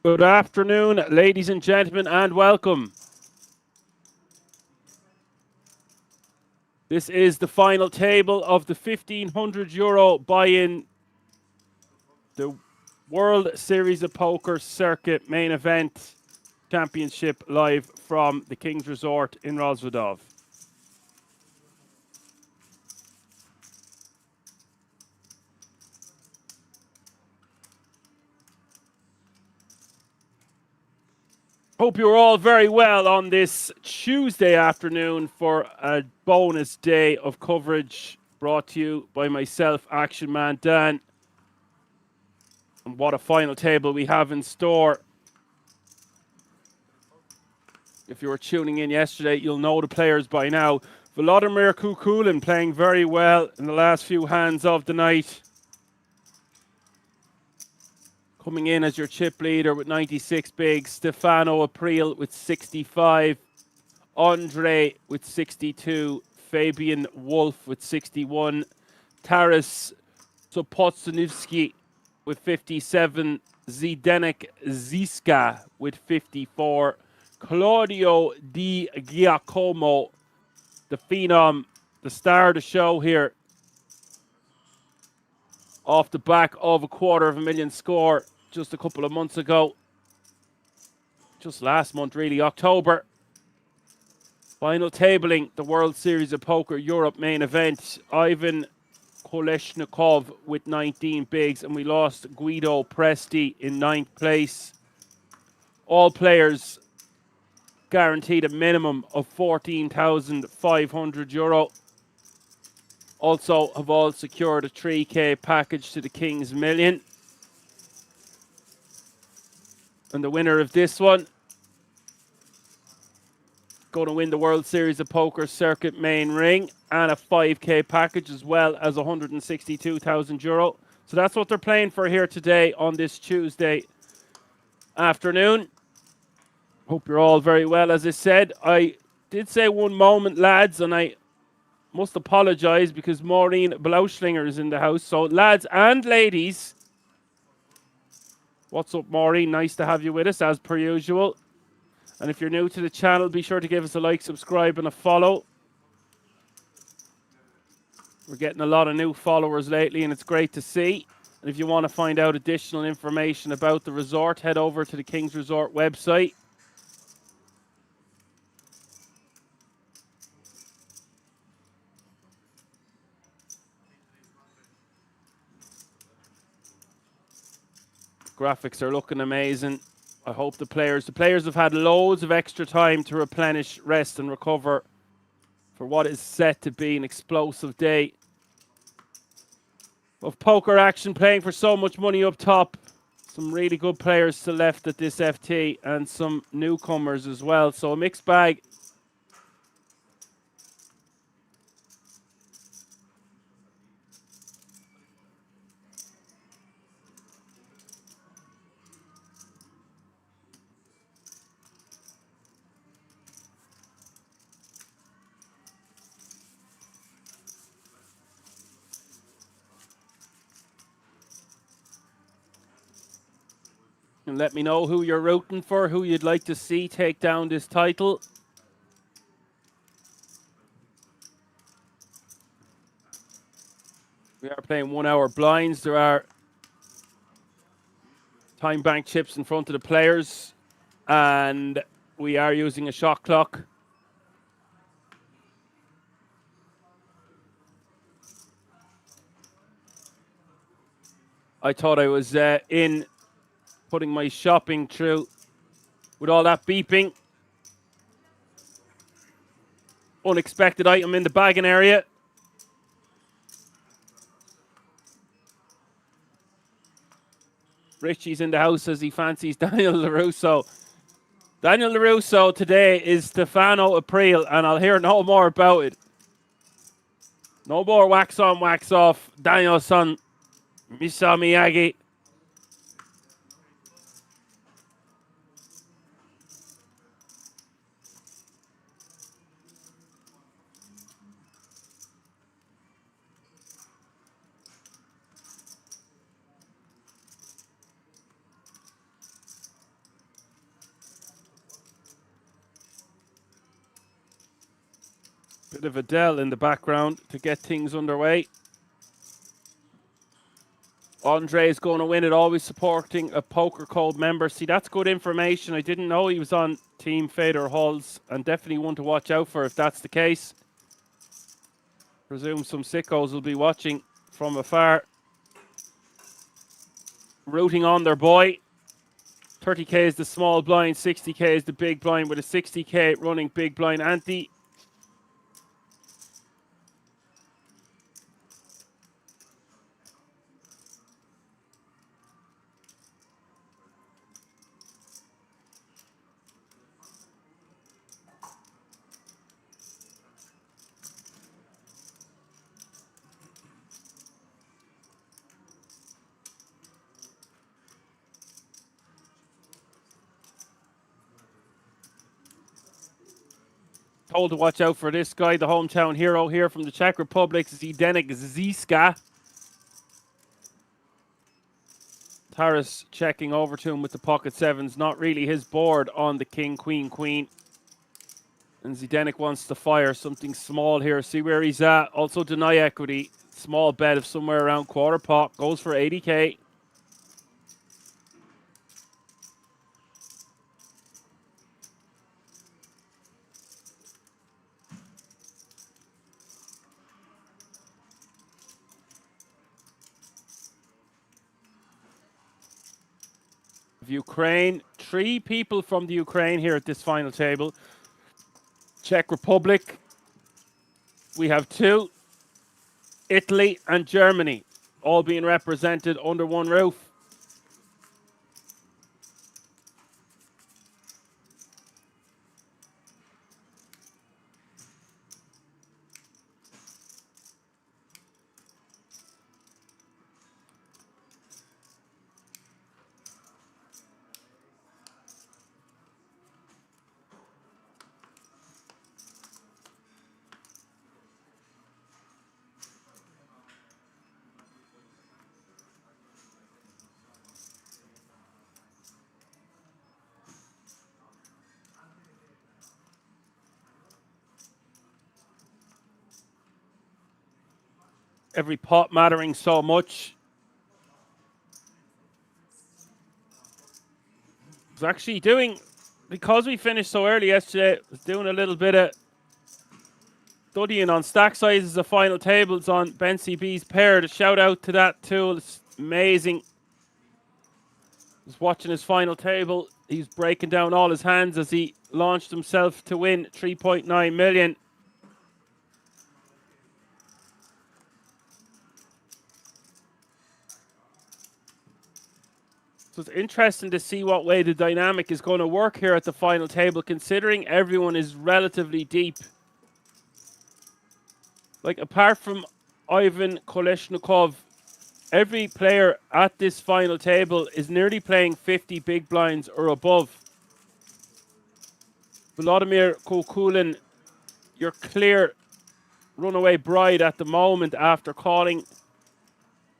Good afternoon, ladies and gentlemen, and welcome. This is the final table of the €1,500 buy-in, the World Series of Poker Circuit main event championship, live from the King's Resort in Rosvedov. Hope you're all very well on this Tuesday afternoon for a bonus day of coverage brought to you by myself, Action Man Dan. And what a final table we have in store. If you were tuning in yesterday, you'll know the players by now. Volodymyr Kukulin playing very well in the last few hands of the night. Coming in as your chip leader with 96 bigs. Stefano April with 65. Andre with 62. Fabian Wolf with 61. Taras Sopotsunivsky with 57. Zdenek Ziska with 54. Claudio Di Giacomo, the phenom, the star of the show here, off the back of a $250,000 score just a couple of months ago. Just last month, really, October. Final tabling, the World Series of Poker Europe main event. Ivan Koleshnikov with 19 bigs, and we lost Guido Presti in 9th place. All players guaranteed a minimum of €14,500. Also have all secured a 3K package to the King's Million. And the winner of this one going to win the World Series of Poker Circuit main ring and a 5K package, as well as €162,000. So that's what they're playing for here today on this Tuesday afternoon. Hope you're all very well. As I said, I did say one moment, lads, and I must apologise because Maureen Blauschlinger is in the house. So, lads and ladies, what's up, Maureen? Nice to have you with us, as per usual. And if you're new to the channel, be sure to give us a like, subscribe, and a follow. We're getting a lot of new followers lately, and it's great to see. And if you want to find out additional information about the resort, head over to the King's Resort website. Graphics are looking amazing. I hope the players have had loads of extra time to replenish, rest, and recover for what is set to be an explosive day of poker action, playing for so much money up top. Some really good players still left at this FT and some newcomers as well. So a mixed bag. And let me know who you're rooting for, who you'd like to see take down this title. We are playing 1 hour blinds. There are time bank chips in front of the players, and we are using a shot clock. I thought I was in putting my shopping through with all that beeping. Unexpected item in the bagging area. Richie's in the house as he fancies Daniel LaRusso. Daniel LaRusso today is Stefano April, and I'll hear no more about it. No more wax on, wax off. Daniel-san, Misa Miyagi. Bit of Adele in the background to get things underway. Andre is going to win it, always supporting a Poker Code member. See, that's good information. I didn't know he was on Team Fader Halls, and definitely one to watch out for if that's the case. Presume some sickos will be watching from afar, rooting on their boy. 30k is the small blind, 60k is the big blind, with a 60k running big blind ante. Told to watch out for this guy, the hometown hero here from the Czech Republic, Zdeněk Ziska. Taras checking over to him with the pocket sevens. Not really his board on the king, queen, queen. And Zdeněk wants to fire something small here. See where he's at. Also deny equity. Small bet of somewhere around quarter pot. Goes for 80k. Ukraine. 3 people from the Ukraine here at this final table. Czech Republic. We have 2. Italy and Germany. All being represented under one roof. Every pot mattering so much. I was actually doing, because we finished so early yesterday, I was doing a little bit of studying on stack sizes of final tables on Ben CB's pair. To shout out to that tool, it's amazing. I was watching his final table. He's breaking down all his hands as he launched himself to win 3.9 million. So it's interesting to see what way the dynamic is going to work here at the final table, considering everyone is relatively deep. Like, apart from Ivan Kolesnikov, every player at this final table is nearly playing 50 big blinds or above. Vladimir Kokulin, your clear runaway bride at the moment after calling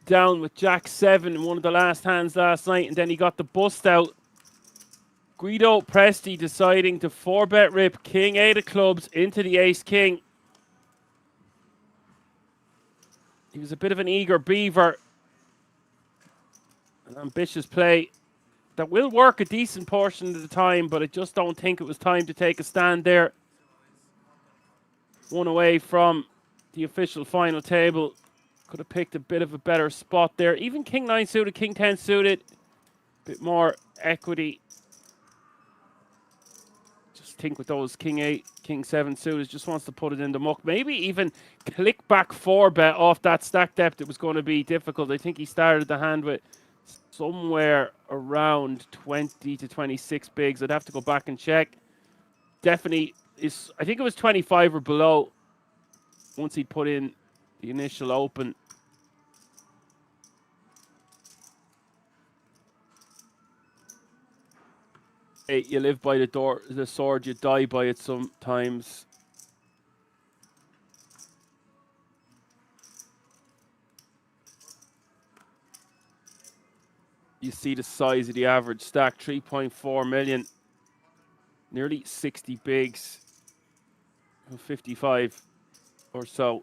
down with Jack 7 in one of the last hands last night, and then he got the bust out. Guido Presti deciding to 4-bet rip King 8 of clubs into the Ace King. He was a bit of an eager beaver. An ambitious play that will work a decent portion of the time, but I just don't think it was time to take a stand there. One away from the official final table. Could have picked a bit of a better spot there. Even King 9 suited, King 10 suited. Bit more equity. Just think with those King 8, King 7 suited, just wants to put it in the muck. Maybe even click back 4-bet off that stack depth. It was going to be difficult. I think he started the hand with somewhere around 20 to 26 bigs. I'd have to go back and check. Definitely is, I think it was 25 or below once he put in the initial open. Hey, you live by the sword, you die by it sometimes. You see the size of the average stack, 3.4 million. Nearly 60 bigs. 55. or so.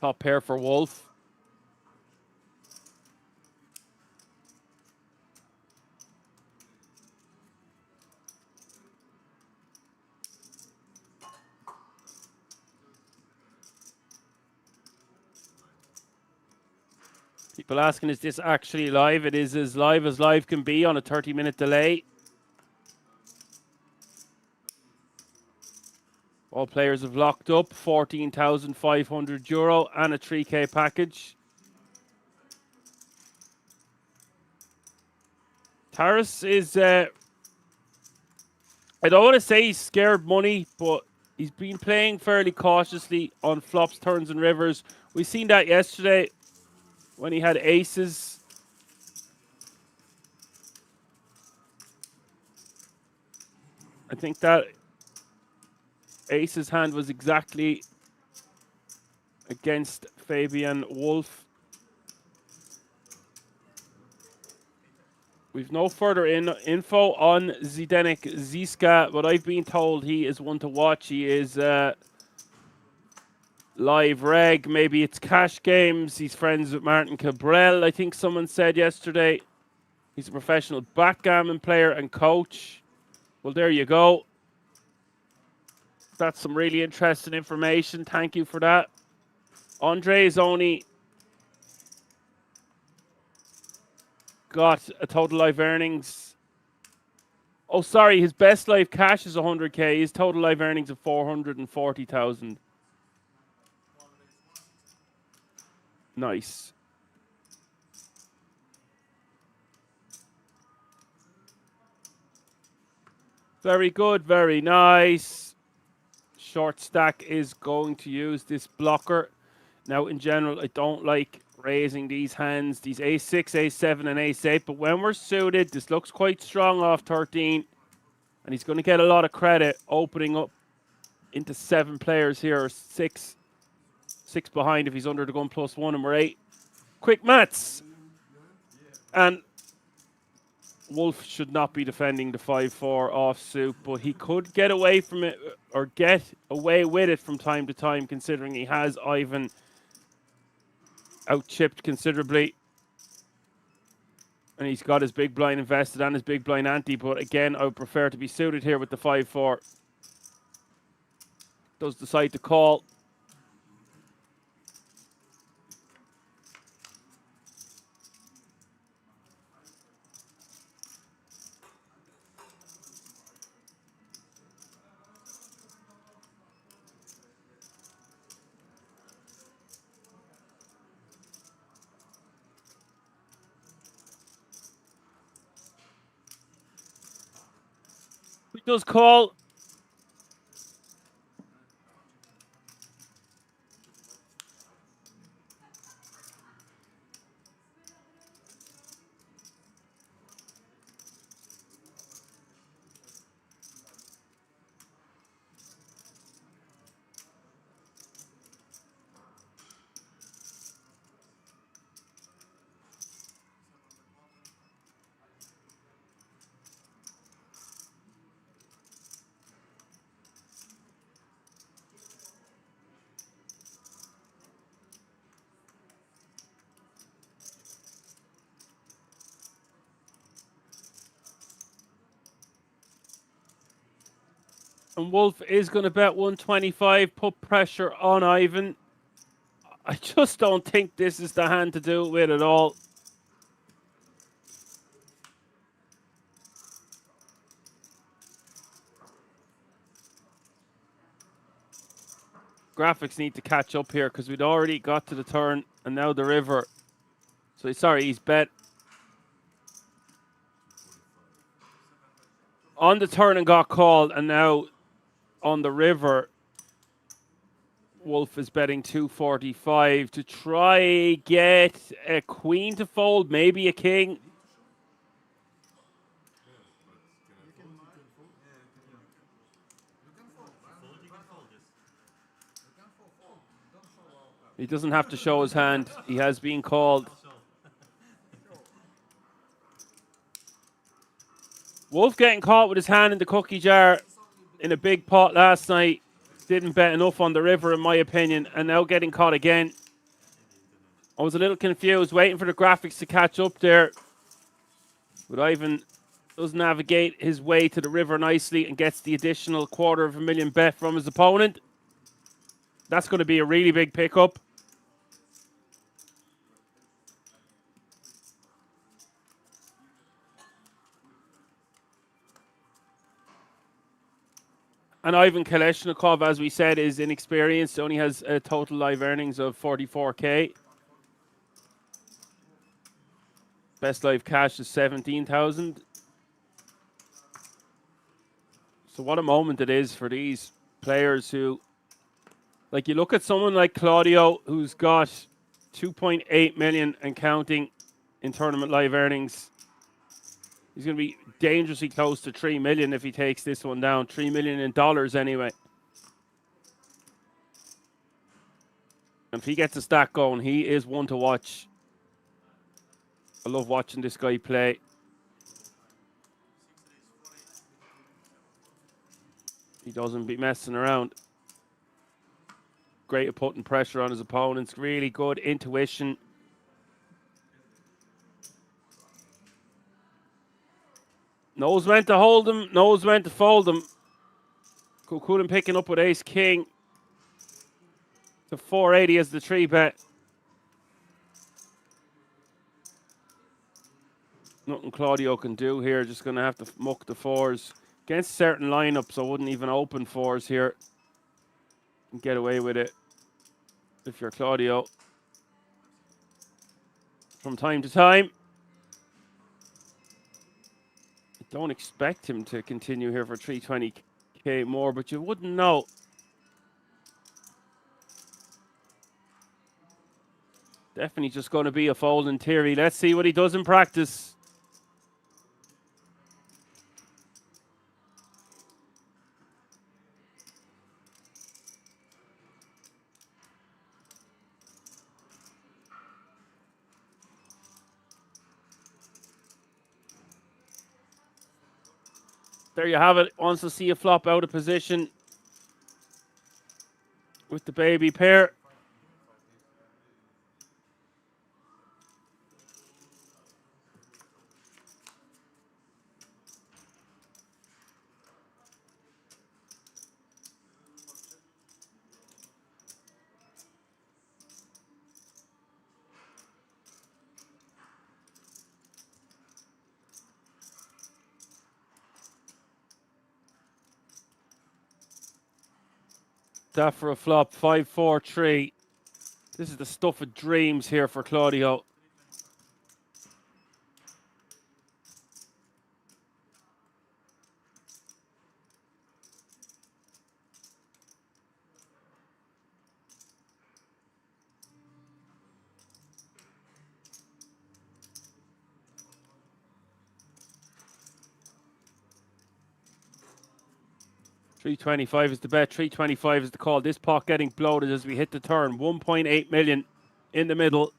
Top pair for Wolf. People asking, is this actually live? It is as live can be on a 30-minute delay. All players have locked up €14,500 and a 3K package. Taras is, I don't want to say he's scared money, but he's been playing fairly cautiously on flops, turns, and rivers. We seen that yesterday when he had aces. I think that aces hand was exactly against Fabian Wolf. We've no further info on Zdenek Ziska, but I've been told he is one to watch. He is live reg. Maybe it's cash games. He's friends with Martin Cabrel, I think someone said yesterday. He's a professional backgammon player and coach. Well, there you go. That's some really interesting information. Thank you for that. Andre is only got a total live earnings. Oh, sorry, his best live cash is 100K. His total live earnings of 440,000. Nice. Very good, very nice. Short stack is going to use this blocker. Now, in general, I don't like raising these hands, these A6, A7, and A8, but when we're suited, this looks quite strong off 13, and he's going to get a lot of credit opening up into 7 players here, or 6 behind if he's under the gun +1, and we're 8. Quick maths. And Wolf should not be defending the 5-4 offsuit, but he could get away from it, or get away with it from time to time, considering he has Ivan out-chipped considerably. And he's got his big blind invested and his big blind ante, but again, I would prefer to be suited here with the 5-4. Does decide to call. He does call. And Wolf is going to bet 125, put pressure on Ivan. I just don't think this is the hand to do it with at all. Graphics need to catch up here because we'd already got to the turn and now the river. So sorry, he's bet on the turn and got called, and now on the river Wolf is betting 245 to try get a queen to fold, maybe a king. He doesn't have to show his hand. He has been called. Wolf getting caught with his hand in the cookie jar in a big pot last night. Didn't bet enough on the river, in my opinion, and now getting caught again. I was a little confused, waiting for the graphics to catch up there. But Ivan does navigate his way to the river nicely and gets the additional $250,000 bet from his opponent. That's going to be a really big pickup. And Ivan Kaleshnikov, as we said, is inexperienced. Only has a total live earnings of 44K. Best live cash is 17,000. So what a moment it is for these players who, like, you look at someone like Claudio, who's got 2.8 million and counting in tournament live earnings. He's going to be dangerously close to 3 million if he takes this one down. $3 million in dollars anyway. And if he gets a stack going, he is one to watch. I love watching this guy play. He doesn't be messing around. Great at putting pressure on his opponents. Really good intuition. Knows when to hold him. Knows when to fold him. Kukulin picking up with ace king. To 480 as the 3-bet. Nothing Claudio can do here. Just going to have to muck the fours. Against certain lineups, I wouldn't even open fours here. And get away with it if you're Claudio. From time to time. I don't expect him to continue here for 320k more, but you wouldn't know. Definitely just going to be a fold in theory. Let's see what he does in practice. There you have it. Wants to see a flop out of position with the baby pair. That for a flop, 5-4-3. This is the stuff of dreams here for Claudio. $325 is the bet. $325 is the call. This pot getting bloated as we hit the turn. 1.8 million in the middle.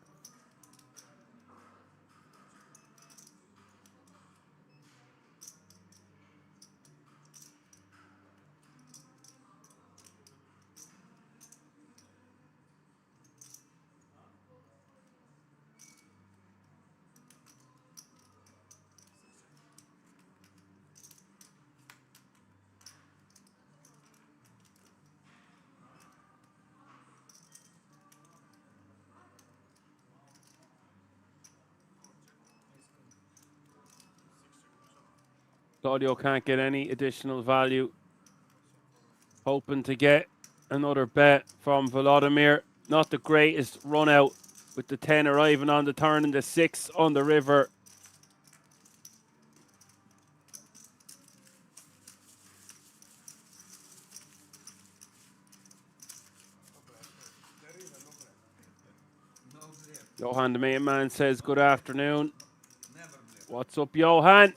Claudio can't get any additional value. Hoping to get another bet from Volodymyr. Not the greatest run out with the 10 arriving on the turn and the 6 on the river. Johan, the main man, says good afternoon. What's up, Johan?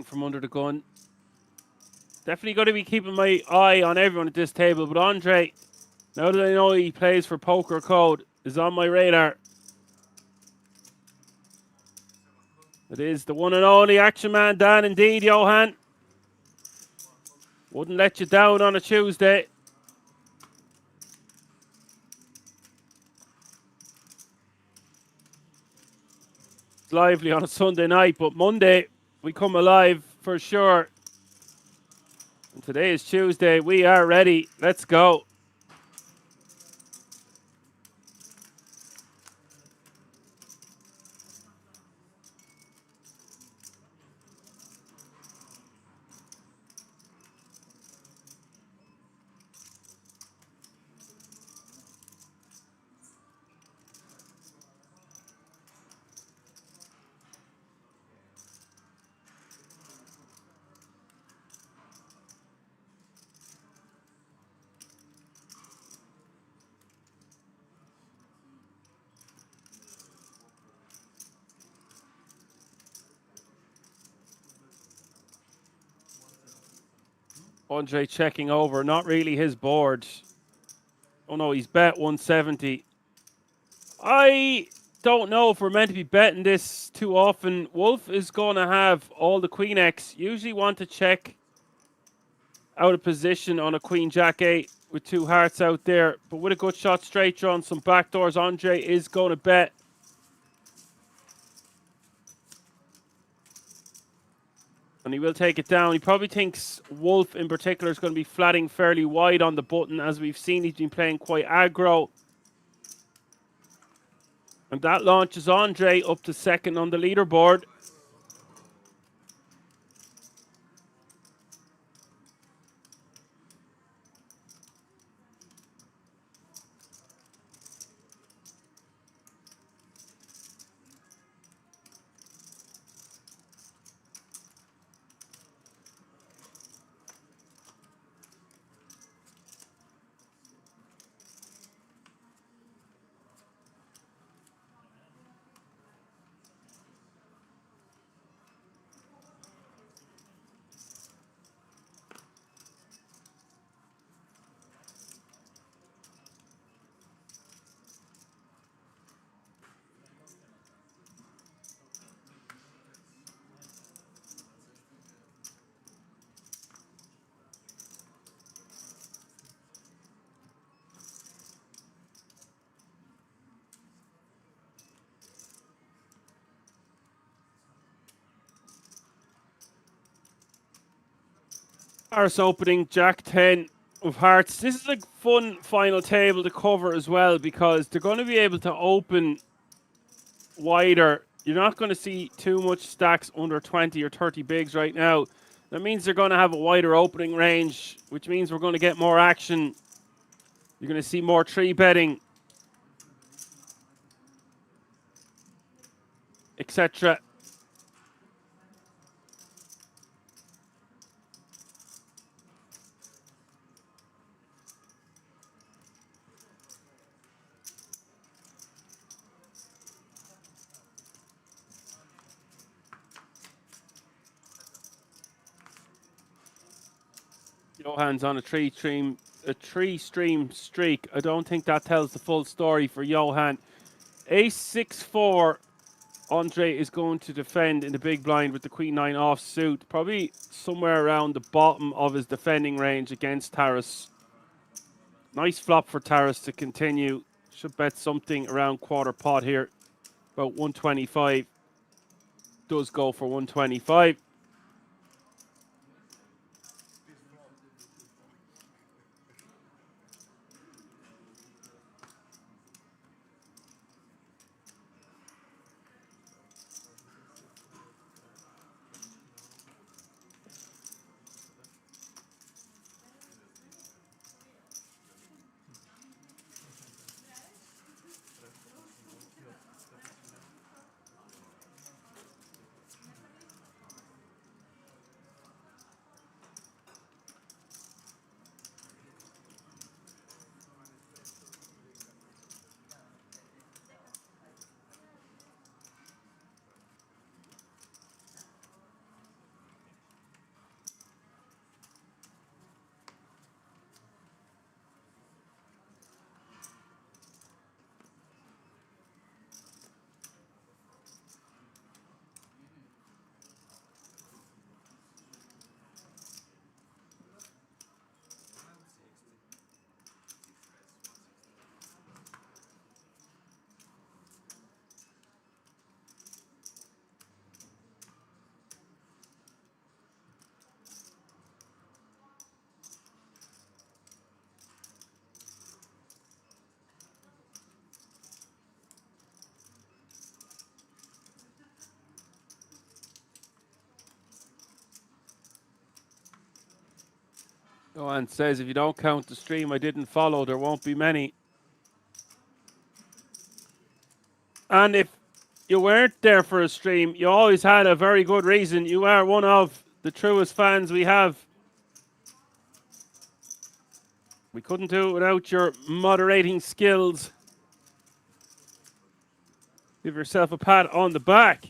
From under the gun. Definitely got to be keeping my eye on everyone at this table. But Andre, now that I know he plays for Poker Code, is on my radar. It is the one and only Action Man Dan, indeed, Johan. Wouldn't let you down on a Tuesday. It's lively on a Sunday night, but Monday we come alive for sure. And today is Tuesday. We are ready. Let's go. Andre checking over. Not really his board. Oh no, he's bet 170. I don't know if we're meant to be betting this too often. Wolf is going to have all the Queen X. Usually want to check out of position on a Queen Jack 8 with two hearts out there. But with a good shot straight draw on some backdoors, Andre is going to bet. And he will take it down. He probably thinks Wolf in particular is going to be flatting fairly wide on the button. As we've seen, he's been playing quite aggro. And that launches Andre up to second on the leaderboard. Hearts opening, Jack 10 of hearts. This is a fun final table to cover as well because they're going to be able to open wider. You're not going to see too much stacks under 20 or 30 bigs right now. That means they're going to have a wider opening range, which means we're going to get more action. You're going to see more tree betting, etc. Johan's on a three stream streak. I don't think that tells the full story for Johan. Ace 6-4. Andre is going to defend in the big blind with the Queen 9 offsuit. Probably somewhere around the bottom of his defending range against Taras. Nice flop for Taras to continue. Should bet something around quarter pot here. About 125. Does go for 125. Johan says, if you don't count the stream I didn't follow, there won't be many. And if you weren't there for a stream, you always had a very good reason. You are one of the truest fans we have. We couldn't do it without your moderating skills. Give yourself a pat on the back.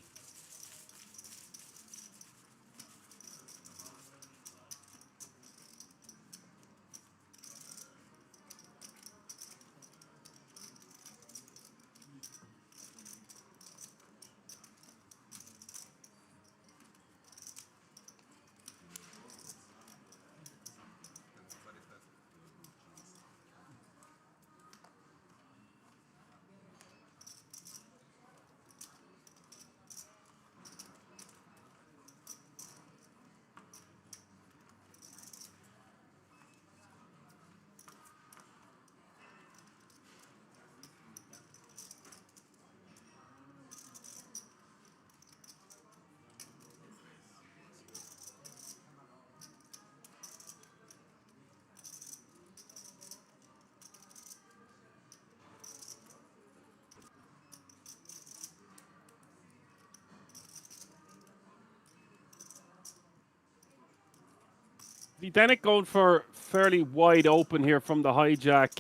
Videnic going for fairly wide open here from the hijack.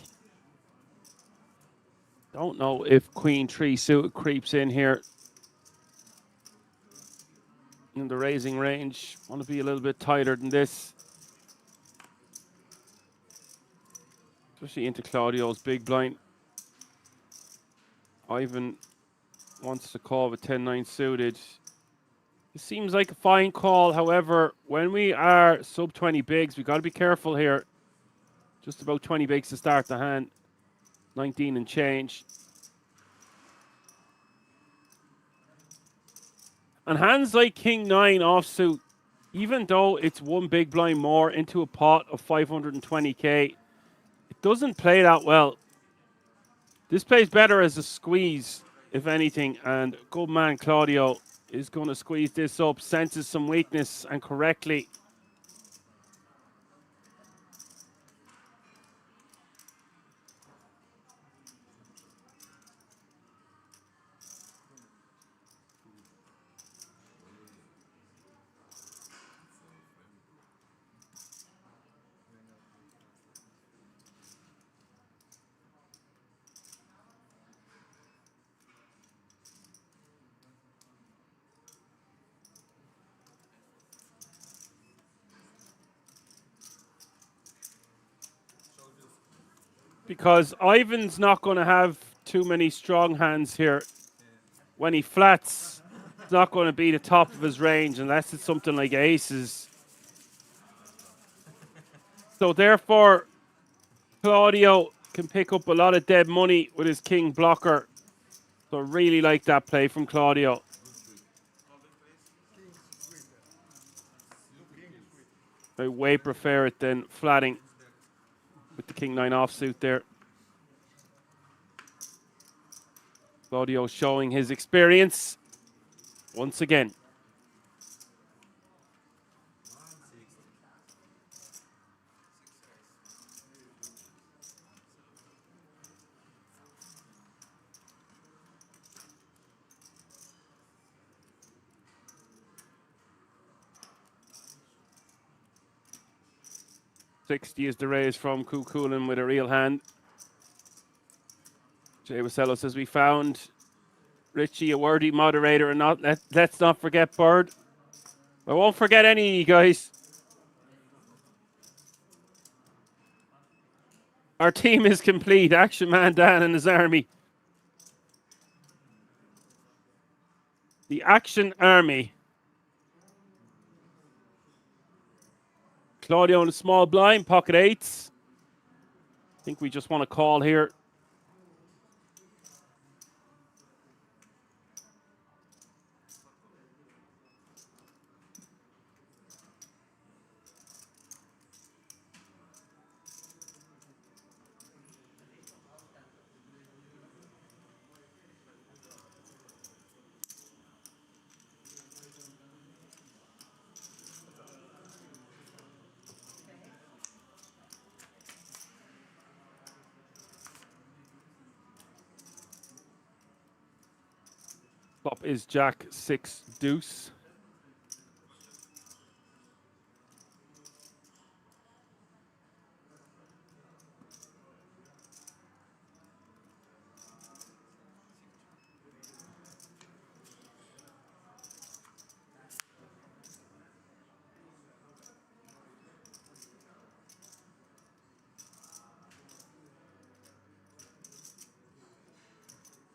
Don't know if Queen 3 suited creeps in here in the raising range. Want to be a little bit tighter than this. Especially into Claudio's big blind. Ivan wants to call with 10-9 suited. It seems like a fine call. However, when we are sub 20 bigs, we've got to be careful here. Just about 20 bigs to start the hand. 19 and change. And hands like King 9 offsuit, even though it's one big blind more into a pot of 520k, it doesn't play that well. This plays better as a squeeze, if anything, and good man Claudio is going to squeeze this up, senses some weakness, and correctly. Because Ivan's not going to have too many strong hands here. When he flats, it's not going to be the top of his range unless it's something like aces. So therefore, Claudio can pick up a lot of dead money with his king blocker. So I really like that play from Claudio. I way prefer it than flatting with the king 9 offsuit there. Claudio showing his experience once again. $60 is the raise from Kukulin with a real hand. Jay Wasello says we found Richie a worthy moderator, and let's not forget Bird. I won't forget any of you guys. Our team is complete. Action Man Dan and his army. The Action Army. Claudio in a small blind, pocket eights. I think we just want to call here. Flop is Jack 6 deuce.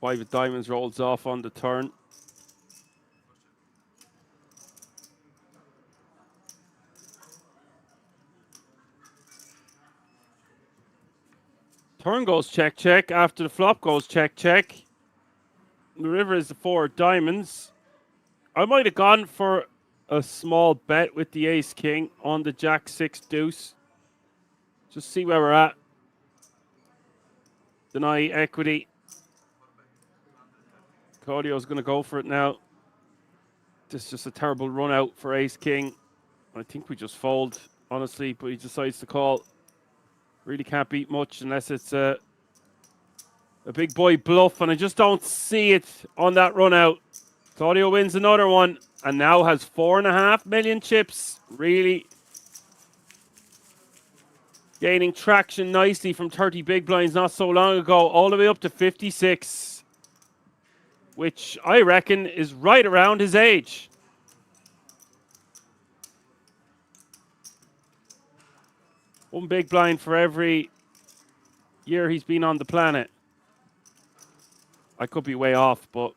Five of diamonds rolls off on the turn. Turn goes check, check. After the flop goes check, check. The river is the 4 diamonds. I might have gone for a small bet with the ace king on the jack 6 deuce. Just see where we're at. Deny equity. Claudio's going to go for it now. This is just a terrible run out for ace king. I think we just fold, honestly, but he decides to call. Really can't beat much unless it's a big boy bluff, and I just don't see it on that run out. Claudio wins another one and now has 4.5 million chips. Really gaining traction nicely from 30 big blinds not so long ago, all the way up to 56, which I reckon is right around his age. One big blind for every year he's been on the planet. I could be way off, but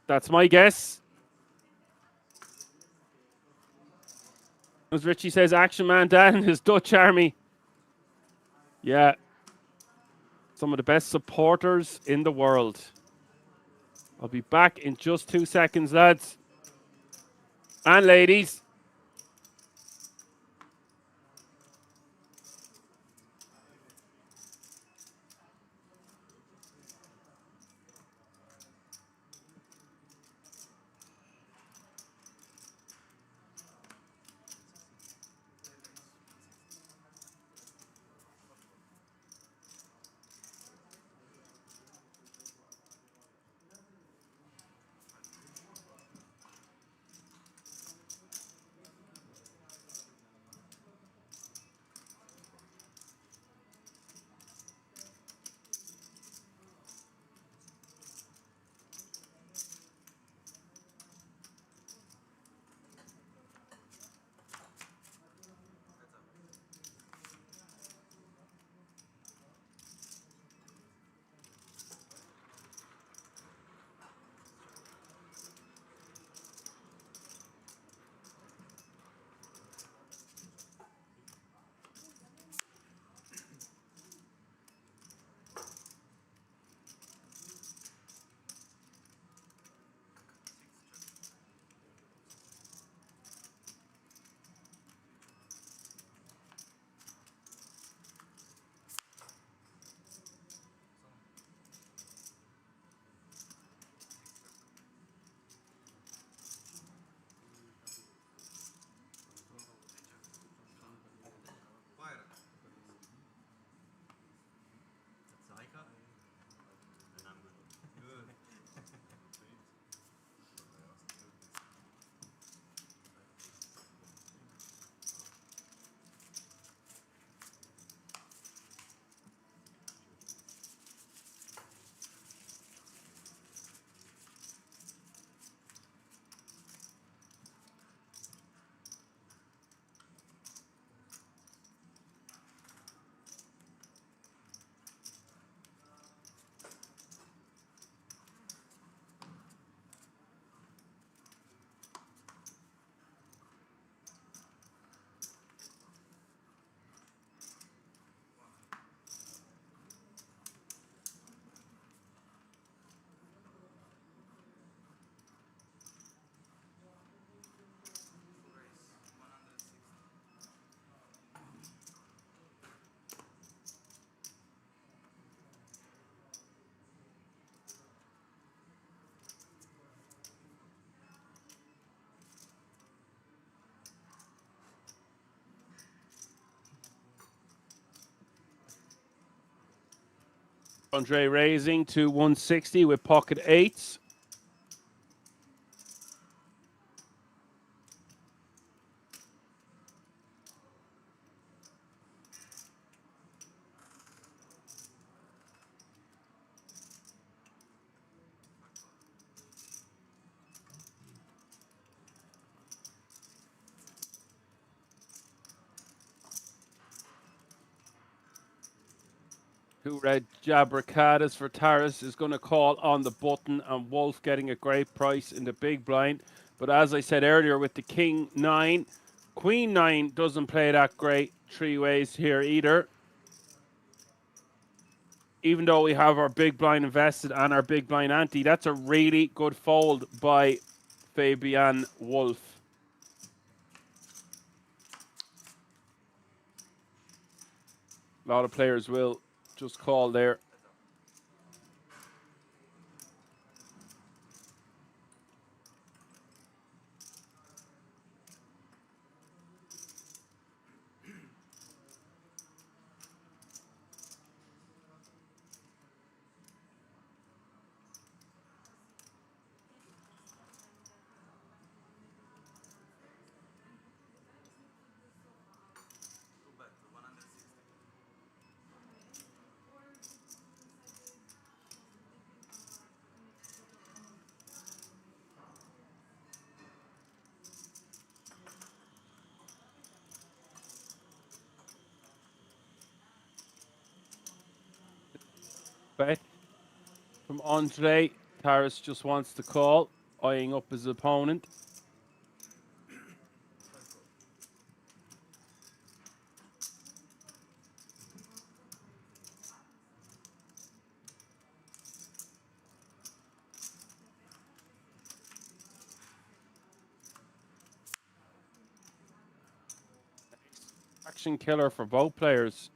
that's my guess. As Richie says, Action Man Dan and his Dutch army. Yeah. Some of the best supporters in the world. I'll be back in just 2 seconds, lads. And ladies. Andre raising to 160 with pocket eights. Two red Jabracadas for Taras is going to call on the button, and Wolf getting a great price in the big blind. But as I said earlier, with the King 9, Queen 9 doesn't play that great three ways here either. Even though we have our big blind invested and our big blind ante, that's a really good fold by Fabian Wolf. A lot of players will just call there. Bet from Andre. Taras just wants to call, eyeing up his opponent. Action killer for both players.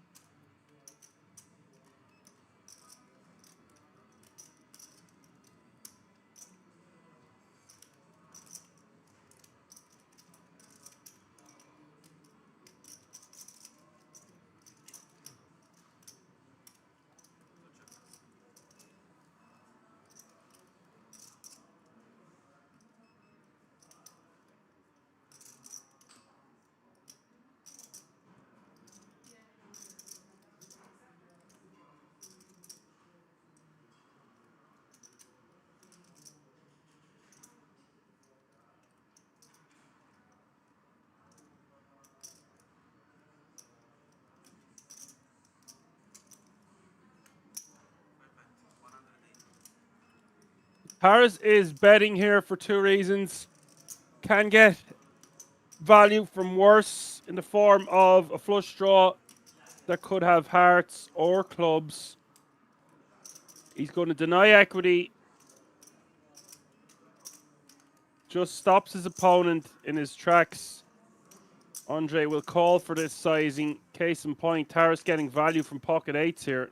Taras is betting here for two reasons. Can get value from worse in the form of a flush draw that could have hearts or clubs. He's going to deny equity. Just stops his opponent in his tracks. Andre will call for this sizing. Case in point, Taras getting value from pocket eights here.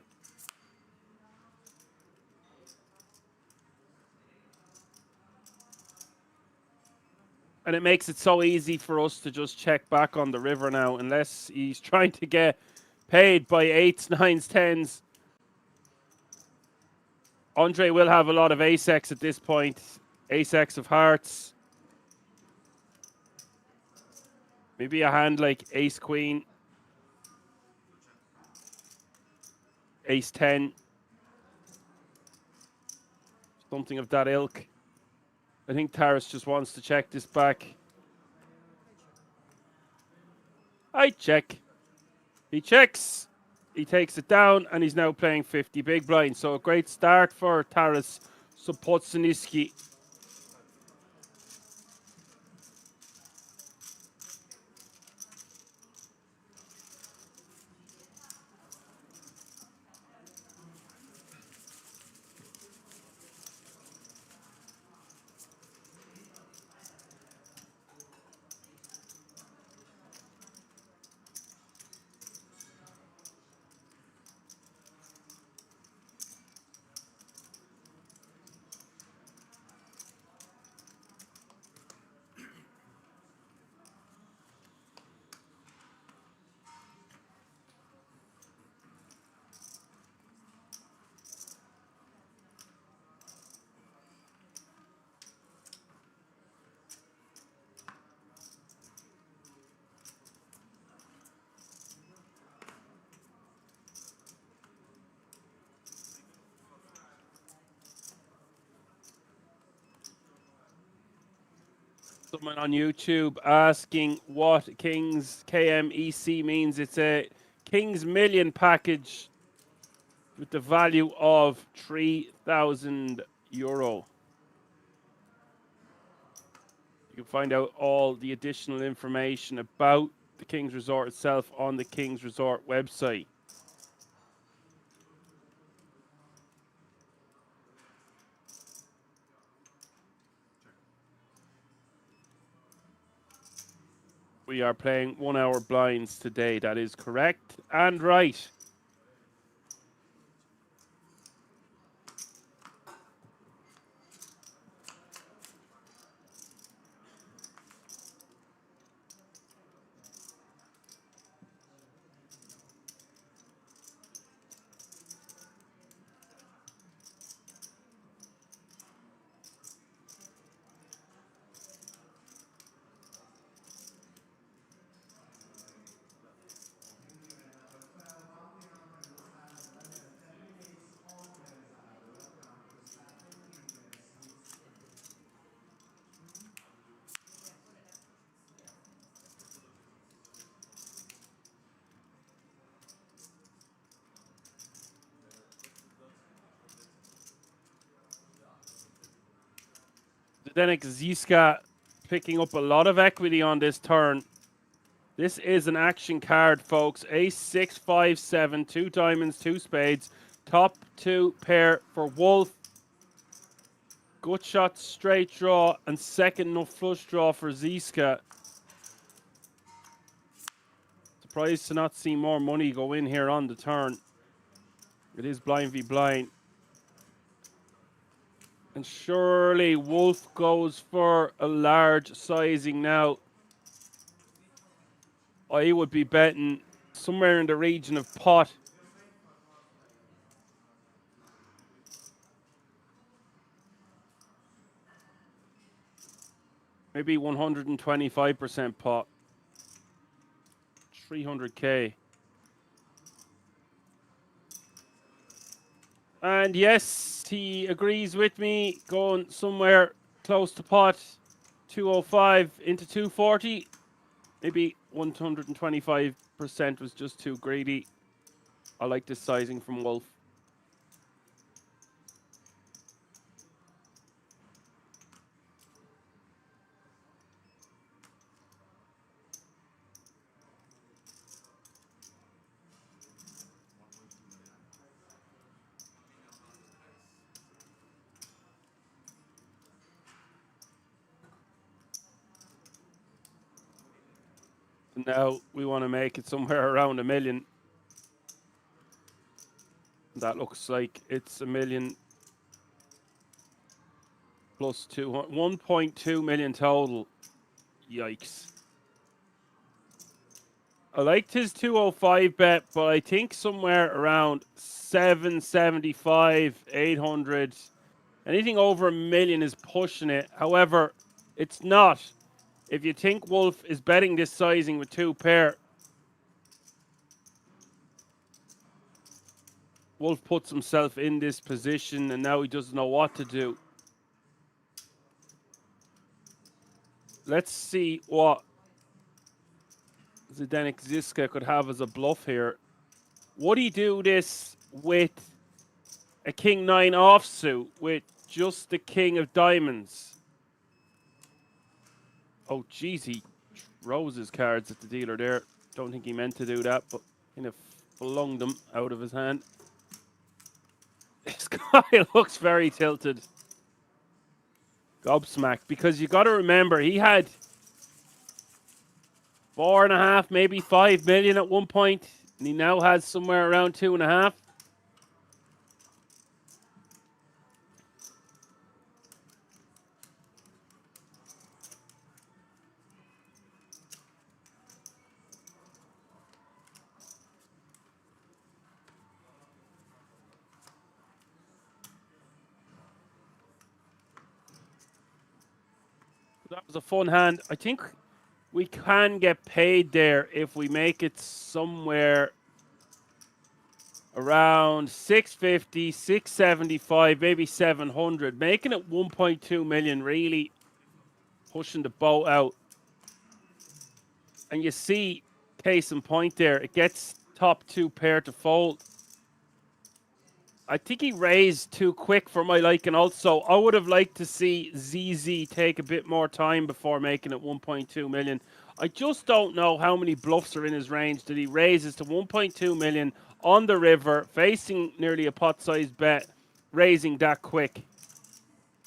And it makes it so easy for us to just check back on the river now, unless he's trying to get paid by eights, nines, tens. Andre will have a lot of ace-x at this point. Ace-x of hearts. Maybe a hand like ace-queen. Ace-10. Something of that ilk. I think Taras just wants to check this back. I check. He checks. He takes it down, and he's now playing 50 big blind. So a great start for Taras Sopotsuniski. Someone on YouTube asking what King's KMEC means. It's a King's Million package with the value of €3,000. You can find out all the additional information about the King's Resort itself on the King's Resort website. We are playing 1 hour blinds today. That is correct and right. Zdenek Ziska picking up a lot of equity on this turn. This is an action card, folks. Ace, 6, 5, 7, 2 diamonds, 2 spades. Top 2 pair for Wolf. Gut shot, straight draw, and second no flush draw for Ziska. Surprised to not see more money go in here on the turn. It is blind v blind. And surely Wolf goes for a large sizing now. I would be betting somewhere in the region of pot. Maybe 125% pot. 300k. And yes, he agrees with me, going somewhere close to pot. 205 into 240. Maybe 125% was just too greedy. I like this sizing from Wolf. Now we want to make it somewhere around $1 million. That looks like it's $1 million plus 1.2 million total. Yikes. I liked his 205 bet, but I think somewhere around 775, 800. Anything over $1 million is pushing it. However, it's not. If you think Wolf is betting this sizing with 2 pair, Wolf puts himself in this position and now he doesn't know what to do. Let's see what Zdenek Ziska could have as a bluff here. Would he do this with a King 9 offsuit with just the King of Diamonds? Oh, geez, he throws his cards at the dealer there. Don't think he meant to do that, but kind of flung them out of his hand. This guy looks very tilted. Gobsmacked, because you got to remember, he had 4.5, maybe 5 million at one point, and he now has somewhere around 2.5. That was a fun hand. I think we can get paid there if we make it somewhere around 650, 675, maybe 700. Making it 1.2 million really pushing the boat out. And you see, case in point there, it gets top 2 pair to fold. I think he raised too quick for my liking also. I would have liked to see ZZ take a bit more time before making it 1.2 million. I just don't know how many bluffs are in his range that he raises to 1.2 million on the river, facing nearly a pot-sized bet, raising that quick.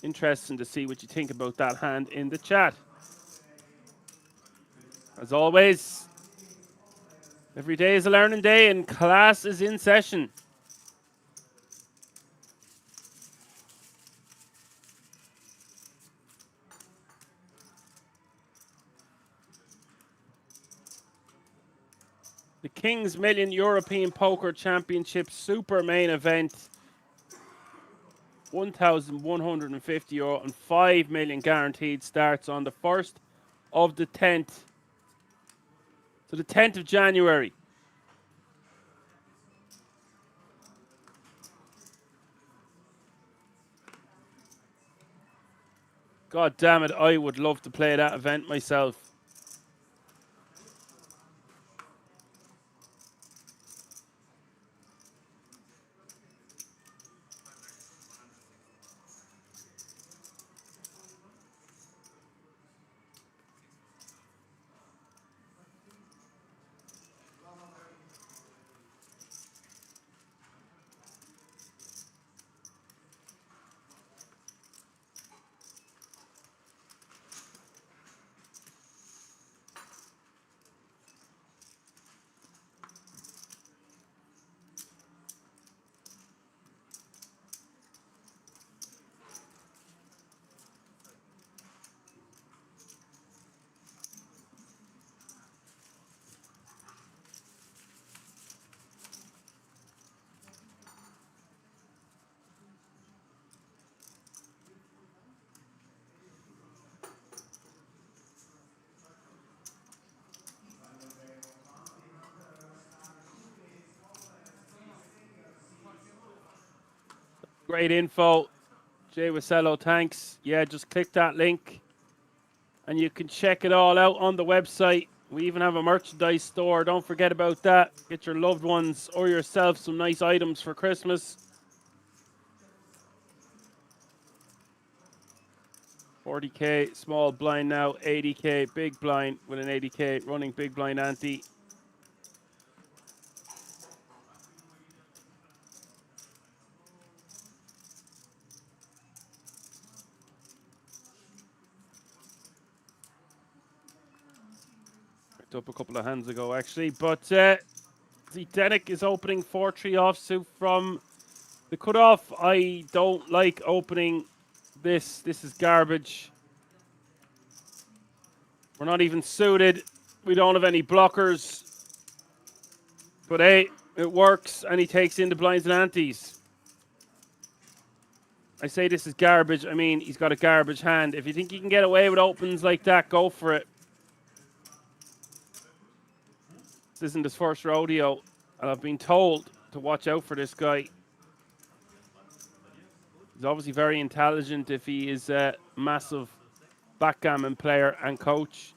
Interesting to see what you think about that hand in the chat. As always, every day is a learning day and class is in session. The King's Million European Poker Championship Super Main Event. €1,150 and 5 million guaranteed starts on the 1st of the 10th. So the 10th of January. God damn it, I would love to play that event myself. Great info. Jay Wasello, thanks. Yeah, just click that link and you can check it all out on the website. We even have a merchandise store. Don't forget about that. Get your loved ones or yourself some nice items for Christmas. 40k small blind now, 80k big blind with an 80k running big blind ante. Picked up a couple of hands ago actually, but Zdenek is opening 4-3 offsuit from the cutoff. I don't like opening this. This is garbage. We're not even suited. We don't have any blockers. But hey, it works, and he takes in the blinds and antes. I say this is garbage. I mean, he's got a garbage hand. If you think you can get away with opens like that, go for it. This isn't his first rodeo, and I've been told to watch out for this guy. He's obviously very intelligent if he is a massive backgammon player and coach.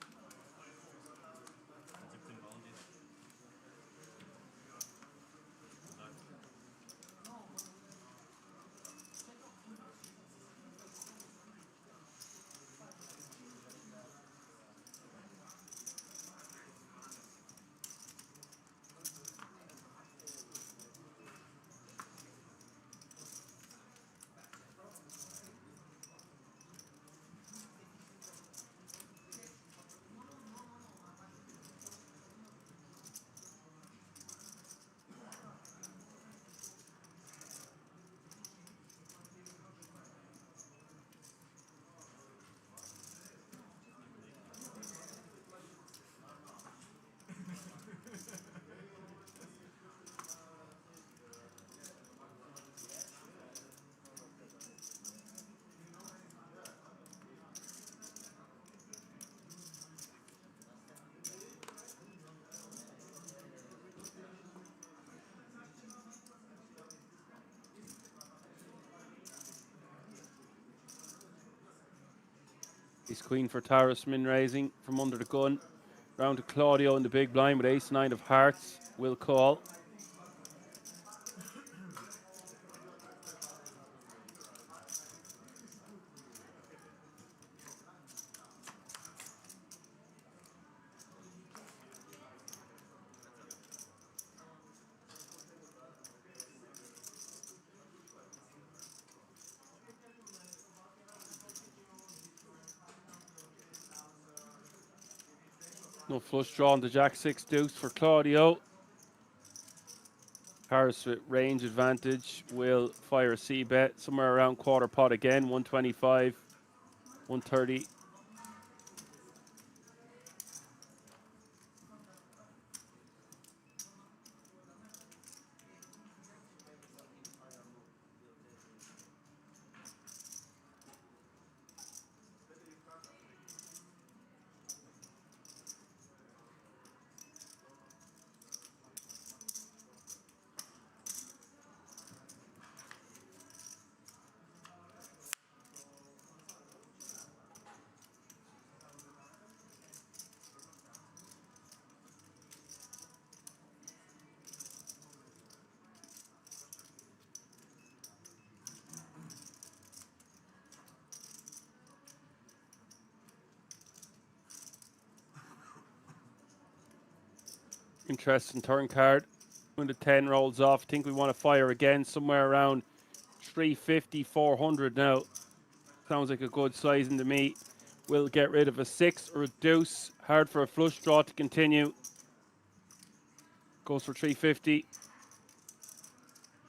Ace queen for Taras min raising from under the gun. Round to Claudio in the big blind with ace nine of hearts. Will call. No flush draw on the jack six deuce for Claudio. Harris with range advantage will fire a C bet somewhere around quarter pot again. 125, 130. Interesting turn card. When the 10 rolls off, I think we want to fire again somewhere around 350, 400 now. Sounds like a good sizing to me. We'll get rid of a 6 or a deuce. Hard for a flush draw to continue. Goes for 350.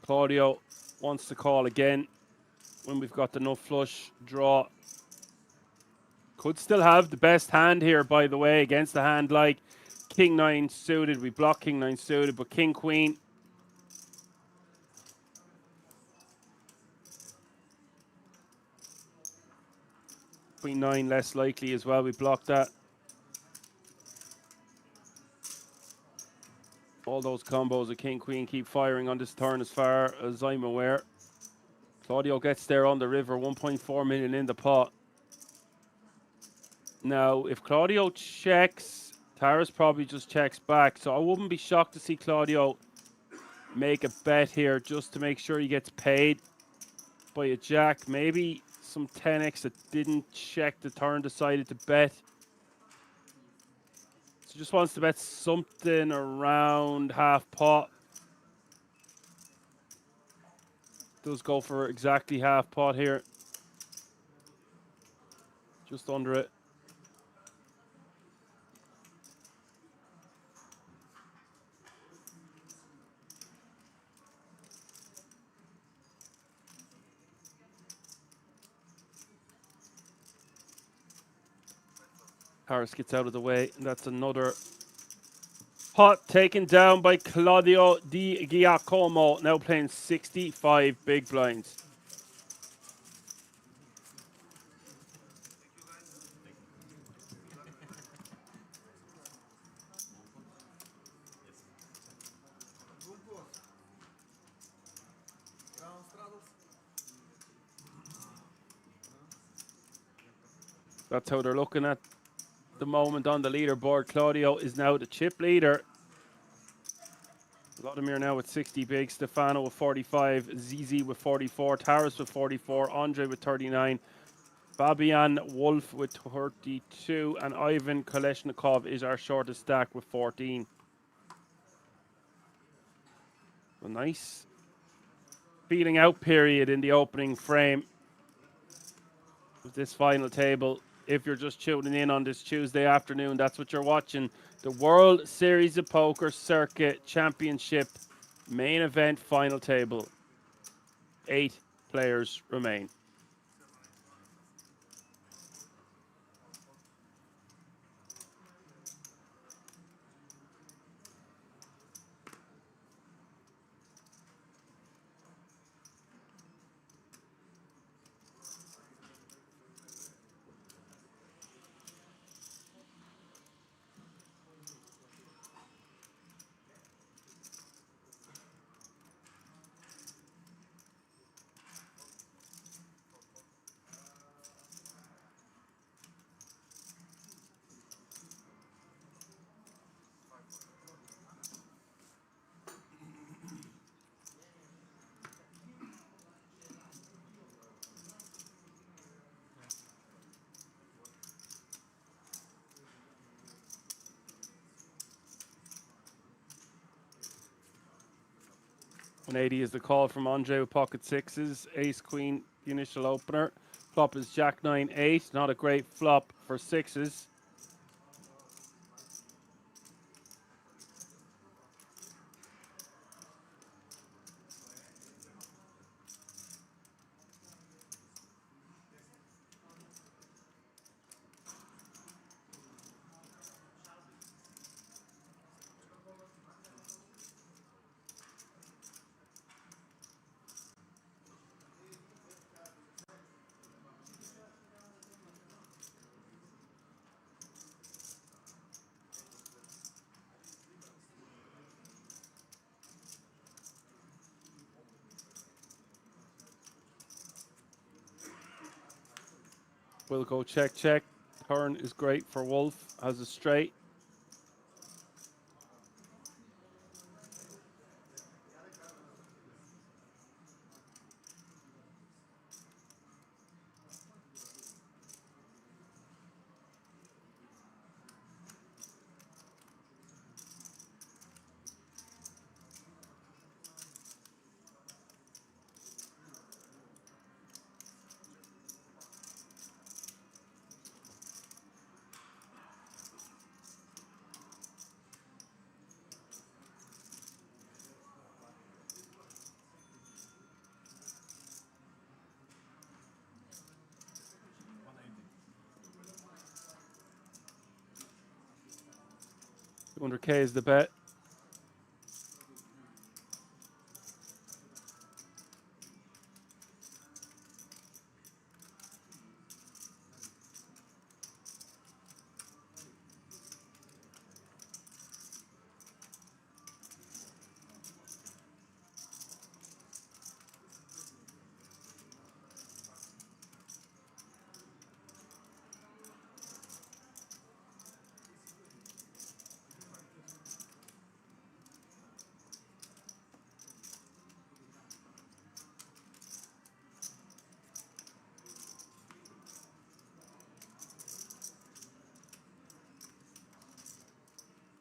Claudio wants to call again when we've got the no flush draw. Could still have the best hand here, by the way, against a hand like King 9 suited. We block King 9 suited, but King Queen. Queen 9 less likely as well. We block that. All those combos of King Queen keep firing on this turn as far as I'm aware. Claudio gets there on the river, 1.4 million in the pot. Now, if Claudio checks, Taras probably just checks back. So I wouldn't be shocked to see Claudio make a bet here just to make sure he gets paid by a jack. Maybe some 10x that didn't check the turn decided to bet. So just wants to bet something around half pot. Does go for exactly half pot here. Just under it. Harris gets out of the way, and that's another pot taken down by Claudio Di Giacomo, now playing 65 big blinds. That's how they're looking at the moment on the leaderboard. Claudio is now the chip leader. Vladimir now with 60 big, Stefano with 45, Zizi with 44, Taras with 44, Andre with 39, Fabian Wolf with 32, and Ivan Koleshnikov is our shortest stack with 14. A nice feeling out period in the opening frame of this final table. If you're just tuning in on this Tuesday afternoon, that's what you're watching. The World Series of Poker Circuit Championship main event final table. 8 players remain. 180 is the call from Andre with pocket sixes. Ace Queen, the initial opener. Flop is Jack 9 8. Not a great flop for sixes. We'll go check, check. Turn is great for Wolf. Has a straight. $200K is the bet.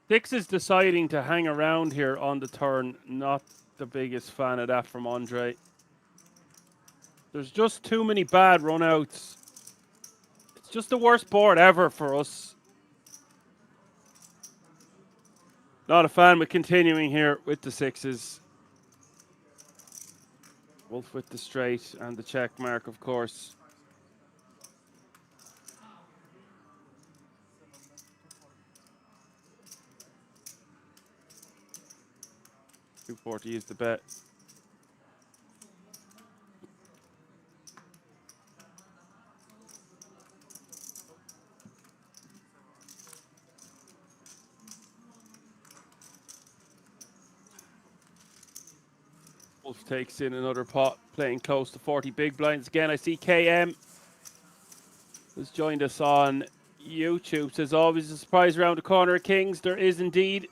Six is deciding to hang around here on the turn. Not the biggest fan of that from Andre. There's just too many bad runouts. It's just the worst board ever for us. Not a fan, but continuing here with the sixes. Wolf with the straight and the check mark, of course. $240 is the bet. Wolf takes in another pot, playing close to 40 big blinds. Again, I see KM who's joined us on YouTube. Says, always a surprise around the corner of Kings. There is indeed.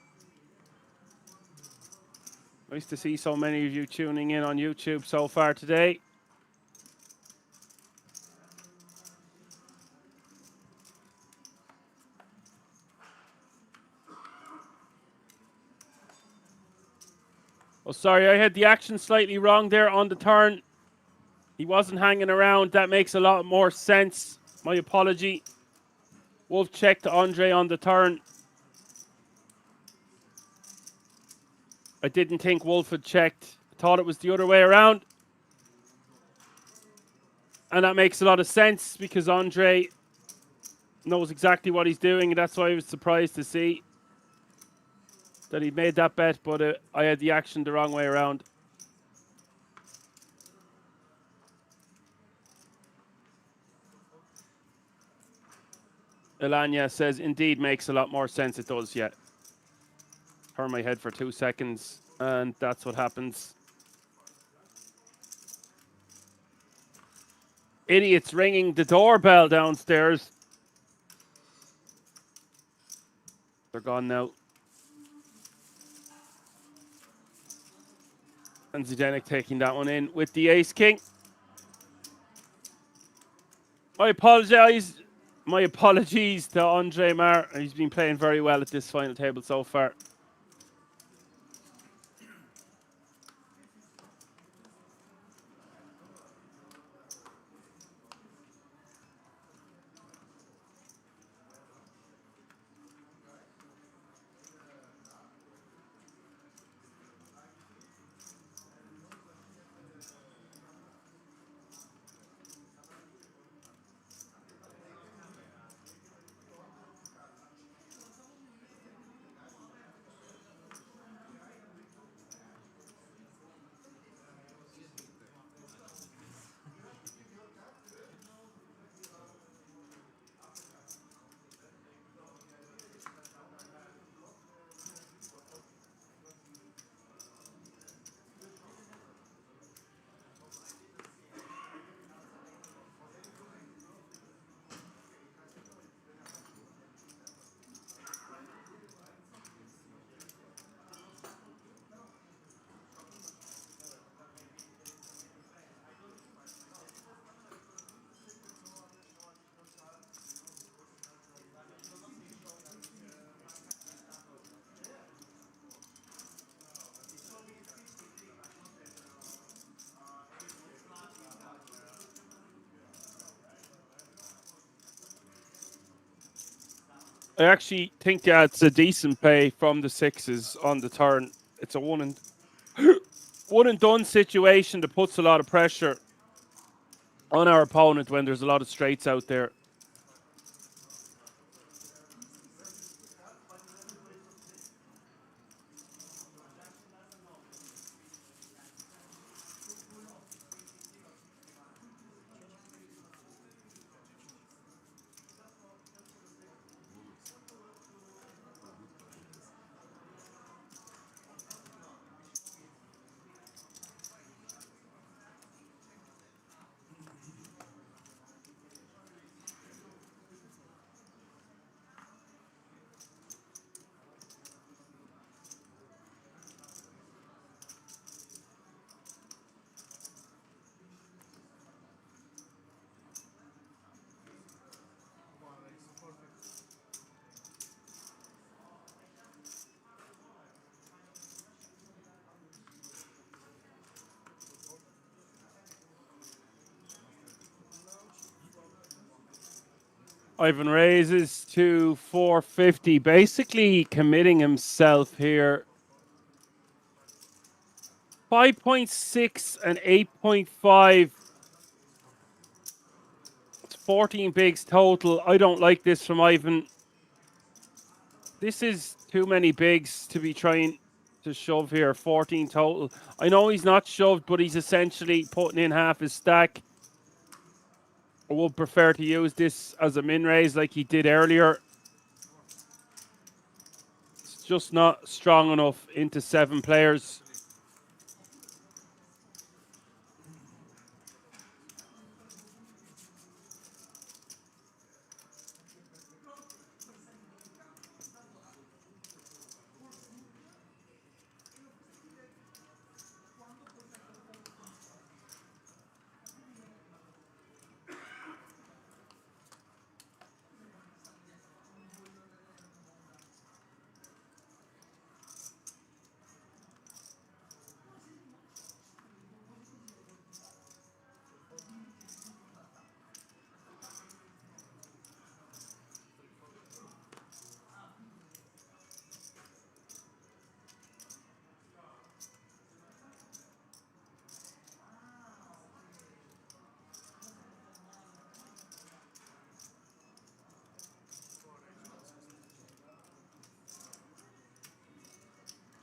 Nice to see so many of you tuning in on YouTube so far today. Oh, sorry, I had the action slightly wrong there on the turn. He wasn't hanging around. That makes a lot more sense. My apology. Wolf checked Andre on the turn. I didn't think Wolf had checked. I thought it was the other way around. And that makes a lot of sense because Andre knows exactly what he's doing, and that's why I was surprised to see that he made that bet, but I had the action the wrong way around. Elanya says, indeed makes a lot more sense. It does, yeah. Turn my head for 2 seconds, and that's what happens. Idiots ringing the doorbell downstairs. They're gone now. And Zdenek taking that one in with the ace king. I apologize. My apologies to Andre Mar. He's been playing very well at this final table so far. I actually think it's a decent play from the sixes on the turn. It's a one and done situation that puts a lot of pressure on our opponent when there's a lot of straights out there. Ivan raises to 450, basically committing himself here. 5.6 and 8.5. It's 14 bigs total. I don't like this from Ivan. This is too many bigs to be trying to shove here. 14 total. I know he's not shoved, but he's essentially putting in half his stack. I would prefer to use this as a min raise like he did earlier. It's just not strong enough into 7 players.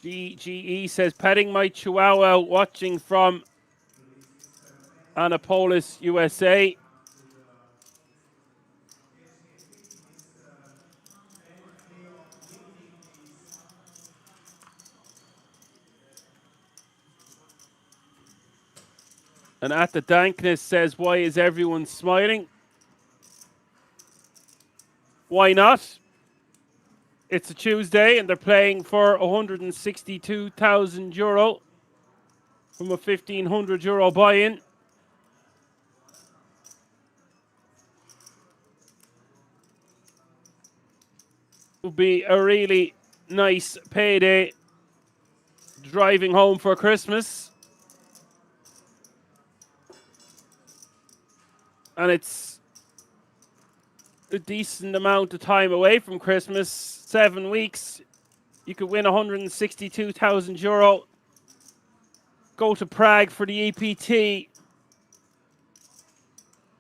GGE says, petting my chihuahua, watching from Annapolis, USA. And at the Dankness says, why is everyone smiling? Why not? It's a Tuesday and they're playing for €162,000 from a €1,500 buy-in. Will be a really nice payday driving home for Christmas. And it's a decent amount of time away from Christmas. 7 weeks. You could win €162,000. Go to Prague for the EPT.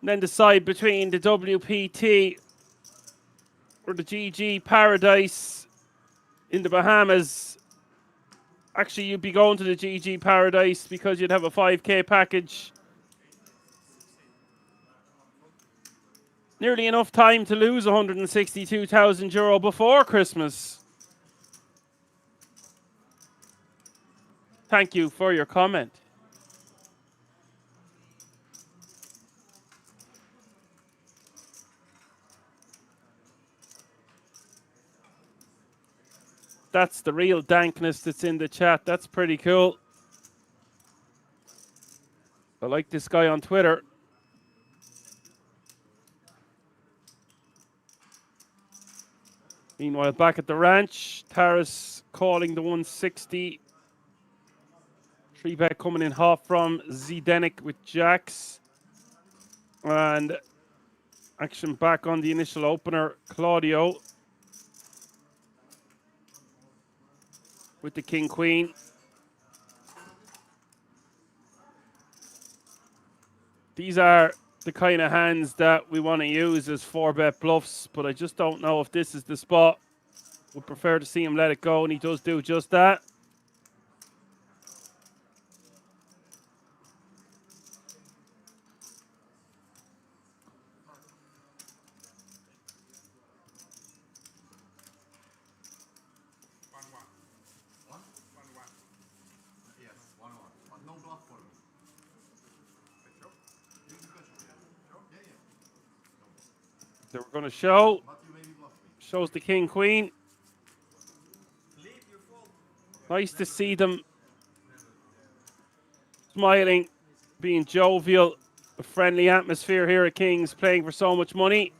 And then decide between the WPT or the GG Paradise in the Bahamas. Actually, you'd be going to the GG Paradise because you'd have a 5K package. Nearly enough time to lose €162,000 before Christmas. Thank you for your comment. That's the real dankness that's in the chat. That's pretty cool. I like this guy on Twitter. Meanwhile, back at the ranch, Taras calling the 160. 3-bet coming in hot from Zdenek with jacks. And action back on the initial opener, Claudio. with the king queen. These are the kind of hands that we want to use as 4-bet bluffs, but I just don't know if this is the spot. Would prefer to see him let it go, and he does do just that. So we're going to show. Shows the king queen. Nice to see them smiling, being jovial. A friendly atmosphere here at Kings, playing for so much money.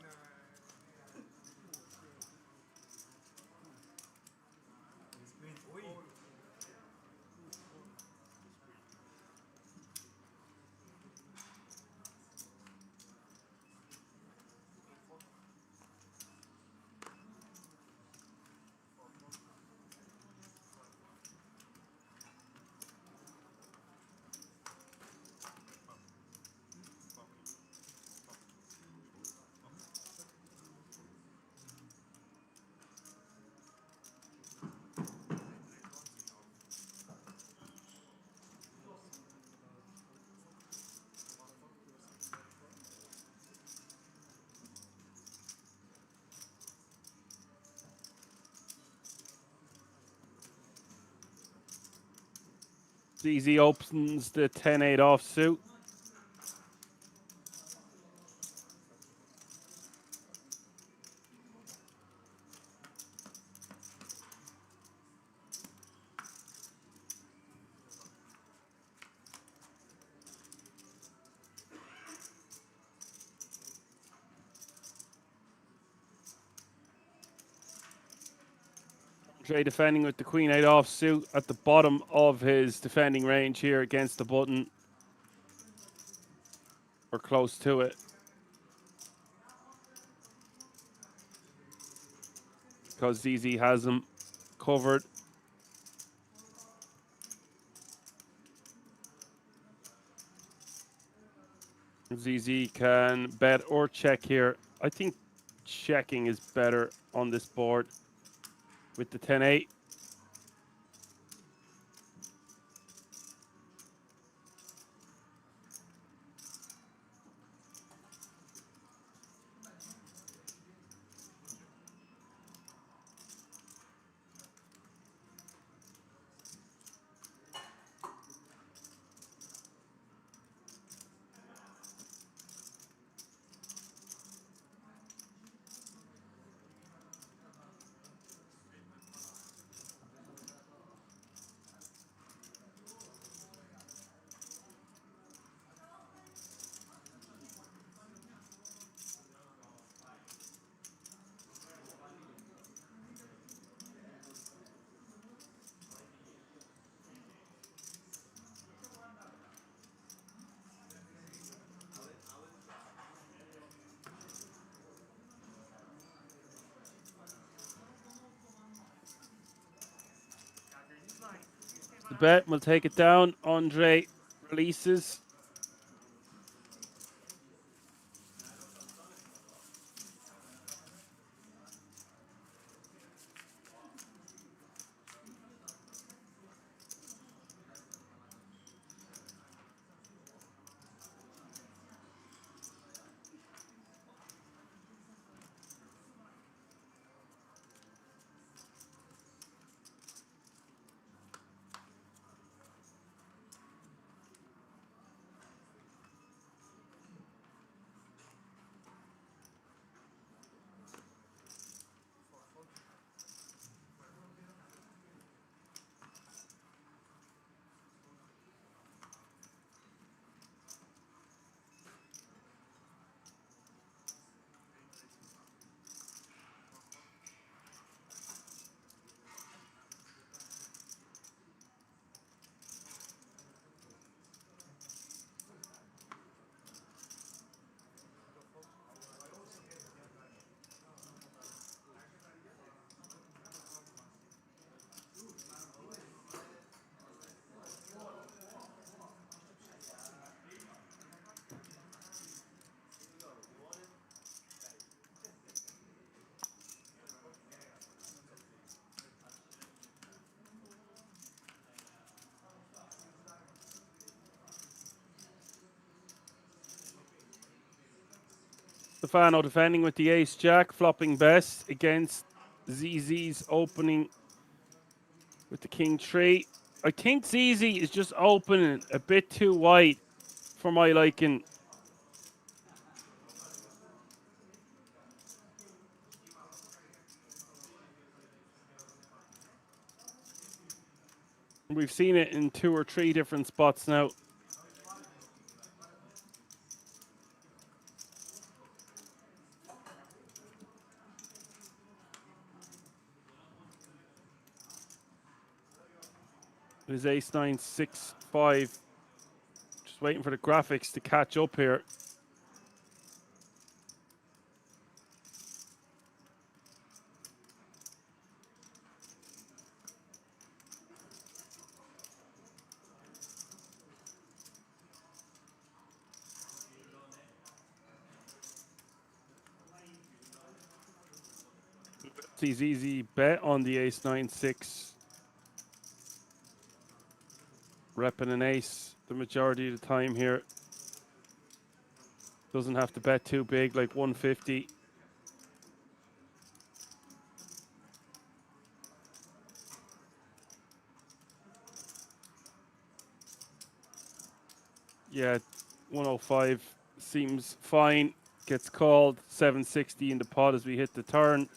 ZZ opens the 10-8 offsuit. Andre defending with the queen 8 offsuit at the bottom of his defending range here against the button. Or close to it. Because ZZ has him covered. ZZ can bet or check here. I think checking is better on this board with the 10-8. The bet will take it down. Andre releases. Stefano defending with the ace jack, flopping best against ZZ's opening with the king three. I think ZZ is just opening a bit too wide for my liking. We've seen it in 2 or 3 different spots now. It is ace 9 6 5. Just waiting for the graphics to catch up here. Sees easy bet on the ace 9 6. Repping an ace the majority of the time here. Doesn't have to bet too big, like 150. Yeah, 105 seems fine. Gets called 760 in the pot as we hit the turn.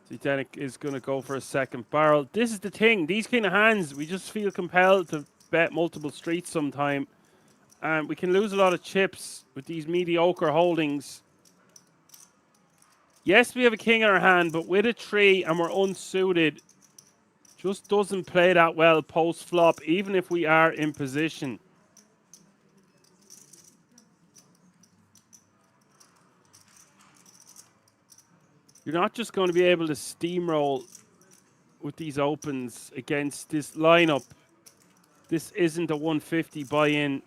Titanic is going to go for a second barrel. This is the thing. These kind of hands, we just feel compelled to bet multiple streets sometime. And we can lose a lot of chips with these mediocre holdings. Yes, we have a king in our hand, but with a 3 and we're unsuited, just doesn't play that well post-flop, even if we are in position. You're not just going to be able to steamroll with these opens against this lineup. This isn't a 150 buy-in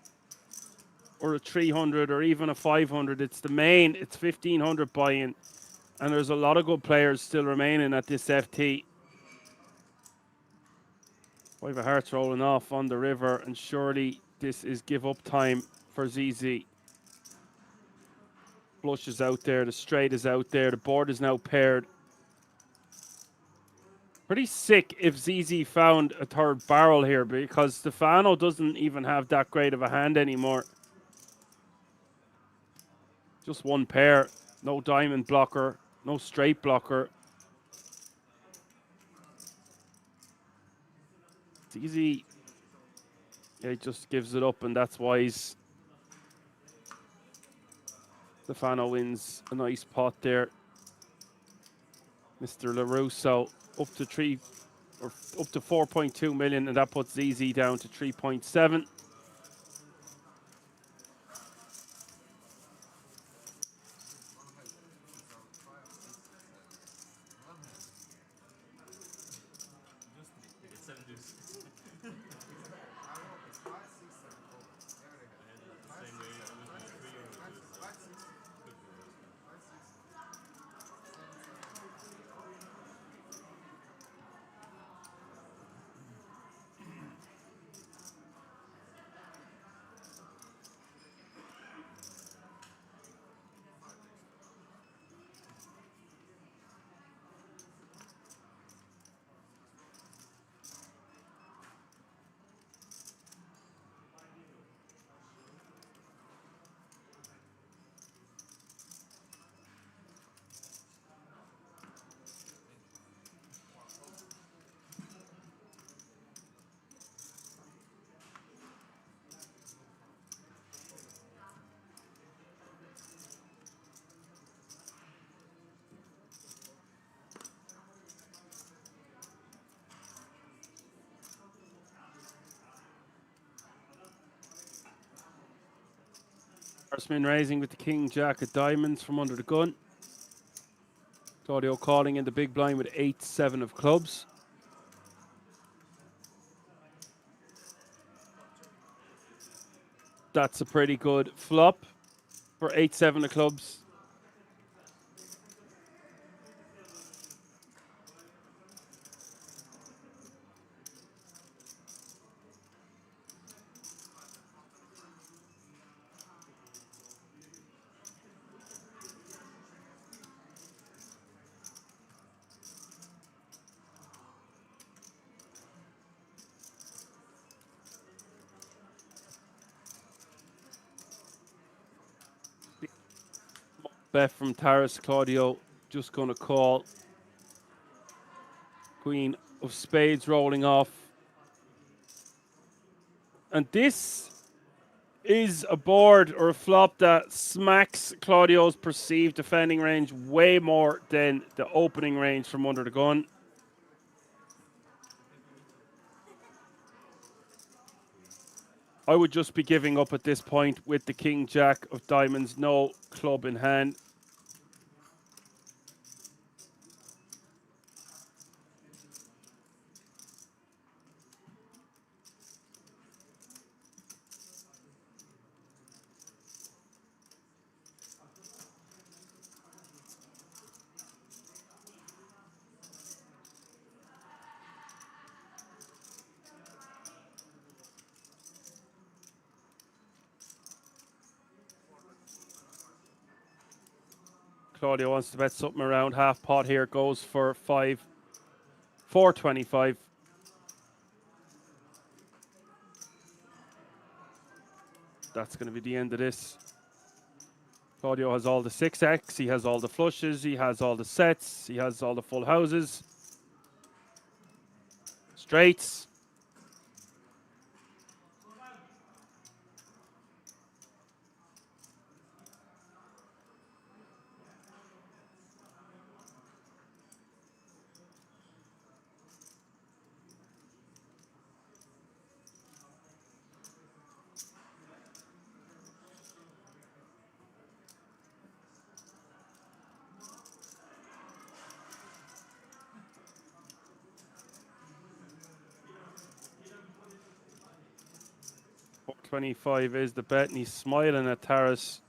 or a 300 or even a 500. It's the main. It's 1500 buy-in. And there's a lot of good players still remaining at this FT. 5 of hearts rolling off on the river, and surely this is give up time for ZZ. Flush is out there, the straight is out there, the board is now paired. Pretty sick if ZZ found a third barrel here, because Stefano doesn't even have that great of a hand anymore. Just one pair, no diamond blocker, no straight blocker. ZZ, yeah, he just gives it up, and that's wise. Stefano wins a nice pot there. Mr. LaRusso up to 4.2 million, and that puts ZZ down to 3.7. Horseman raising with the king jack of diamonds from under the gun. Claudio calling in the big blind with 8-7 of clubs. That's a pretty good flop for 8-7 of clubs. Bet from Taras. Claudio just going to call. Queen of spades rolling off. And this is a board or a flop that smacks Claudio's perceived defending range way more than the opening range from under the gun. I would just be giving up at this point with the king jack of diamonds, no club in hand. Claudio wants to bet something around half pot here. Goes for 425. That's going to be the end of this. Claudio has all the 6x, he has all the flushes, he has all the sets, he has all the full houses. Straights. $25 is the bet, and he's smiling at Taras.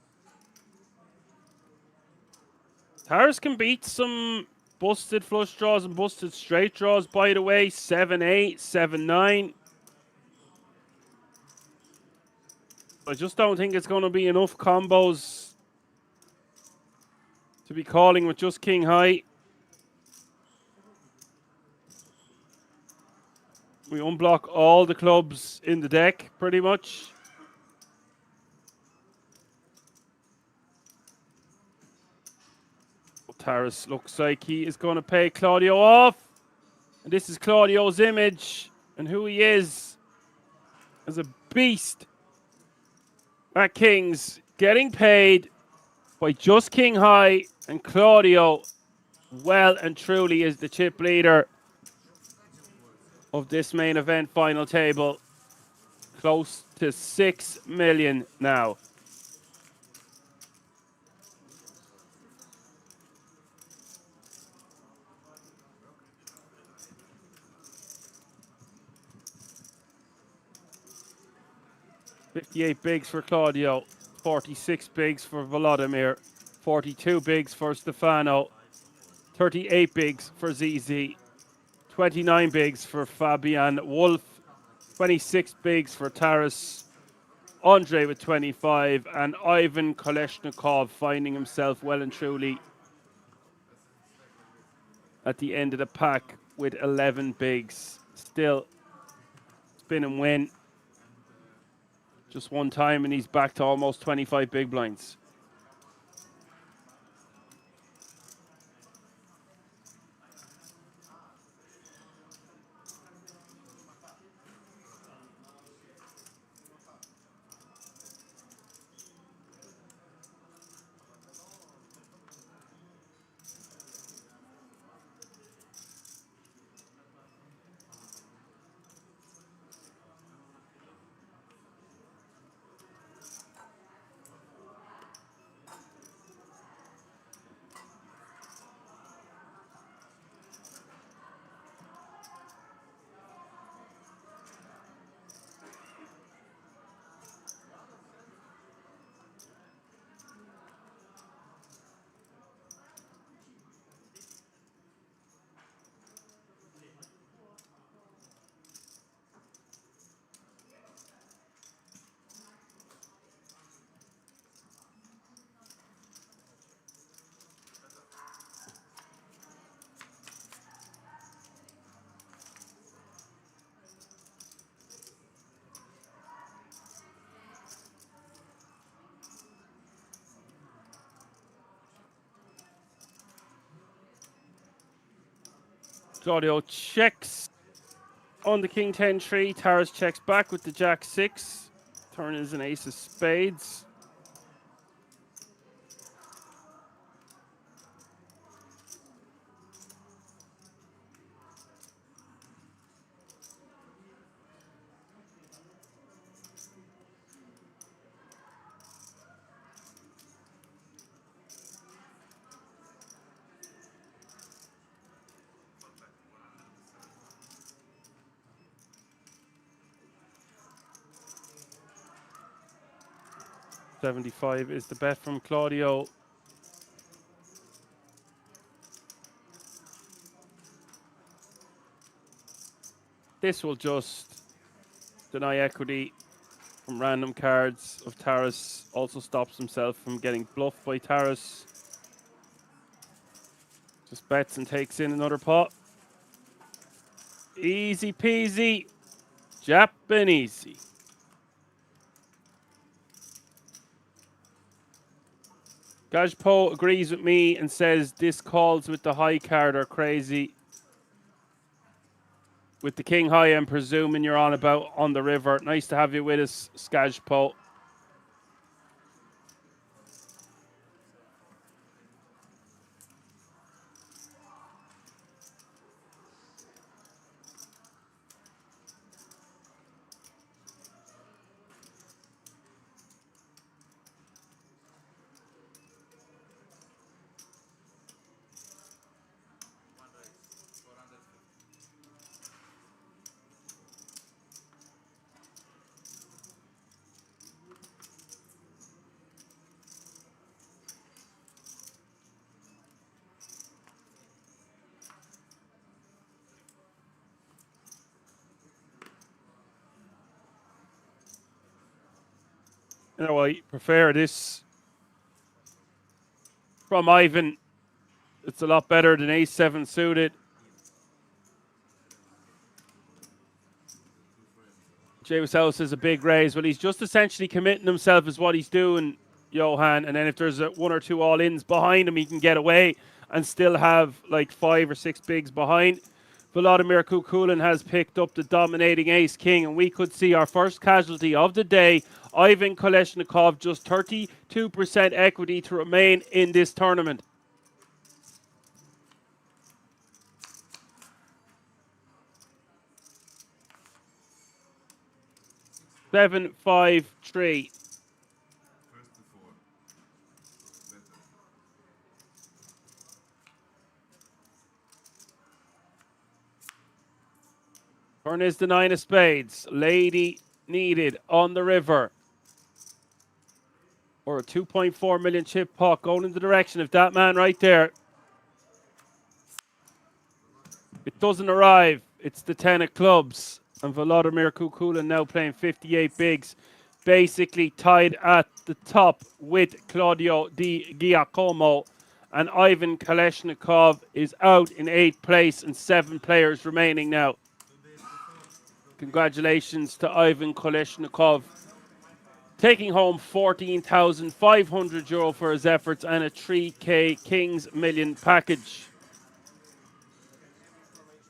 Taras can beat some busted flush draws and busted straight draws, by the way. 7-8, 7-9. I just don't think it's going to be enough combos to be calling with just king high. We unblock all the clubs in the deck, pretty much. Taras looks like he is going to pay Claudio off. And this is Claudio's image and who he is as a beast at Kings, getting paid by just king high, and Claudio well and truly is the chip leader of this main event final table. Close to 6 million now. $58 bigs for Claudio, 46 bigs for Volodymyr, 42 bigs for Stefano, 38 bigs for ZZ, 29 bigs for Fabian Wolf, 26 bigs for Taras, Andre with 25, and Ivan Koleshnikov finding himself well and truly at the end of the pack with 11 bigs. Still spin and win. Just one time and he's back to almost 25 big blinds. Claudio checks on the king 10-3. Taras checks back with the jack 6. Turn is an ace of spades. $75 is the bet from Claudio. This will just deny equity from random cards of Taras. Also stops himself from getting bluffed by Taras. Just bets and takes in another pot. Easy peasy. Japanese. Gajpo agrees with me and says this calls with the high card are crazy. With the king high, I'm presuming you're on about on the river. Nice to have you with us, Skajpo. You know, I prefer this from Ivan. It's a lot better than ace-7 suited. James House is a big raise. Well, he's just essentially committing himself is what he's doing, Johan. And then if there's one or two all-ins behind him, he can get away and still have like 5 or 6 bigs behind. Volodymyr Kukulin has picked up the dominating ace-king, and we could see our first casualty of the day. Ivan Kolesnikov, just 32% equity to remain in this tournament. Seven, 5, 3. Turn is the 9 of spades. Lady needed on the river. Or a 2.4 million chip pot going in the direction of that man right there. It doesn't arrive. It's the 10 of clubs. And Volodymyr Kukulin now playing 58 bigs. Basically tied at the top with Claudio Di Giacomo. And Ivan Kolesnikov is out in 8th place and 7 players remaining now. Congratulations to Ivan Kolesnikov, taking home €14,500 for his efforts and a 3K Kings Million package.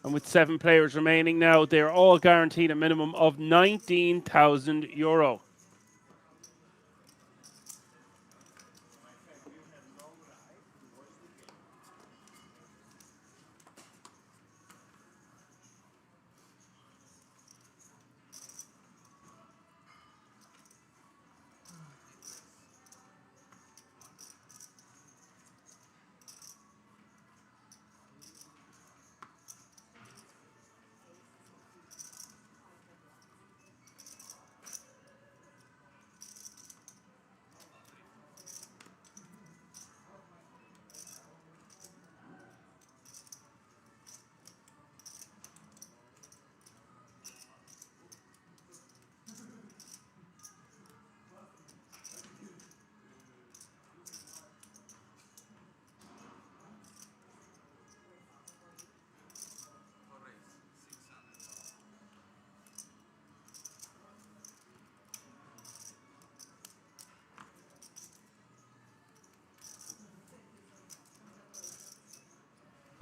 And with 7 players remaining now, they're all guaranteed a minimum of €19,000.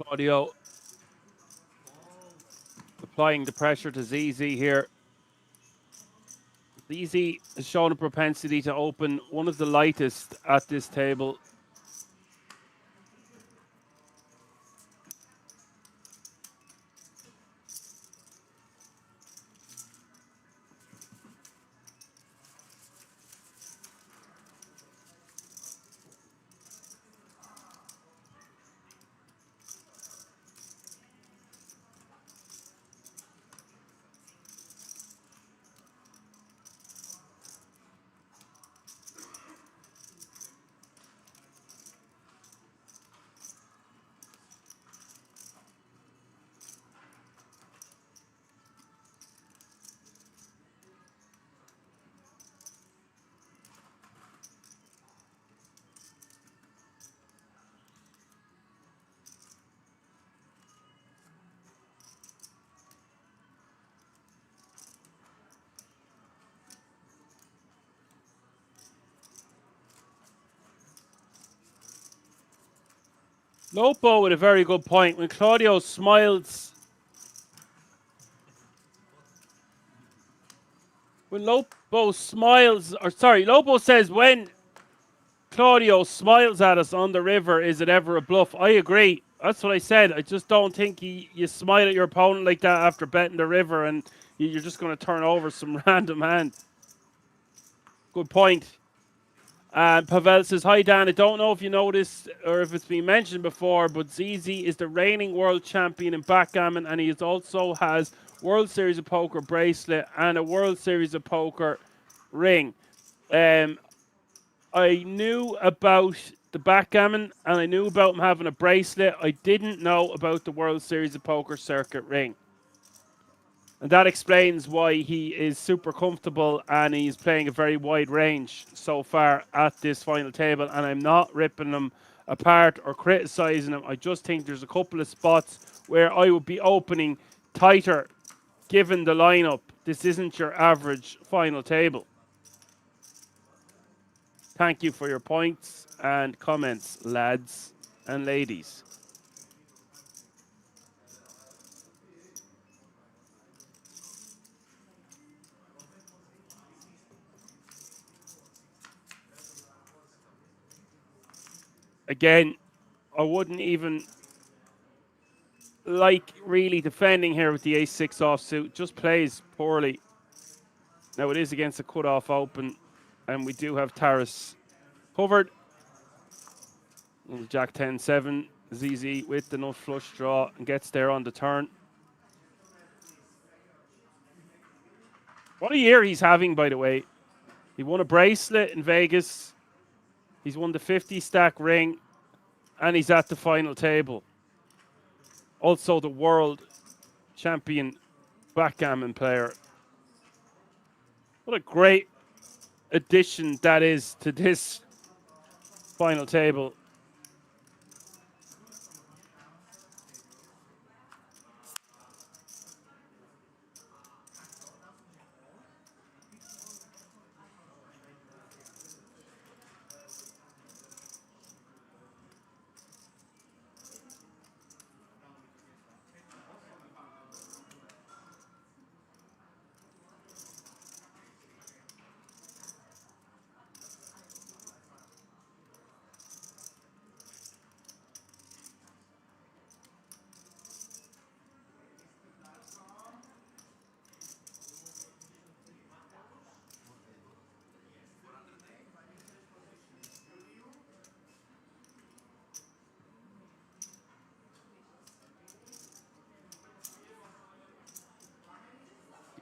Claudio applying the pressure to ZZ here. ZZ has shown a propensity to open one of the lightest at this table. Lopo with a very good point. When Claudio smiles, Lopo says when Claudio smiles at us on the river, is it ever a bluff? I agree. That's what I said. I just don't think you smile at your opponent like that after betting the river and you're just going to turn over some random hand. Good point. Pavel says, hi Dan, I don't know if you know this or if it's been mentioned before, but ZZ is the reigning world champion in backgammon and he also has World Series of Poker bracelet and a World Series of Poker ring. I knew about the backgammon and I knew about him having a bracelet. I didn't know about the World Series of Poker circuit ring. And that explains why he is super comfortable and he's playing a very wide range so far at this final table. And I'm not ripping him apart or criticizing him. I just think there's a couple of spots where I would be opening tighter given the lineup. This isn't your average final table. Thank you for your points and comments, lads and ladies. Again, I wouldn't even like really defending here with the ace-6 offsuit. Just plays poorly. Now it is against a cut-off open, and we do have Taras covered. And Jack 10-7, ZZ with the nut flush draw and gets there on the turn. What a year he's having, by the way. He won a bracelet in Vegas. He's won the 50 stack ring, and he's at the final table. Also the world champion backgammon player. What a great addition that is to this final table.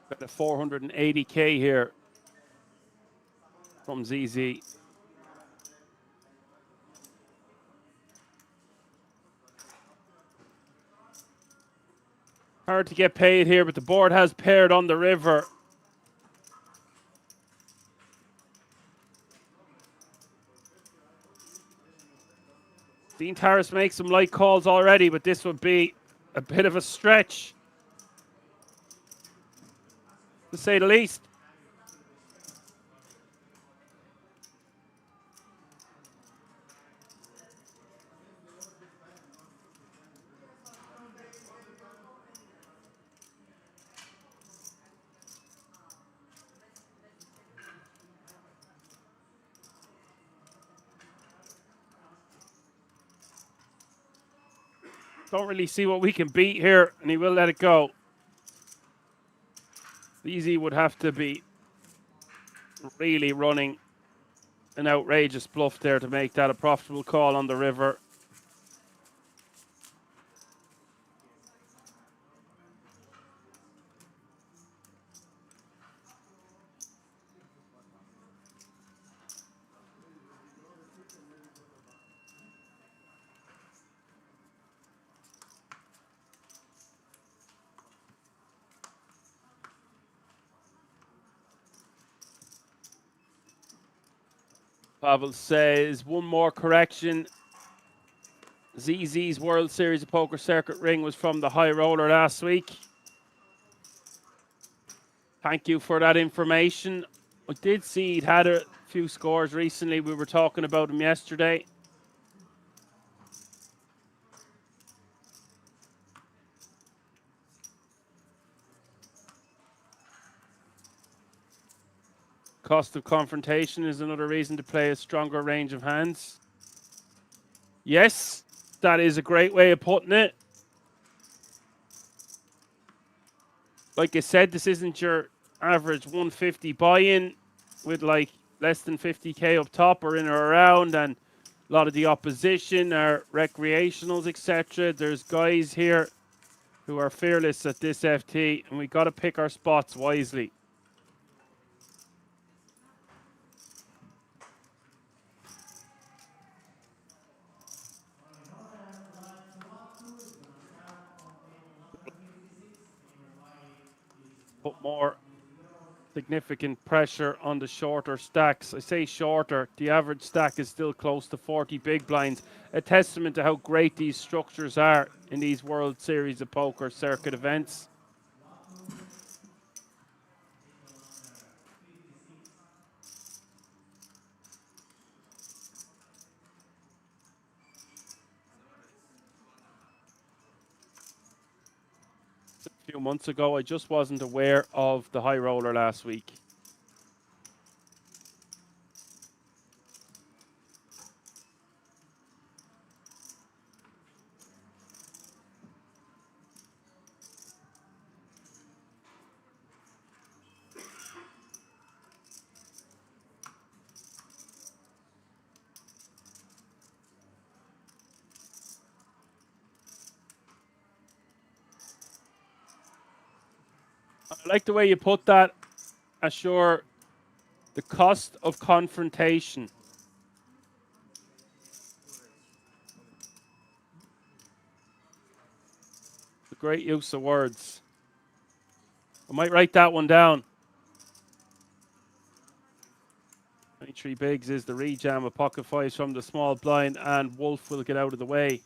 Got a 480k here from ZZ. Hard to get paid here, but the board has paired on the river. Dean Taras makes some light calls already, but this would be a bit of a stretch, to say the least. Don't really see what we can beat here, and he will let it go. Easy would have to be really running an outrageous bluff there to make that a profitable call on the river. Pavel says one more correction. ZZ's World Series of Poker circuit ring was from the high roller last week. Thank you for that information. I did see he'd had a few scores recently. We were talking about him yesterday. Cost of confrontation is another reason to play a stronger range of hands. Yes, that is a great way of putting it. Like I said, this isn't your average 150 buy-in with like less than 50k up top or in or around, and a lot of the opposition are recreationals, etc. There's guys here who are fearless at this FT, and we got to pick our spots wisely. Put more significant pressure on the shorter stacks. I say shorter, the average stack is still close to 40 big blinds, a testament to how great these structures are in these World Series of Poker circuit events. A few months ago, I just wasn't aware of the high roller last week. I like the way you put that, Ashur. The cost of confrontation. It's a great use of words. I might write that one down. 23 bigs is the rejam of pocket fives from the small blind, and Wolf will get out of the way.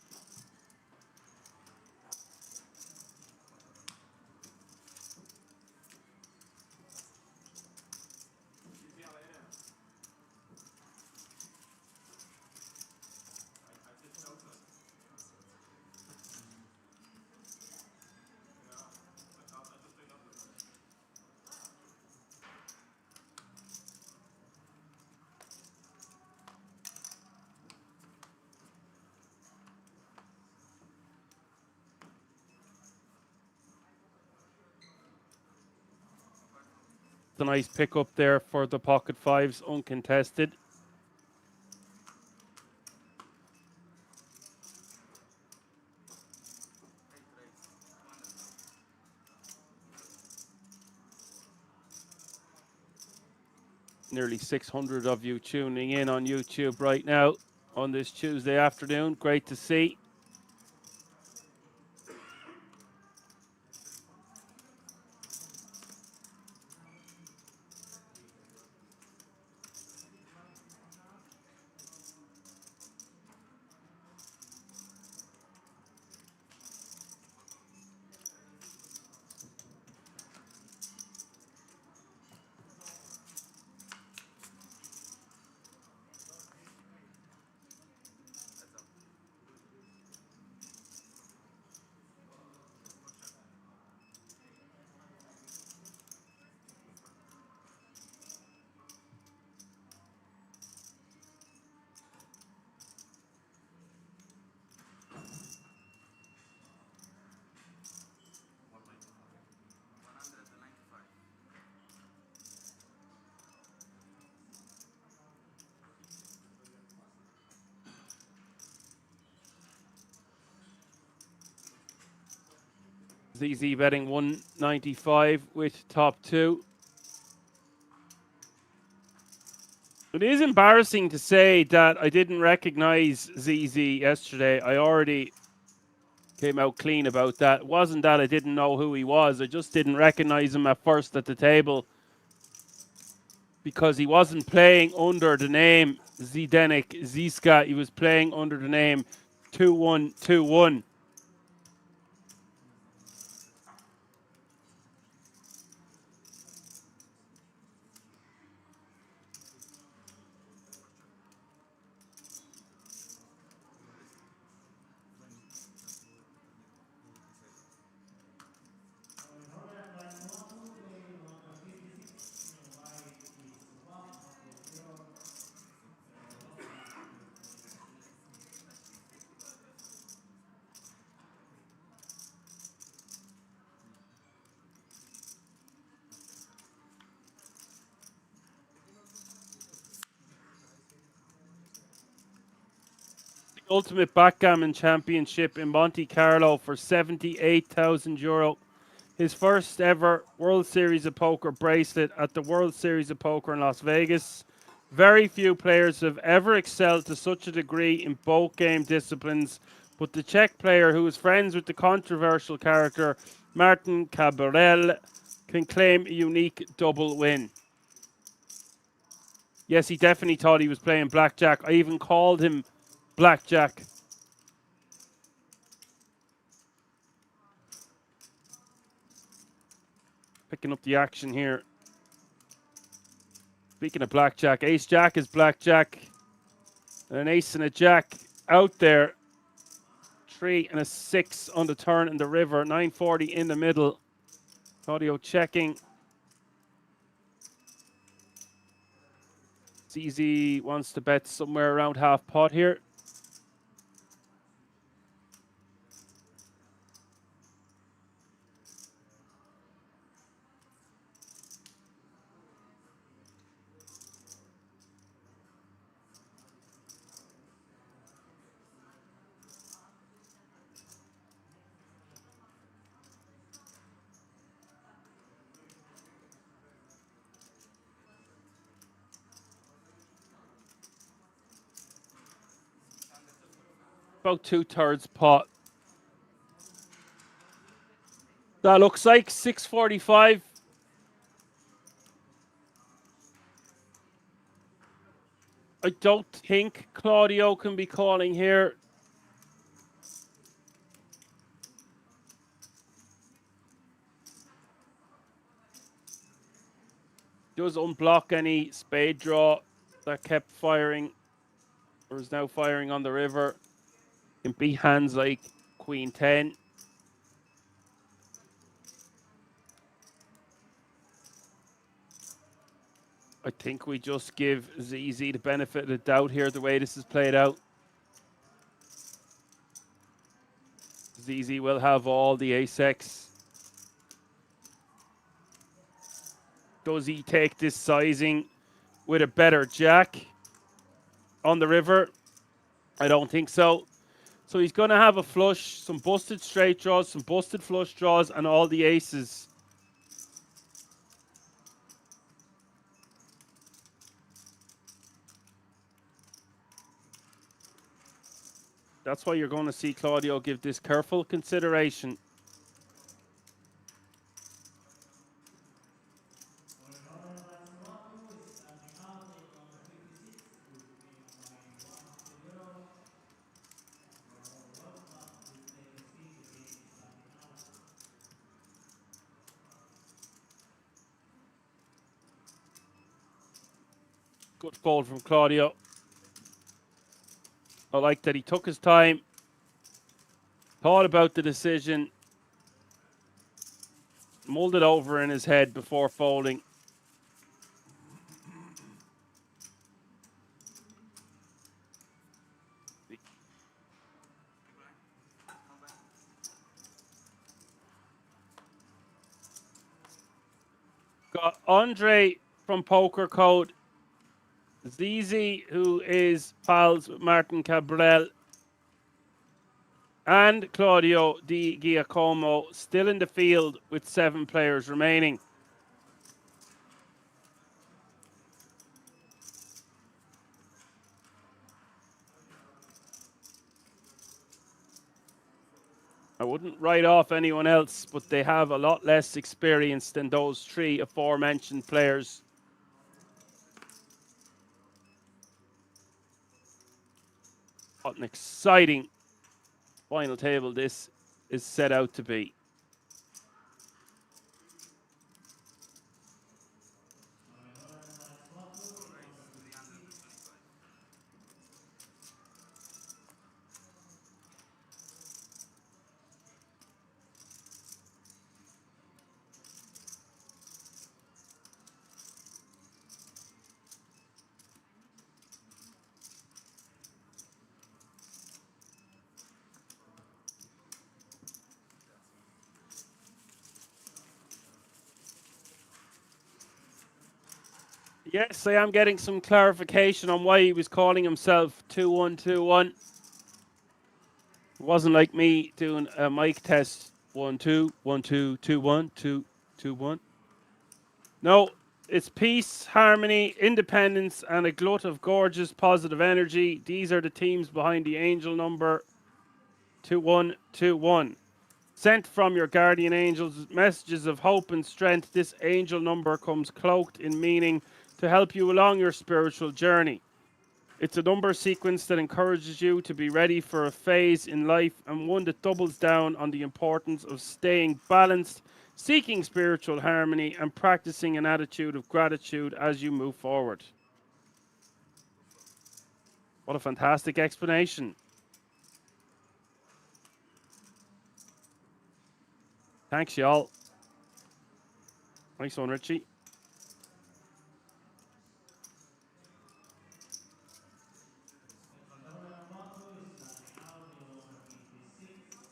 A nice pick up there for the pocket fives, uncontested. Nearly 600 of you tuning in on YouTube right now on this Tuesday afternoon. Great to see. ZZ betting 195 with top two. It is embarrassing to say that I didn't recognize ZZ yesterday. I already came out clean about that. It wasn't that I didn't know who he was. I just didn't recognize him at first at the table because he wasn't playing under the name Zdenek Ziska. He was playing under the name 2121. Ultimate Backgammon Championship in Monte Carlo for €78,000. His first ever World Series of Poker bracelet at the World Series of Poker in Las Vegas. Very few players have ever excelled to such a degree in both game disciplines, but the Czech player, who is friends with the controversial character Martin Cabrel, can claim a unique double win. Yes, he definitely thought he was playing blackjack. I even called him blackjack. Picking up the action here. Speaking of blackjack, ace jack is blackjack. An ace and a jack out there. 3 and a 6 on the turn in the river. 940 in the middle. Audio checking. ZZ wants to bet somewhere around half pot here. About 2/3 pot. That looks like 645. I don't think Claudio can be calling here. Does unblock any spade draw that kept firing or is now firing on the river. Can beat hands like Queen 10. I think we just give ZZ the benefit of the doubt here, the way this is played out. ZZ will have all the ace-X. Does he take this sizing with a better jack on the river? I don't think so. So he's going to have a flush, some busted straight draws, some busted flush draws, and all the aces. That's why you're going to see Claudio give this careful consideration. Good fold from Claudio. I like that he took his time, thought about the decision, mulled it over in his head before folding. Got Andre from Poker Code, ZZ, who is pals with Martin Cabrel. and Claudio Di Giacomo still in the field with 7 players remaining. I wouldn't write off anyone else, but they have a lot less experience than those 3 aforementioned players. What an exciting final table this is set out to be. Yes, I am getting some clarification on why he was calling himself 2121. It wasn't like me doing a mic test 1 2 1 2 2 1 2 2 1. No, it's peace, harmony, independence, and a glut of gorgeous positive energy. These are the teams behind the angel number 2121. Sent from your guardian angels, messages of hope and strength. This angel number comes cloaked in meaning to help you along your spiritual journey. It's a number sequence that encourages you to be ready for a phase in life and one that doubles down on the importance of staying balanced, seeking spiritual harmony, and practicing an attitude of gratitude as you move forward. What a fantastic explanation. Thanks, y'all. Nice one, Richie.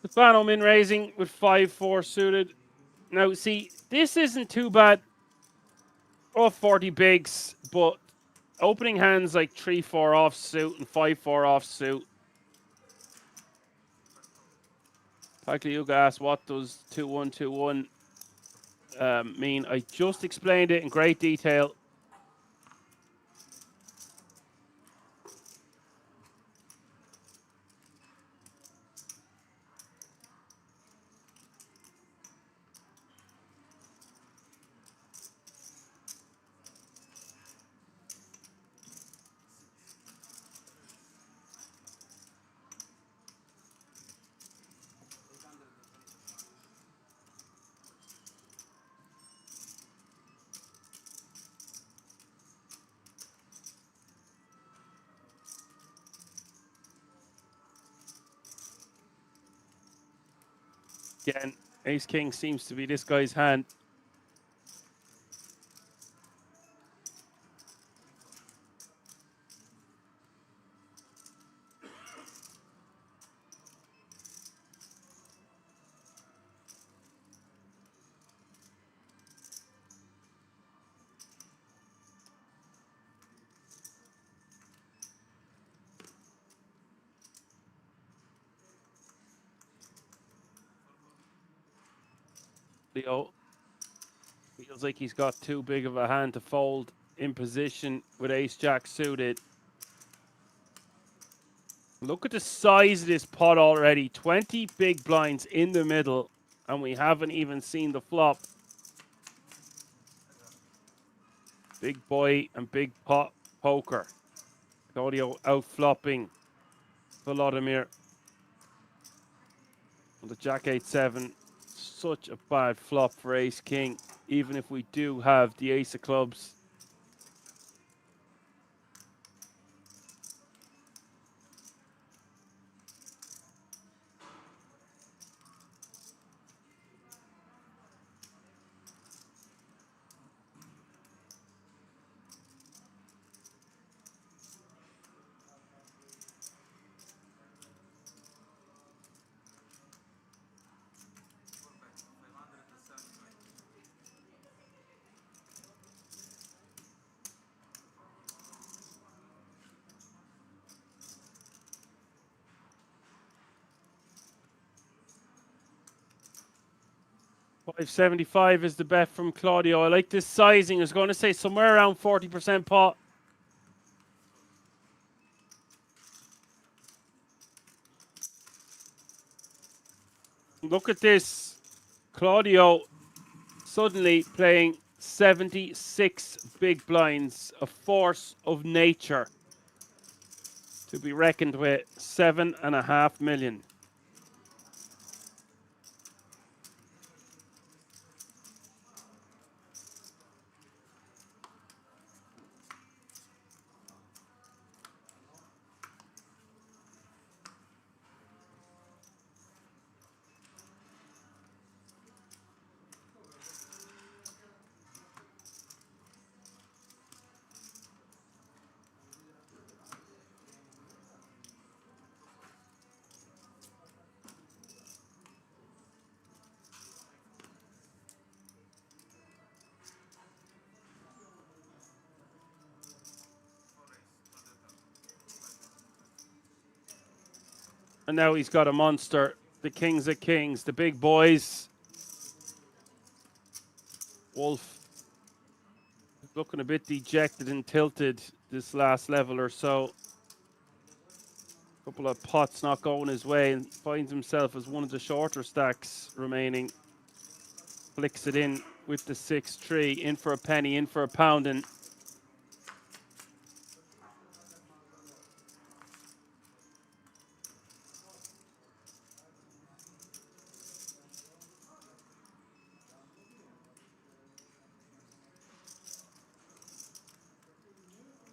Stefano min raising with 5-4 suited. Now, see, this isn't too bad. Oh, 40 bigs, but opening hands like 3-4 offsuit and 5-4 offsuit. Pagliuga asked, what does 2-1-2-1 mean? I just explained it in great detail. Again, Ace King seems to be this guy's hand. Leo feels like he's got too big of a hand to fold in position with Ace Jack suited. Look at the size of this pot already. 20 big blinds in the middle, and we haven't even seen the flop. Big boy and big pot poker. Claudio out flopping Volodymyr. The Jack 8-7. Such a bad flop for Ace King, even if we do have the Ace of Clubs. 575 is the bet from Claudio. I like this sizing. I was going to say somewhere around 40% pot. Look at this. Claudio suddenly playing 76 big blinds, a force of nature to be reckoned with. 7.5 million. And now he's got a monster. The kings of kings, the big boys. Wolf looking a bit dejected and tilted this last level or so. Couple of pots not going his way and finds himself as one of the shorter stacks remaining. Flicks it in with the 6-3, in for a penny, in for a pound, and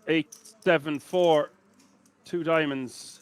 eight, 7, 4, 2 diamonds.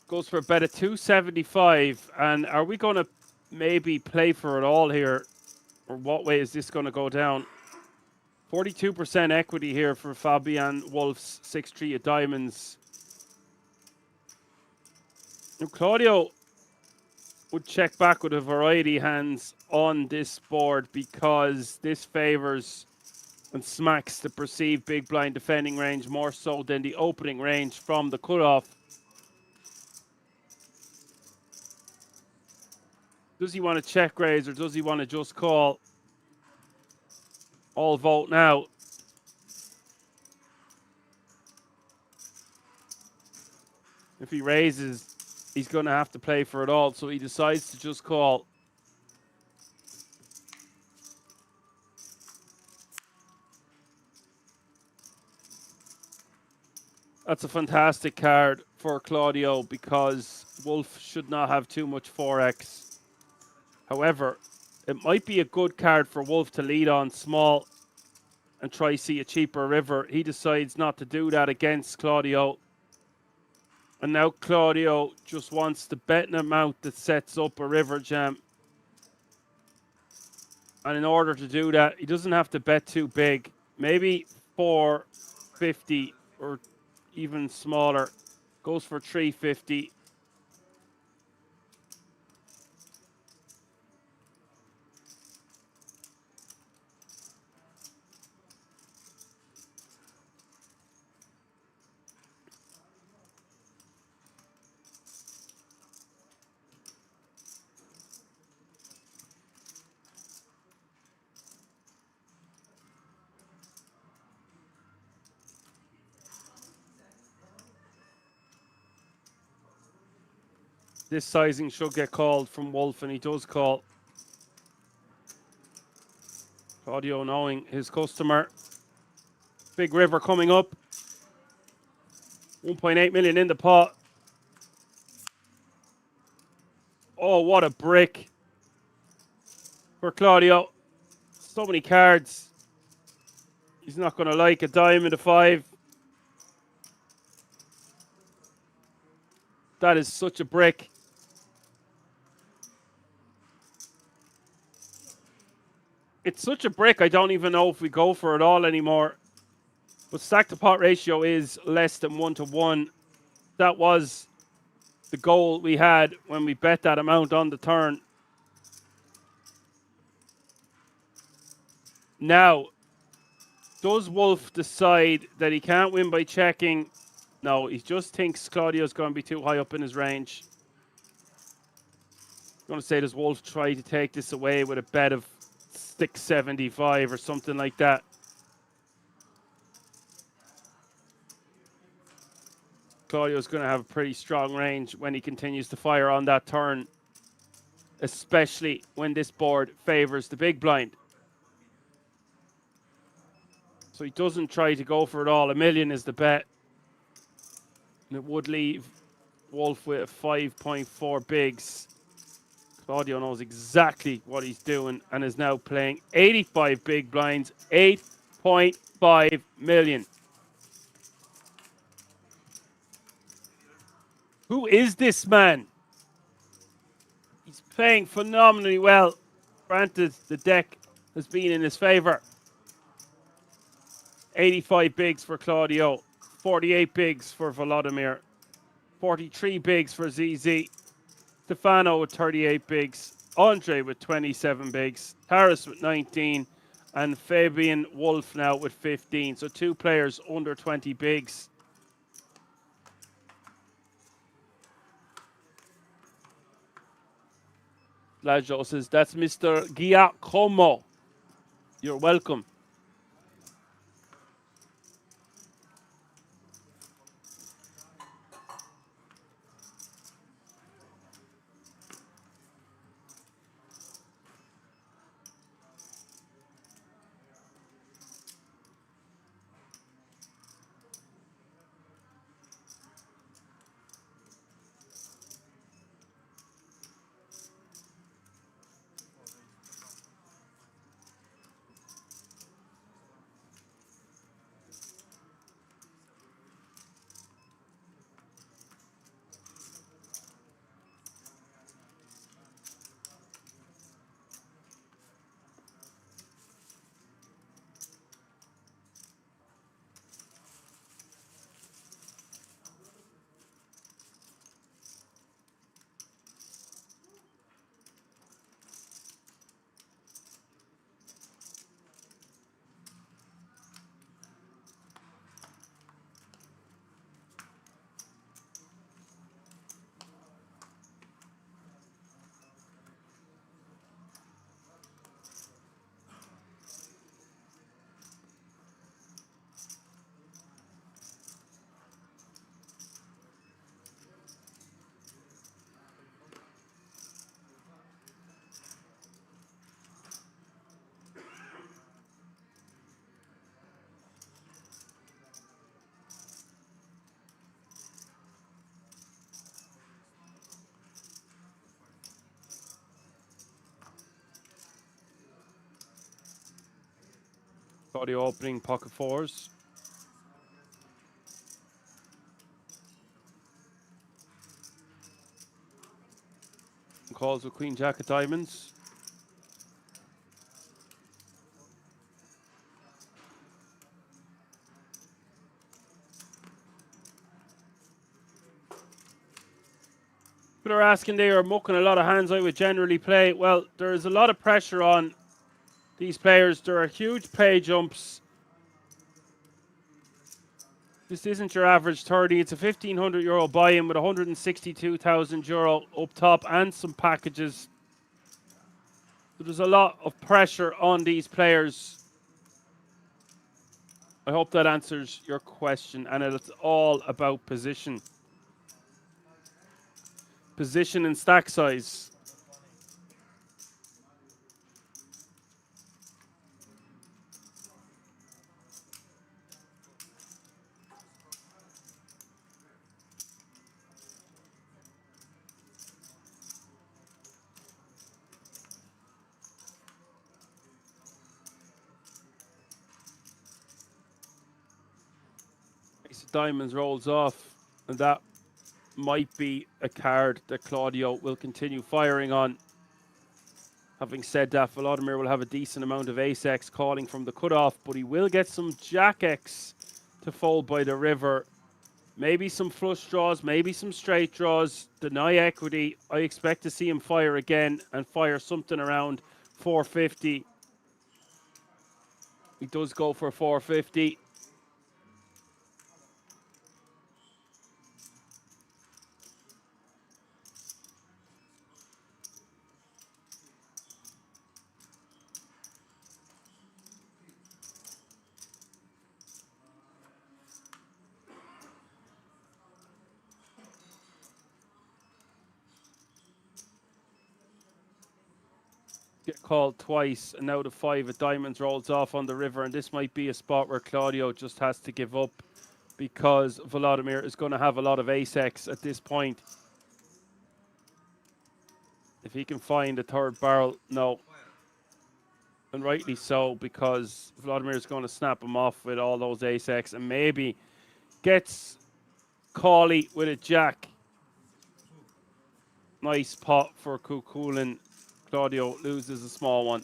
Goes for a bet of 275. And are we going to maybe play for it all here? Or what way is this going to go down? 42% equity here for Fabian Wolf's 6-3 of diamonds. Now, Claudio would check back with a variety hands on this board because this favors and smacks the perceived big blind defending range more so than the opening range from the cutoff. Does he want to check raise or does he want to just call? All vote now. If he raises, he's going to have to play for it all, so he decides to just call. That's a fantastic card for Claudio because Wolf should not have too much 4x. However, it might be a good card for Wolf to lead on small and try see a cheaper river. He decides not to do that against Claudio. And now Claudio just wants to bet an amount that sets up a river jam. And in order to do that, he doesn't have to bet too big. Maybe 450 or even smaller. Goes for 350. This sizing should get called from Wolf, and he does call. Claudio knowing his customer. Big river coming up. 1.8 million in the pot. Oh, what a brick for Claudio. So many cards. He's not going to like a diamond, a 5. That is such a brick. It's such a brick, I don't even know if we go for it all anymore. But stack to pot ratio is less than 1-to-1. That was the goal we had when we bet that amount on the turn. Now, does Wolf decide that he can't win by checking? No, he just thinks Claudio's going to be too high up in his range. I'm going to say, does Wolf try to take this away with a bet of 675 or something like that? Claudio's going to have a pretty strong range when he continues to fire on that turn, especially when this board favors the big blind. So he doesn't try to go for it all. $1 million is the bet. And it would leave Wolf with 5.4 bigs. Claudio knows exactly what he's doing and is now playing 85 big blinds, 8.5 million. Who is this man? He's playing phenomenally well. Granted, the deck has been in his favor. 85 bigs for Claudio, 48 bigs for Volodymyr, 43 bigs for ZZ, Stefano with 38 bigs, Andre with 27 bigs, Taras with 19, and Fabian Wolf now with 15. So 2 players under 20 bigs. Lajo says, that's Mr. Giacomo. You're welcome. Claudio opening pocket fours. Calls with Queen Jack of diamonds. People are asking, they are mucking a lot of hands I would generally play. Well, there is a lot of pressure on these players. There are huge pay jumps. This isn't your average 30. It's a €1,500 buy-in with €162,000 up top and some packages. So there's a lot of pressure on these players. I hope that answers your question, and it's all about position. Position and stack size. Ace of diamonds rolls off, and that might be a card that Claudio will continue firing on. Having said that, Volodymyr will have a decent amount of ace-x calling from the cutoff, but he will get some jack-x to fold by the river. Maybe some flush draws, maybe some straight draws. Deny equity. I expect to see him fire again and fire something around 450. He does go for 450. Get called twice, and now the 5 of diamonds rolls off on the river, and this might be a spot where Claudio just has to give up because Volodymyr is going to have a lot of ace-x at this point. If he can find a third barrel, no. And rightly so, because Volodymyr is going to snap him off with all those ace-x and maybe gets Cawley with a jack. Nice pot for Kukulin. Claudio loses a small one.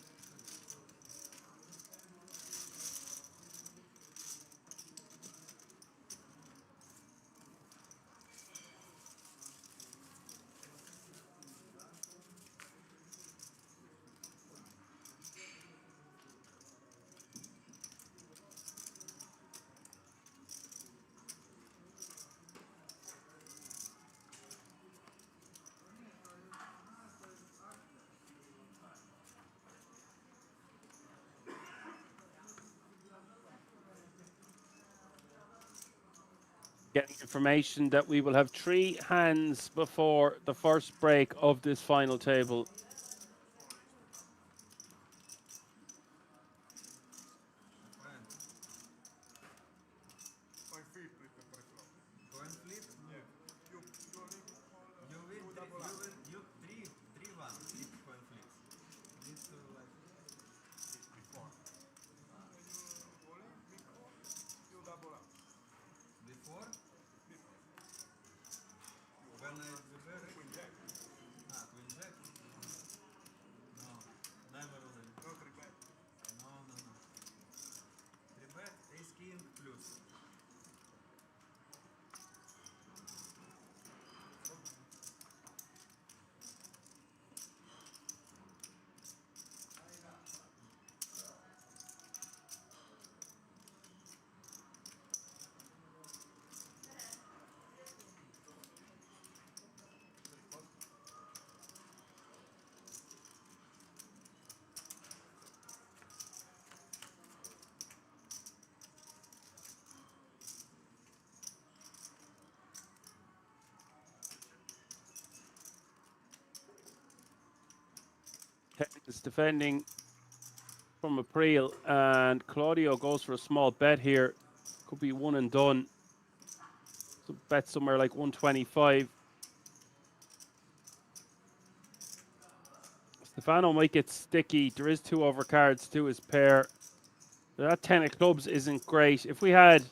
Getting information that we will have 3 hands before the first break of this final table. Is defending from April, and Claudio goes for a small bet here. Could be one and done. So bet somewhere like 125. Stefano might get sticky. There is 2 overcards to his pair. That 10 of clubs isn't great. If we had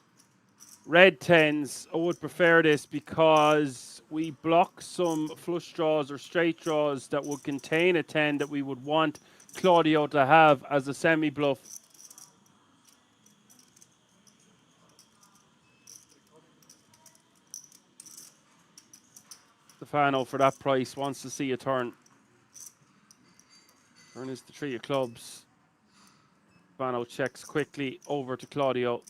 red 10s, I would prefer this because we block some flush draws or straight draws that would contain a 10 that we would want Claudio to have as a semi-bluff. Stefano, for that price, wants to see a turn. Turn is the 3 of clubs. Stefano checks quickly over to Claudio.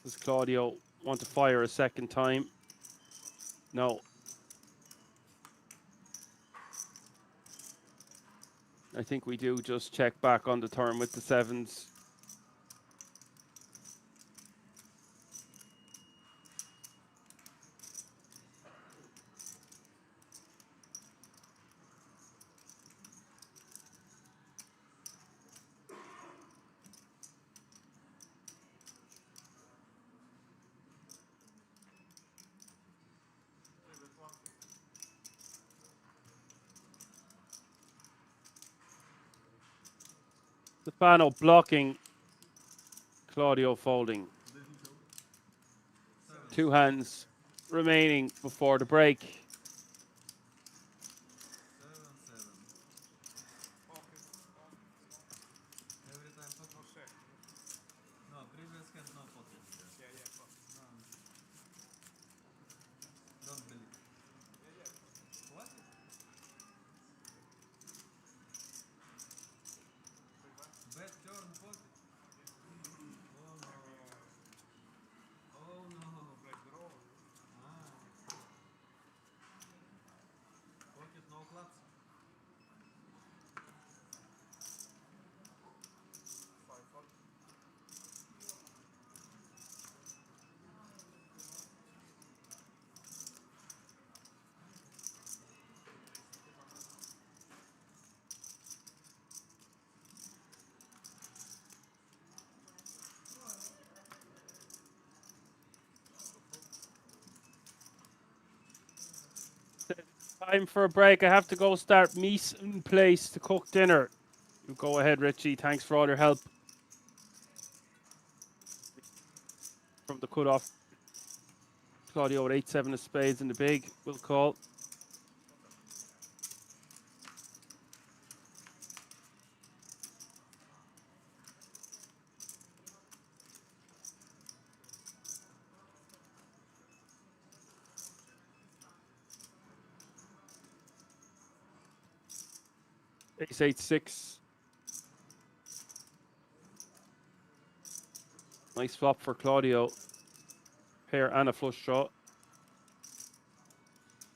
Does Claudio want to fire a second time? No. I think we do just check back on the turn with the 7s. Stefano blocking, Claudio folding. 2 hands remaining before the break. Time for a break. I have to go start meat in place to cook dinner. You go ahead, Richie. Thanks for all your help from the cut-off. Claudio with 8-7 of spades in the big. We'll call. Ace 8-6. Nice flop for Claudio. Pair and a flush draw.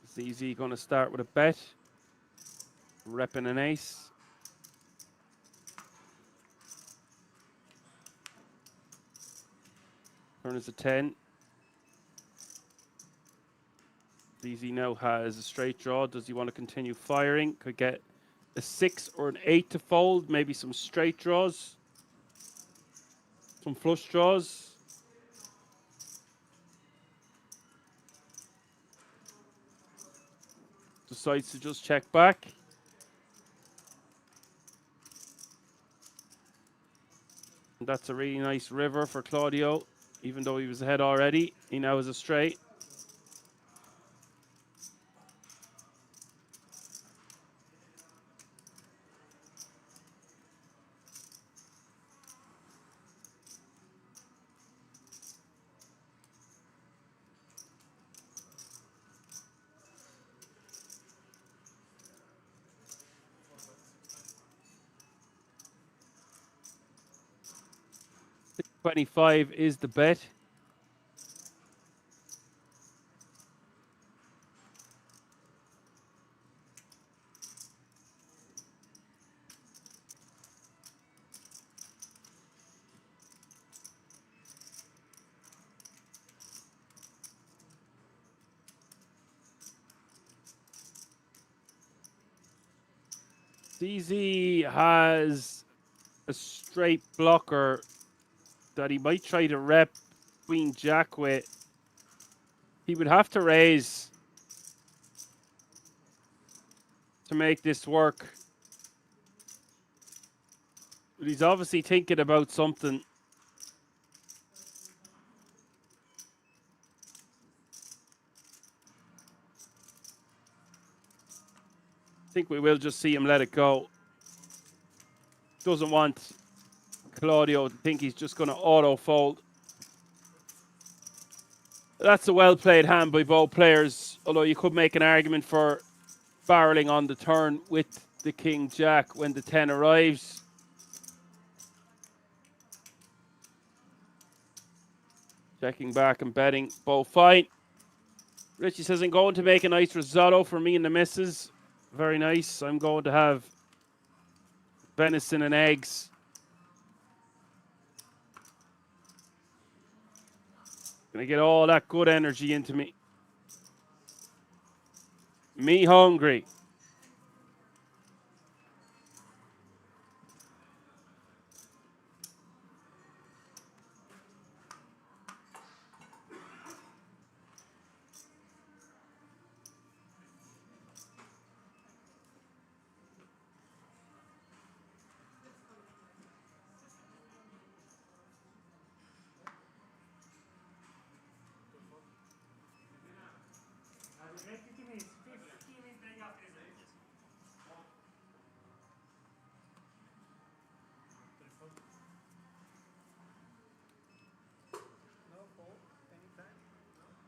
ZZ going to start with a bet. Repping an ace. Turn is a 10. ZZ now has a straight draw. Does he want to continue firing? Could get a 6 or an 8 to fold. Maybe some straight draws. Some flush draws. Decides to just check back. And that's a really nice river for Claudio. Even though he was ahead already, he now has a straight. $25 is the bet. CZ has a straight blocker that he might try to rep Queen Jack with. He would have to raise to make this work. But he's obviously thinking about something. I think we will just see him let it go. Doesn't want Claudio to think he's just going to auto fold. That's a well-played hand by both players, although you could make an argument for barreling on the turn with the King Jack when the 10 arrives. Checking back and betting, both fine. Richie says, I'm going to make a nice risotto for me and the missus. Very nice. I'm going to have venison and eggs. Gonna get all that good energy into me. Me hungry.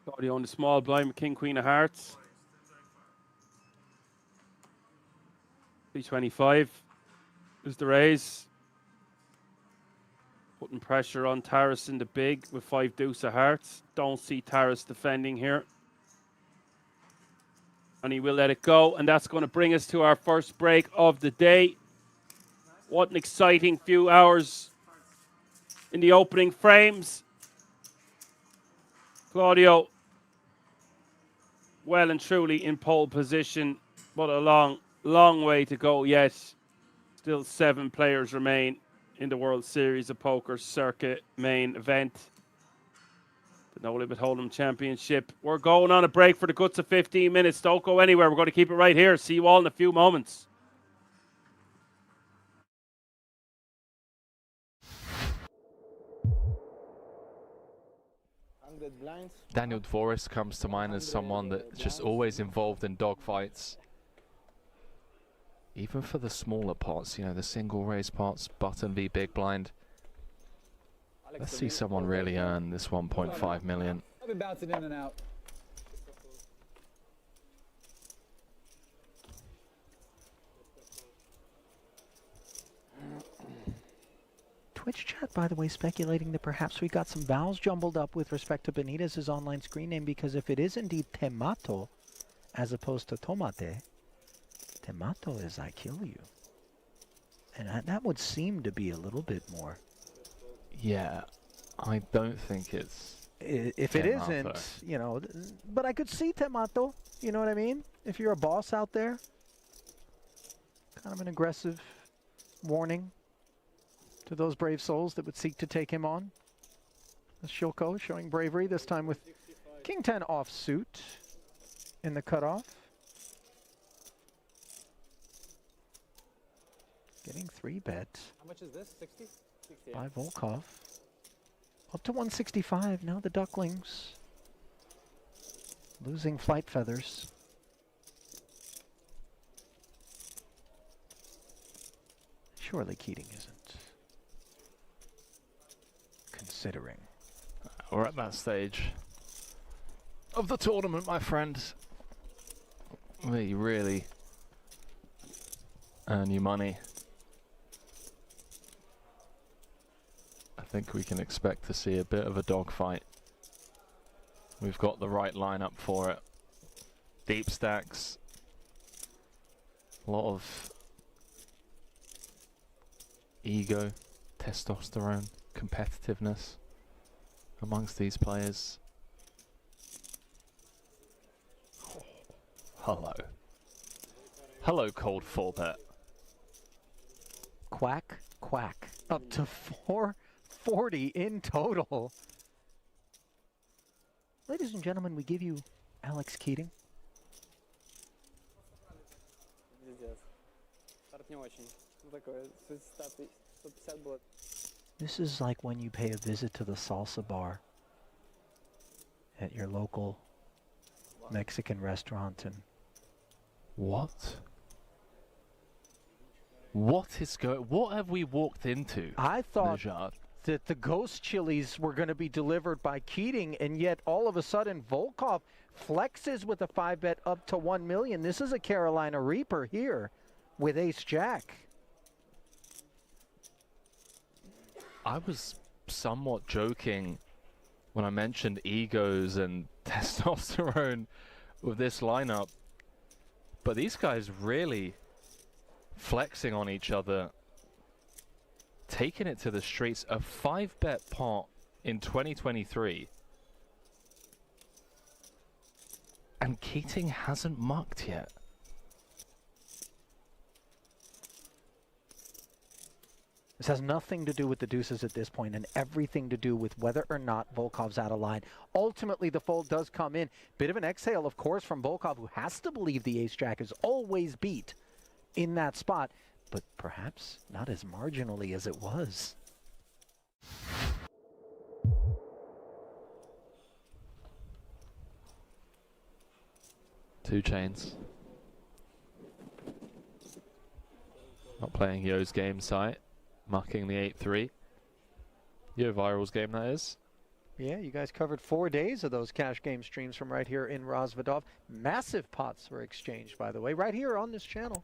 Claudio on the small blind with King, Queen of Hearts. 325 is the raise. Putting pressure on Taras in the big with 5 deuce of hearts. Don't see Taras defending here. And he will let it go. And that's going to bring us to our first break of the day. What an exciting few hours in the opening frames. Claudio well and truly in pole position, but a long way to go yet. Still 7 players remain in the World Series of Poker Circuit main event. The No Limit Hold'em Championship. We're going on a break for the guts of 15 minutes. Don't go anywhere. We're going to keep it right here. See you all in a few moments. Daniel Dvoris comes to mind as someone that's just always involved in dogfights. Even for the smaller pots, you know, the single race pots, button v big blind. Let's see someone really earn this 1.5 million. I'll be bouncing in and out. Twitch chat, by the way, speculating that perhaps we got some vowels jumbled up with respect to Benitez's online screen name, because if it is indeed Temato, as opposed to Tomate, Temato is I kill you. And that would seem to be a little bit more. Yeah, I don't think it's... If it isn't, you know, but I could see Temato, you know what I mean? If you're a boss out there, kind of an aggressive warning to those brave souls that would seek to take him on. As Shilko showing bravery, this time with King 10 offsuit in the cutoff. Getting 3-bet. How much is this? 60? 60 by Volkov. Up to 165. Now the Ducklings losing flight feathers. Surely Keating isn't considering. We're at that stage of the tournament, my friend, where you really earn your money. I think we can expect to see a bit of a dogfight. We've got the right lineup for it. Deep stacks. A lot of ego, testosterone, competitiveness amongst these players. Oh, hello. Hello, cold 4-bet. Quack, quack. Up to 440 in total. Ladies and gentlemen, we give you Alex Keating. This is like when you pay a visit to the salsa bar at your local Mexican restaurant and... What? What have we walked into? I thought Najat? that the ghost chilies were going to be delivered by Keating, and yet all of a sudden Volkov flexes with a 5-bet up to 1 million. This is a Carolina Reaper here with Ace-Jack. I was somewhat joking when I mentioned egos and testosterone with this lineup, but these guys really flexing on each other, taking it to the streets. A 5-bet pot in 2023, and Keating hasn't mucked yet. This has nothing to do with the deuces at this point and everything to do with whether or not Volkov's out of line. Ultimately, the fold does come in. Bit of an exhale, of course, from Volkov, who has to believe the ace-jack is always beat in that spot, but perhaps not as marginally as it was. Two chains. Not playing Yo's game site. Mucking the 8-3. Yo Viral's game, that is. Yeah, you guys covered 4 days of those cash game streams from right here in Rozvadov. Massive pots were exchanged, by the way, right here on this channel.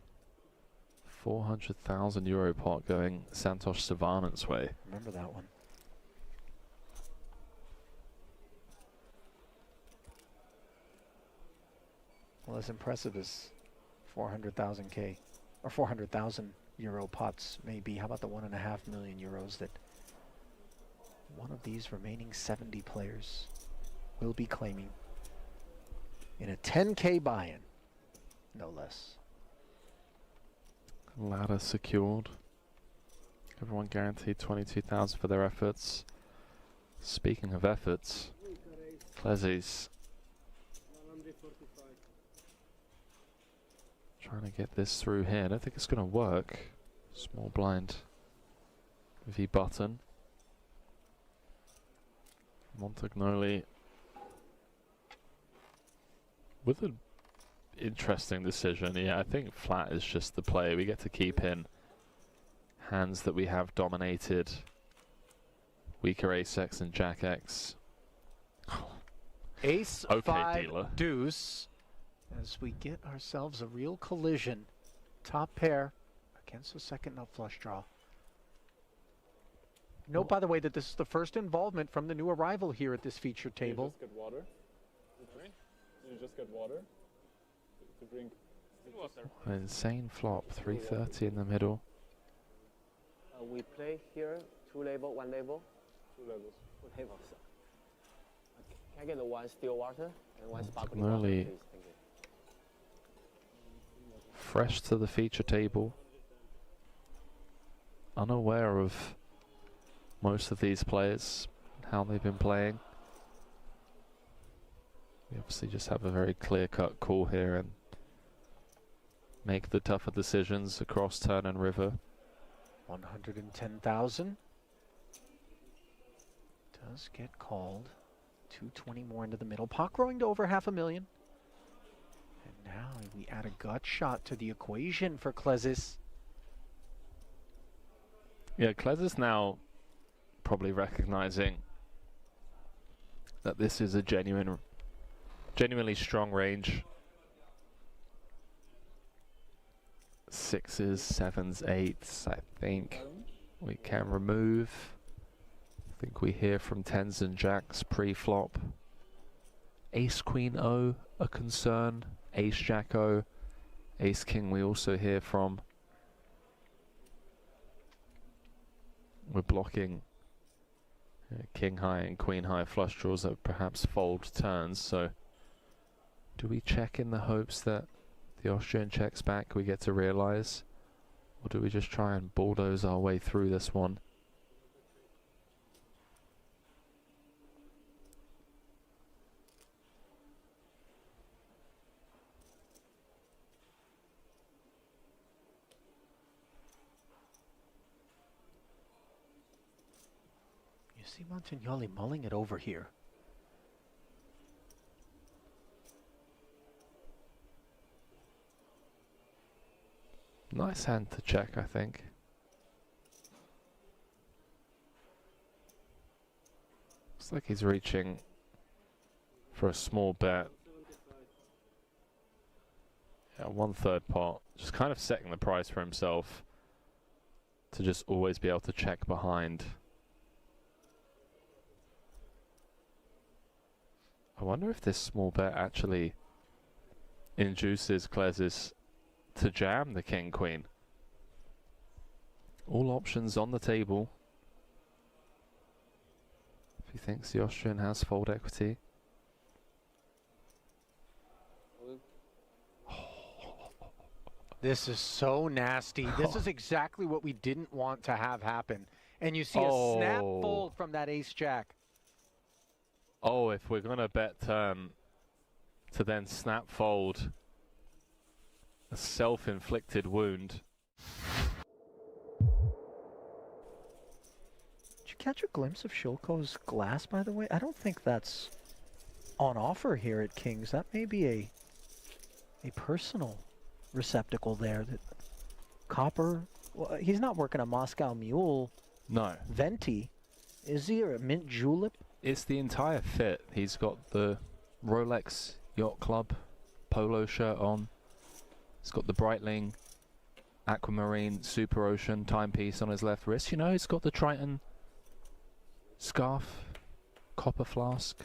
400,000 euro pot going Santosh Savanant's way. Remember that one. Well, as impressive as 400,000 K or 400,000 euro pots may be, how about the 1.5 million euros that one of these remaining 70 players will be claiming in a 10K buy-in, no less. Ladder secured. Everyone guaranteed 22,000 for their efforts. Speaking of efforts, Leslie's trying to get this through here. I don't think it's going to work. Small blind V button. Montagnoli with an interesting decision. Yeah, I think flat is just the play. We get to keep in hands that we have dominated. Weaker ace X and Jack X. Ace Okay, 5 dealer. deuce as we get ourselves a real collision. Top pair against the second nut flush draw. Note, by the way, that this is the first involvement from the new arrival here at this featured table. You just get water. You just get water to drink. An insane flop. 330 in the middle. We play here 2 level, 1 level. 2 levels. 2 levels. Okay. Can I get the 1 still water and 1 sparkling Early. water, please? Thank you. Fresh to the feature table. Unaware of most of these players, how they've been playing. We obviously just have a very clear-cut call here and make the tougher decisions across turn and river. 110,000 does get called. 220 more into the middle. Pot growing to over 500,000. And now we add a gut shot to the equation for Klezis. Yeah, Klez is now probably recognizing that this is a genuinely strong range. 6s, 7s, 8s, I think we can remove. I think we hear from 10s and jacks pre-flop. Ace Queen O, a concern. Ace Jack O. Ace King we also hear from. We're blocking King High and Queen High flush draws that perhaps fold turns, so do we check in the hopes that the Austrian checks back, we get to realize, or do we just try and bulldoze our way through this one? You see Montagnoli mulling it over here. Nice hand to check, I think. Looks like he's reaching for a small bet. Yeah, 1/3 pot. Just kind of setting the price for himself to just always be able to check behind. I wonder if this small bet actually induces Klezis to jam the King Queen. All options on the table. If he thinks the Austrian has fold equity. This is so nasty. This is exactly what we didn't want to have happen. And you see a snap fold from that ace jack. Oh, if we're gonna bet turn to then snap fold a self-inflicted wound. Did you catch a glimpse of Shilko's glass, by the way? I don't think that's on offer here at King's. That may be a personal receptacle there. That copper. Well, he's not working a Moscow Mule No, venti, is he, or a mint julep? it's the entire fit. He's got the Rolex Yacht Club polo shirt on. He's got the Breitling Aquamarine Super Ocean timepiece on his left wrist. You know, he's got the Triton scarf, copper flask.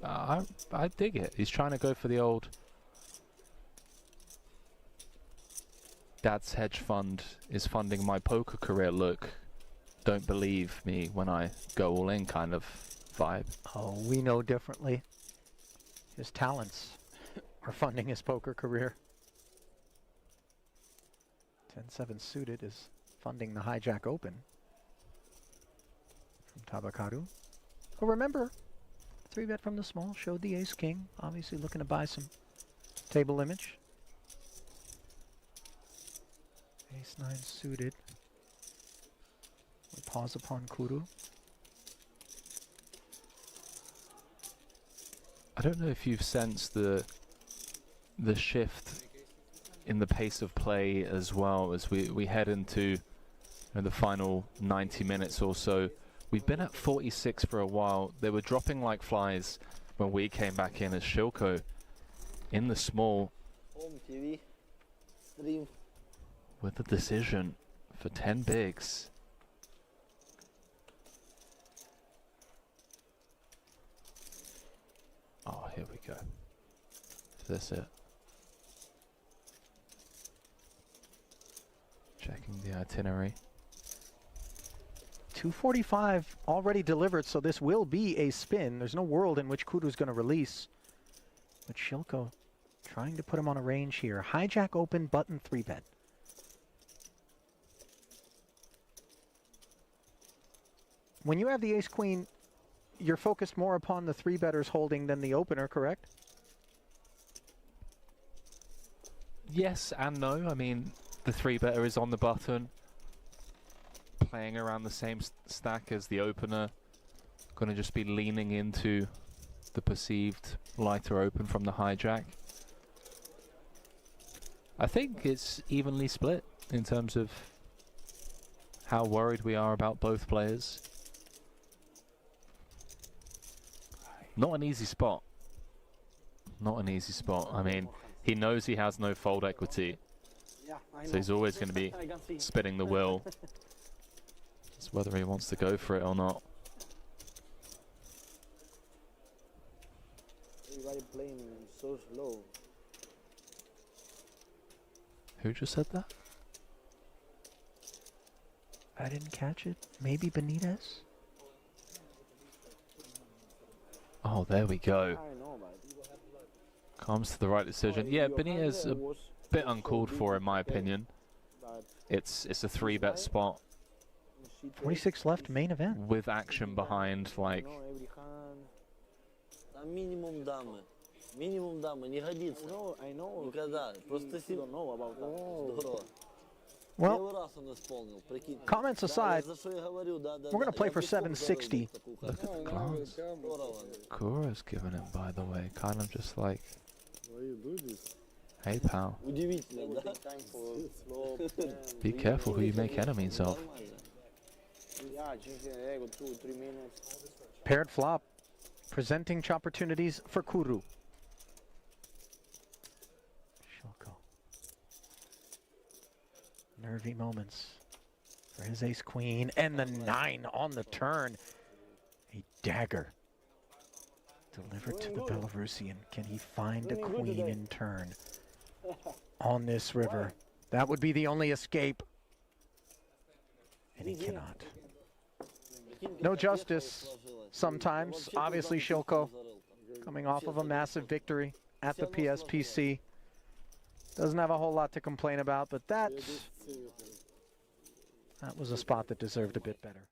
I dig it. He's trying to go for the old dad's hedge fund is funding my poker career look. Don't believe me when I go all in kind of vibe. Oh, we know differently. His talents are funding his poker career. 10-7 suited is funding the Hijack Open from Tabakaru. Oh, remember, 3-bet from the small, showed the ace-king. Obviously looking to buy some table image. Ace-9 suited. We pause upon Kuru. I don't know if you've sensed the shift in the pace of play as well as we head into the final 90 minutes or so. We've been at 46 for a while. They were dropping like flies when we came back in as Shilko in the small Home TV, stream. with the decision for 10 bigs. Oh, here we go. Is this it? Checking the itinerary. 245 already delivered, so this will be a spin. There's no world in which Kuru's going to release. But Shilko trying to put him on a range here. Hijack open, button 3-bet. When you have the ace-queen, you're focused more upon the 3-betters holding than the opener, correct? Yes and no. I mean, the 3-better is on the button, playing around the same stack as the opener. Going to just be leaning into the perceived lighter open from the hijack. I think it's evenly split in terms of how worried we are about both players. Not an easy spot. Not an easy spot. I mean, he knows he has no fold equity, so he's always going to be spinning the wheel. It's whether he wants to go for it or not. Everybody playing so slow. Who just said that? I didn't catch it. Maybe Benitez? Oh, there we go. I know, but Comes to the right decision. Yeah, Benitez a bit uncalled for in my opinion. It's a 3-bet spot 26 left, main event. with action behind, like Минимум дамы. Минимум дамы. Не годится. I know. Никогда. Просто don't know about that. Здорово. Well, Первый раз он исполнил, прикинь. comments Да, aside, за что я говорю, да, да, we're going да. to play Я for бы сколько 760. заработал такую Look at the карту. class. Здорово. Kura's given him, by the way. Kind of just like, Why you do this? hey pal, Удивительно, да? be careful who you make enemies of. Нормально. Yeah, change the ego, 2-3 minutes. Paired flop, presenting opportunities for Kuru. Shilko. Nervy moments for his ace-queen, and the 9 on the turn. A dagger delivered to the Belarusian. Can he find a queen in turn on this river? That would be the only escape. And he cannot. No justice sometimes. Obviously, Shilko coming off of a massive victory at the PSPC. Doesn't have a whole lot to complain about, but that was a spot that deserved a bit better.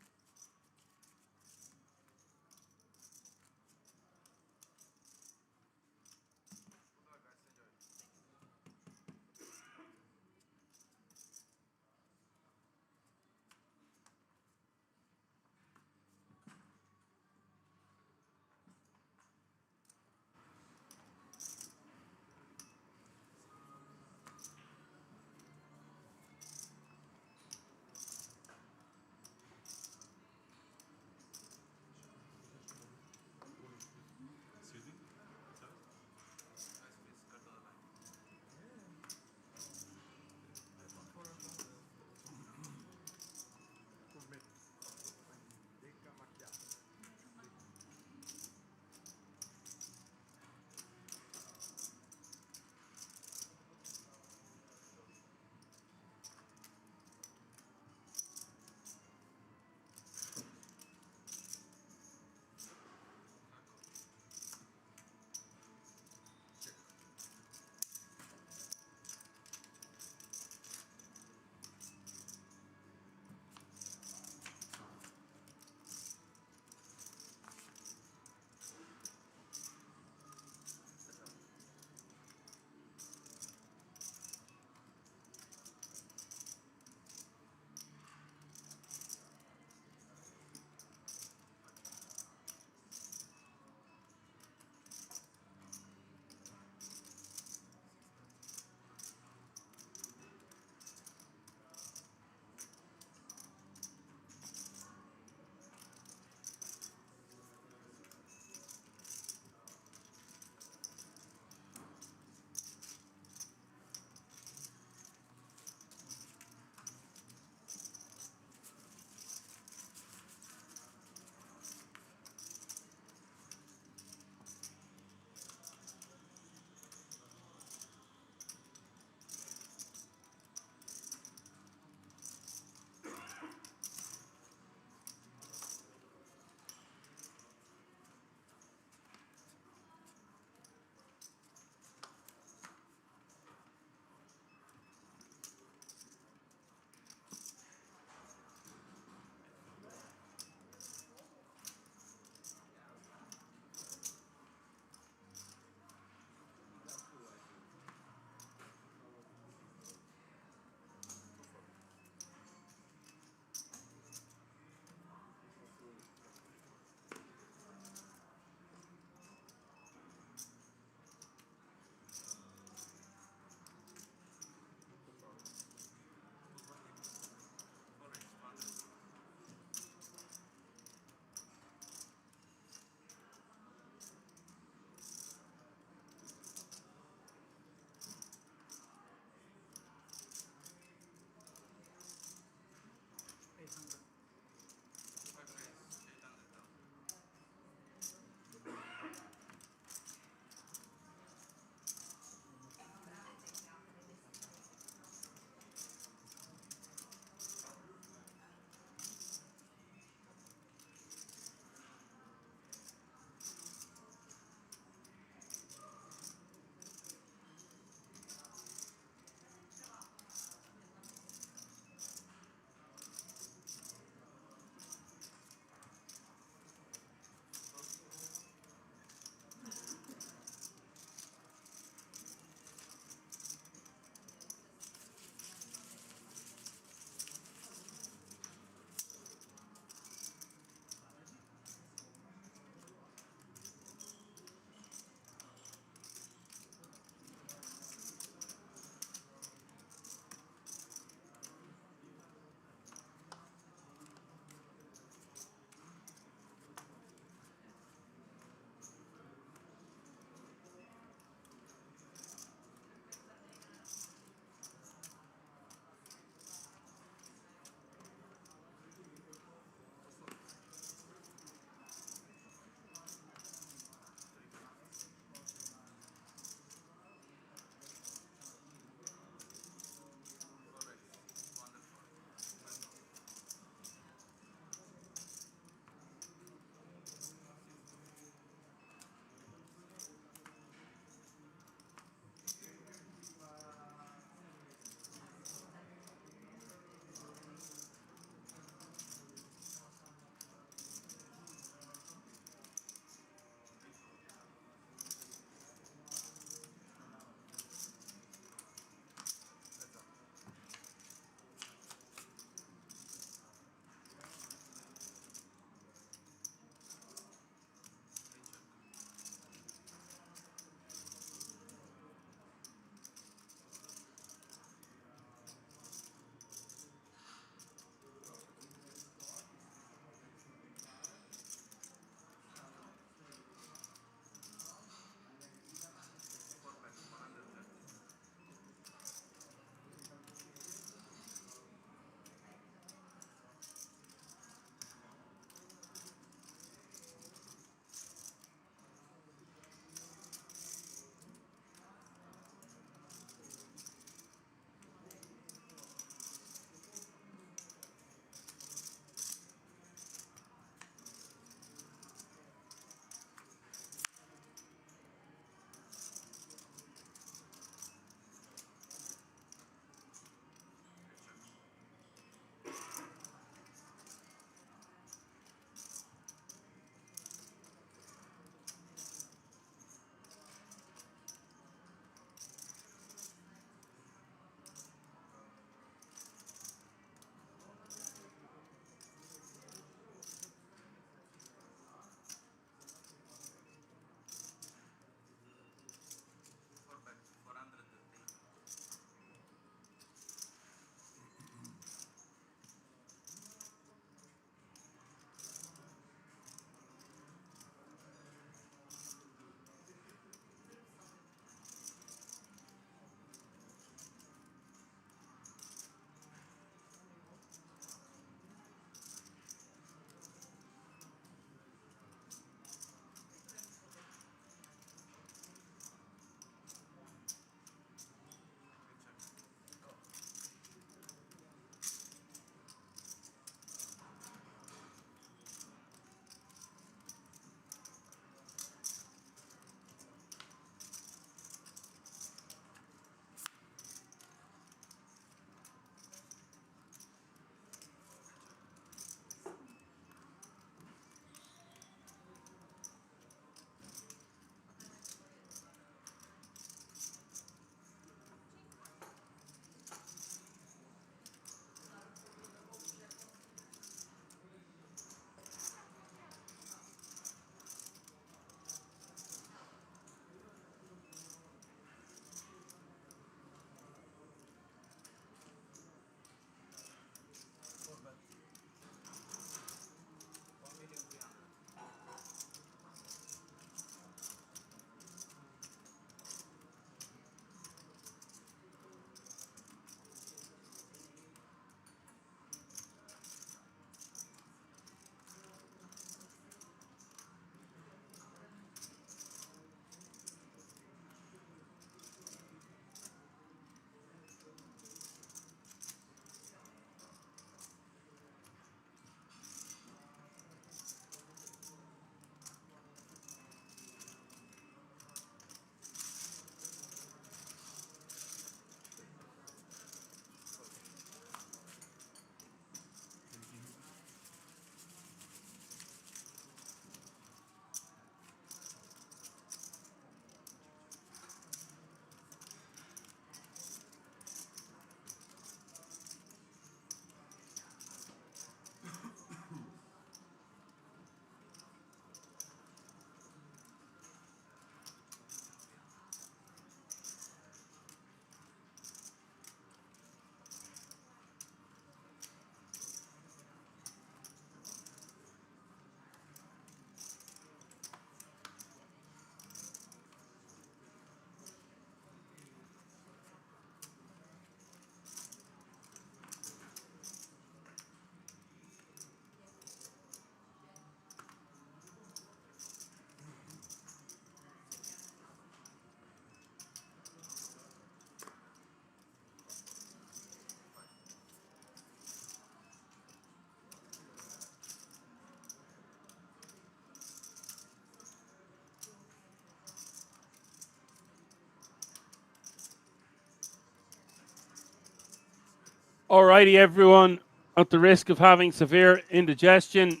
Alrighty, everyone. At the risk of having severe indigestion,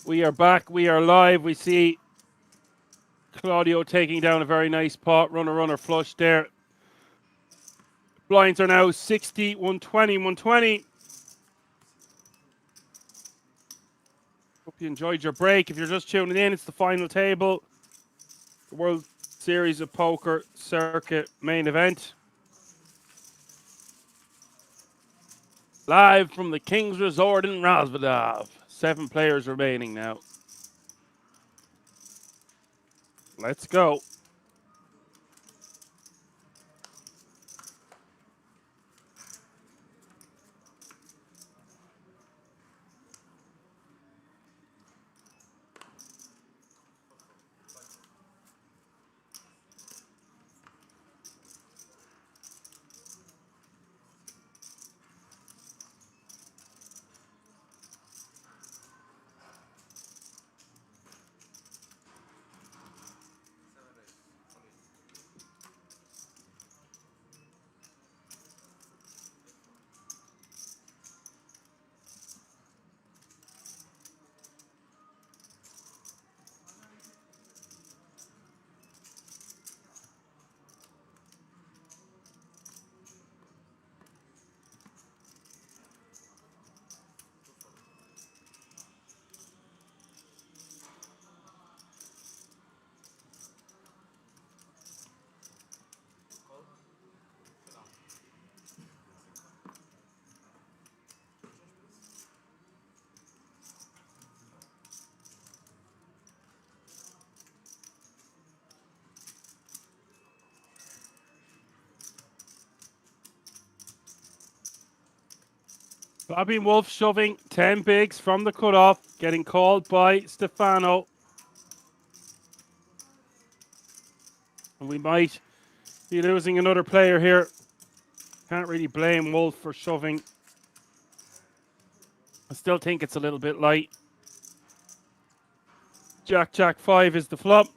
we are back. We are live. We see Claudio taking down a very nice pot. Runner flush there. Blinds are now 60, 120, 120. Hope you enjoyed your break. If you're just tuning in, it's the final table. The World Series of Poker Circuit main event. Live from the King's Resort in Rosvadov. 7 players remaining now. Let's go. Fabian Wolf shoving 10 bigs from the cutoff, getting called by Stefano. And we might be losing another player here. Can't really blame Wolf for shoving. I still think it's a little bit light. Jack 5 is the flop.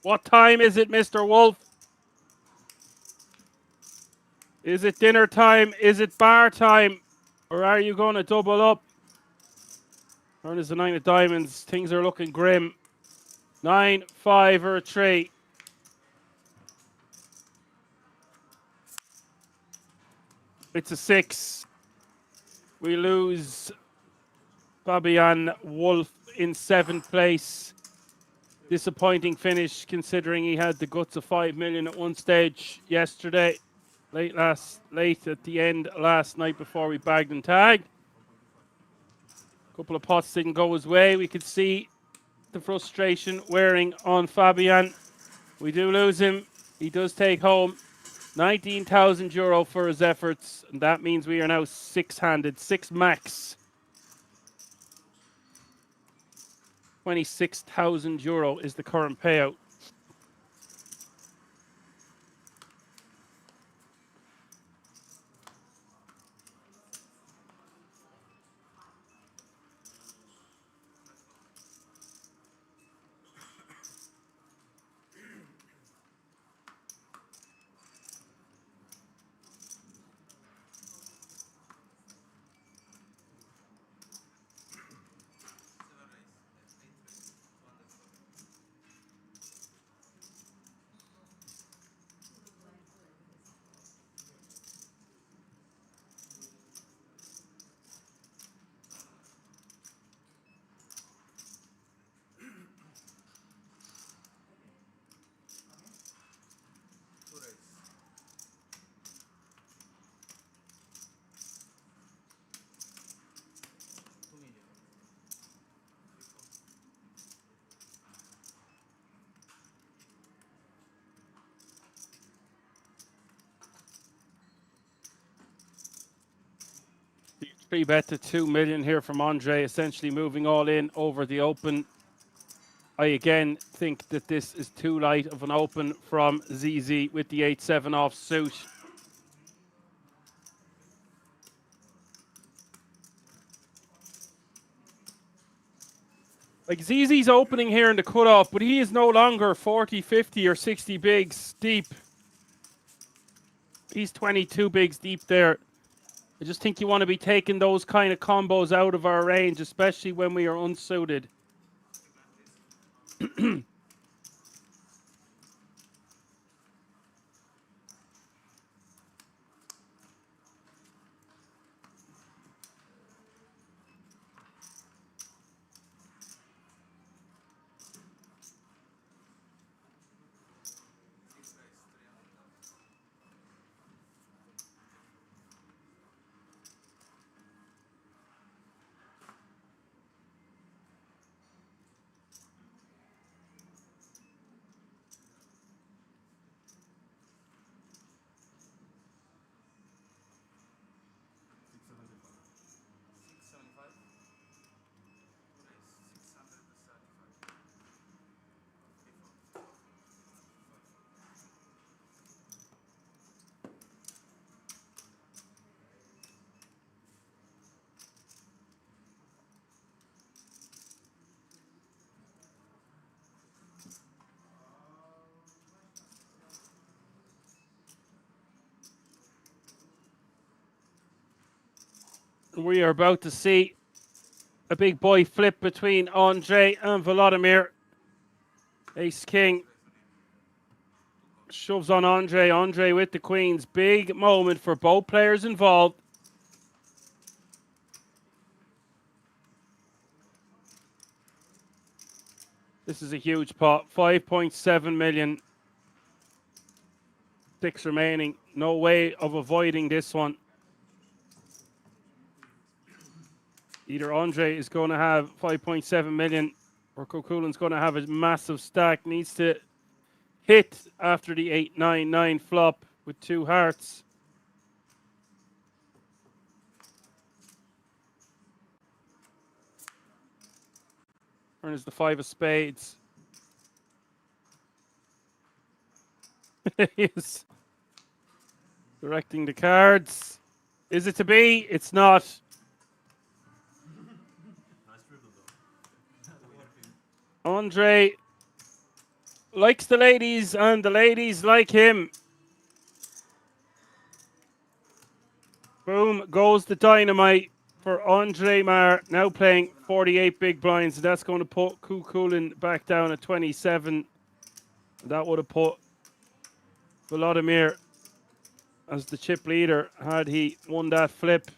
What time is it, Mr. Wolf? Is it dinner time? Is it bar time? Or are you going to double up? Turn is the 9 of diamonds. Things are looking grim. 9, 5, or a 3. It's a 6. We lose Fabian Wolf in 7th place. Disappointing finish considering he had the guts of 5 million at one stage yesterday. Late at the end last night before we bagged and tagged. A couple of pots didn't go his way. We could see the frustration wearing on Fabian. We do lose him. He does take home €19,000 for his efforts, and that means we are now 6-handed, 6 max. €26,000 is the current payout. Three bet to 2 million here from Andre, essentially moving all in over the open. I again think that this is too light of an open from ZZ with the 8-7 off suit. Like ZZ's opening here in the cutoff, but he is no longer 40, 50 or 60 bigs deep. He's 22 bigs deep there. I just think you want to be taking those kind of combos out of our range, especially when we are unsuited. We are about to see a big boy flip between Andre and Volodymyr. Ace King shoves on Andre. Andre with the queens. Big moment for both players involved. This is a huge pot. 5.7 million. 6 remaining. No way of avoiding this one. Either Andre is going to have 5.7 million or Kokulin's going to have a massive stack. Needs to hit after the 8-9-9 flop with 2 hearts. And is the 5 of spades. He is directing the cards. Is it to be? It's not. Andre likes the ladies and the ladies like him. Boom goes the dynamite for Andre Mar, now playing 48 big blinds. That's going to put Kukulin back down at 27. That would have put Volodymyr as the chip leader had he won that flip.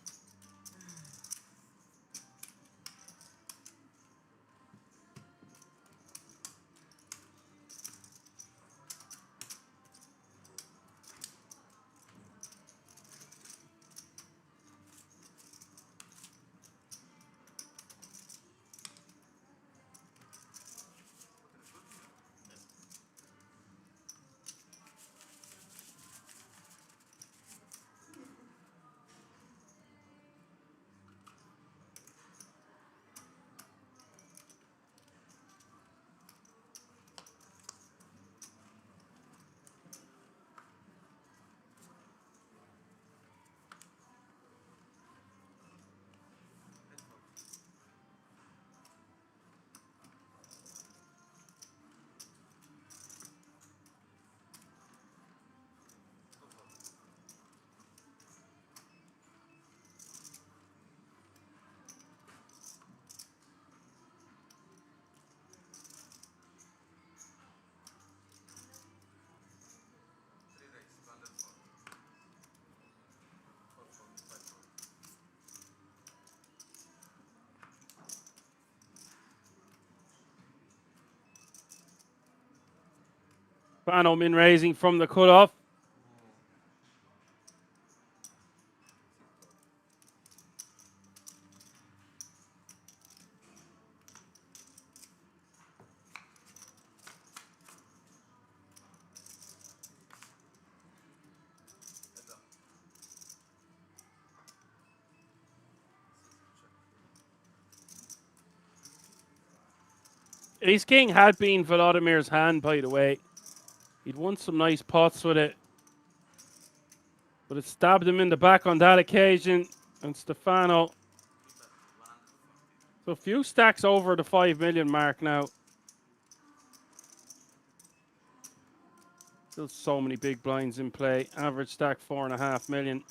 Fano min raising from the cutoff. Ace King had been Volodymyr's hand, by the way. He'd won some nice pots with it. But it stabbed him in the back on that occasion. And Stefano. So a few stacks over the 5 million mark now. Still so many big blinds in play. Average stack 4.5 million.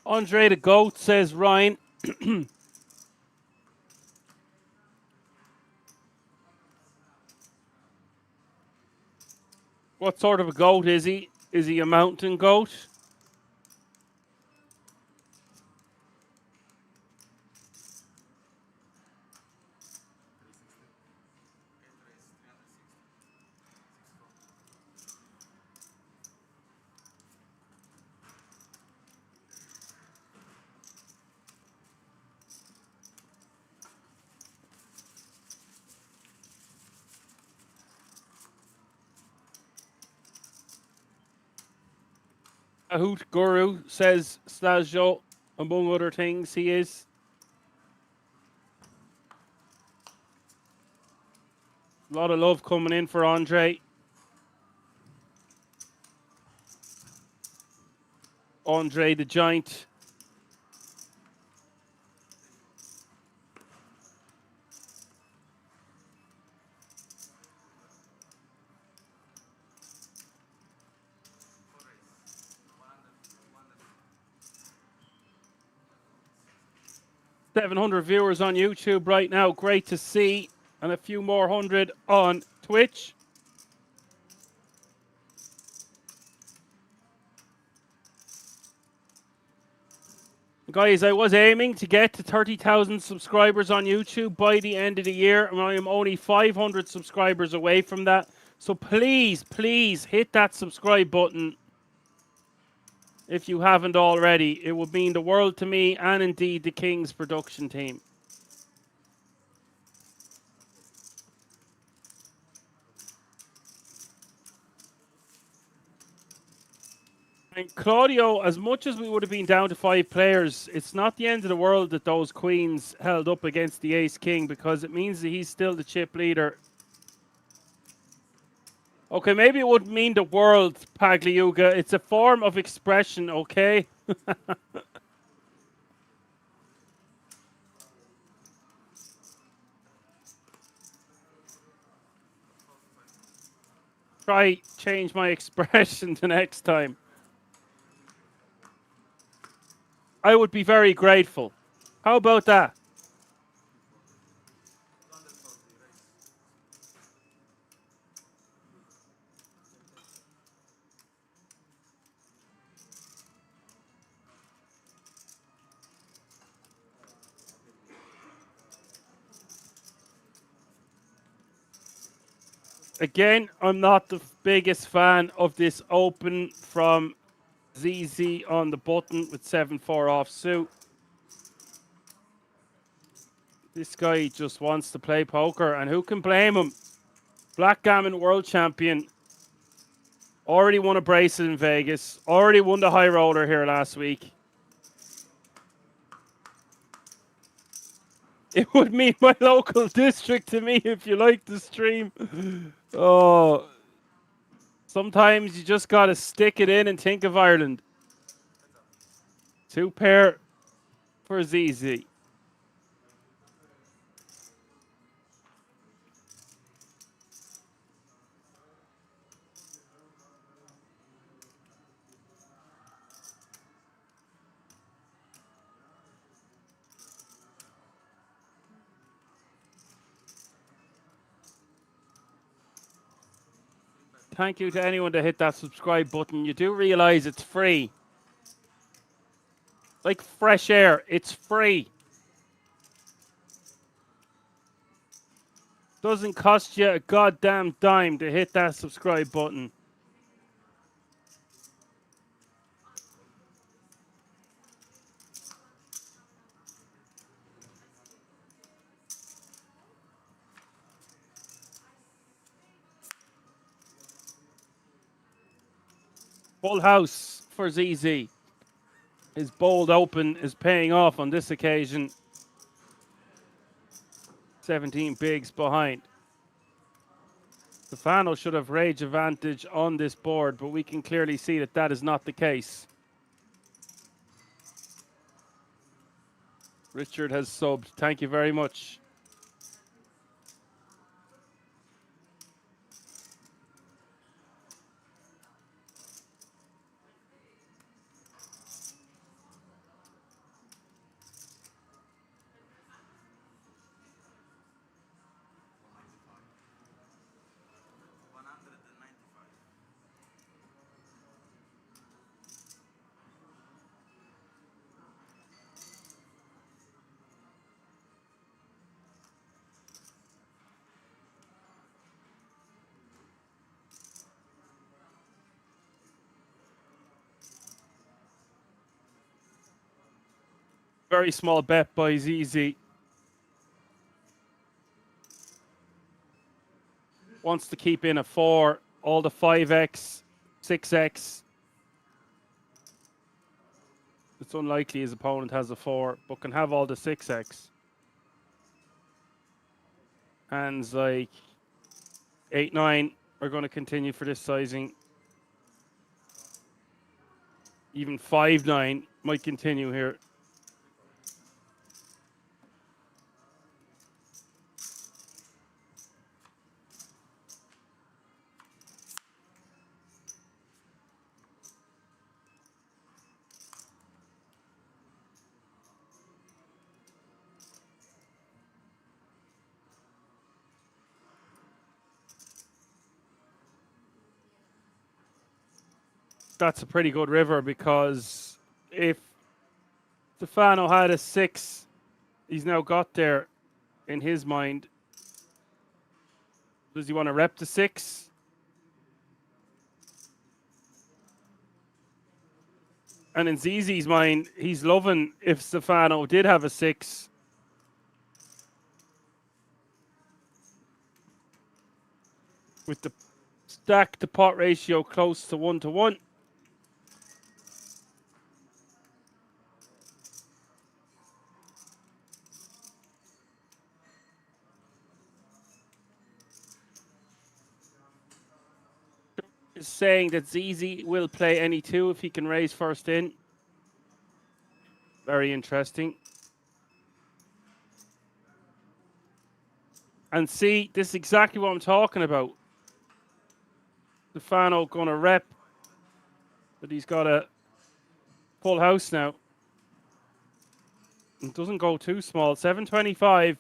Andre the Goat, says Ryan. What sort of a goat is he? Is he a mountain goat? A hoot guru, says Stasjo. Among other things, he is. A lot of love coming in for Andre. Andre the Giant. $700 viewers on YouTube right now. Great to see. And a few more hundred on Twitch. Guys, I was aiming to get to 30,000 subscribers on YouTube by the end of the year, and I am only 500 subscribers away from that. So please, please hit that subscribe button if you haven't already. It would mean the world to me and indeed the King's production team. And Claudio, as much as we would have been down to 5 players, it's not the end of the world that those queens held up against the ace-king, because it means that he's still the chip leader. Okay, maybe it wouldn't mean the world, Pagliuca. It's a form of expression, okay? Try change my expression the next time. I would be very grateful. How about that? Again, I'm not the biggest fan of this open from ZZ on the button with 7-4 off suit. This guy just wants to play poker, and who can blame him? Blackgammon world champion. Already won a bracelet in Vegas. Already won the high roller here last week. It would mean my local district to me if you like the stream. Oh, sometimes you just got to stick it in and think of Ireland. 2 pair for ZZ. Thank you to anyone that hit that subscribe button. You do realize it's free. Like fresh air, it's free. Doesn't cost you a goddamn dime to hit that subscribe button. Full house for ZZ. His bold open is paying off on this occasion. 17 bigs behind. Stefano should have rage advantage on this board, but we can clearly see that that is not the case. Richard has subbed. Thank you very much. Very small bet by ZZ. Wants to keep in a 4, all the 5x, 6x. It's unlikely his opponent has a 4, but can have all the 6x. Hands like 8, 9 are going to continue for this sizing. Even 5, 9 might continue here. That's a pretty good river, because if Stefano had a 6, he's now got there in his mind. Does he want to rep the 6? And in ZZ's mind, he's loving if Stefano did have a 6. With the stack to pot ratio close to 1-to-1. Is saying that ZZ will play any 2 if he can raise first in. Very interesting. And see, this is exactly what I'm talking about. Stefano gonna rep, but he's got a full house now. It doesn't go too small. 725.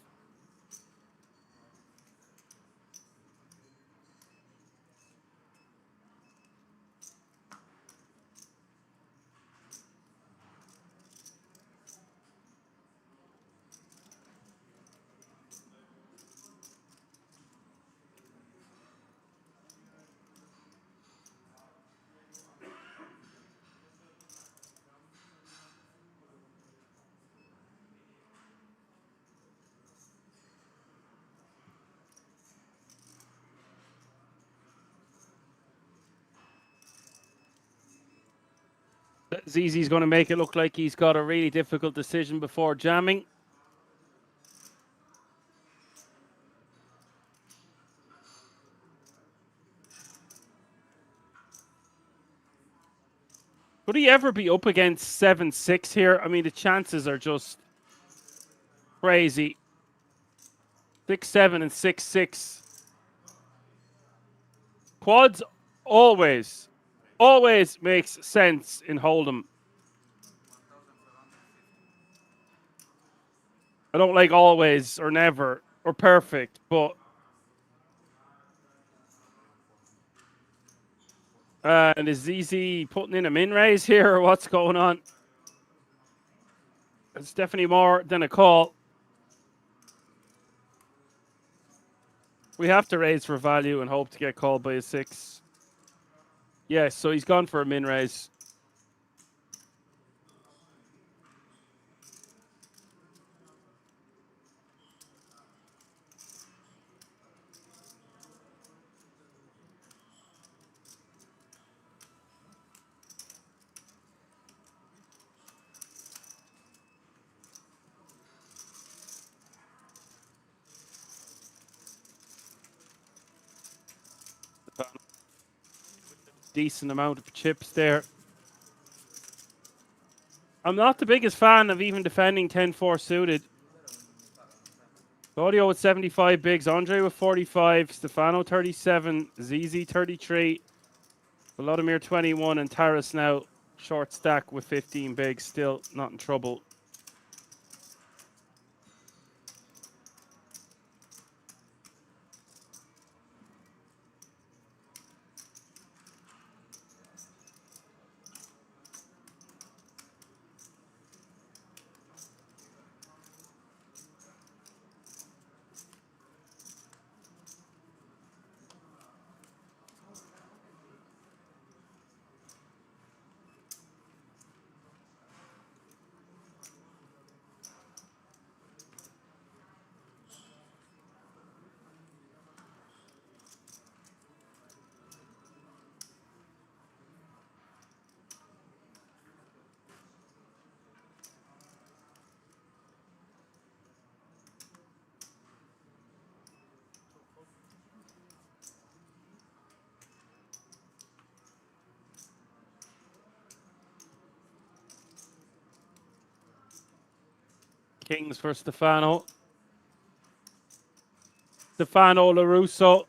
ZZ's going to make it look like he's got a really difficult decision before jamming. Could he ever be up against 7-6 here? I mean, the chances are just crazy. 6-7 and 6-6. Quads always makes sense in Hold'em. I don't like always or never or perfect, but and is ZZ putting in a min raise here or what's going on? It's definitely more than a call. We have to raise for value and hope to get called by a 6. Yes, so he's gone for a min raise. Decent amount of chips there. I'm not the biggest fan of even defending 10-4 suited. Claudio with 75 bigs, Andre with 45, Stefano 37, ZZ 33, Volodymyr 21, and Taras now short stack with 15 bigs, still not in trouble. Kings for Stefano. Stefano LaRusso.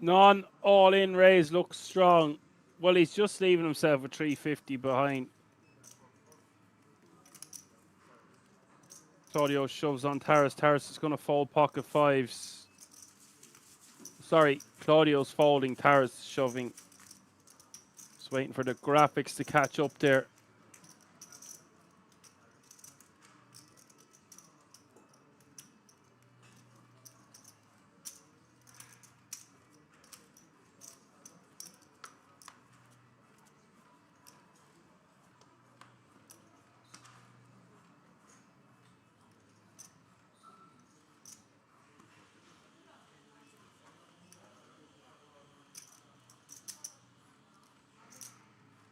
Non all-in raise looks strong. Well, he's just leaving himself a 350 behind. Claudio shoves on Taras. Taras is going to fold pocket fives. Sorry, Claudio's folding. Taras shoving. Just waiting for the graphics to catch up there.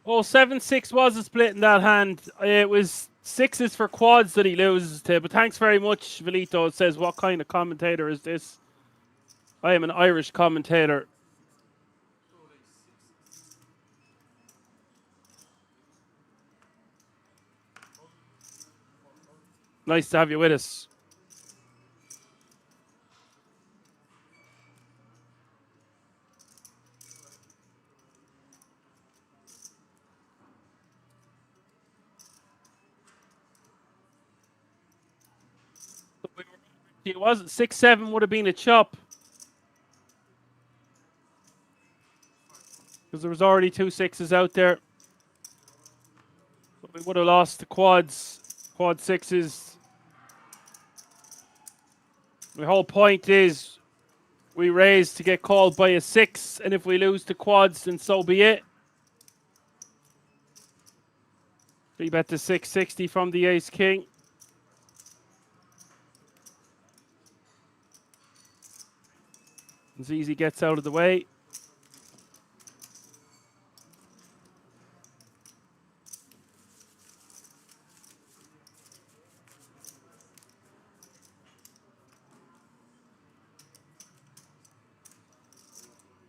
Oh, 7-6 was a split in that hand. It was sixes for quads that he loses to. But thanks very much, Velito. It says, what kind of commentator is this? I am an Irish commentator. Nice to have you with us. It wasn't 6-7 would have been a chop. Because there was already 2 sixes out there. But we would have lost the quads. Quad sixes. The whole point is we raise to get called by a 6. And if we lose the quads, then so be it. 3-bet to 660 from the ace king. ZZ gets out of the way.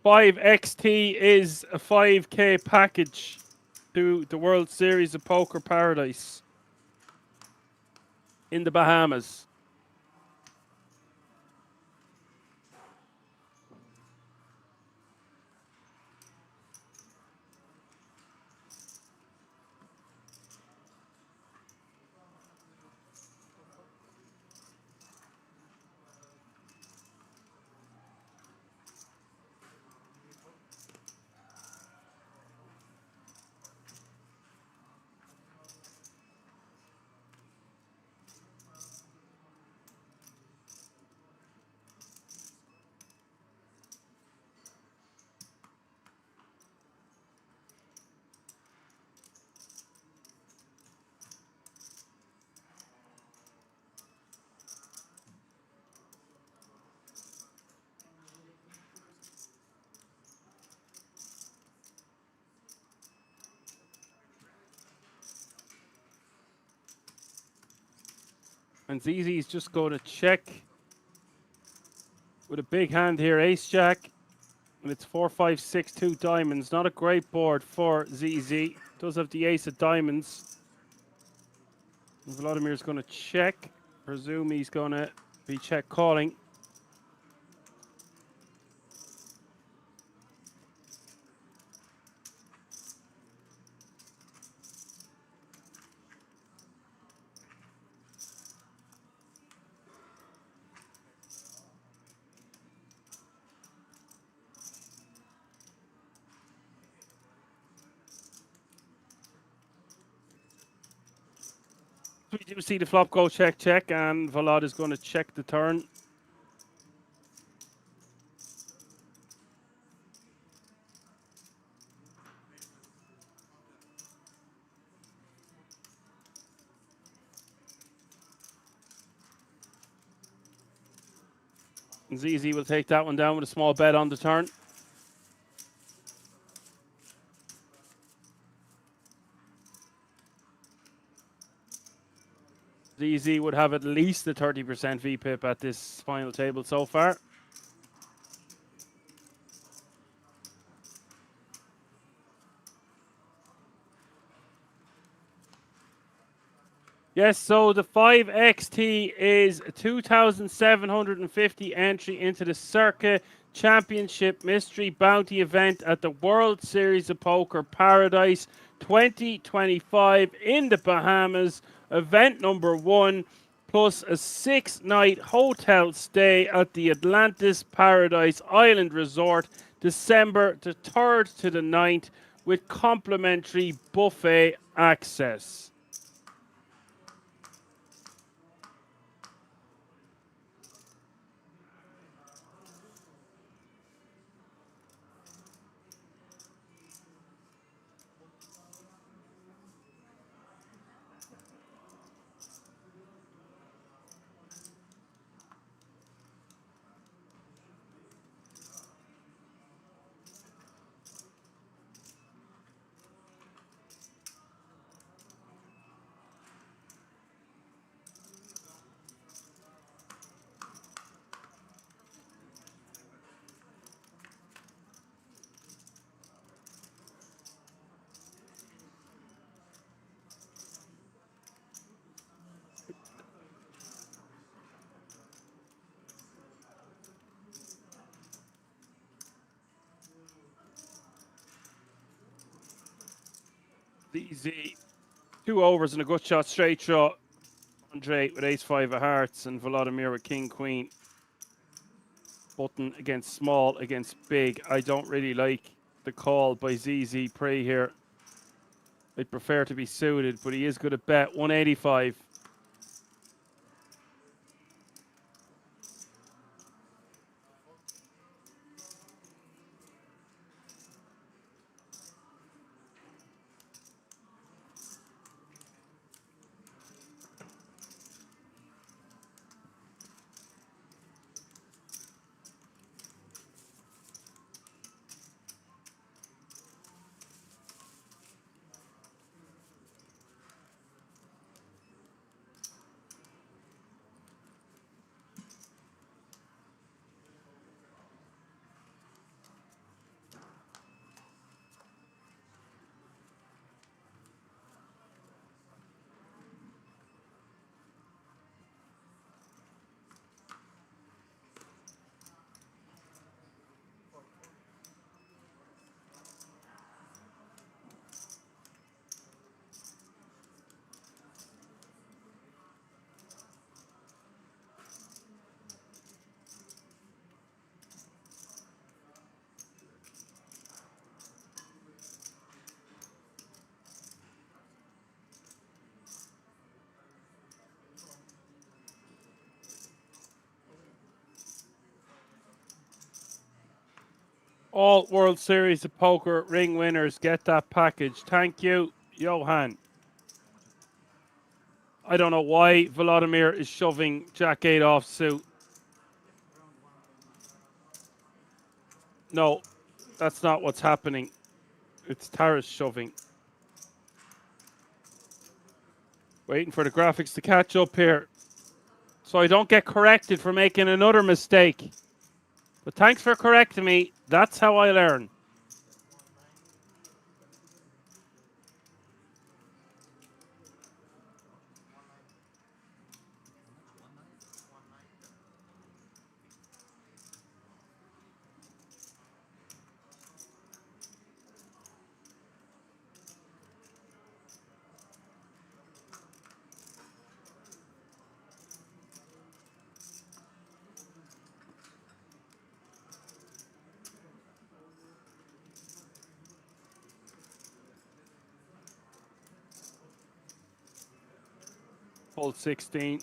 $5XT is a 5K package to the World Series of Poker Paradise in the Bahamas. And ZZ's just going to check with a big hand here, ace jack. And it's 4, 5, 6, 2 diamonds. Not a great board for ZZ. Does have the ace of diamonds. Vladimir's going to check. Presume he's going to be check calling. We do see the flop go check, check, and Vlad is going to check the turn. And ZZ will take that one down with a small bet on the turn. ZZ would have at least a 30% VPIP at this final table so far. Yes, so the 5XT is a 2,750 entry into the Circa Championship Mystery Bounty event at the World Series of Poker Paradise 2025 in the Bahamas. Event number 1, plus a 6-night hotel stay at the Atlantis Paradise Island Resort, December the 3rd to the 9th, with complimentary buffet access. Easy. 2 overs and a good shot straight draw. Andre with ace-5 of hearts and Volodymyr with king-queen. Button against small, against big. I don't really like the call by ZZ Prey here. I'd prefer to be suited, but he is good at bet. 185. All World Series of Poker ring winners get that package. Thank you, Johan. I don't know why Volodymyr is shoving Jack 8 off suit. No, that's not what's happening. It's Taras shoving. Waiting for the graphics to catch up here, so I don't get corrected for making another mistake. But thanks for correcting me. That's how I learn. Hole 16.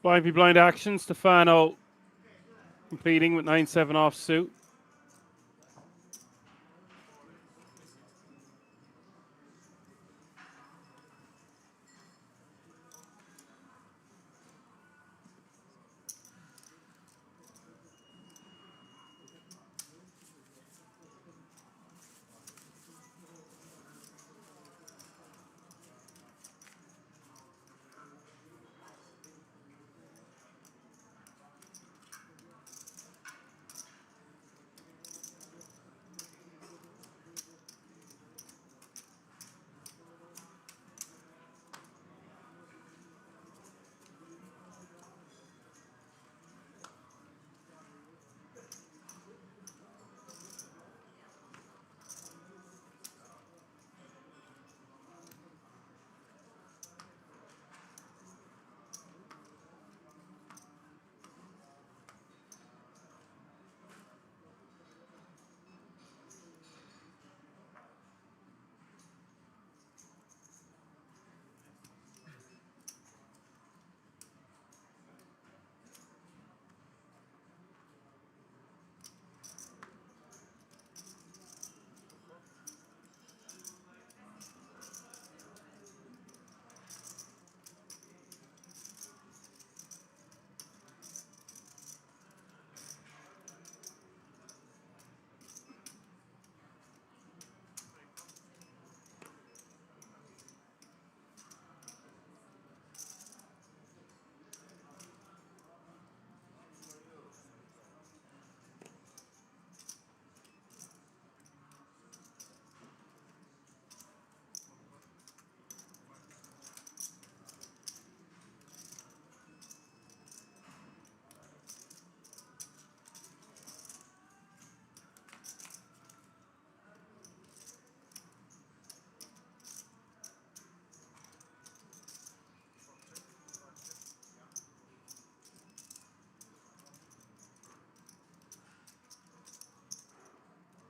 Blind be blind action. Stefano completing with 9-7 off suit.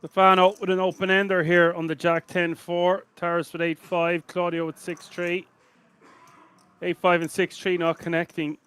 Stefano with an open ender here on the Jack 10-4. Taras with 8-5. Claudio with 6-3. 8-5 and 6-3 not connecting.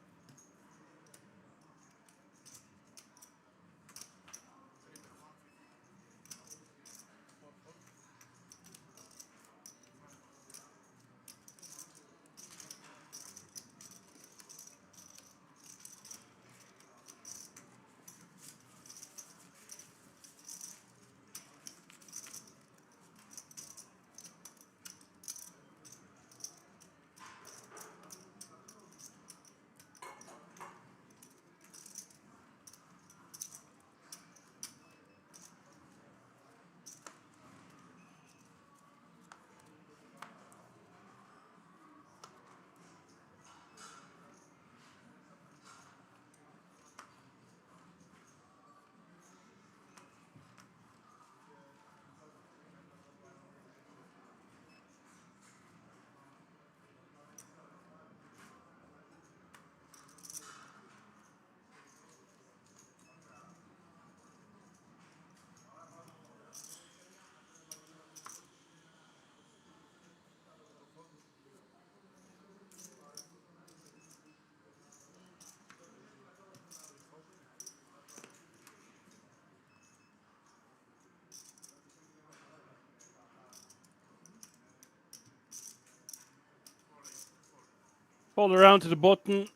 Hold around to the button.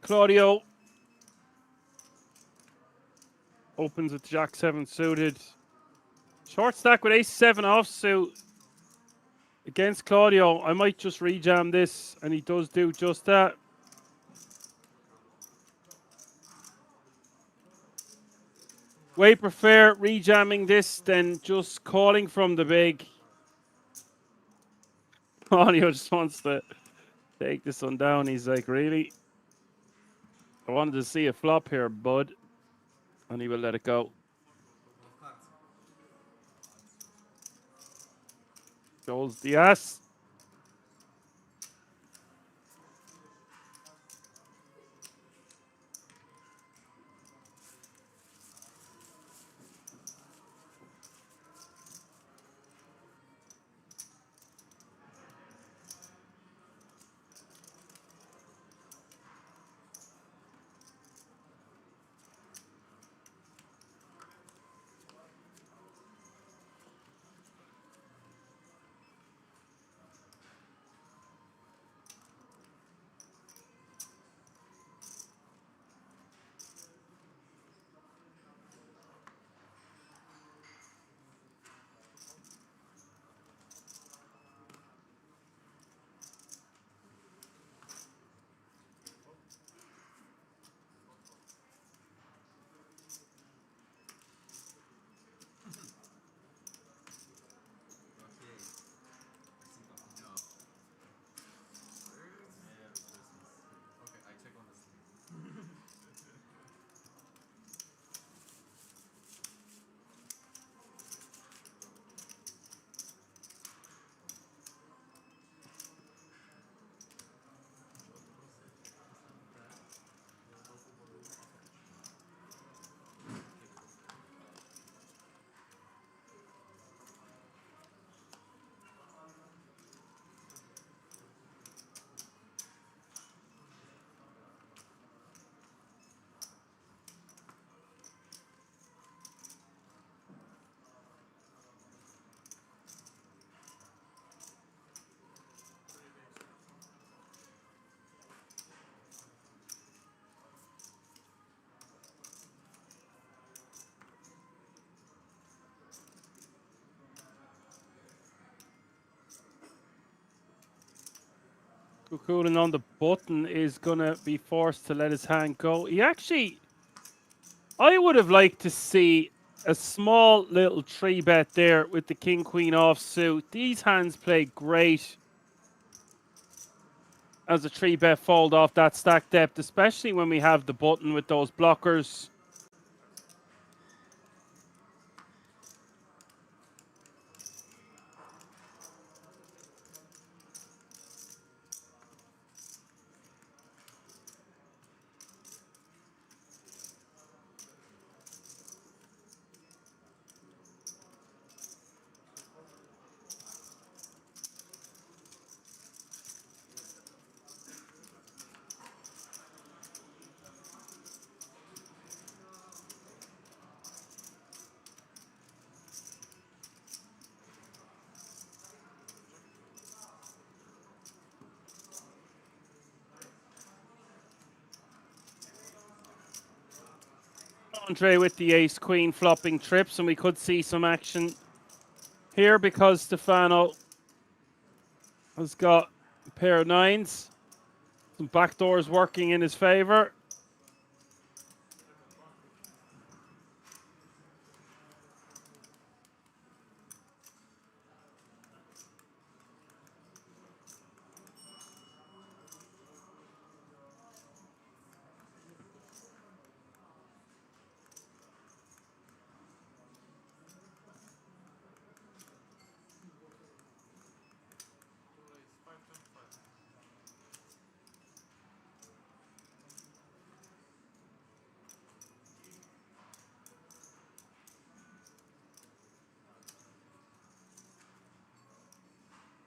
Claudio opens with Jack 7 suited. Short stack with Ace 7 offsuit against Claudio. I might just rejam this, and he does do just that. Way prefer rejamming this than just calling from the big. Claudio just wants to take this one down. He's like, really? I wanted to see a flop here, bud. And he will let it go. Goes the ass. Kukulin on the button is going to be forced to let his hand go. He actually, I would have liked to see a small little 3-bet there with the King Queen offsuit. These hands play great as a 3-bet fold off that stack depth, especially when we have the button with those blockers. Andre with the ace queen flopping trips, and we could see some action here because Stefano has got a pair of nines. Some backdoors working in his favor.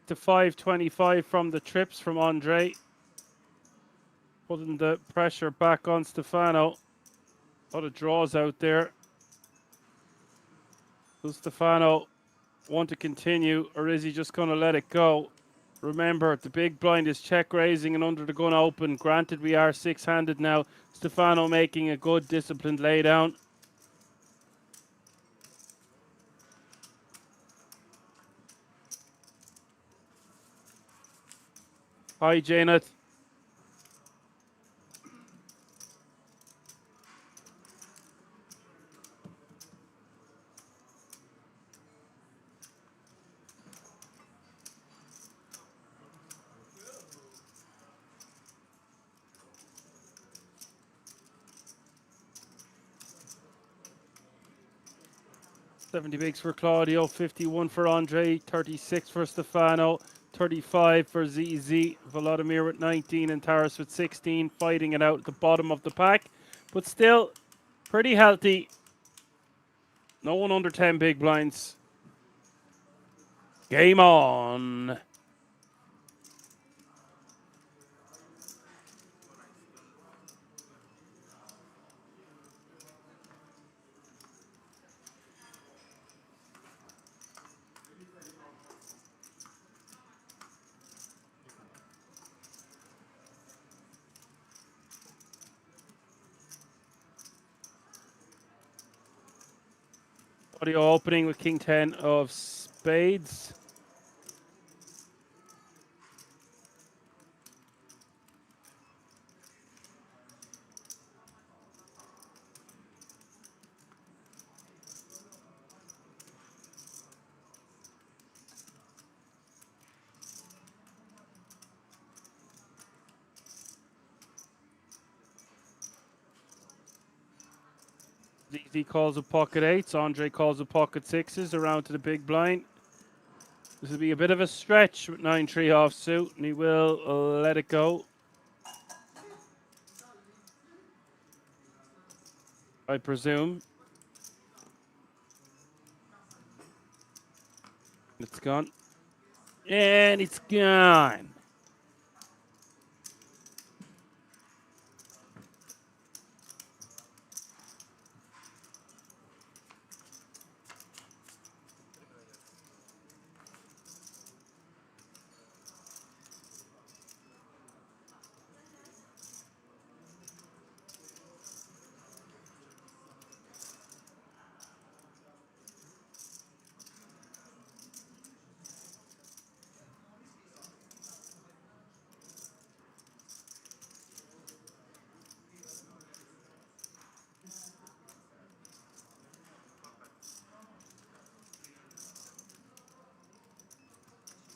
To 525 from the trips from Andre. Putting the pressure back on Stefano. A lot of draws out there. Does Stefano want to continue, or is he just going to let it go? Remember, the big blind is check raising and under the gun open. Granted, we are six-handed now. Stefano making a good disciplined laydown. Hi, Janet. $70 bigs for Claudio, 51 for Andre, 36 for Stefano, 35 for ZZ, Volodymyr with 19 and Taras with 16, fighting it out at the bottom of the pack, but still pretty healthy. No one under 10 big blinds. Game on. Audio opening with King 10 of spades. ZZ calls a pocket eights. Andre calls a pocket sixes around to the big blind. This will be a bit of a stretch with 9-3 offsuit, and he will let it go. I presume. It's gone. And it's gone.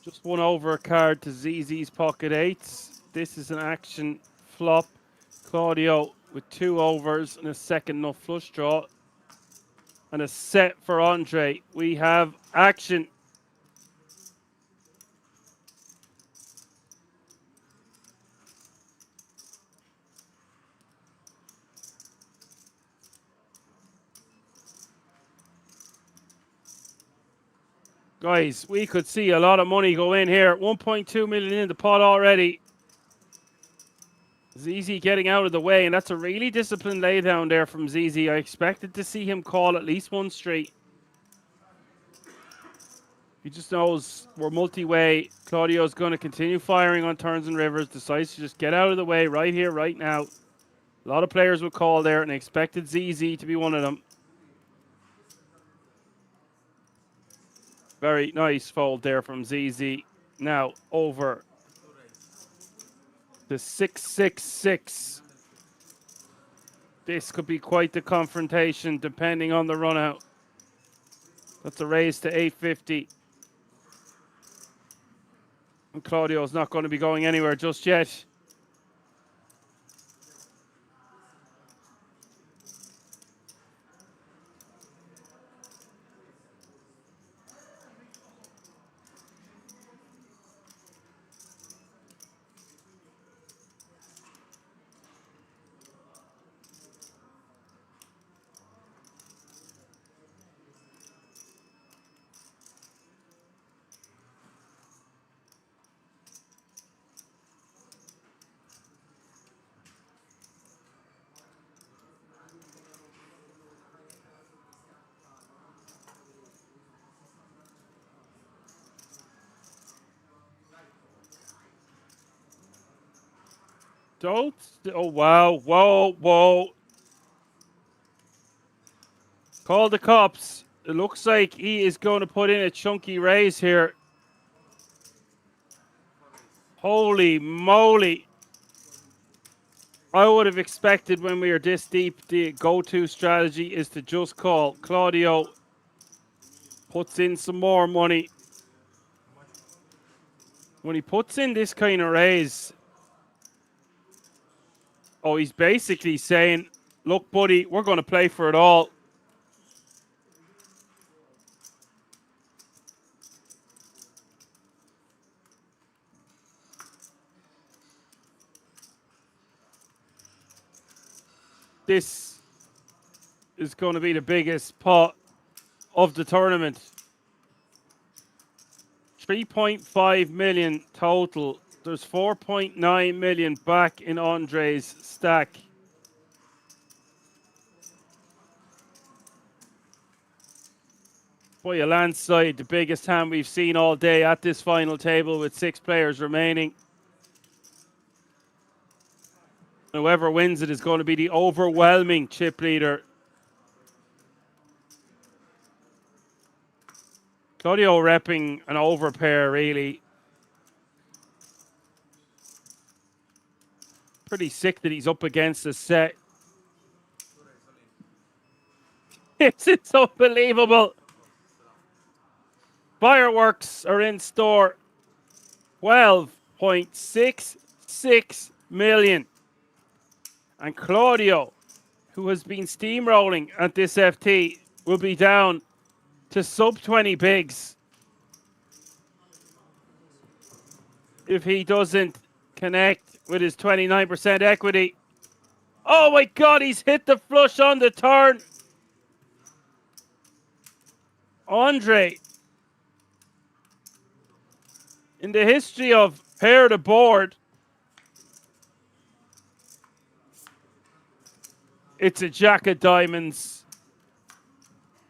Just one over a card to ZZ's pocket eights. This is an action flop. Claudio with 2 overs and a second nut flush draw. And a set for Andre. We have action. Guys, we could see a lot of money go in here. 1.2 million in the pot already. ZZ getting out of the way, and that's a really disciplined laydown there from ZZ. I expected to see him call at least one straight. He just knows we're multi-way. Claudio's going to continue firing on turns and rivers. Decides to just get out of the way right here, right now. A lot of players would call there and expected ZZ to be one of them. Very nice fold there from ZZ. Now over to 666. This could be quite the confrontation depending on the run out. That's a raise to 850. And Claudio's not going to be going anywhere just yet. Don't. Oh, wow. Whoa, whoa. Call the cops. It looks like he is going to put in a chunky raise here. Holy moly. I would have expected when we are this deep, the go-to strategy is to just call. Claudio puts in some more money. When he puts in this kind of raise, oh, he's basically saying, look, buddy, we're going to play for it all. This is going to be the biggest pot of the tournament. 3.5 million total. There's 4.9 million back in Andre's stack. Boy, a landslide, the biggest hand we've seen all day at this final table with 6 players remaining. Whoever wins it is going to be the overwhelming chip leader. Claudio repping an overpair, really. Pretty sick that he's up against a set. It's unbelievable. Fireworks are in store. 12.66 million. And Claudio, who has been steamrolling at this FT, will be down to sub 20 bigs if he doesn't connect with his 29% equity. Oh my God, he's hit the flush on the turn. Andre, in the history of pair to board, it's a jack of diamonds.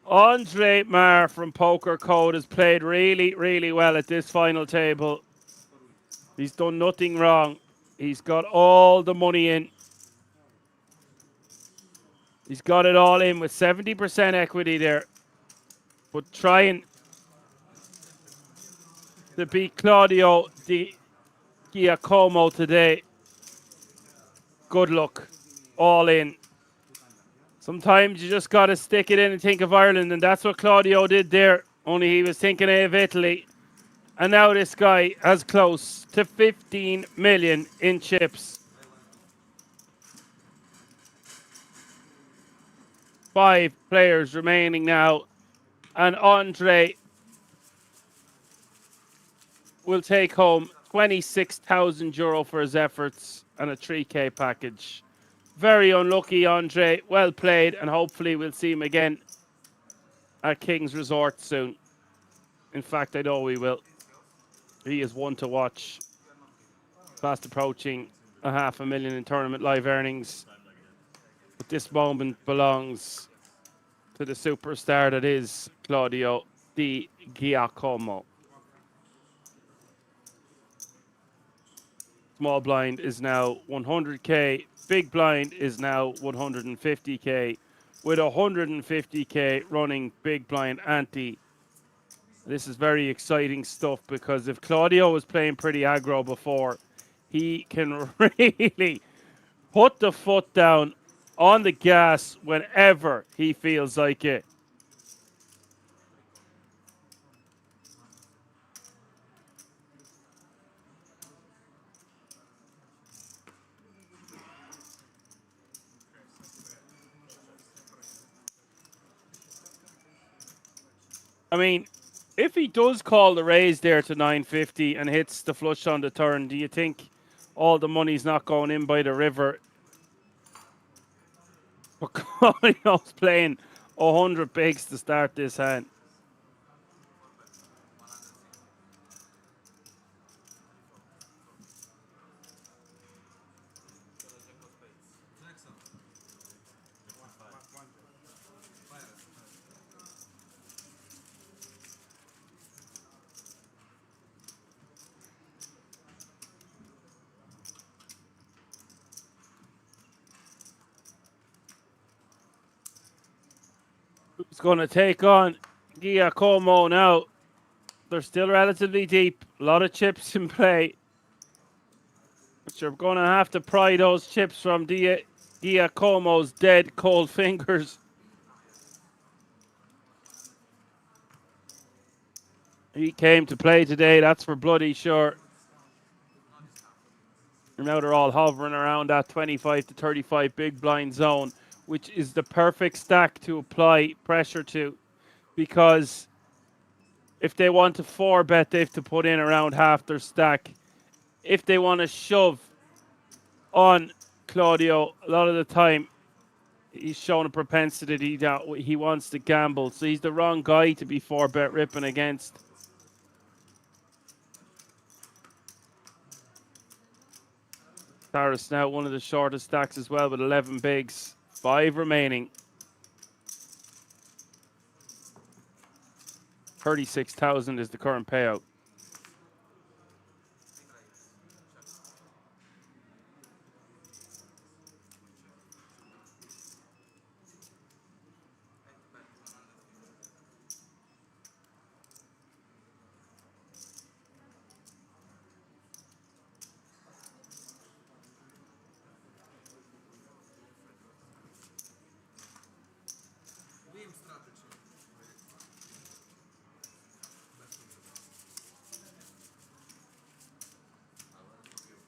Andre Marr from Poker Code has played really, really well at this final table. He's done nothing wrong. He's got all the money in. He's got it all in with 70% equity there. But trying to beat Claudio Di Giacomo today. Good luck. All in. Sometimes you just got to stick it in and think of Ireland, and that's what Claudio did there. Only he was thinking of Italy. And now this guy has close to 15 million in chips. 5 players remaining now. And Andre will take home €26,000 for his efforts and a 3K package. Very unlucky, Andre. Well played, and hopefully we'll see him again at King's Resort soon. In fact, I know we will. He is one to watch. Fast approaching $500,000 in tournament live earnings. But this moment belongs to the superstar that is Claudio Di Giacomo. Small blind is now 100k. Big blind is now 150k. With 150k running big blind ante. This is very exciting stuff because if Claudio was playing pretty aggro before, he can really put the foot down on the gas whenever he feels like it. I mean, if he does call the raise there to 950 and hits the flush on the turn, do you think all the money's not going in by the river? But Claudio's playing 100 bigs to start this hand. Who's going to take on Giacomo now? They're still relatively deep. A lot of chips in play. But you're going to have to pry those chips from Giacomo's dead cold fingers. He came to play today, that's for bloody sure. And now they're all hovering around that 25 to 35 big blind zone, which is the perfect stack to apply pressure to. Because if they want to 4-bet, they have to put in around half their stack. If they want to shove on Claudio, a lot of the time, he's shown a propensity that he wants to gamble. So he's the wrong guy to be 4-bet ripping against. Saris now one of the shortest stacks as well with 11 bigs. 5 remaining. 36,000 is the current payout.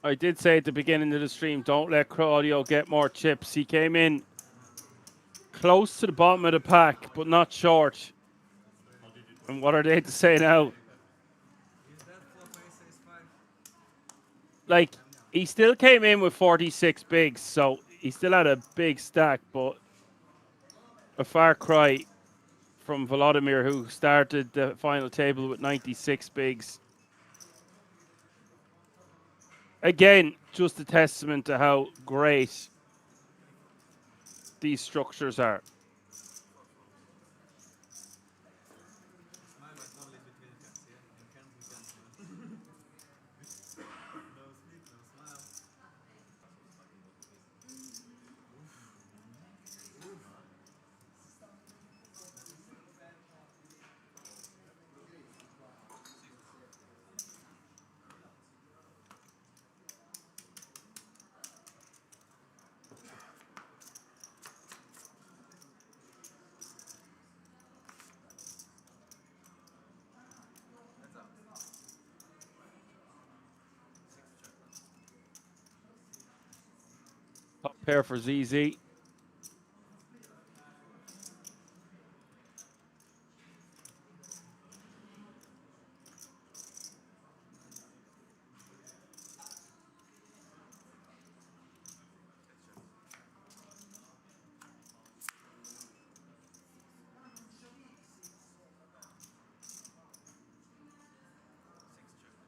I did say at the beginning of the stream, don't let Claudio get more chips. He came in close to the bottom of the pack, but not short. And what are they to say now? Like, he still came in with 46 bigs, so he still had a big stack, but a far cry from Volodymyr, who started the final table with 96 bigs. Again, just a testament to how great these structures are. Top pair for ZZ.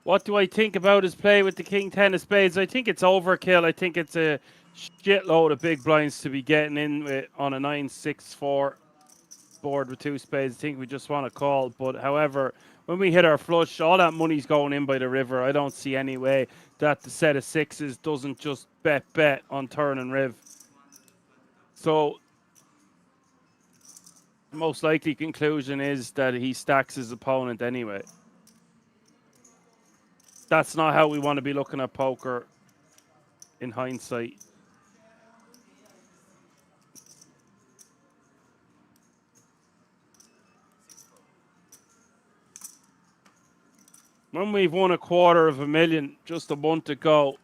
What do I think about his play with the King 10 of spades? I think it's overkill. I think it's a shitload of big blinds to be getting in with on a 9-6-4. board with 2 spades. I think we just want to call. But however, when we hit our flush, all that money's going in by the river. I don't see any way that the set of 6s doesn't just bet on turn and riv. So the most likely conclusion is that he stacks his opponent anyway. That's not how we want to be looking at poker in hindsight. When we've won $250,000 just a month ago,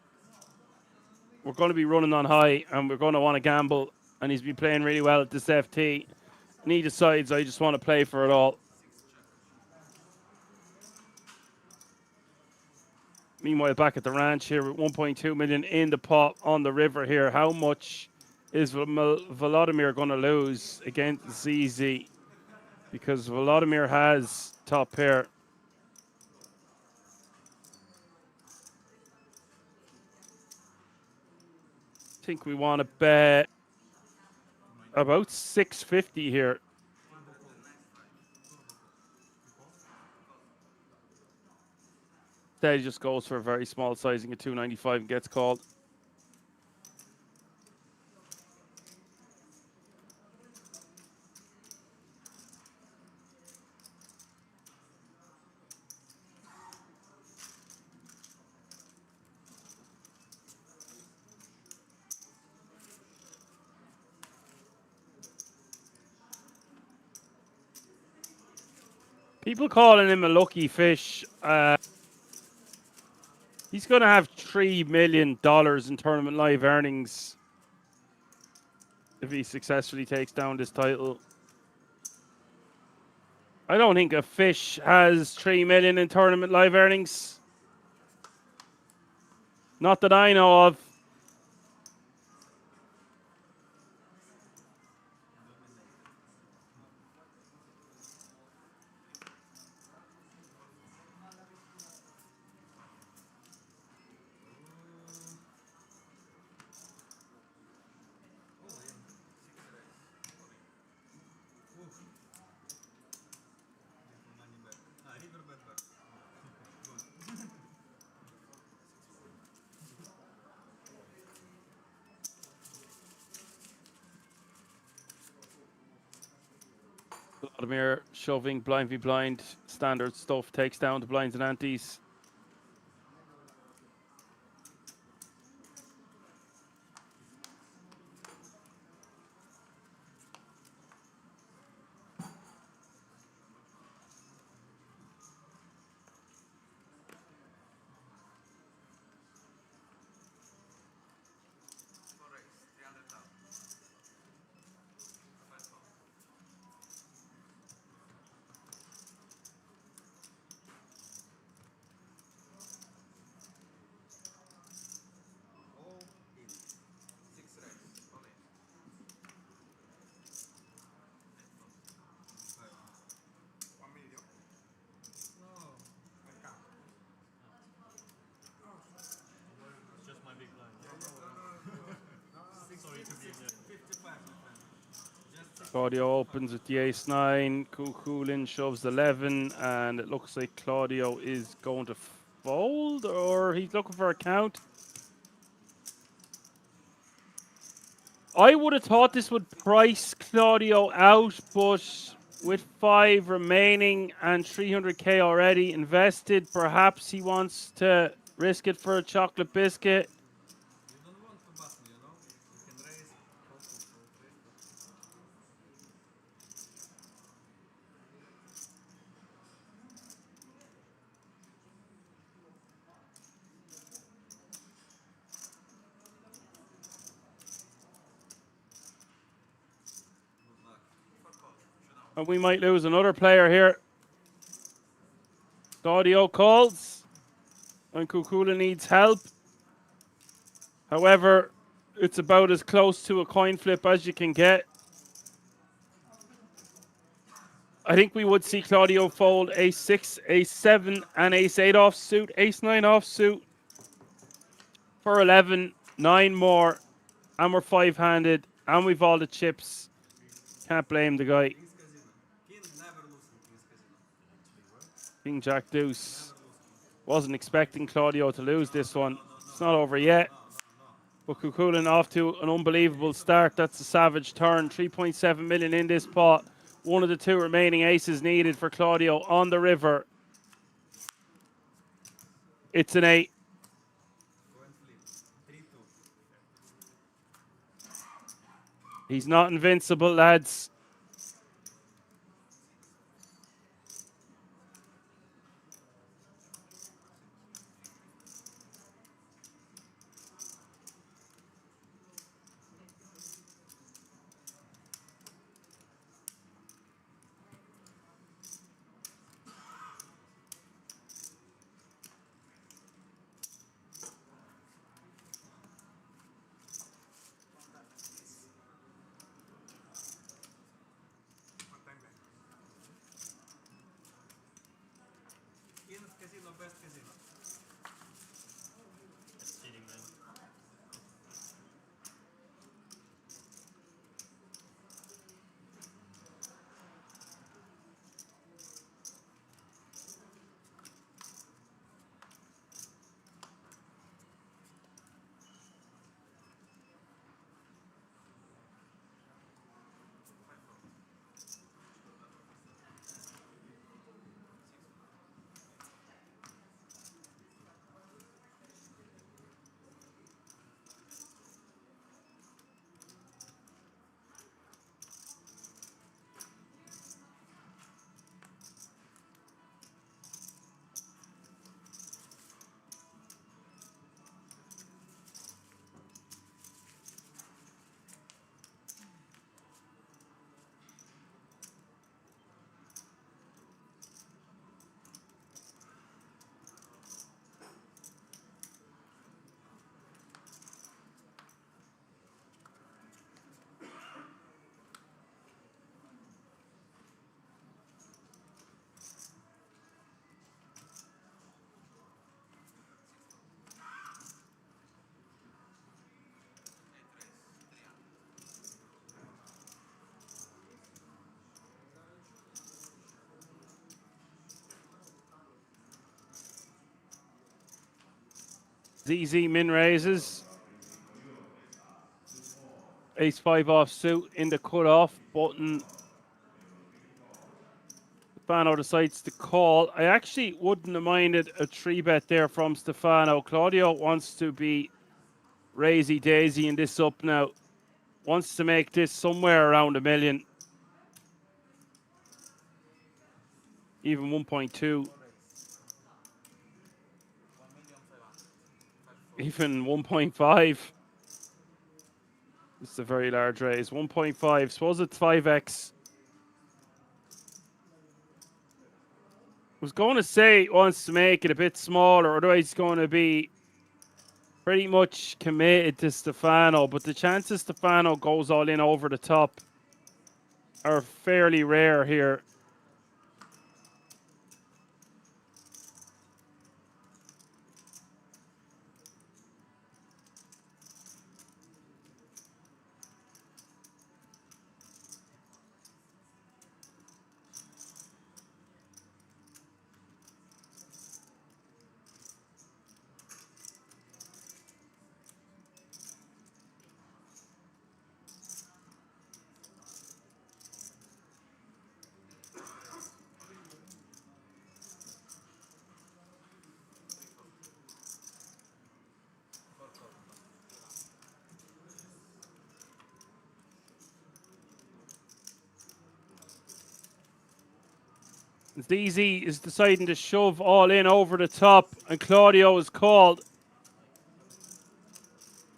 we're going to be running on high and we're going to want to gamble. And he's been playing really well at this FT. And he decides, I just want to play for it all. Meanwhile, back at the ranch here with 1.2 million in the pot on the river here. How much is Volodymyr going to lose against ZZ? Because Volodymyr has top pair. I think we want to bet about 650 here. Then he just goes for a very small sizing at 295 and gets called. People calling him a lucky fish. He's going to have $3 million in tournament live earnings if he successfully takes down this title. I don't think a fish has $3 million in tournament live earnings. Not that I know of. Vladimir shoving blind v blind, standard stuff, takes down the blinds and antes. Claudio opens with the ace-9. Kukulin shoves 11, and it looks like Claudio is going to fold, or he's looking for a count. I would have thought this would price Claudio out, but with 5 remaining and 300k already invested, perhaps he wants to risk it for a chocolate biscuit. And we might lose another player here. Claudio calls. And Kukula needs help. However, it's about as close to a coin flip as you can get. I think we would see Claudio fold ace-6, ace-7, and ace-8 offsuit, ace-9 offsuit for 11, 9 more, and we're 5-handed, and we've all the chips. Can't blame the guy. King Jack Deuce. Wasn't expecting Claudio to lose this one. It's not over yet. But Kukulin off to an unbelievable start. That's a savage turn. 3.7 million in this pot. One of the two remaining aces needed for Claudio on the river. It's an 8. He's not invincible, lads. ZZ min raises. Ace 5 off suit in the cutoff button. Stefano decides to call. I actually wouldn't have minded a 3-bet there from Stefano. Claudio wants to be raisy daisy in this up now. Wants to make this somewhere around $1 million. Even 1.2. Even 1.5. This is a very large raise. 1.5. Suppose it's 5x. Was going to say he wants to make it a bit smaller, otherwise he's going to be pretty much committed to Stefano. But the chances Stefano goes all in over the top are fairly rare here. ZZ is deciding to shove all in over the top, and Claudio is called.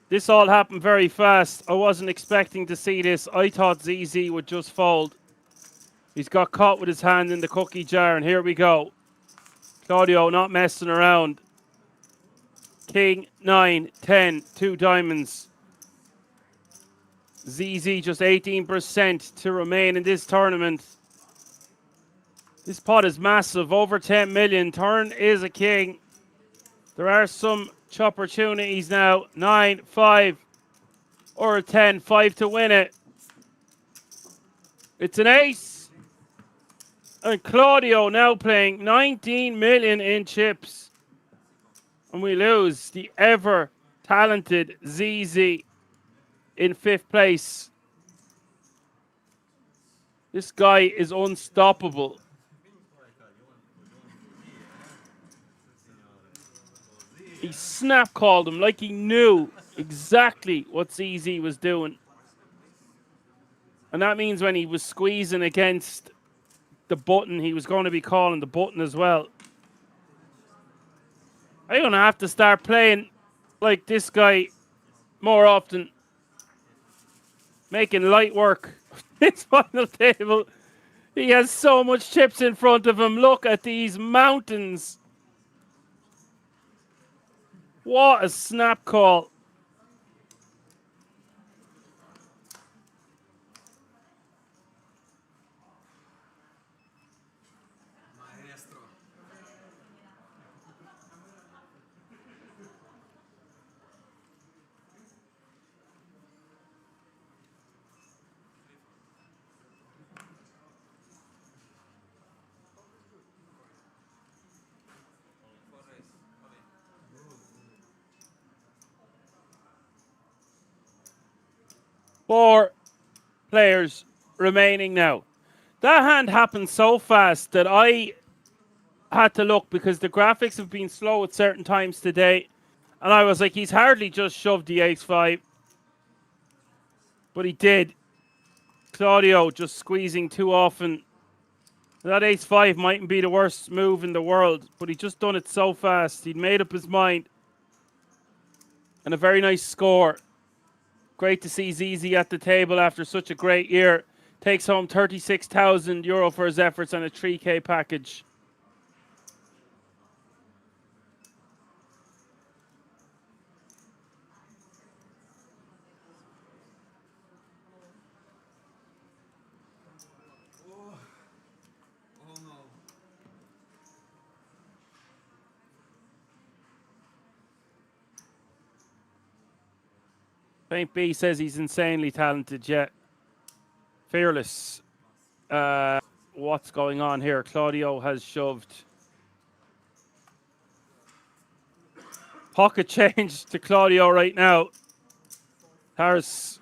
This all happened very fast. I wasn't expecting to see this. I thought ZZ would just fold. He's got caught with his hand in the cookie jar, and here we go. Claudio not messing around. King, 9, 10, 2 diamonds. ZZ just 18% to remain in this tournament. This pot is massive, over 10 million. Turn is a king. There are some opportunities now. 9, 5, or a 10. 5 to win it. It's an ace. And Claudio now playing 19 million in chips. And we lose the ever talented ZZ in 5th place. This guy is unstoppable. He snap called him like he knew exactly what ZZ was doing. And that means when he was squeezing against the button, he was going to be calling the button as well. I'm going to have to start playing like this guy more often. Making light work of this final table. He has so much chips in front of him. Look at these mountains. What a snap call. Four players remaining now. That hand happened so fast that I had to look because the graphics have been slow at certain times today. And I was like, he's hardly just shoved the ace-5. But he did. Claudio just squeezing too often. That ace-5 mightn't be the worst move in the world, but he just done it so fast. He'd made up his mind. And a very nice score. Great to see ZZ at the table after such a great year. Takes home €36,000 for his efforts and a 3K package. Paint B says he's insanely talented, yeah. Fearless. What's going on here? Claudio has shoved pocket change to Claudio right now. Harris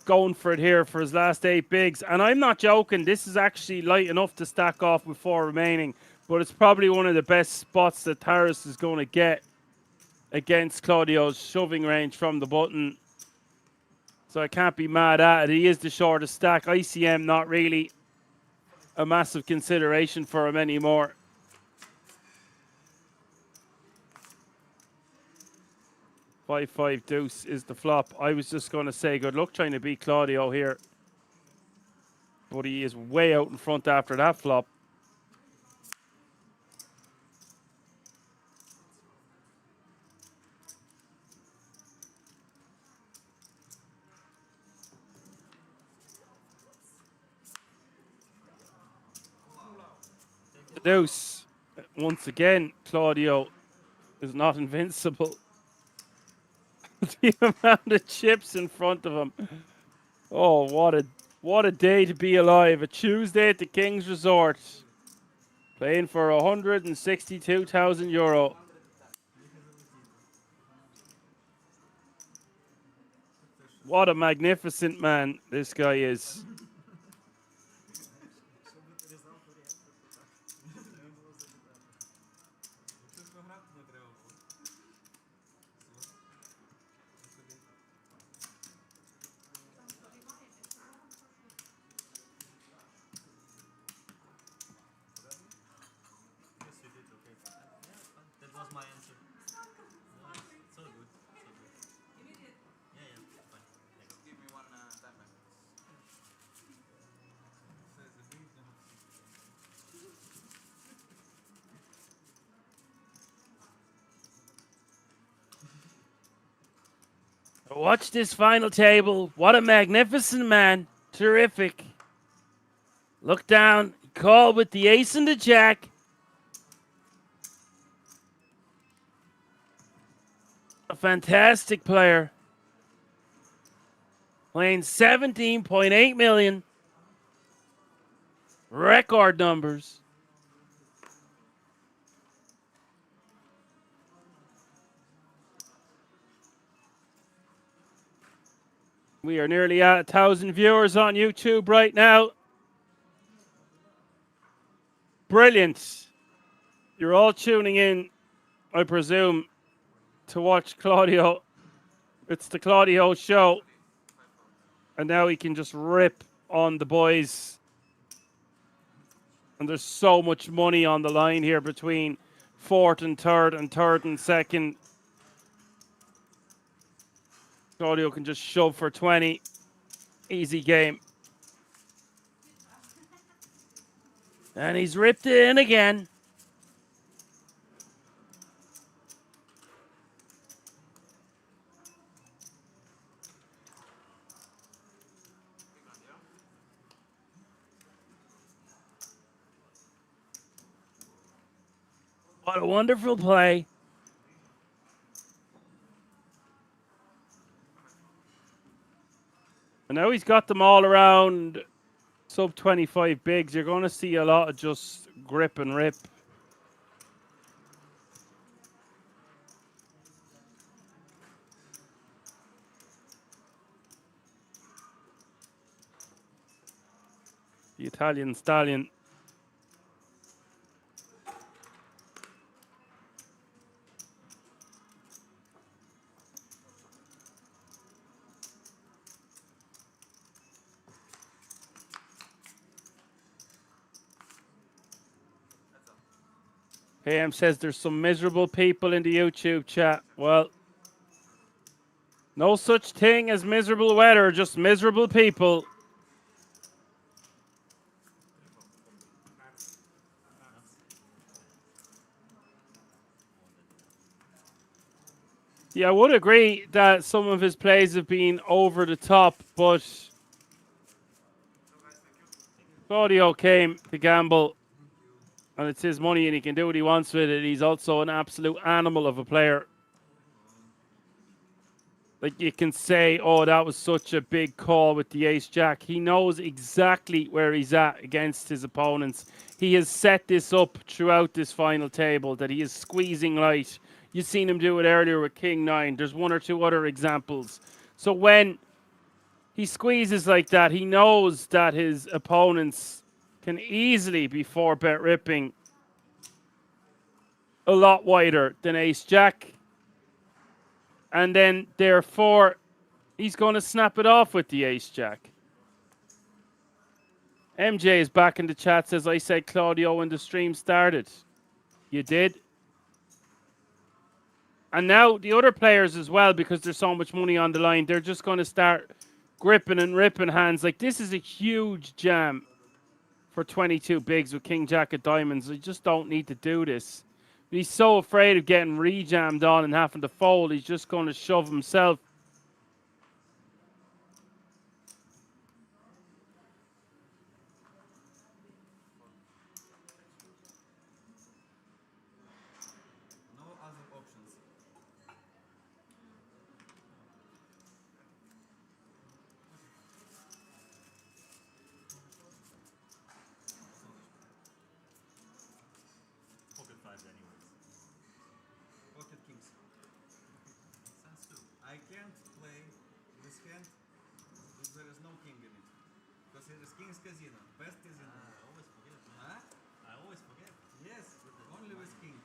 going for it here for his last 8 bigs. And I'm not joking. This is actually light enough to stack off with 4 remaining. But it's probably one of the best spots that Harris is going to get against Claudio's shoving range from the button. So I can't be mad at it. He is the shortest stack. ICM not really a massive consideration for him anymore. Five deuce is the flop. I was just going to say good luck trying to beat Claudio here. But he is way out in front after that flop. Deuce. Once again, Claudio is not invincible. The amount of chips in front of him. Oh, what a day to be alive. A Tuesday at the King's Resort. Playing for €162,000. What a magnificent man this guy is. Watch this final table. What a magnificent man. Terrific. Look down. Call with the ace and the jack. A fantastic player. Playing 17.8 million. Record numbers. We are nearly at 1,000 viewers on YouTube right now. Brilliant. You're all tuning in, I presume, to watch Claudio. It's the Claudio show. And now he can just rip on the boys. And there's so much money on the line here between fourth and third and second. Claudio can just shove for 20. Easy game. And he's ripped it in again. What a wonderful play. And now he's got them all around sub 25 bigs. You're going to see a lot of just grip and rip. The Italian stallion. AM says there's some miserable people in the YouTube chat. Well, no such thing as miserable weather, just miserable people. Yeah, I would agree that some of his plays have been over the top, but Claudio came to gamble, and it's his money, and he can do what he wants with it. He's also an absolute animal of a player. Like, you can say, oh, that was such a big call with the ace-jack. He knows exactly where he's at against his opponents. He has set this up throughout this final table, that he is squeezing light. You've seen him do it earlier with King 9. There's one or two other examples. So when he squeezes like that, he knows that his opponents can easily be 4-bet ripping a lot wider than ace-jack. And then, therefore, he's going to snap it off with the ace-jack. MJ is back in the chat, says, I said Claudio when the stream started. You did. And now the other players as well, because there's so much money on the line, they're just going to start gripping and ripping hands. Like, this is a huge jam for 22 bigs with King Jack of diamonds. You just don't need to do this. But he's so afraid of getting re-jammed on and having to fold, he's just going to shove himself. I can't play this hand if there is no king in it. Because it is king's casino, best casino. I always forget. Huh? I always forget. Yes, only with king.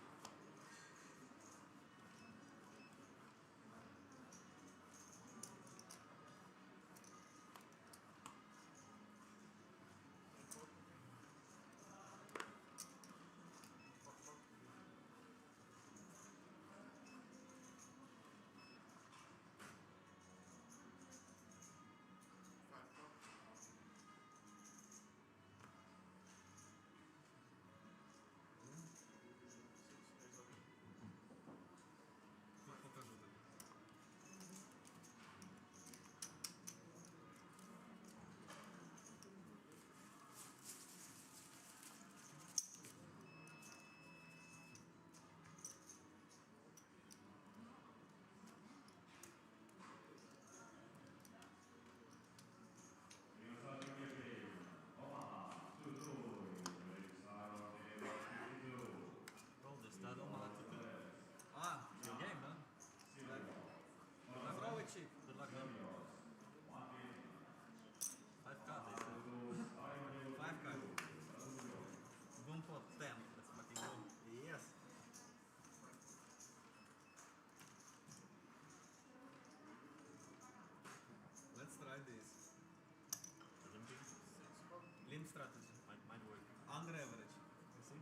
strategy. Might work. Under average. You see?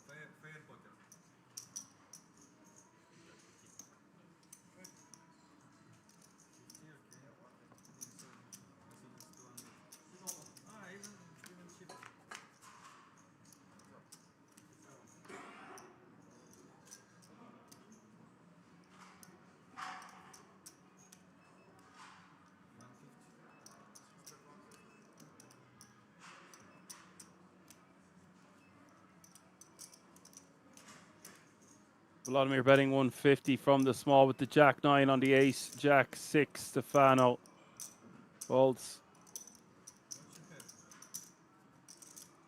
Fair poker. Even cheaper. Vladimir betting 150 from the small with the Jack 9 on the ace, Jack 6, Stefano. Folds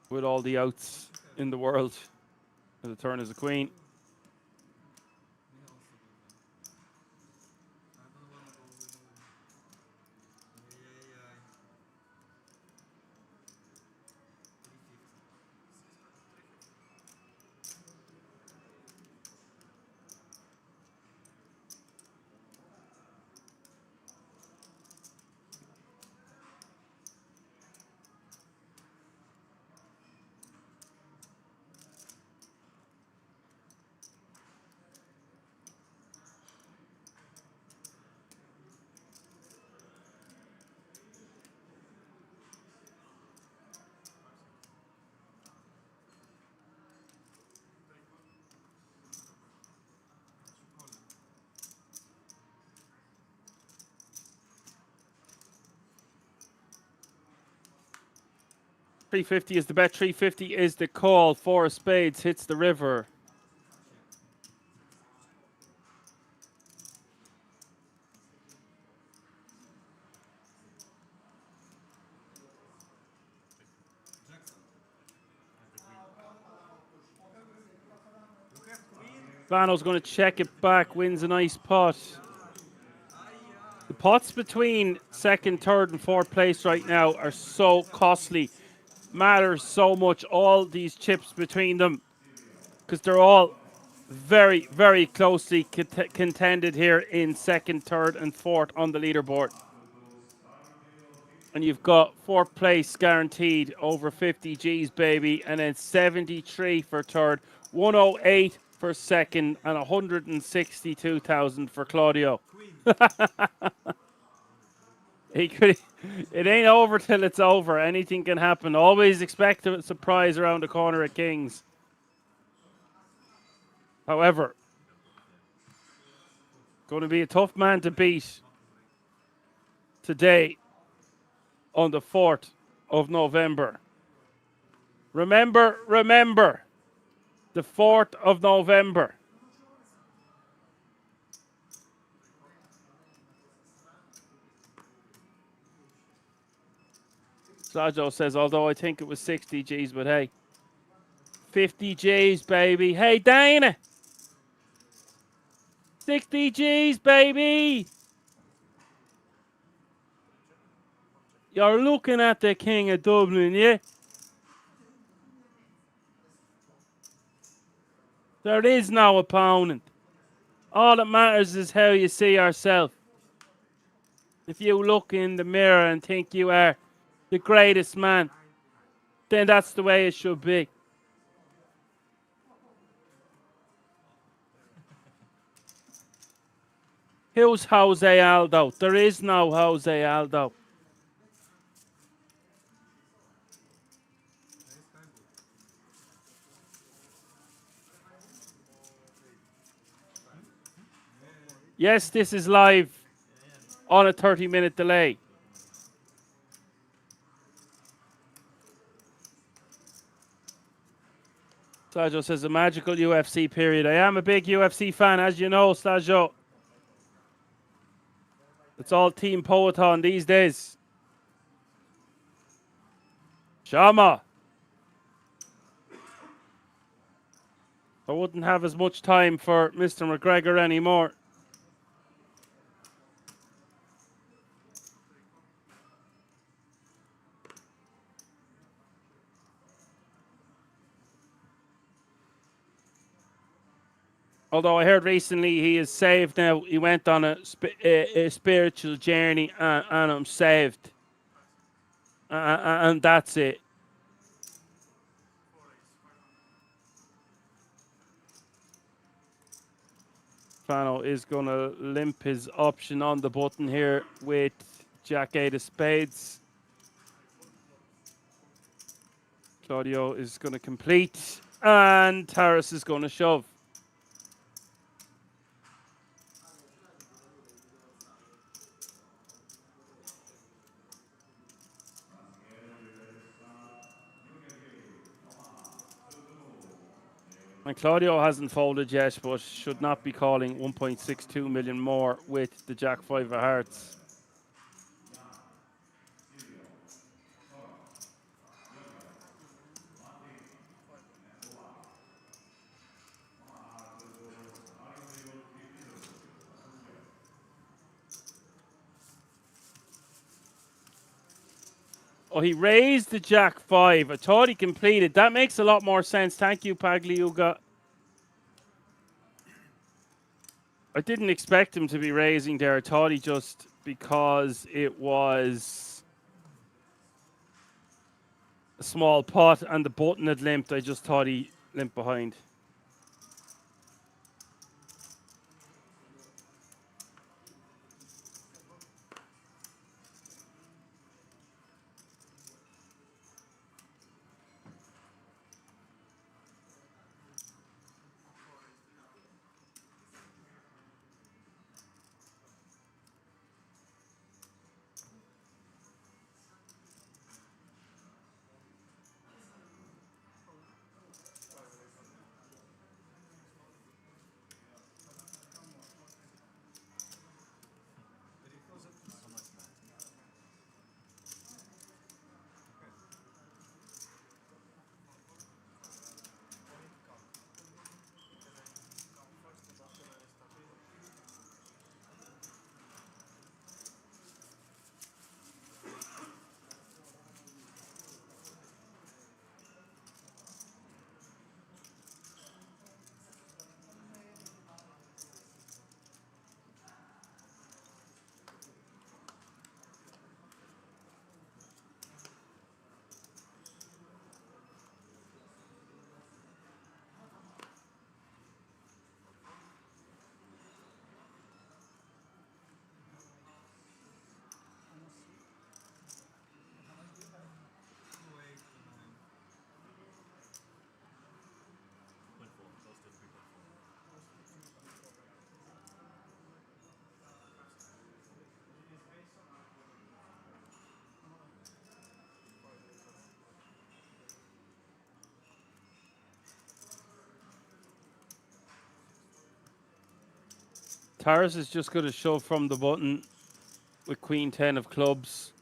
with all the outs in the world. The turn is a queen. $350 is the bet, $350 is the call. 4 of spades hits the river. Vano's going to check it back, wins a nice pot. The pots between second, third, and fourth place right now are so costly. Matters so much, all these chips between them, because they're all very, very closely contended here in second, third, and fourth on the leaderboard. And you've got fourth place guaranteed over 50 G's, baby, and then 73 for third, 108 for second, and 162,000 for Claudio. It ain't over till it's over. Anything can happen. Always expect a surprise around the corner at Kings. However, going to be a tough man to beat today on the 4th of November. Remember, the 4th of November. Sajo says, although I think it was 60 G's, but hey, 50 G's, baby. Hey, Dana. 60 G's, baby. You're looking at the King of Dublin, yeah? There is no opponent. All that matters is how you see yourself. If you look in the mirror and think you are the greatest man, then that's the way it should be. Who's Jose Aldo? There is no Jose Aldo. Yes, this is live on a 30-minute delay. Sajo says a magical UFC period. I am a big UFC fan, as you know, Sajo. It's all Team Poeton these days. Shama. I wouldn't have as much time for Mr. McGregor anymore. Although I heard recently he is saved now. He went on a spiritual journey and I'm saved. And that's it. Fano is going to limp his option on the button here with Jack 8 of spades. Claudio is going to complete, and Taras is going to shove. And Claudio hasn't folded yet, but should not be calling 1.62 million more with the Jack 5 of hearts. Oh, he raised the Jack 5. I thought he completed. That makes a lot more sense. Thank you, Pagliuca. I didn't expect him to be raising there. I thought he just, because it was a small pot and the button had limped, I just thought he limped behind. Taras is just going to shove from the button with Queen 10 of clubs.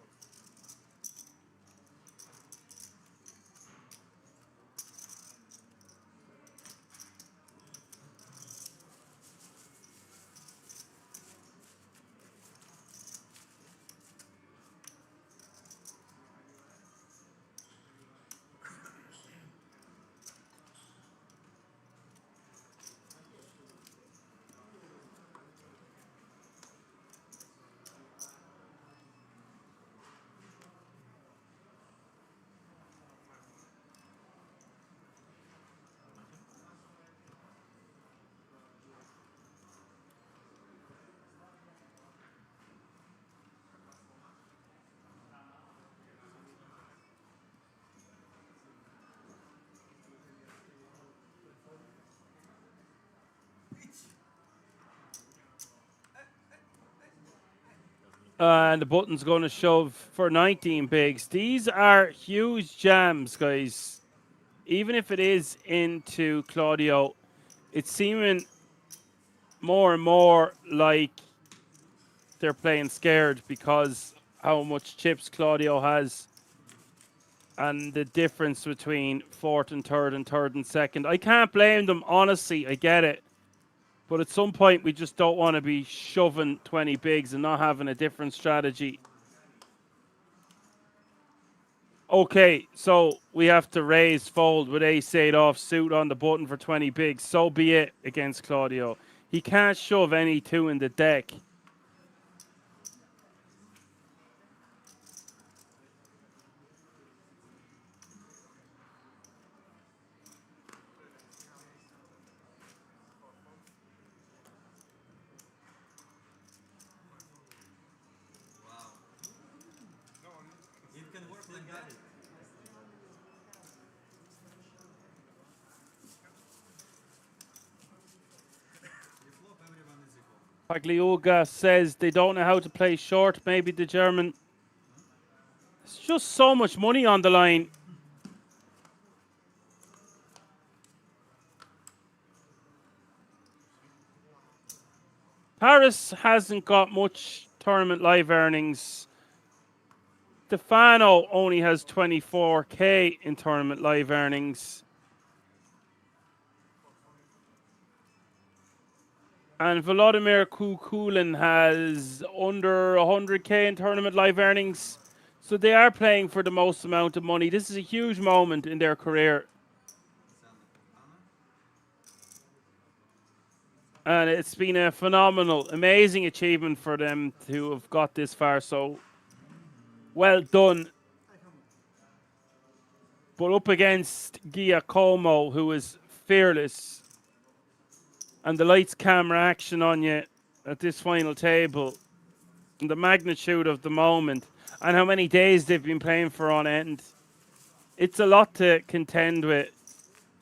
And the button's going to shove for 19 bigs. These are huge jams, guys. Even if it is into Claudio, it's seeming more and more like they're playing scared because how much chips Claudio has and the difference between fourth and third and second. I can't blame them, honestly. I get it. But at some point, we just don't want to be shoving 20 bigs and not having a different strategy. Okay, so we have to raise fold with ace-8 offsuit on the button for 20 bigs. So be it against Claudio. He can't shove any 2 in the deck. It can work like that. You flop, everyone is equal. Pagliuca says they don't know how to play short. Maybe the German. It's just so much money on the line. Paris hasn't got much tournament live earnings. Stefano only has 24k in tournament live earnings. And Volodymyr Kukulin has under 100k in tournament live earnings. So they are playing for the most amount of money. This is a huge moment in their career. And it's been a phenomenal, amazing achievement for them to have got this far. So well done. But up against Giacomo, who is fearless, and the lights, camera, action on you at this final table, and the magnitude of the moment, and how many days they've been playing for on end, it's a lot to contend with.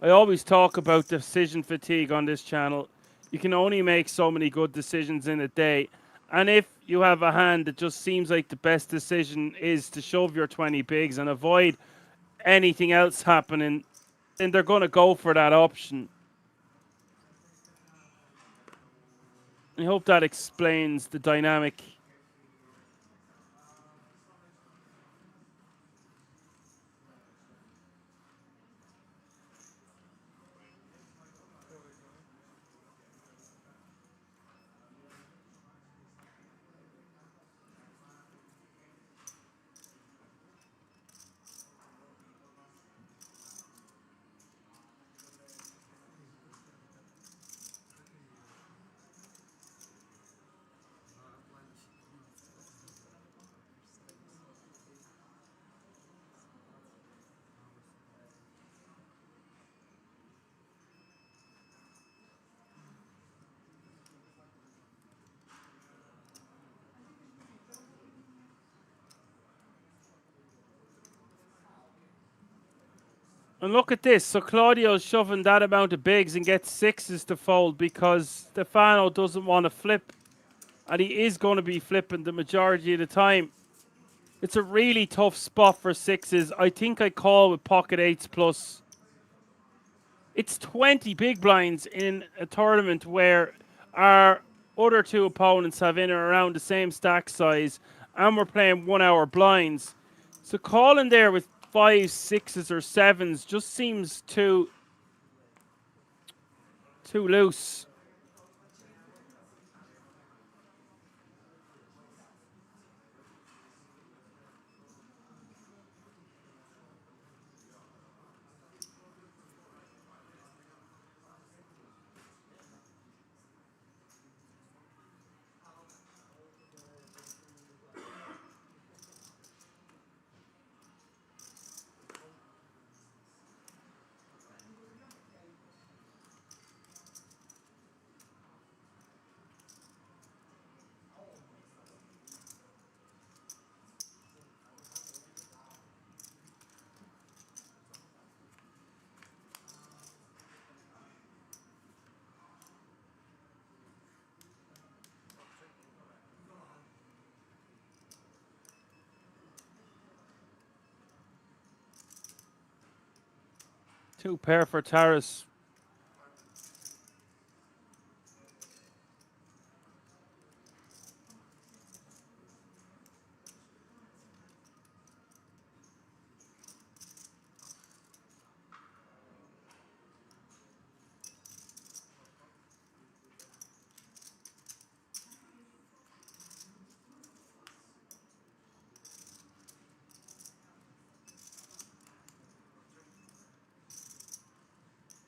I always talk about decision fatigue on this channel. You can only make so many good decisions in a day. And if you have a hand that just seems like the best decision is to shove your 20 bigs and avoid anything else happening, then they're going to go for that option. I hope that explains the dynamic. And look at this. So Claudio's shoving that amount of bigs and gets sixes to fold because Stefano doesn't want to flip. And he is going to be flipping the majority of the time. It's a really tough spot for sixes. I think I call with pocket eights plus. It's 20 big blinds in a tournament where our other two opponents have in or around the same stack size, and we're playing 1 hour blinds. So calling there with 5s, 6s, or 7s just seems too loose. Two pair for Taras.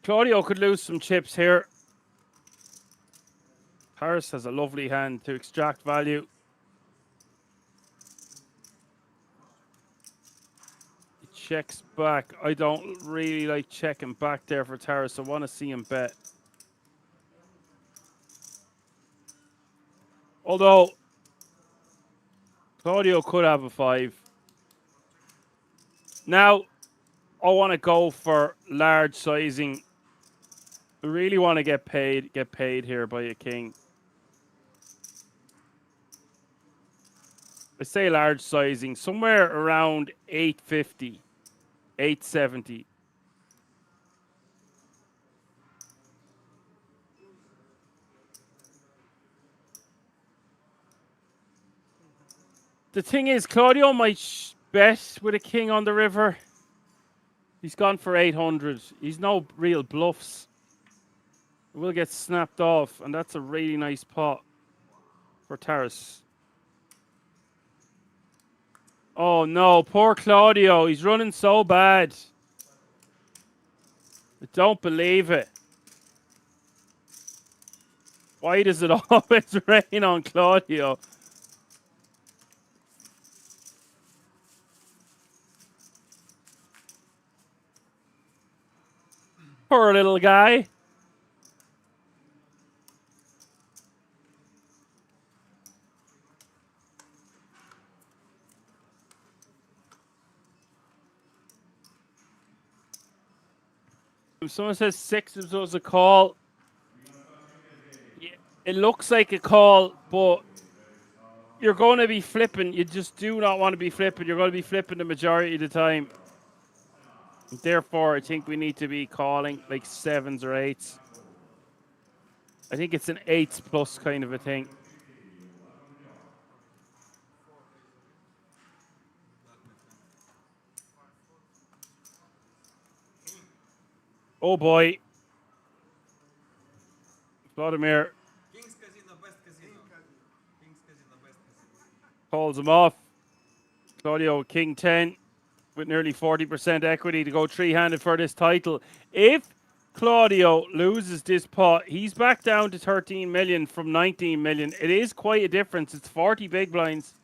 Claudio could lose some chips here. Paris has a lovely hand to extract value. He checks back. I don't really like checking back there for Taris. I want to see him bet. Although Claudio could have a 5. Now, I want to go for large sizing. I really want to get paid here by a king. I say large sizing, somewhere around 850, 870. The thing is, Claudio might bet with a king on the river. He's gone for 800. He's no real bluffs. It will get snapped off, and that's a really nice pot for Taris. Oh no, poor Claudio. He's running so bad. I don't believe it. Why does it always rain on Claudio? Poor little guy. If someone says 6 was a call, yeah, it looks like a call, but you're going to be flipping. You just do not want to be flipping. You're going to be flipping the majority of the time. Therefore, I think we need to be calling like 7s or 8s. I think it's an 8s plus kind of a thing. Oh boy. Vladimir King's Casino, best casino. King's Casino, best casino. calls him off. Claudio, King 10 with nearly 40% equity to go 3-handed for this title. If Claudio loses this pot, he's back down to 13 million from 19 million. It is quite a difference. It's 40 big blinds.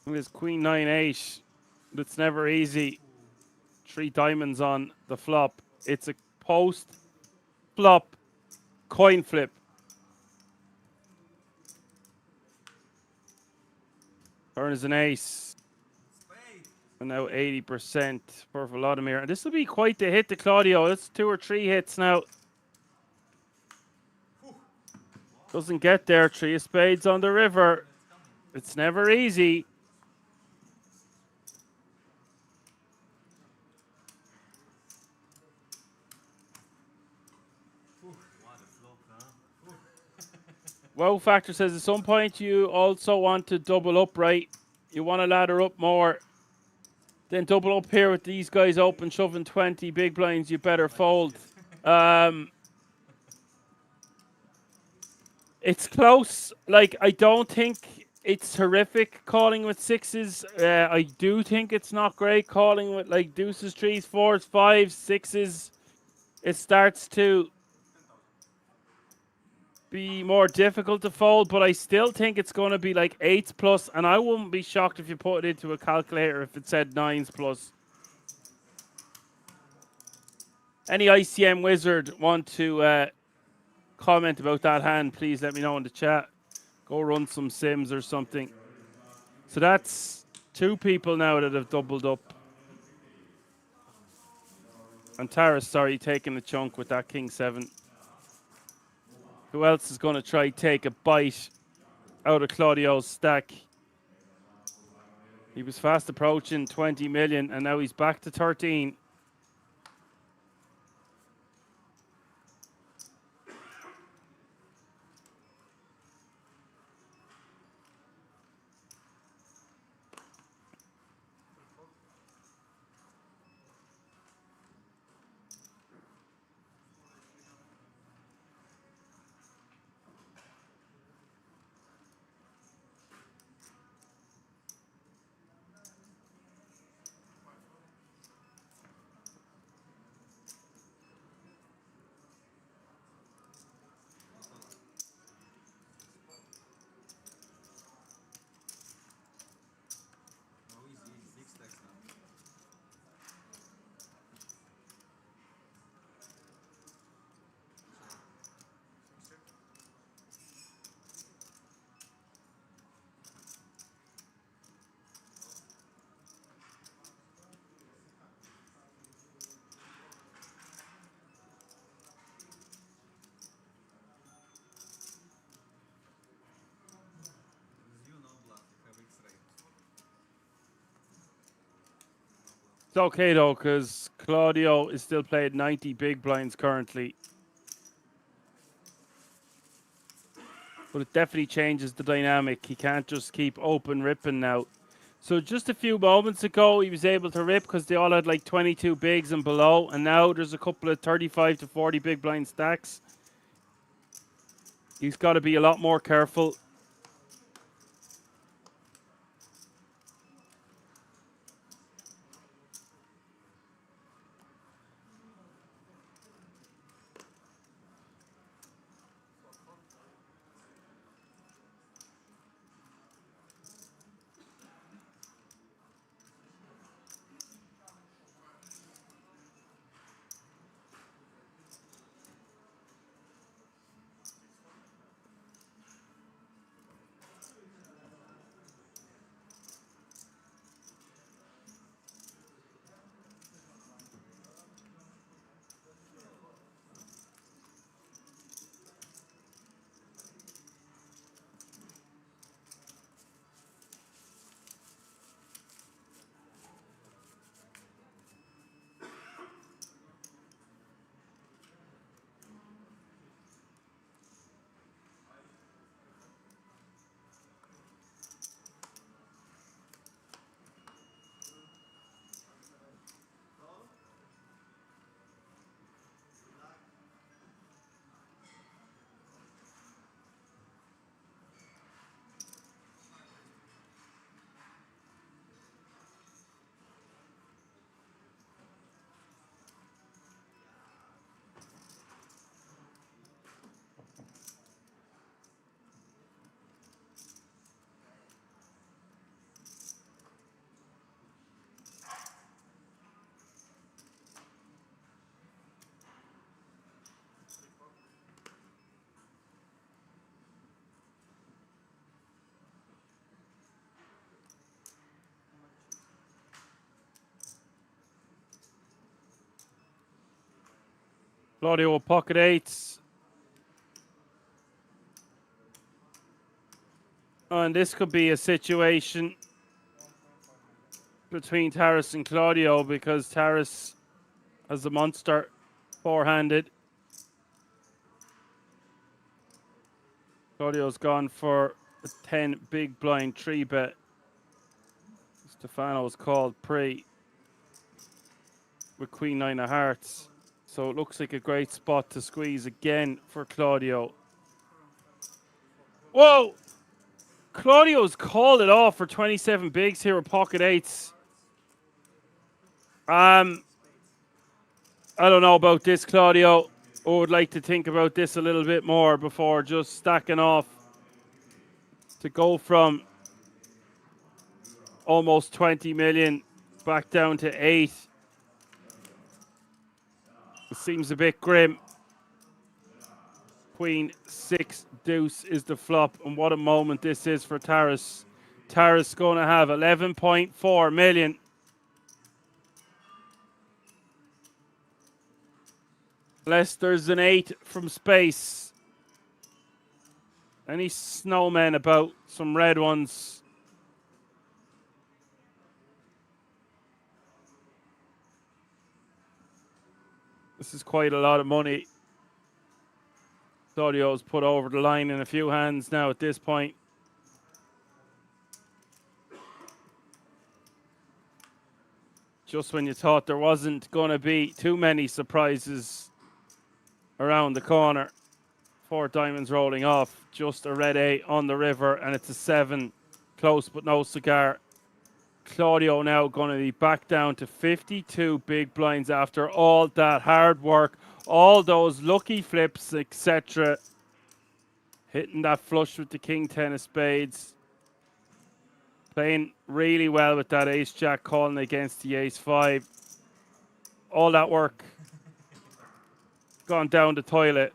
This Queen 9-8. It's never easy. 3 diamonds on the flop. It's a post flop coin flip. Turn is an ace. Spade. And now 80% for Vladimir. And this will be quite the hit to Claudio. That's 2 or 3 hits now. Doesn't get there. 3 of spades on the river. It's never easy. Wow Factor says at some point you also want to double up, right? You want to ladder up more. Then double up here with these guys open, shoving 20 big blinds. You better fold. It's close. Like, I don't think it's horrific calling with 6s. I do think it's not great calling with like deuces, 3s, 4s, 5s, 6s. It starts to be more difficult to fold, but I still think it's going to be like 8s plus, and I wouldn't be shocked if you put it into a calculator if it said 9s plus. Any ICM wizard want to comment about that hand, please let me know in the chat. Go run some sims or something. So that's 2 people now that have doubled up. And Tara's, sorry, taking a chunk with that King 7. Who else is going to try take a bite out of Claudio's stack? He was fast approaching 20 million, and now he's back to 13. It's okay though, because Claudio is still playing 90 big blinds currently. But it definitely changes the dynamic. He can't just keep open ripping now. So just a few moments ago, he was able to rip because they all had like 22 bigs and below. And now there's a couple of 35 to 40 big blind stacks. He's got to be a lot more careful. Claudio with pocket eights. And this could be a situation between Taras and Claudio because Taras has the monster four-handed. Claudio's gone for a 10 big blind 3-bet. Stefano's called pre with Queen 9 of hearts. So it looks like a great spot to squeeze again for Claudio. Whoa! Claudio's called it off for 27 bigs here with pocket eights. I don't know about this, Claudio. I would like to think about this a little bit more before just stacking off to go from almost 20 million back down to 8. It seems a bit grim. Queen 6 deuce is the flop, and what a moment this is for Taras. Taras going to have 11.4 million. Unless there's an 8 from space. Any snowmen about? Some red ones. This is quite a lot of money. Claudio's put over the line in a few hands now at this point. Just when you thought there wasn't going to be too many surprises around the corner. 4 diamonds rolling off. Just a red 8 on the river, and it's a 7. Close but no cigar. Claudio now going to be back down to 52 big blinds after all that hard work, all those lucky flips, etc. Hitting that flush with the King 10 of spades. Playing really well with that ace jack, calling against the ace 5. All that work gone down the toilet.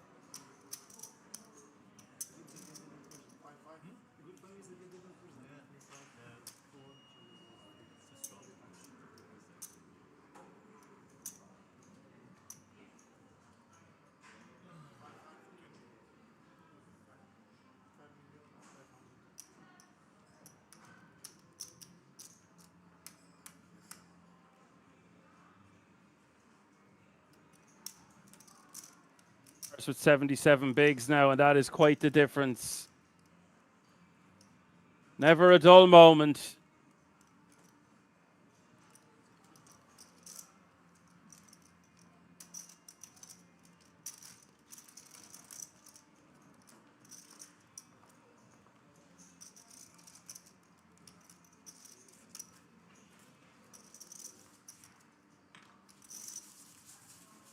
with 77 bigs now, and that is quite the difference. Never a dull moment.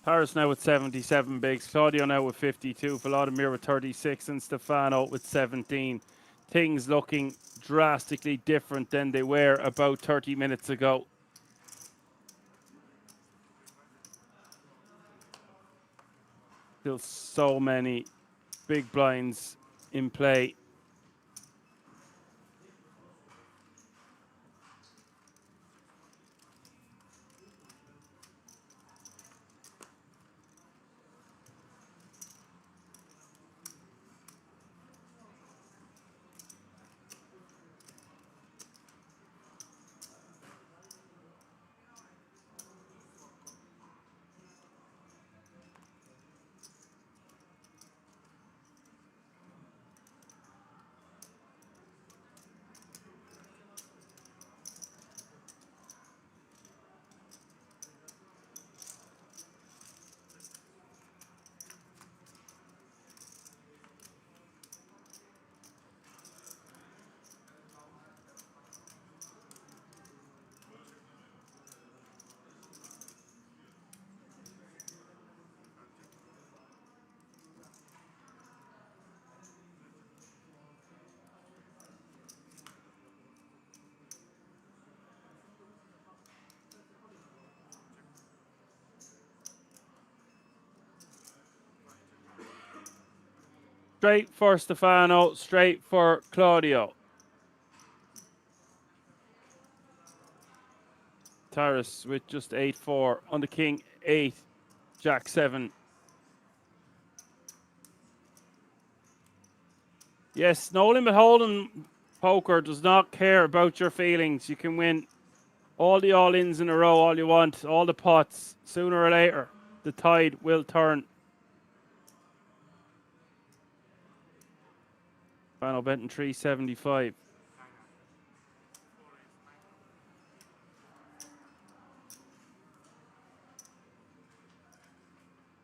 Paris now with 77 bigs. Claudio now with 52. Volodymyr with 36. And Stefano with 17. Things looking drastically different than they were about 30 minutes ago. Still so many big blinds in play. Straight for Stefano, straight for Claudio. Taras with just 8-4 on the king, 8, jack 7. Yes, no limit hold'em poker does not care about your feelings. You can win all the all-ins in a row all you want, all the pots. Sooner or later, the tide will turn. Stefano betting 375.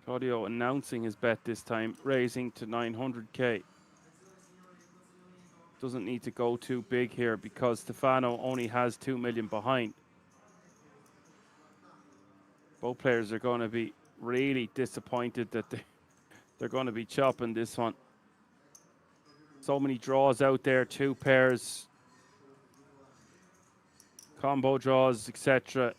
Claudio announcing his bet this time, raising to 900k. Doesn't need to go too big here because Stefano only has 2 million behind. Both players are going to be really disappointed that they're going to be chopping this one. So many draws out there, 2 pairs, combo draws, etc.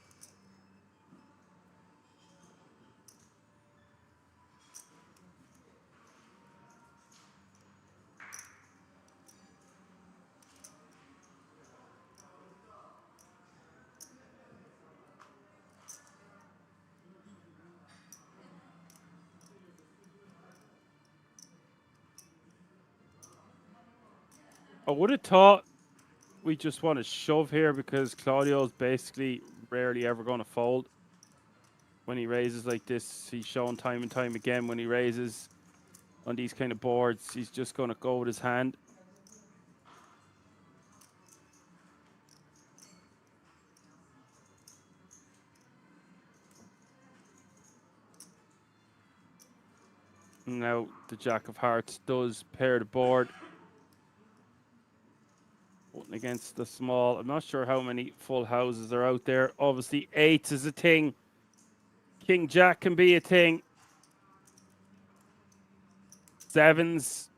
I would have thought we just want to shove here because Claudio's basically rarely ever going to fold. When he raises like this, he's shown time and time again when he raises on these kind of boards, he's just going to go with his hand. Now the Jack of Hearts does pair the board. Voting against the small. I'm not sure how many full houses are out there. Obviously, 8s is a thing. King Jack can be a thing. 7s.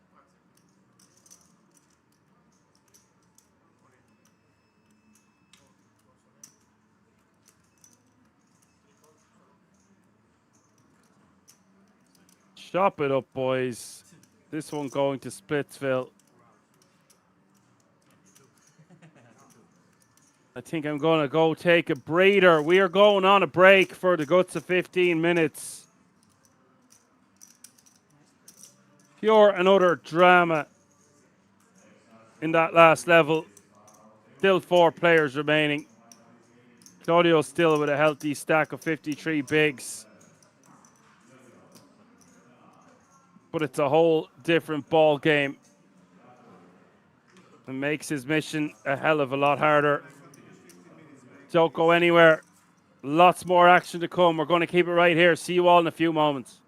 Chop it up, boys. This one going to Splitsville. I think I'm going to go take a breather. We are going on a break for the guts of 15 minutes. Pure and utter drama in that last level. Still 4 players remaining. Claudio still with a healthy stack of 53 bigs. but it's a whole different ball game. It makes his mission a hell of a lot harder. Don't go anywhere. Lots more action to come. We're going to keep it right here. See you all in a few moments.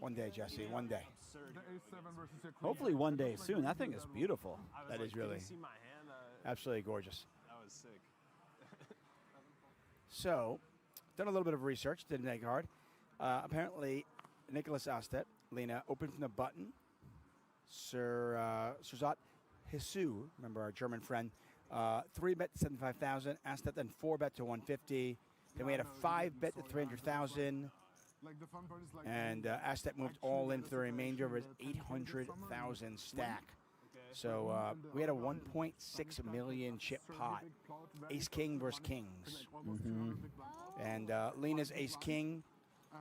One day, Jesse, one day. Hopefully one day soon. That thing is beautiful. That is really absolutely gorgeous. That was sick. So, done a little bit of research, didn't make it hard. Apparently, Nicholas Astet, Lena, opened from the button. Surzat Hisu, remember our German friend, 3-bet to 75,000. Astet then 4-bet to 150. Then we had a 5-bet to 300,000. And Astet moved all in for the remainder of his 800,000 stack. So we had a 1.6 million chip pot. Ace King versus Kings. And Lena's Ace King,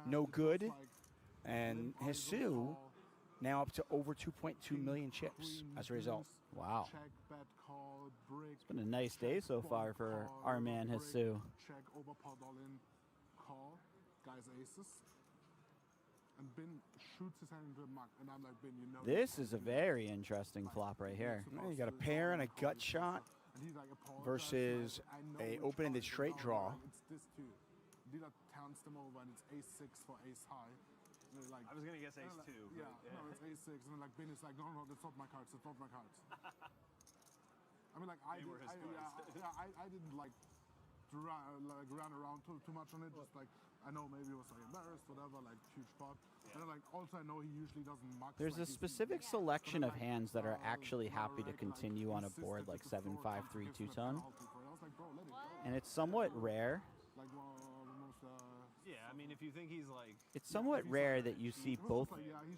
no good. And Hisu now up to over 2.2 million chips as a result. Wow. It's been a nice day so far for our man Hisu. This is a very interesting flop right here. Well, you got a pair and a gut shot versus a open-ended straight draw. I was gonna guess ace 2. Yeah, no, it's ace 6, and then like Ben is like, no, that's not my cards, that's not my cards. I mean, like I didn't like run around too much on it. Just like I know maybe it was like embarrassed, whatever, like huge pot. And then, like also I know he usually doesn't mux. There's a specific selection of hands that are actually happy to continue on a board like 7-5-3 two-tone, and it's somewhat rare. Yeah, I mean, if you think he's like... It's somewhat rare that you see both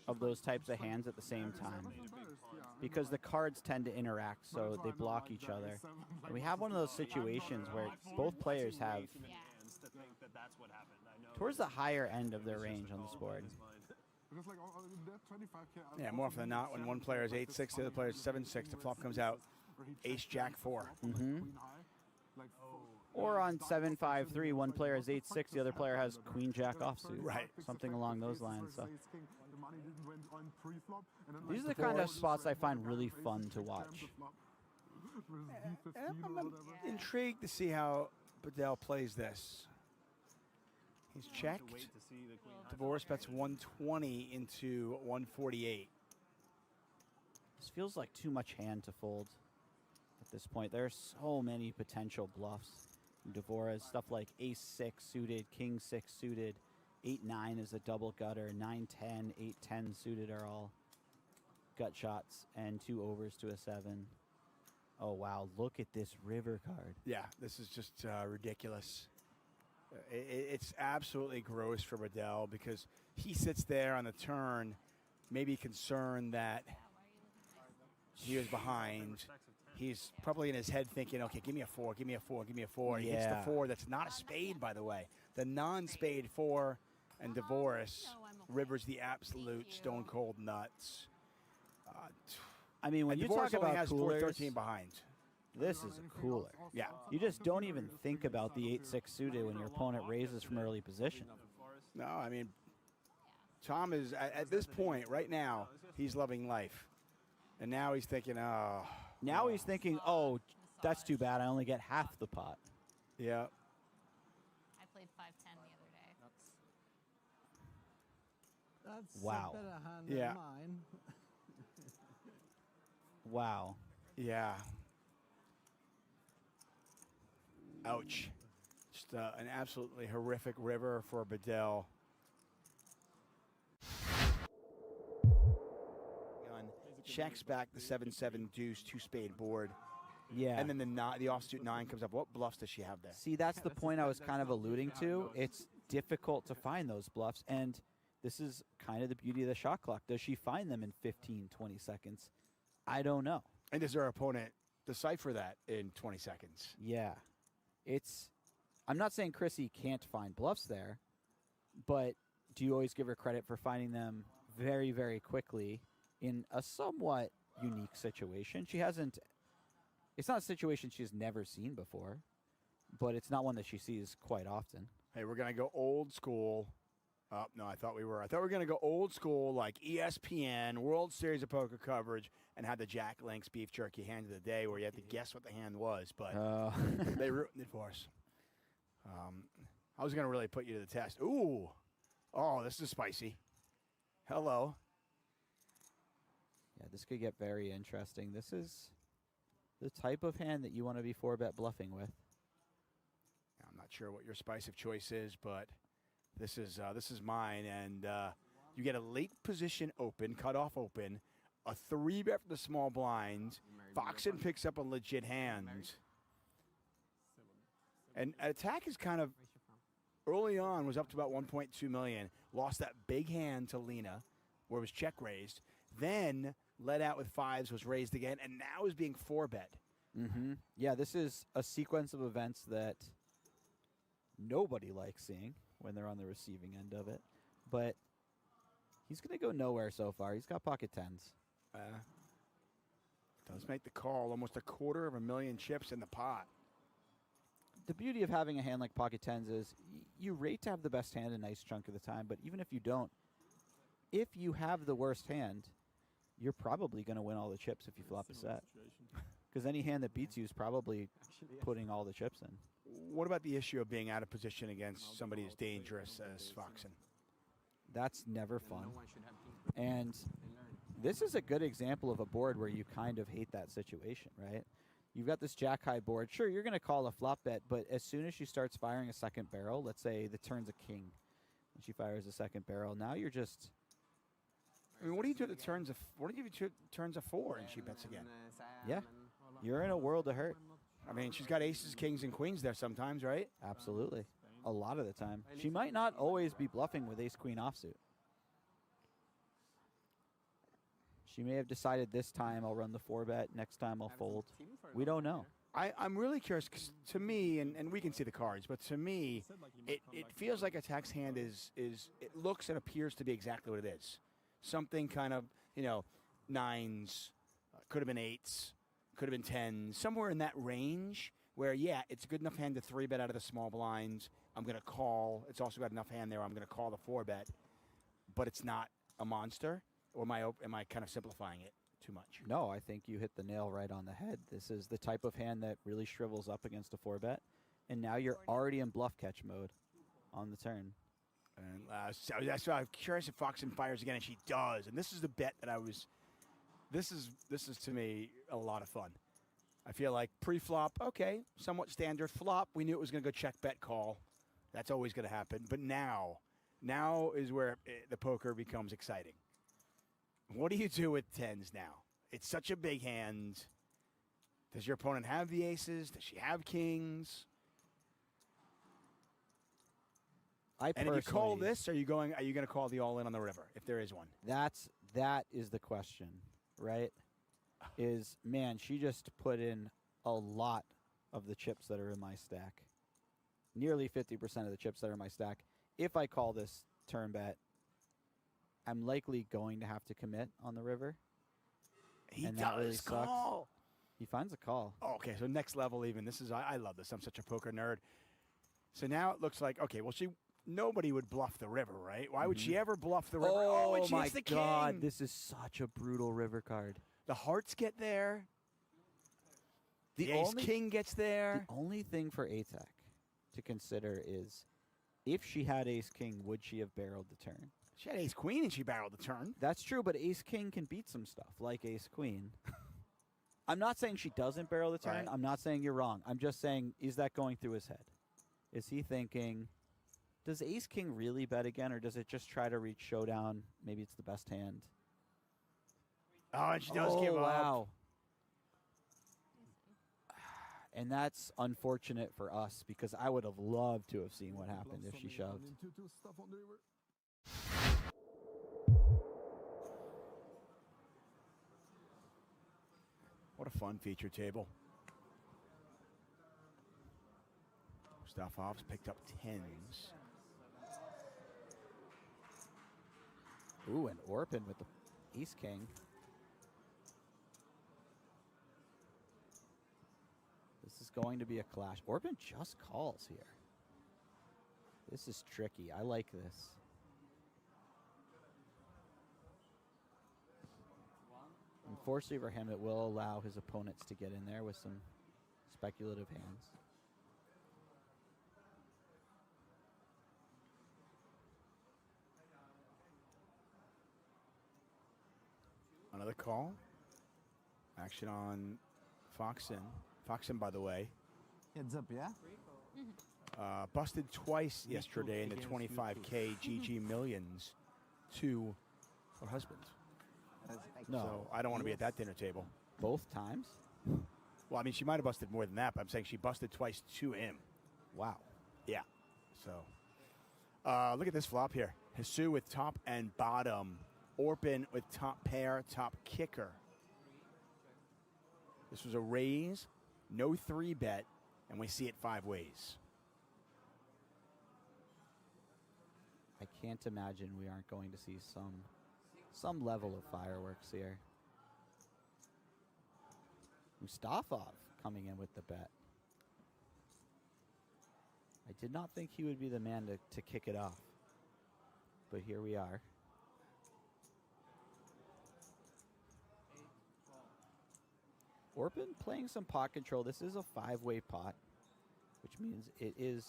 of those types of hands at the same time, because the cards tend to interact, so they block each other. And we have one of those situations where both players have towards the higher end of their range on this board. Yeah, more often than not, when one player is 8-6, the other player is 7-6, the flop comes out Ace-Jack-4. Or on 7-5-3, one player has 8-6, the other player has Queen-Jack offsuit. Right. Something along those lines. So these are the kind of spots I find really fun to watch. I'm intrigued to see how Bedell plays this. He's checked. Divorce bets 120 into 148. This feels like too much hand to fold at this point. There's so many potential bluffs. Dvorak, stuff like ace-6 suited, king-6 suited, 8-9 is a double gutter, 9-10, 8-10 suited are all gut shots, and 2 overs to a 7. Oh, wow, look at this river card. Yeah, this is just ridiculous. It's absolutely gross for Bedell because he sits there on the turn, maybe concerned that he was behind. He's probably in his head thinking, okay, give me a 4, give me a 4, give me a 4. He hits the 4 that's not a spade, by the way. The non-spade 4, and Dvorak rivers the absolute stone-cold nuts. I mean, when you Dvorak talk about has coolers, 4-13 behind. This is a cooler. Yeah. You just don't even think about the 8-6 suited when your opponent raises from early position. No, I mean, Tom is, at this point, right now, he's loving life. And now he's thinking, oh. Now he's thinking, oh, that's too bad. I only get half the pot. Yeah. I played 5-10 the other day. That's wow. a better hand Yeah. than mine. Wow. Yeah. Ouch. Just an absolutely horrific river for Bedell. Checks back the 7-7 deuce, two-spade board. Yeah. And then the offsuit 9 comes up. What bluffs does she have there? See, that's the point I was kind of alluding to. It's difficult to find those bluffs, and this is kind of the beauty of the shot clock. Does she find them in 15, 20 seconds? I don't know. And does her opponent decipher that in 20 seconds? Yeah. I'm not saying Chrissy can't find bluffs there, but do you always give her credit for finding them very, very quickly in a somewhat unique situation? It's not a situation she's never seen before, but it's not one that she sees quite often. Hey, we're going to go old school. Oh, no, I thought we were going to go old school like ESPN, World Series of Poker coverage, and have the Jack Link's beef jerky hand of the day where you had to guess what the hand was, but they ruined it for us. I was going to really put you to the test. Ooh. Oh, this is spicy. Hello. Yeah, this could get very interesting. This is the type of hand that you want to be 4-bet bluffing with. I'm not sure what your spice of choice is, but this is mine, and you get a late position open, cutoff open, a 3-bet for the small blinds. Foxen picks up a legit hand. And Attack is kind of, early on, was up to about 1.2 million. Lost that big hand to Lena, where it was check raised. Then led out with 5s, was raised again, and now is being 4-bet. Mm-hmm. Yeah, this is a sequence of events that nobody likes seeing when they're on the receiving end of it. But he's going to go nowhere so far. He's got pocket 10s. Does make the call. Almost 250,000 chips in the pot. The beauty of having a hand like pocket 10s is you rate to have the best hand a nice chunk of the time, but even if you don't, if you have the worst hand, you're probably going to win all the chips if you flop a set. Because any hand that beats you is probably putting all the chips in. What about the issue of being out of position against somebody as dangerous as Foxen? That's never fun. And this is a good example of a board where you kind of hate that situation, right? You've got this jack-high board. Sure, you're going to call a flop bet, but as soon as she starts firing a second barrel, let's say the turn's a king, and she fires a second barrel, now you're just... I mean, what do you do if the turns turns a 4 and she bets again? Yeah, you're in a world of hurt. I mean, she's got aces, kings, and queens there sometimes, right? Absolutely. A lot of the time. She might not always be bluffing with ace-queen offsuit. She may have decided this time I'll run the 4-bet, next time I'll fold. We don't know. I'm really curious because to me, and we can see the cards, but to me, it feels like Attack's hand it looks and appears to be exactly what it is. Something kind of, 9s, could have been 8s, could have been 10s, somewhere in that range where, yeah, it's a good enough hand to 3-bet out of the small blinds. I'm going to call. It's also got enough hand there. I'm going to call the 4-bet, but it's not a monster. Or am I kind of simplifying it too much? No, I think you hit the nail right on the head. This is the type of hand that really shrivels up against a 4-bet, and now you're already in bluff catch mode on the turn. And so that's why I'm curious if Foxen fires again, and she does. And this is the bet that I was. This is to me a lot of fun. I feel like pre-flop, okay, somewhat standard. Flop, we knew it was going to go check, bet, call. That's always going to happen. But now is where the poker becomes exciting. What do you do with 10s now? It's such a big hand. Does your opponent have the aces? Does she have kings? And if you call this, are you going to call the all-in on the river, if there is one? That is the question, right? Man, she just put in a lot of the chips that are in my stack. Nearly 50% of the chips that are in my stack. If I call this turn bet, I'm likely going to have to commit on the river. He does call. Sucks. He finds a call. Oh, okay, so next level even. I love this. I'm such a poker nerd. So now it looks like, okay, well, nobody would bluff the river, right? Why would she ever bluff the river? Oh, and she my hits the God. king. This is such a brutal river card. The hearts get there. The ace-king gets there. The only thing for ATAC to consider is if she had ace-king, would she have barreled the turn? She had ace-queen and she barreled the turn. That's true, but ace-king can beat some stuff, like ace-queen. I'm not saying she doesn't barrel the turn. Right. I'm not saying you're wrong. I'm just saying, is that going through his head? Is he thinking, does ace king really bet again, or does it just try to reach showdown? Maybe it's the best hand. Oh, and she does give up. Wow. And that's unfortunate for us because I would have loved to have seen what happened if she shoved. What a fun feature table. Mustafov's picked up 10s. Ooh, and Orpin with the ace king. This is going to be a clash. Orpin just calls here. This is tricky. I like this. Unfortunately for him, it will allow his opponents to get in there with some speculative hands. Another call. Action on Foxen. Foxen, by the way, Heads up, yeah? busted twice yesterday in the 25K GG Millions to her husband. No. So I don't want to be at that dinner table. Both times? Well, I mean, she might have busted more than that, but I'm saying she busted twice to him. Wow. Yeah. So look at this flop here. Hisu with top and bottom. Orpin with top pair, top kicker. This was a raise, no 3-bet, and we see it 5 ways. I can't imagine we aren't going to see some level of fireworks here. Mustafov coming in with the bet. I did not think he would be the man to kick it off, but here we are. Orpin playing some pot control. This is a 5-way pot, which means it is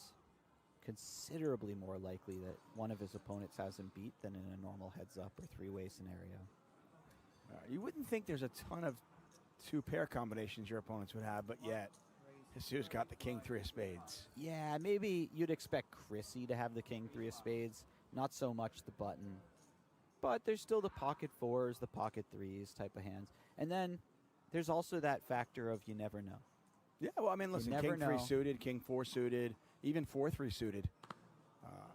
considerably more likely that one of his opponents has him beat than in a normal heads-up or 3-way scenario. You wouldn't think there's a ton of 2-pair combinations your opponents would have, but yet Hisu's got the king 3 of spades. Yeah, maybe you'd expect Chrissy to have the king 3 of spades, not so much the button. But there's still the pocket 4s, the pocket 3s type of hands. And then there's also that factor of you never know. Yeah, well, I mean, listen, never king 3 know. suited, king 4 suited, even 4-3 suited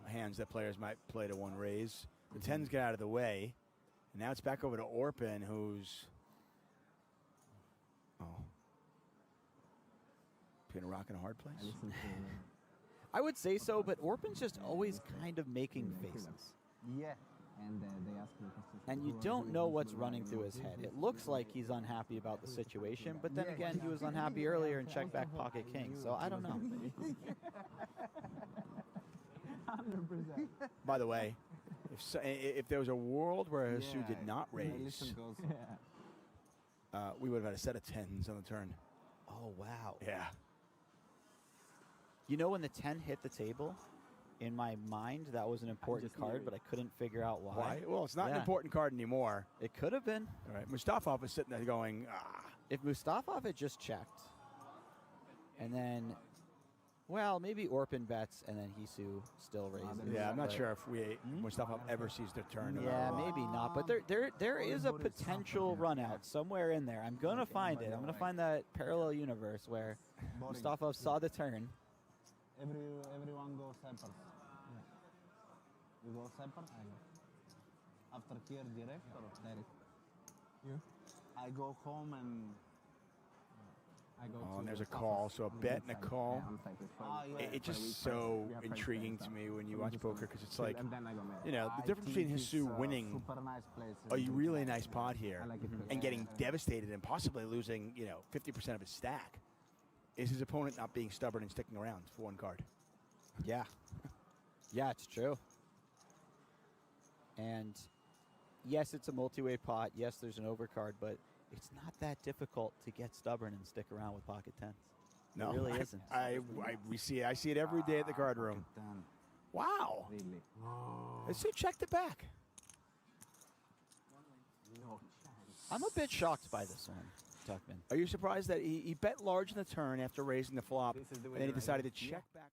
hands that players might play to 1 raise. The 10s get out of the way. And now it's back over to Orpin, who's between a rock and a hard place. I would say so, but Orpin's just always kind of making faces. Yeah. And they ask me And you don't know what's running through his head. It looks like he's unhappy about the situation, but then again, he was unhappy earlier and checked back pocket king, so I don't know. 100%. By the way, if there was a world where Hisu did not raise, we would have had a set of 10s on the turn. Oh, wow. Yeah. You know, when the 10 hit the table, in my mind, that was an important card, but I couldn't figure out why. Why? Well, it's not an important card anymore. It could have been. All right. Mustafov is sitting there going, ah. If Mustafov had just checked, and then, well, maybe Orpin bets, and then Hisu still raises. Yeah, I'm not sure if Mustafov ever sees their turn. Yeah, maybe not. But there is a potential run out somewhere in there. I'm going to find it. I'm going to find that parallel universe where Mustafov saw the turn. Everyone goes separate. You go separate, I go. After here, direct or direct? You? I go home and I go and there's a call, so a bet and a call. It's Yeah, just so intriguing to me when you watch poker because it's like, you know, the difference between Hisu winning a really nice pot here and getting devastated and possibly losing, 50% of his stack is his opponent not being stubborn and sticking around for 1 card. Yeah. Yeah, it's true. And yes, it's a multi-way pot. Yes, there's an overcard, but it's not that difficult to get stubborn and stick around with pocket 10s. No, it really isn't. I see it every day at the card room. Wow. Really? Hisu checked it back. No. I'm a bit shocked by this one, Tuckman. Are you surprised that he bet large in the turn after raising the flop, and then he decided to check back?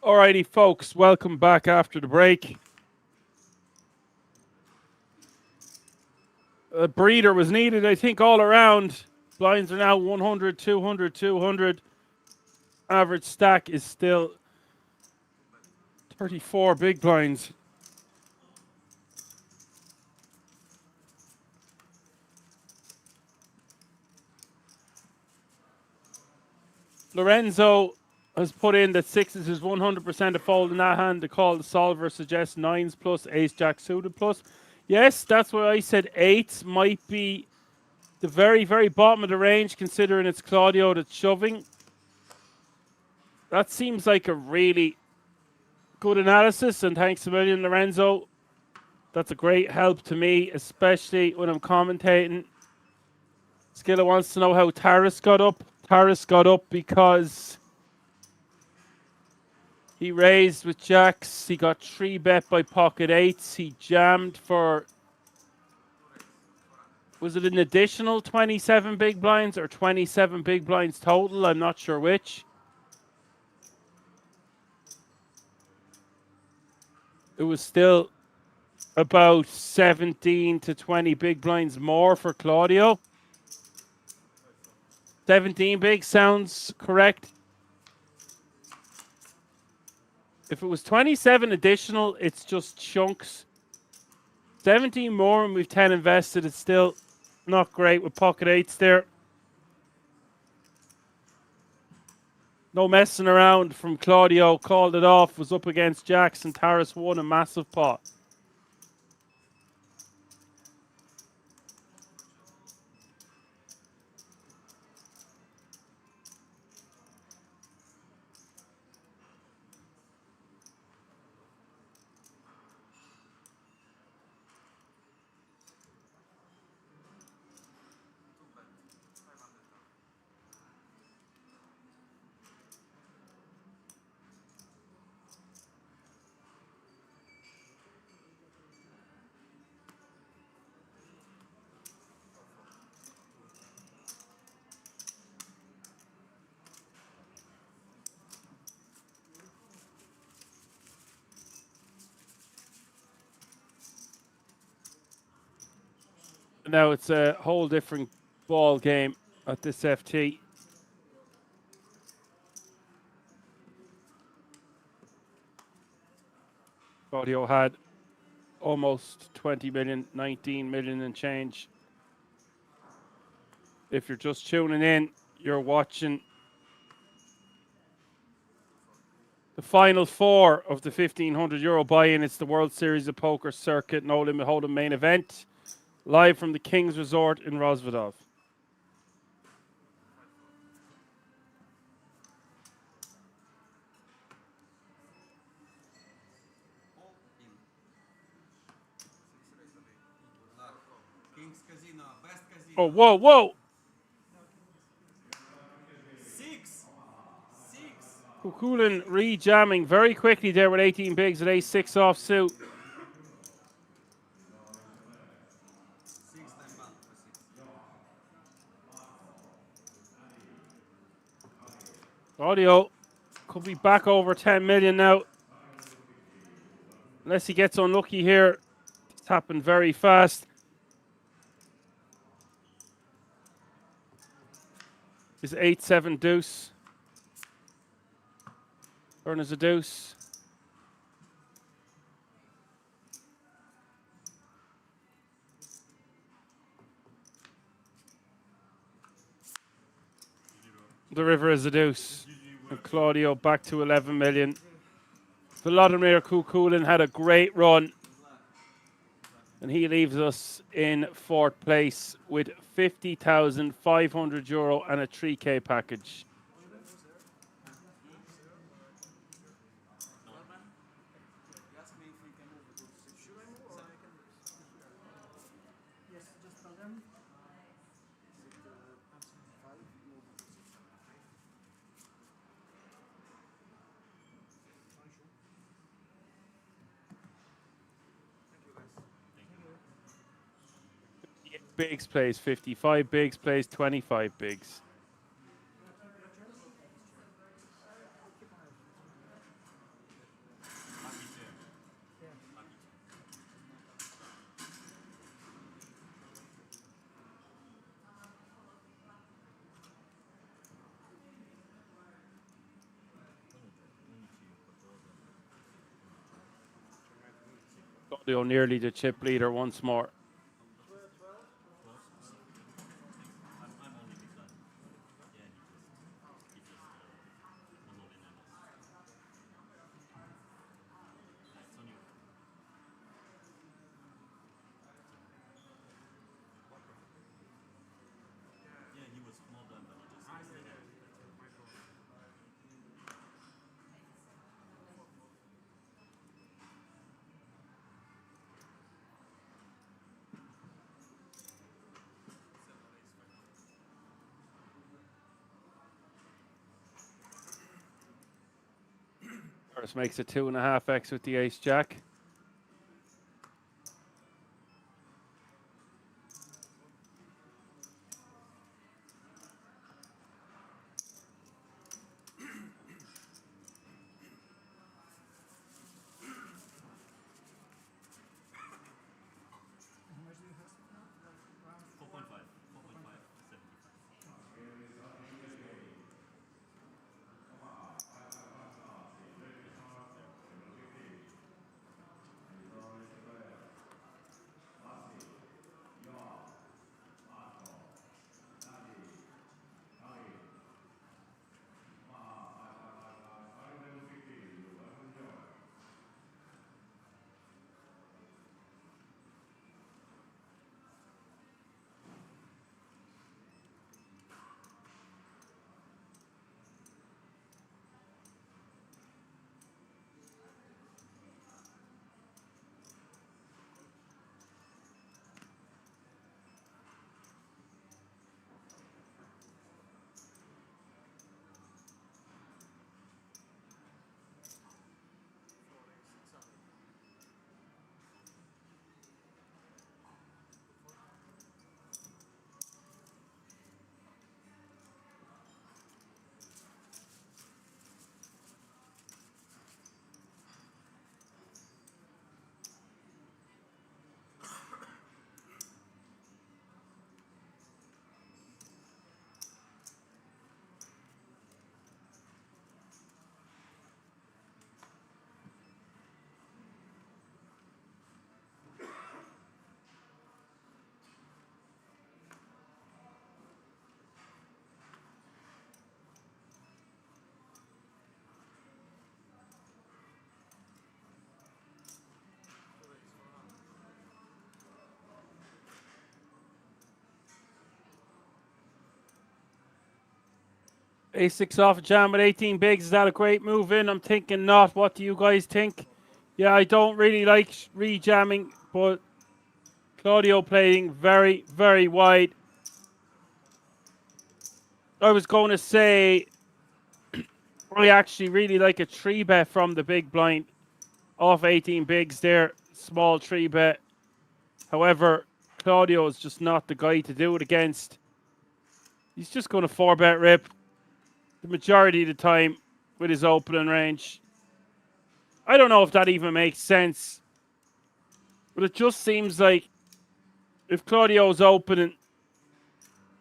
Alrighty, folks, welcome back after the break. A breather was needed, I think, all around. Blinds are now 100, 200, 200. Average stack is still 34 big blinds. Lorenzo has put in that sixes is 100% a fold in that hand. The call the solver suggests nines plus, ace jack suited plus. Yes, that's why I said eights might be the very, very bottom of the range, considering it's Claudio that's shoving. That seems like a really good analysis, and thanks a million, Lorenzo. That's a great help to me, especially when I'm commentating. Skilla wants to know how Taras got up. Taras got up because he raised with jacks. He got 3-bet by pocket eights. He jammed for, was it an additional 27 big blinds or 27 big blinds total? I'm not sure which. It was still about 17 to 20 big blinds more for Claudio. 17 big sounds correct. If it was 27 additional, it's just chunks. 17 more and we've 10 invested. It's still not great with pocket eights there. No messing around from Claudio. Called it off. Was up against jacks and Taras won a massive pot. Now it's a whole different ball game at this FT. Claudio had almost 20 million, 19 million and change. If you're just tuning in, you're watching the final four of the €1,500 buy-in. It's the World Series of Poker Circuit No Limit Hold'em main event. Live from the King's Resort in Rozvadov. King's Casino, best casino. Oh, whoa, whoa! Six. Kukulin re-jamming very quickly there with 18 bigs at ace-6 offsuit. Audio could be back over 10 million now. Unless he gets unlucky here. It's happened very fast. Is 8-7 deuce. Turn is a deuce. The river is a deuce. And Claudio back to 11 million. Vladimir Kukulin had a great run. And he leaves us in fourth place with €50,500 and a 3K package. Bigs plays 55 bigs, plays 25 bigs. Claudio nearly the chip leader once more. First makes a 2.5x with the ace jack. A6 off a jam with 18 bigs. Is that a great move in? I'm thinking not. What do you guys think? Yeah, I don't really like rejamming, but Claudio playing very, very wide. I was going to say I actually really like a 3-bet from the big blind off 18 bigs there. Small 3-bet. However, Claudio is just not the guy to do it against. He's just going to 4-bet rip the majority of the time with his opening range. I don't know if that even makes sense, but it just seems like if Claudio's opening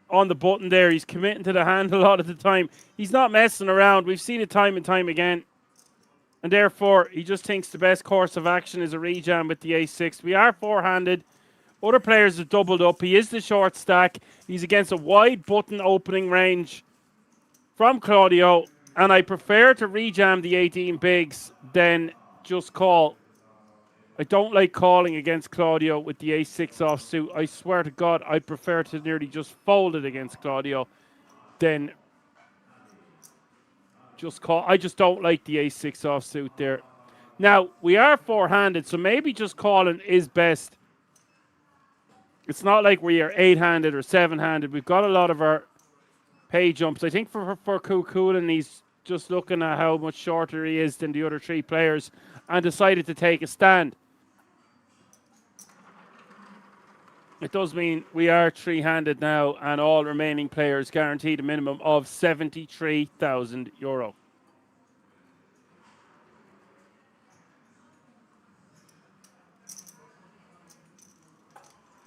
on the button there, he's committing to the hand a lot of the time. He's not messing around. We've seen it time and time again. And therefore, he just thinks the best course of action is a rejam with the ace-6. We are four-handed. Other players have doubled up. He is the short stack. He's against a wide button opening range from Claudio. And I prefer to rejam the 18 bigs than just call. I don't like calling against Claudio with the ace-6 offsuit. I swear to God, I prefer to nearly just fold it against Claudio than just call. I just don't like the ace-6 offsuit there. Now, we are four-handed, so maybe just calling is best. It's not like we are 8-handed or 7-handed. We've got a lot of our pay jumps. I think for Kukulin, he's just looking at how much shorter he is than the other three players and decided to take a stand. It does mean we are three-handed now, and all remaining players guaranteed a minimum of €73,000.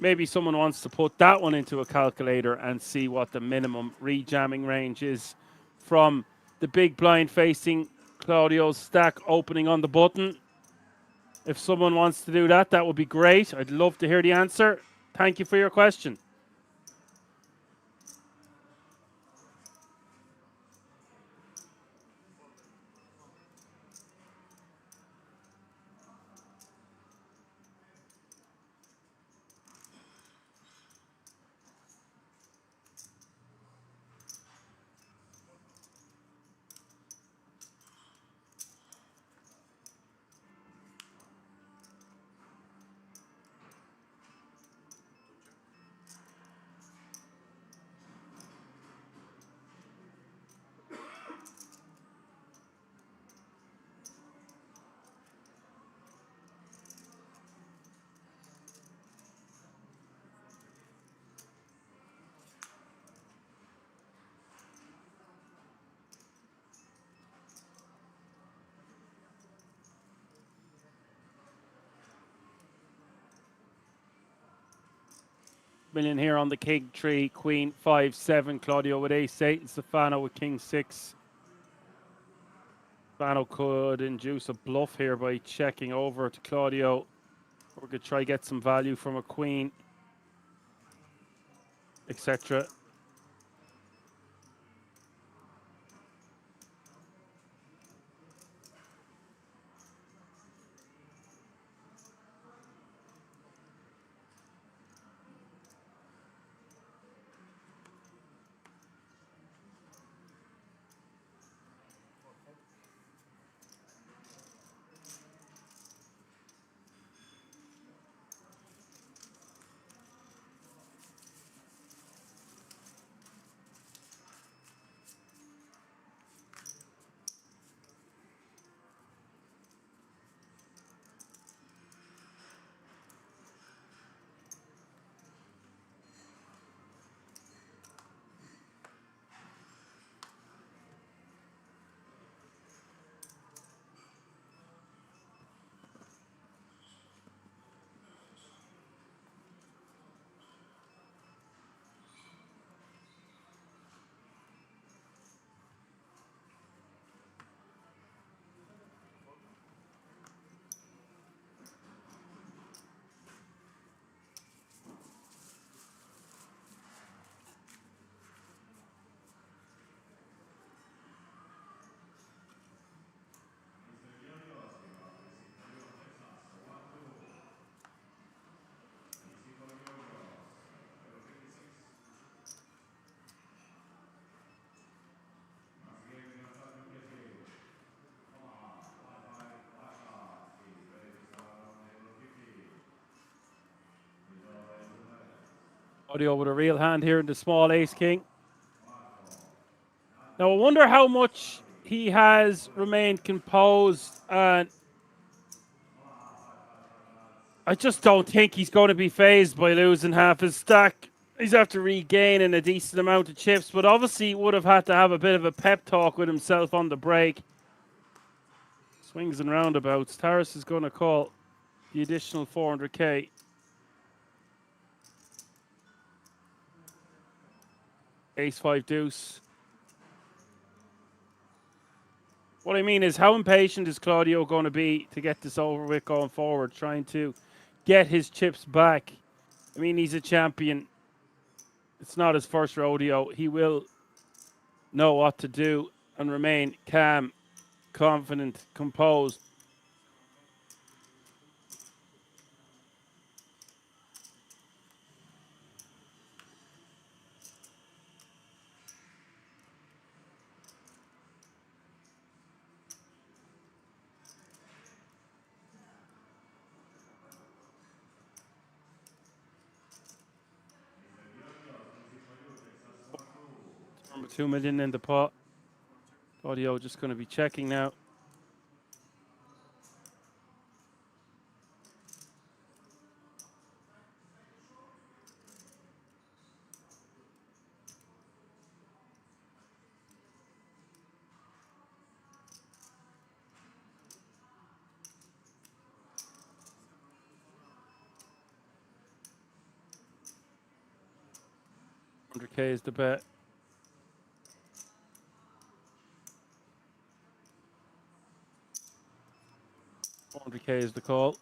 Maybe someone wants to put that one into a calculator and see what the minimum rejamming range is from the big blind facing Claudio's stack opening on the button. If someone wants to do that, that would be great. I'd love to hear the answer. Thank you for your question. Million here on the king 3, queen 5, 7. Claudio with ace 8, and Stefano with king 6. Stefano could induce a bluff here by checking over to Claudio. Or we could try get some value from a queen, etc. Claudio with a real hand here in the small ace king. Now I wonder how much he has remained composed, and I just don't think he's going to be phased by losing half his stack. He's after regaining a decent amount of chips, but obviously he would have had to have a bit of a pep talk with himself on the break. Swings and roundabouts. Taras is going to call the additional 400k. Ace 5 deuce. What I mean is, how impatient is Claudio going to be to get this over with going forward, trying to get his chips back? I mean, he's a champion. It's not his first rodeo. He will know what to do and remain calm, confident, composed. Number 2 million in the pot. Audio just going to be checking now. $100k is the bet. 100k is the call.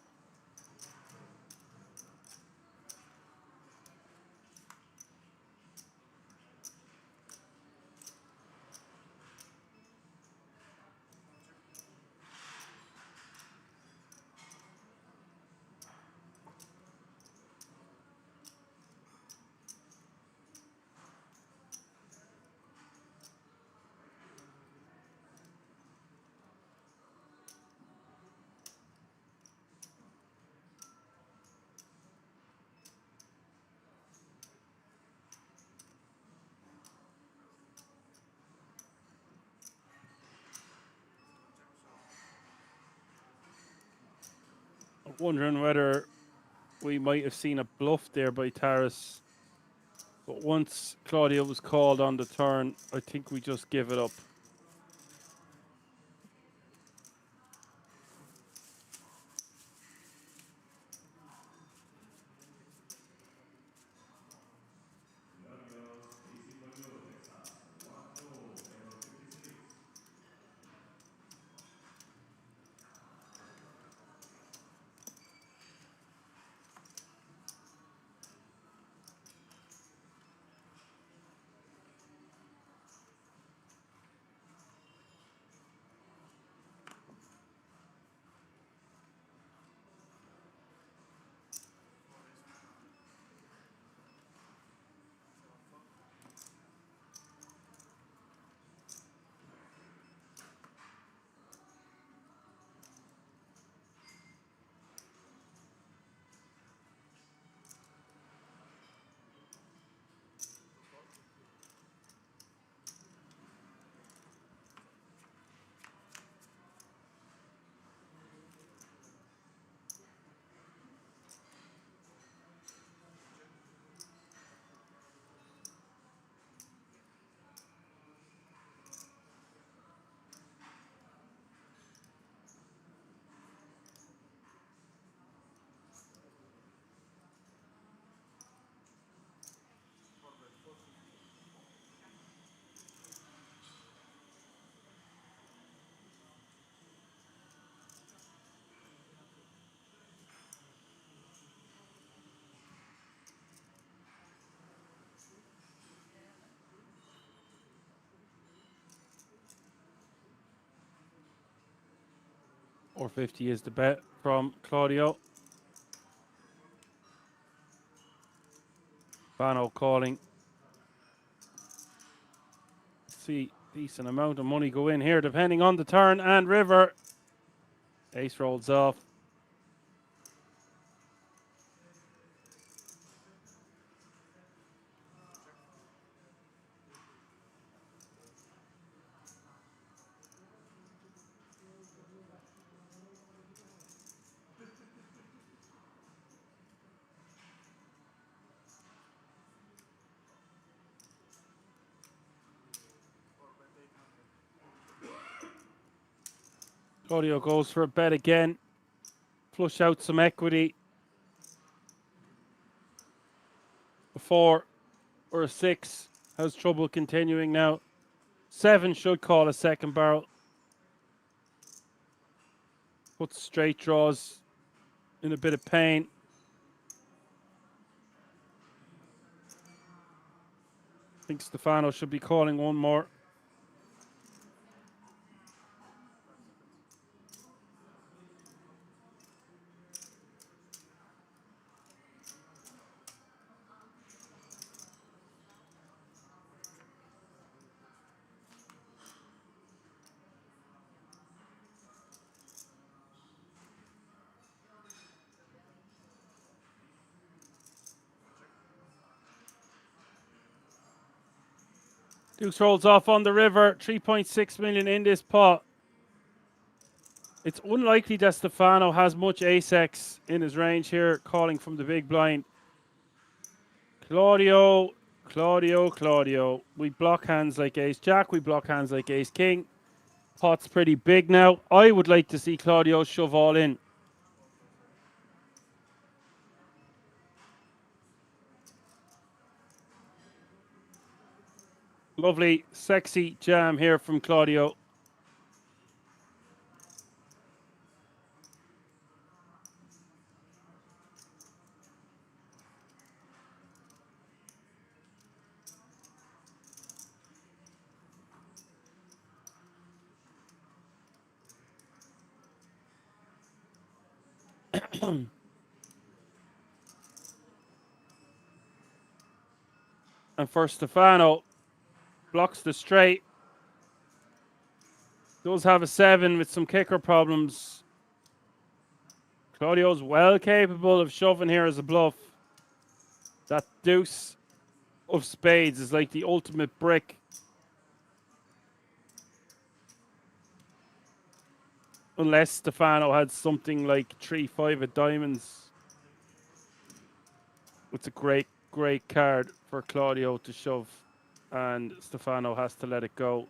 I'm wondering whether we might have seen a bluff there by Taras. But once Claudio was called on the turn, I think we just give it up. Or 50 is the bet from Claudio. Bano calling. See, decent amount of money go in here depending on the turn and river. Ace rolls off. Claudio goes for a bet again. Flush out some equity. A 4 or a 6 has trouble continuing now. 7 should call a second barrel. Puts straight draws in a bit of pain. I think Stefano should be calling one more. Dukes rolls off on the river. 3.6 million in this pot. It's unlikely that Stefano has much ace-x in his range here, calling from the big blind. Claudio. We block hands like ace-jack. We block hands like ace-king. Pot's pretty big now. I would like to see Claudio shove all in. Lovely, sexy jam here from Claudio. And for Stefano, blocks the straight. Does have a 7 with some kicker problems. Claudio's well capable of shoving here as a bluff. That deuce of spades is like the ultimate brick. Unless Stefano had something like 3-5 of diamonds. It's a great, great card for Claudio to shove. And Stefano has to let it go.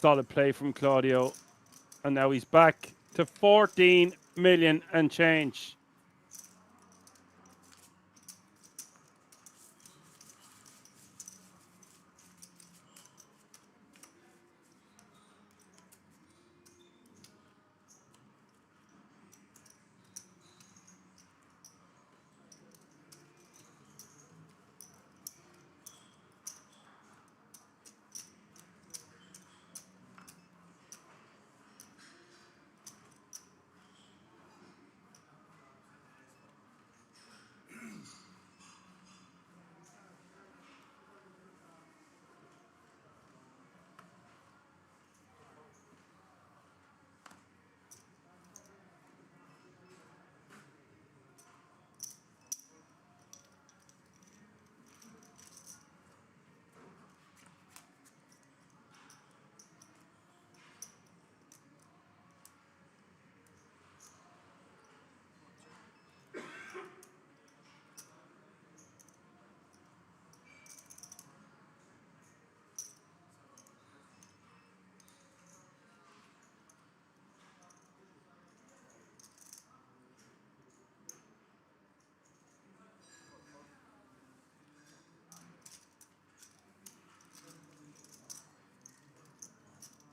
Solid play from Claudio. And now he's back to 14 million and change.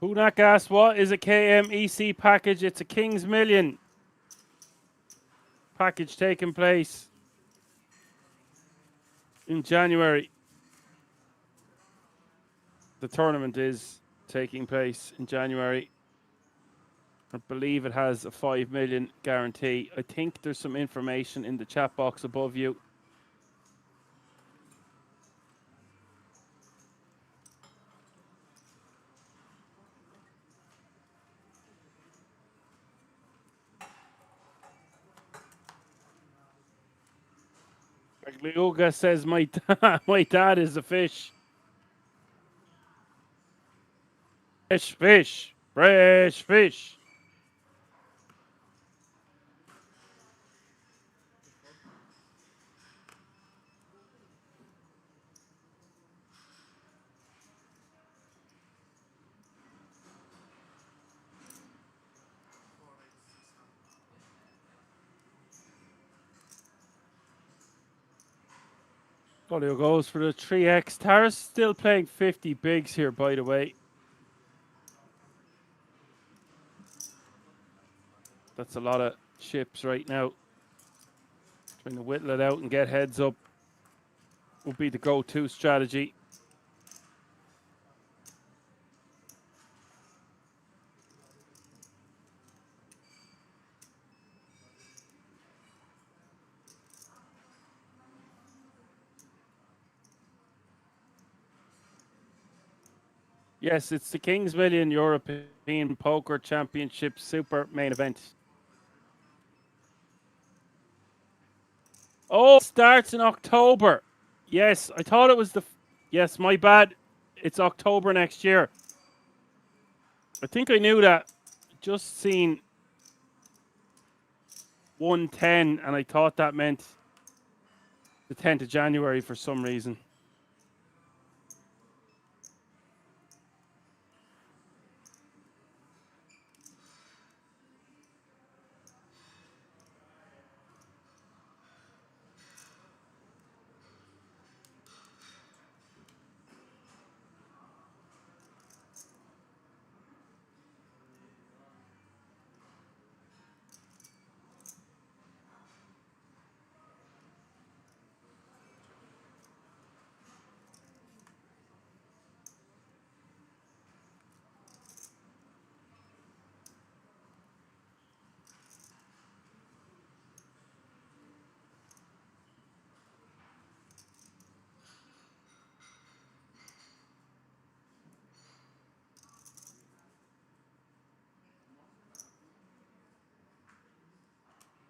Hunak asks, what is a KMEC package? It's a King's Million package taking place in January. The tournament is taking place in January. I believe it has a 5 million guarantee. I think there's some information in the chat box above you. Liuga says my dad is a fish. Fresh fish. Fresh fish. Claudio goes for the 3x. Tara's still playing 50 bigs here, by the way. That's a lot of chips right now. Trying to whittle it out and get heads up will be the go-to strategy. Yes, it's the King's Million European Poker Championship Super Main Event. Oh, it starts in October. Yes, I thought it was yes, my bad. It's October next year. I think I knew that. Just seen 110, and I thought that meant the 10th of January for some reason.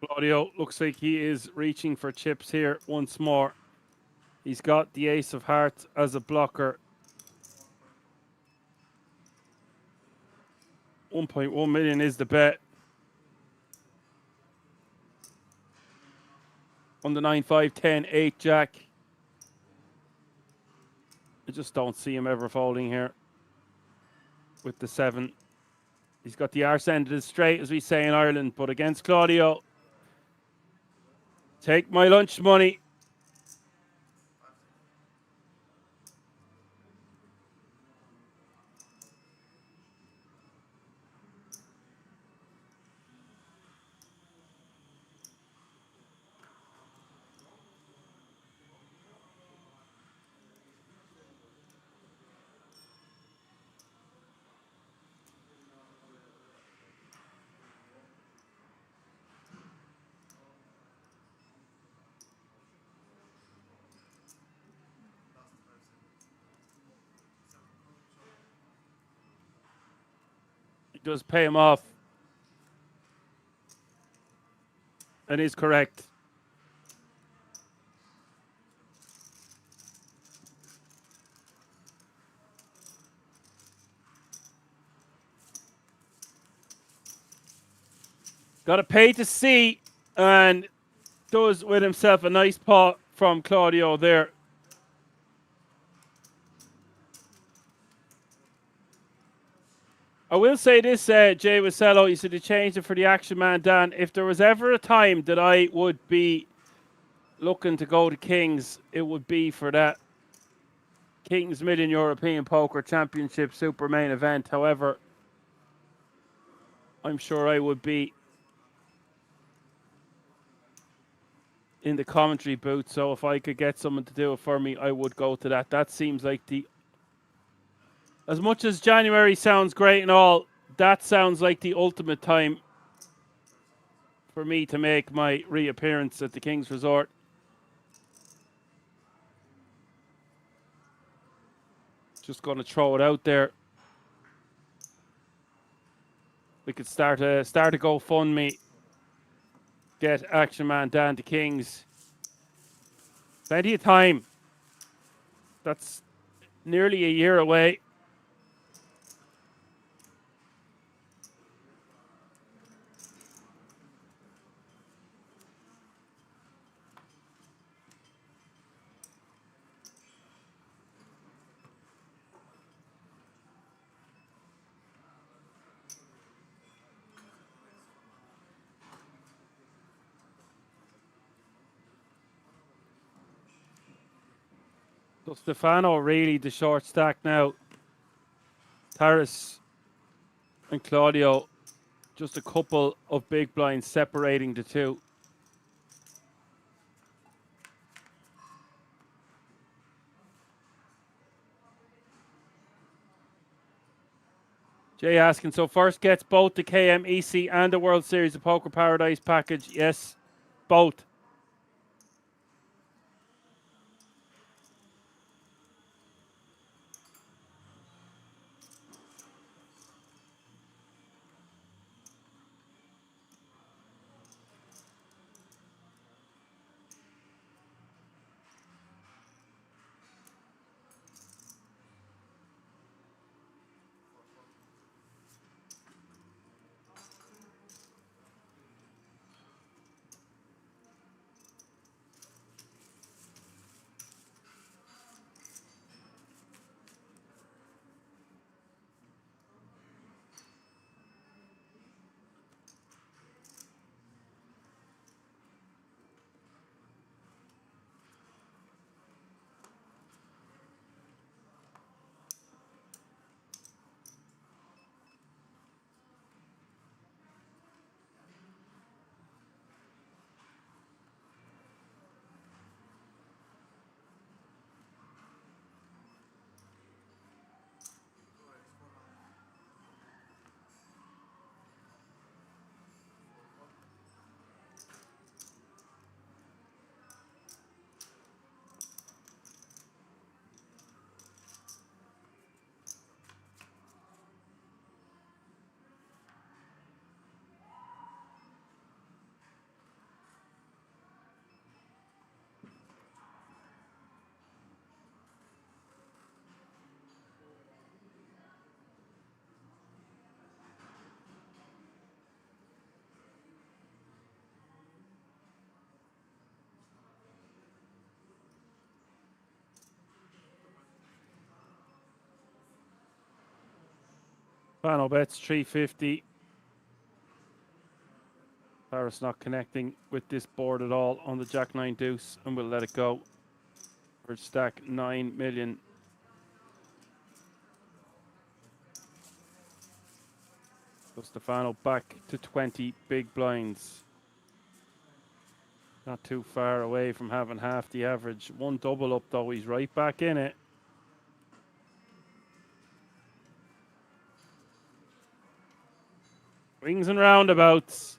Claudio looks like he is reaching for chips here once more. He's got the ace of hearts as a blocker. 1.1 million is the bet. On the 9, 5, 10, 8 jack. I just don't see him ever folding here. With the 7. He's got the arse end of the straight, as we say in Ireland, but against Claudio, take my lunch money. It does pay him off. And is correct. Got to pay to see, and does with himself a nice pot from Claudio there. I will say this, Jay Wasello, you said you changed it for the action man, Dan. If there was ever a time that I would be looking to go to Kings, it would be for that Kings Million European Poker Championship Super Main Event. However, I'm sure I would be in the commentary booth, so if I could get someone to do it for me, I would go to that. That seems like the... As much as January sounds great and all, that sounds like the ultimate time for me to make my reappearance at the King's Resort. Just going to throw it out there. We could start a GoFundMe. Get Action Man Dan to Kings. Plenty of time. That's nearly a year away. So Stefano really the short stack now. Taras and Claudio, just a couple of big blinds separating the two. Jay asking, so first gets both the KMEC and the World Series of Poker Paradise package? Yes, both. Final bets 350. Paris not connecting with this board at all on the Jack 9 deuce, and we'll let it go. For stack 9 million. So Stefano back to 20 big blinds. Not too far away from having half the average. One double up though, he's right back in it. Wings and roundabouts.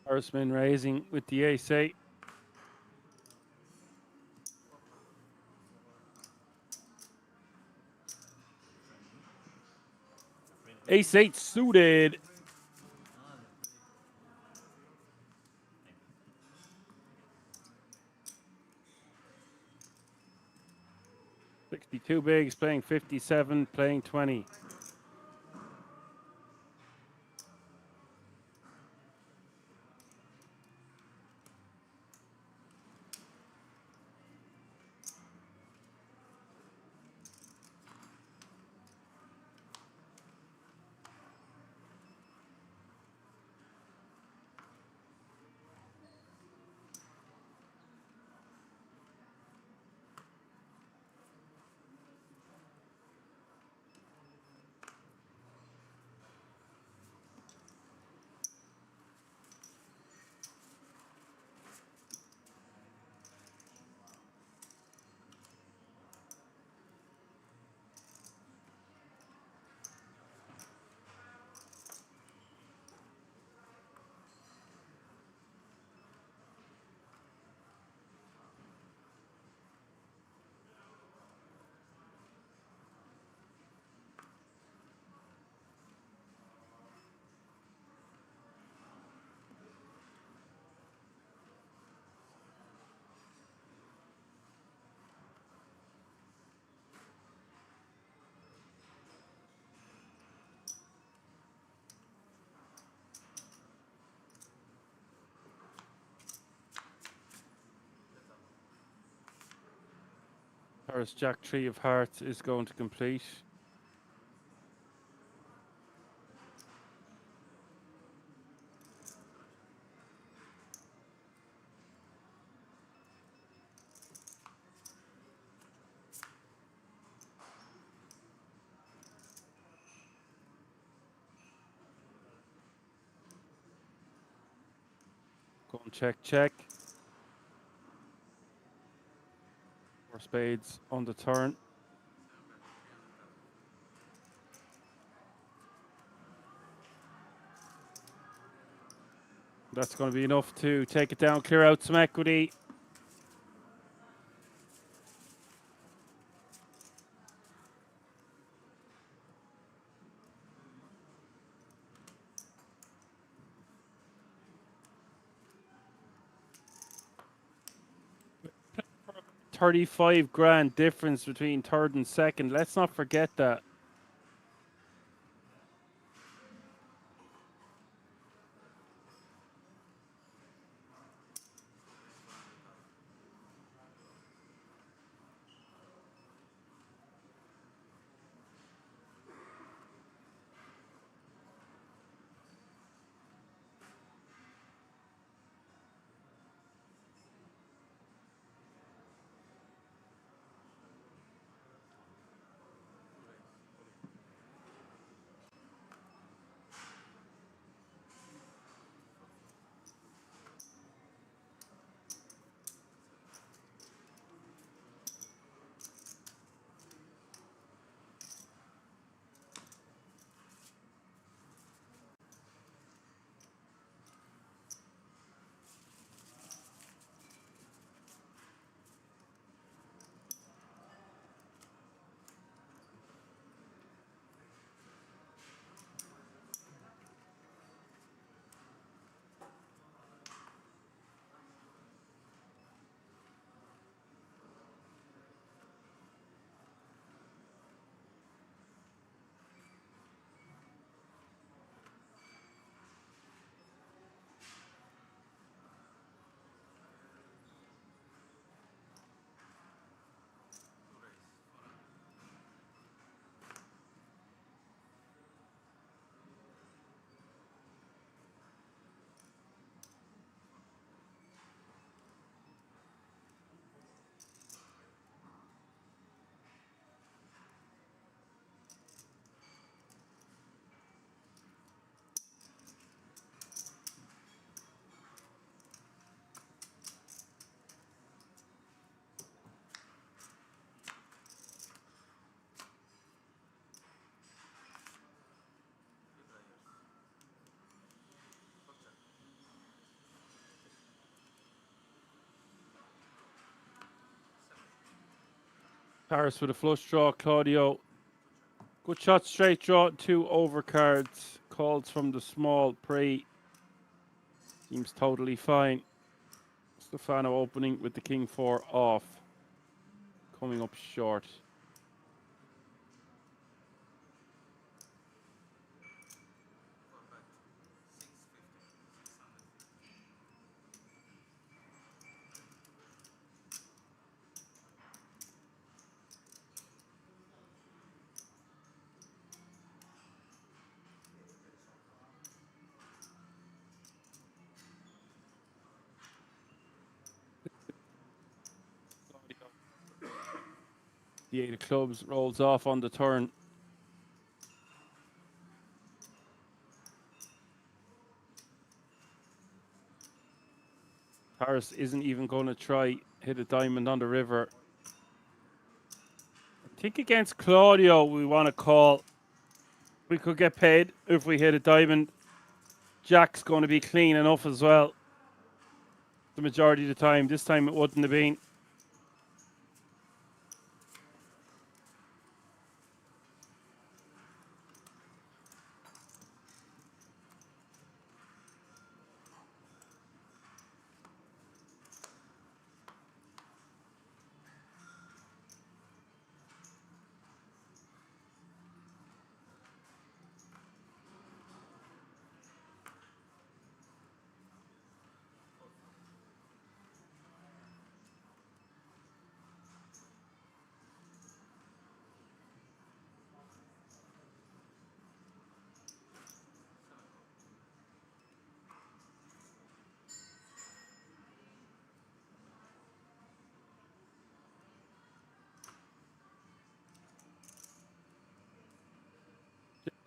Horseman raising with the ace-8. Ace-8 suited. $62 bigs, playing 57, playing 20. Paris Jack 3 of hearts is going to complete. Go and check, check. 4 spades on the turn. That's going to be enough to take it down, clear out some equity. $35,000 difference between third and second. Let's not forget that. Paris with a flush draw. Claudio. Good shot, straight draw. 2 overcards. Calls from the small pre. Seems totally fine. Stefano opening with the king 4 off. Coming up short. The 8 of clubs rolls off on the turn. Paris isn't even going to try hit a diamond on the river. I think against Claudio we want to call. We could get paid if we hit a diamond. Jack's going to be clean enough as well. The majority of the time. This time it wouldn't have been.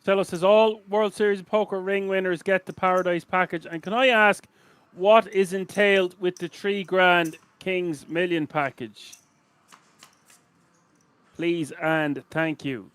Cello says all World Series of Poker ring winners get the Paradise package. And can I ask what is entailed with the $3,000 Kings Million package? Please and thank you.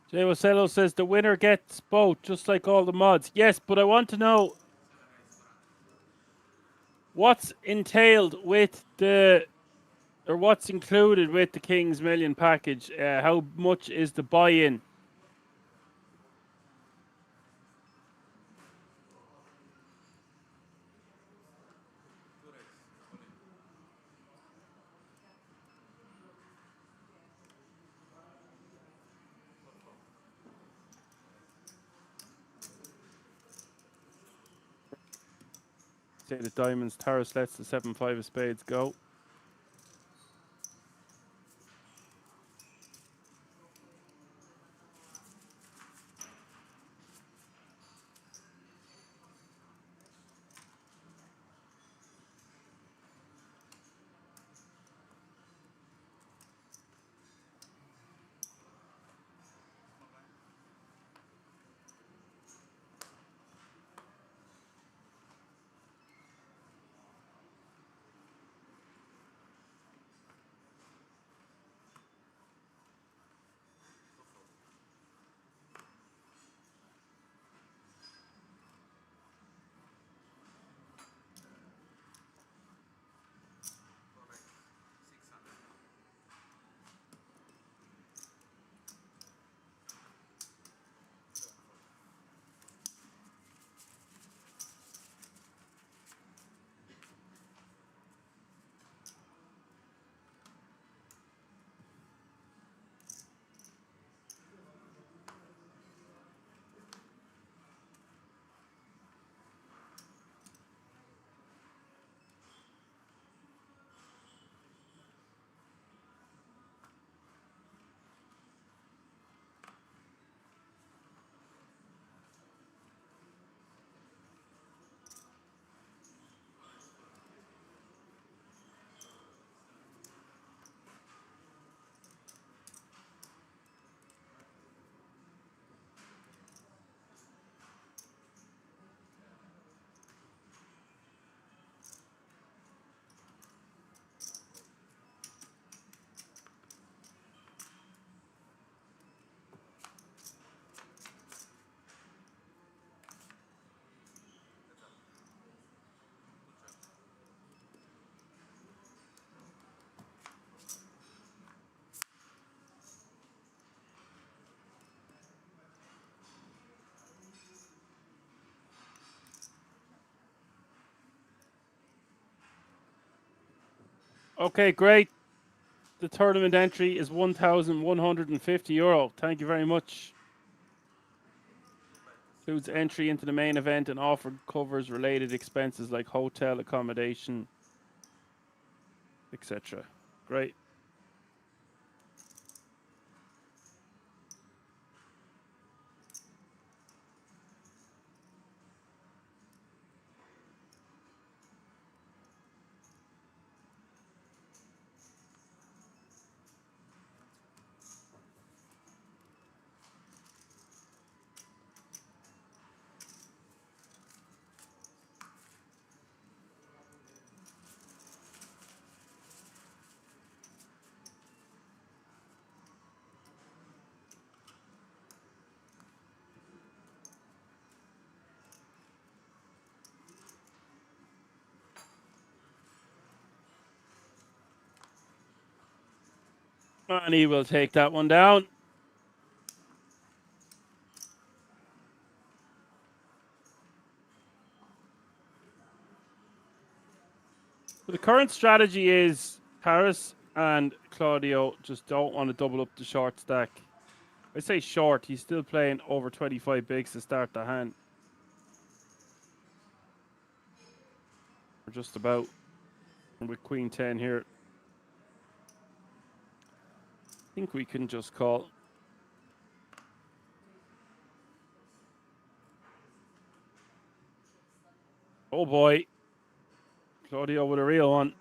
Jay Wasello says the winner gets both, just like all the mods. Yes, but I want to know what's entailed with the, or what's included with the Kings Million package. How much is the buy-in? Say the diamonds. Taras lets the 7-5 of spades go. Okay, great. The tournament entry is €1,150. Thank you very much. Includes entry into the main event and offer covers related expenses like hotel accommodation, etc. Great. And he will take that one down. So the current strategy is Paris and Claudio just don't want to double up the short stack. I say short, he's still playing over 25 bigs to start the hand. We're just about with Queen 10 here. I think we can just call. Oh boy. Claudio with a real one.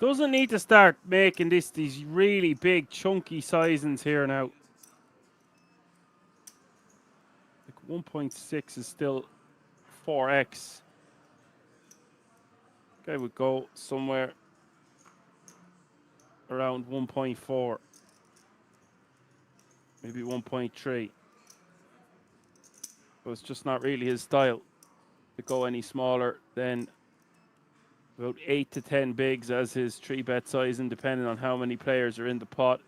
Doesn't need to start making these really big chunky sizings here now. Like 1.6 is still 4x. Guy would go somewhere around 1.4. Maybe 1.3. But it's just not really his style to go any smaller than about 8 to 10 bigs as his 3-bet sizing, depending on how many players are in the pot.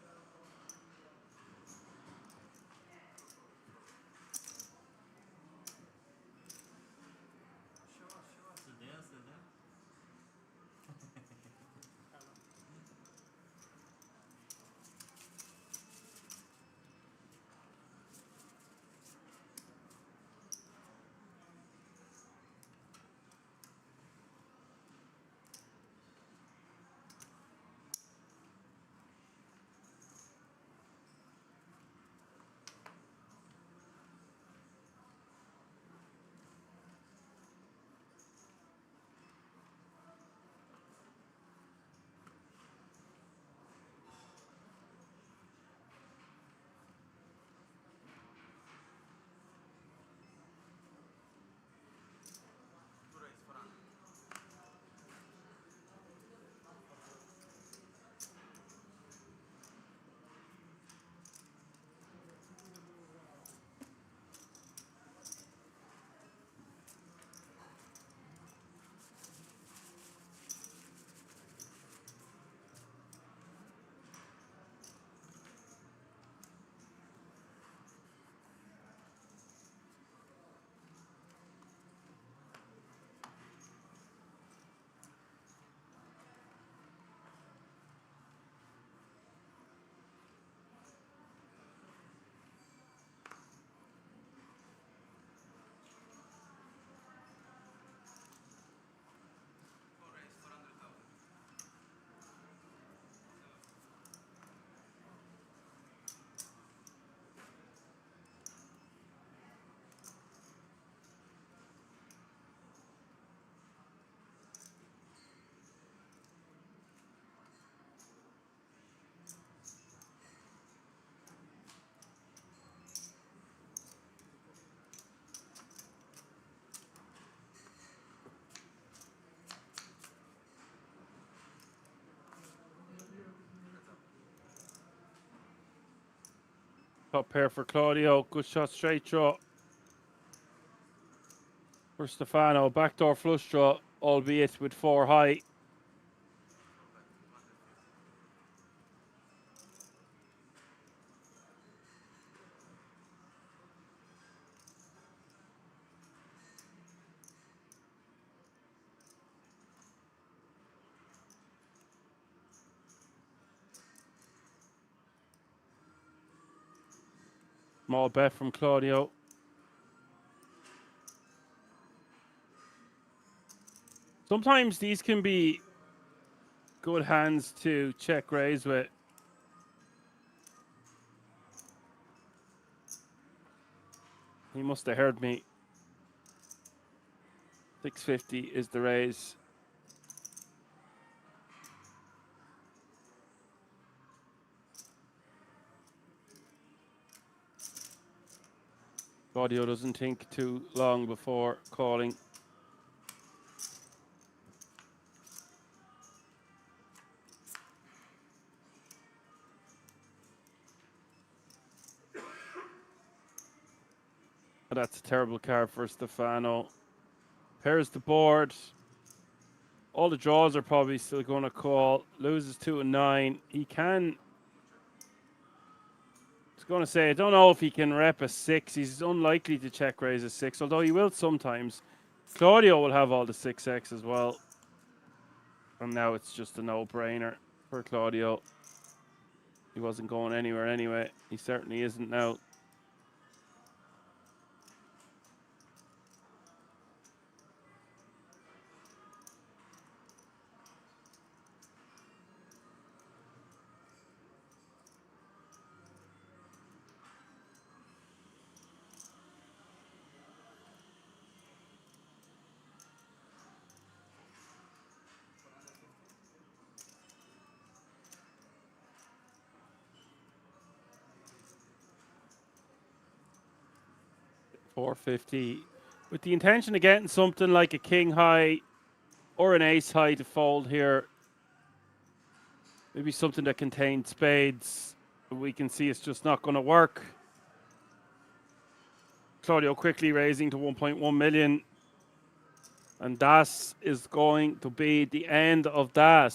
Top pair for Claudio. Good shot, straight draw. For Stefano, backdoor flush draw, albeit with 4 high. Small bet from Claudio. Sometimes these can be good hands to check raise with. He must have heard me. 650 is the raise. Claudio doesn't think too long before calling. That's a terrible card for Stefano. Pairs the board. All the draws are probably still going to call. Loses 2 and 9. He can. I was going to say, I don't know if he can rep a 6. He's unlikely to check raise a 6, although he will sometimes. Claudio will have all the 6x as well. And now it's just a no-brainer for Claudio. He wasn't going anywhere anyway. He certainly isn't now. $450 with the intention of getting something like a king high or an ace high to fold here. Maybe something that contains spades. We can see it's just not going to work. Claudio quickly raising to 1.1 million. And that is going to be the end of that.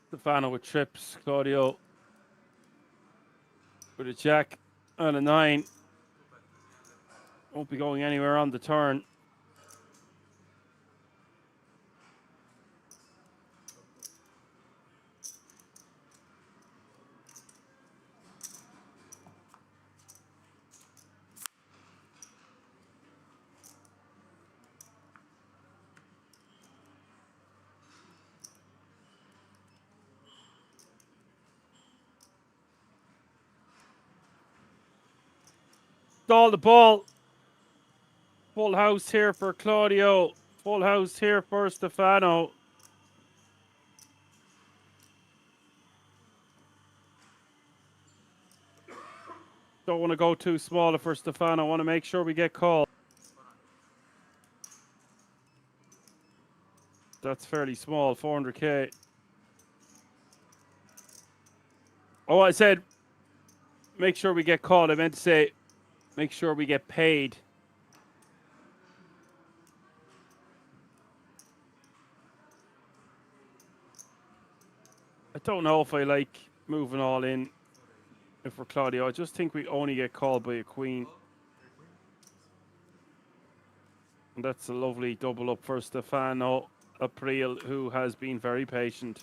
Stefano with trips. Claudio with a jack and a 9. Won't be going anywhere on the turn. Stall the ball. Full house here for Claudio. Full house here for Stefano. Don't want to go too small for Stefano. Want to make sure we get called. That's fairly small, 400k. Oh, I said make sure we get called. I meant to say, make sure we get paid. I don't know if I like moving all in if we're Claudio. I just think we only get called by a queen. And that's a lovely double up for Stefano April, who has been very patient.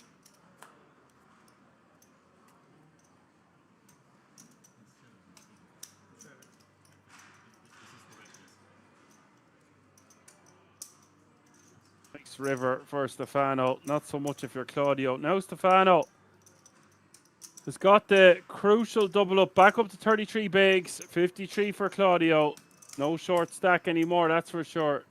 Nice river for Stefano. Not so much if you're Claudio. Now Stefano has got the crucial double up back up to 33 bigs. 53 for Claudio. No short stack anymore, that's for sure.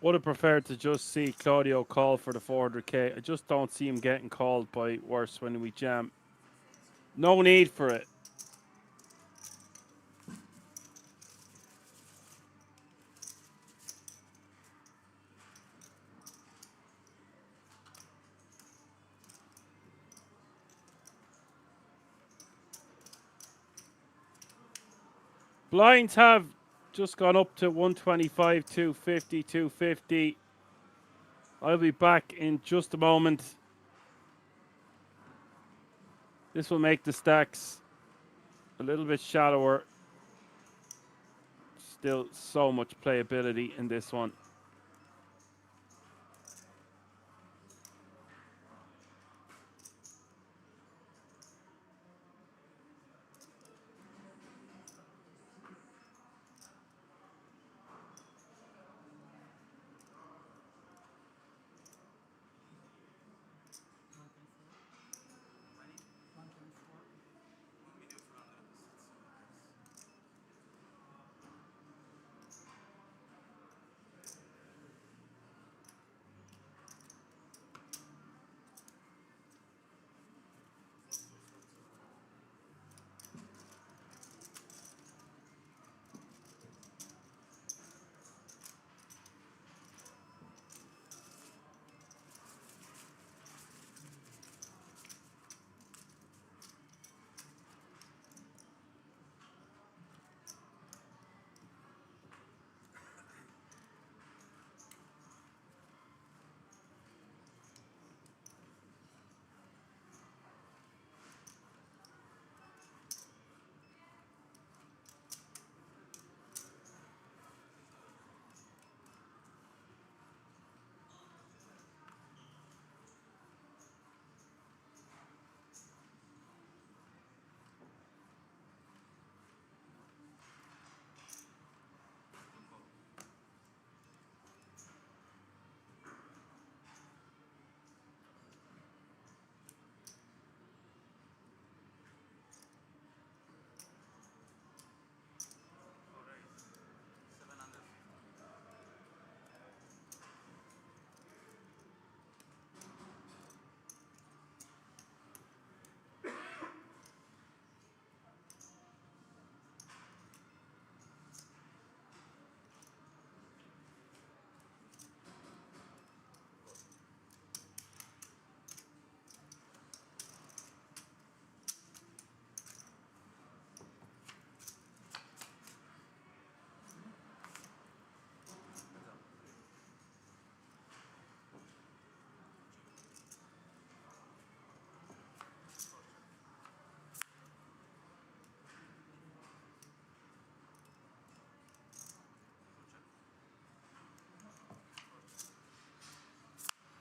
Would have preferred to just see Claudio call for the 400k. I just don't see him getting called by worse when we jam. No need for it. Blinds have just gone up to 125, 250, 250. I'll be back in just a moment. This will make the stacks a little bit shallower. Still so much playability in this one.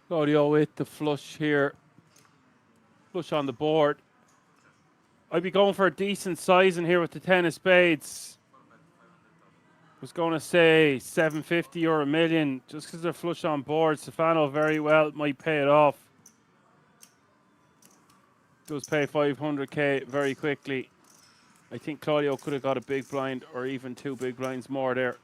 Claudio with the flush here. Flush on the board. I'd be going for a decent size in here with the 10 of spades. Was going to say 750 or a million just because they're flush on board. Stefano very well might pay it off. Does pay 500k very quickly. I think Claudio could have got a big blind or even 2 big blinds more there.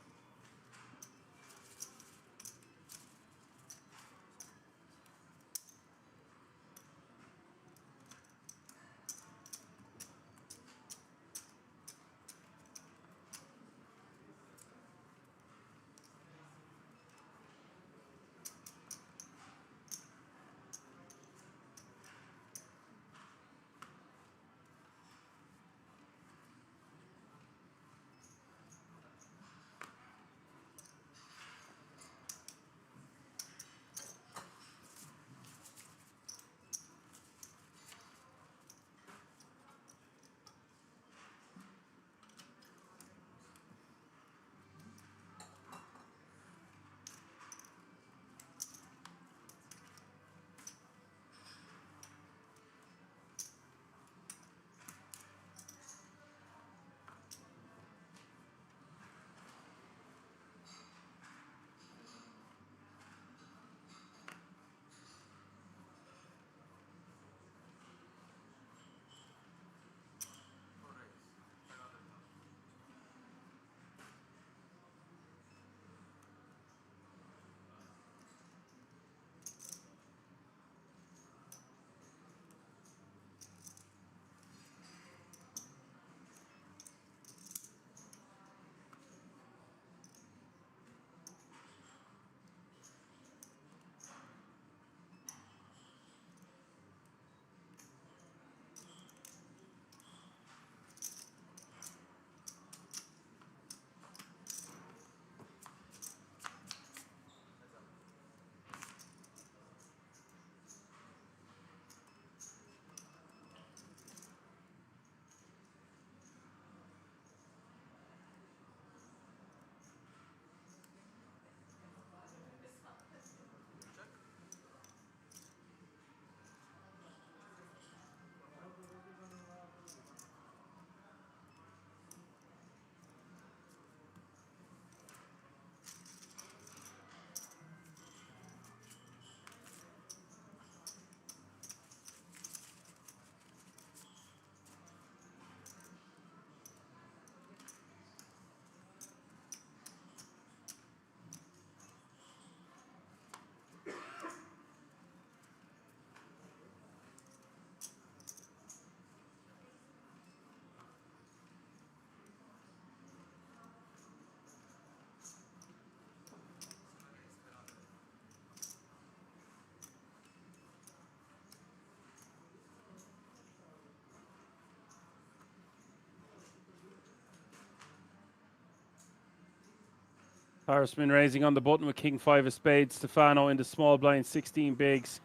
Harrisman raising on the button with King 5 of spades. Stefano in the small blind, 16 bigs.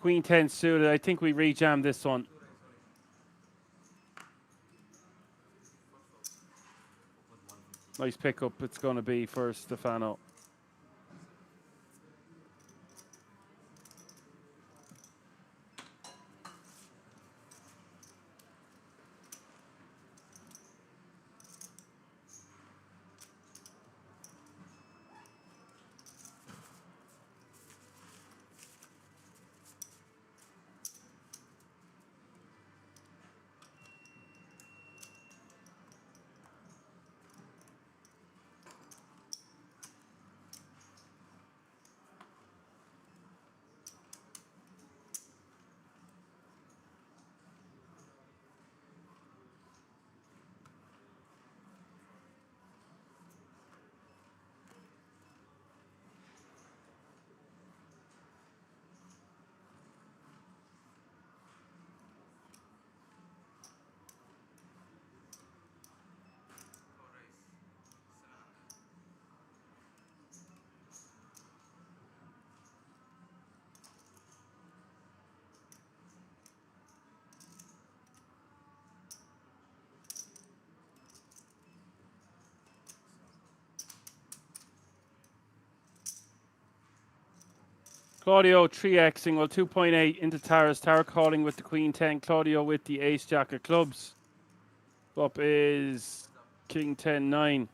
Queen 10 suited. I think we rejam this one. Nice pickup it's going to be for Stefano. Claudio 3xing, well 2.8 into Tara's. Tara calling with the Queen 10. Claudio with the Ace Jack of clubs. Up is King 10 9.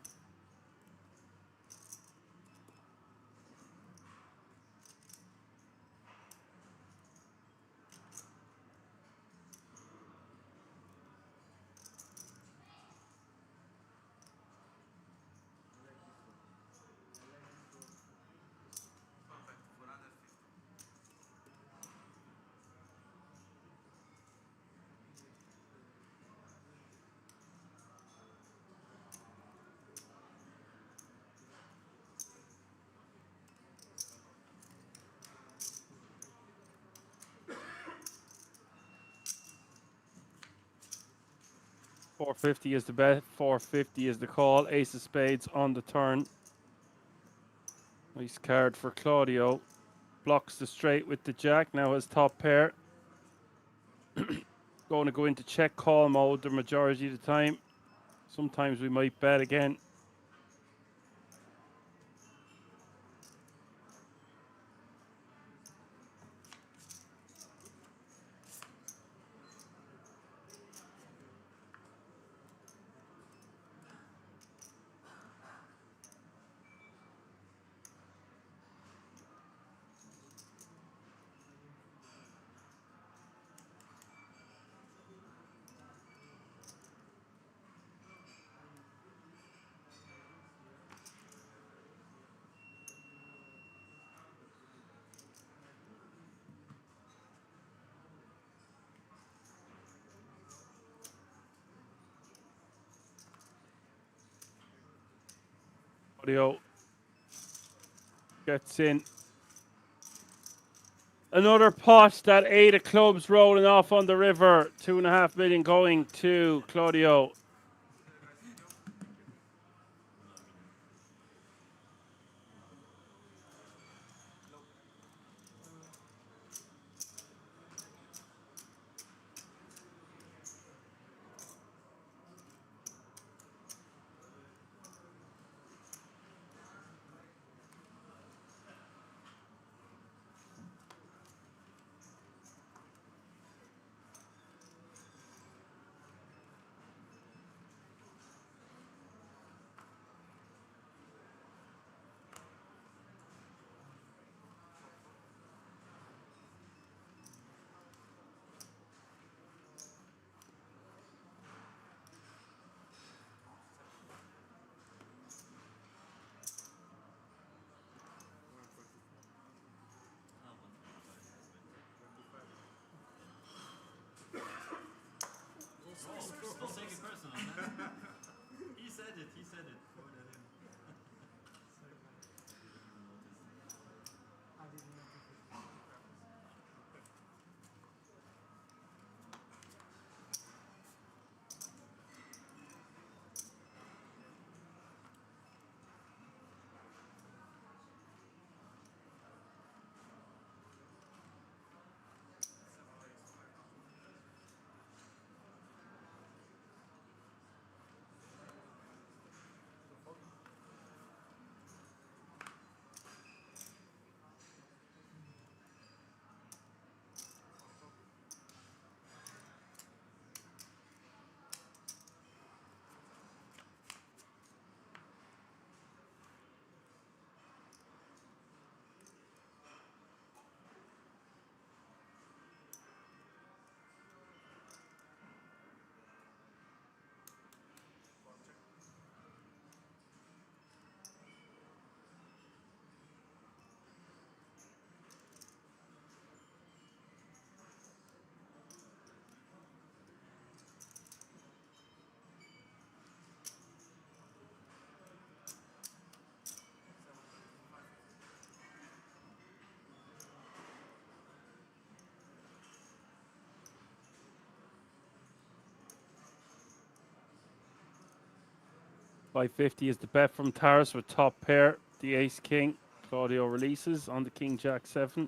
$450 is the bet. $450 is the call. Ace of spades on the turn. Nice card for Claudio. Blocks the straight with the jack. Now has top pair. Going to go into check call mode the majority of the time. Sometimes we might bet again. Claudio gets in. Another pot, that 8 of clubs rolling off on the river. 2.5 million going to Claudio. Don't take it personal, man. He said it. Throw that in. $550 is the bet from Taras with top pair. The ace king. Claudio releases on the king jack 7.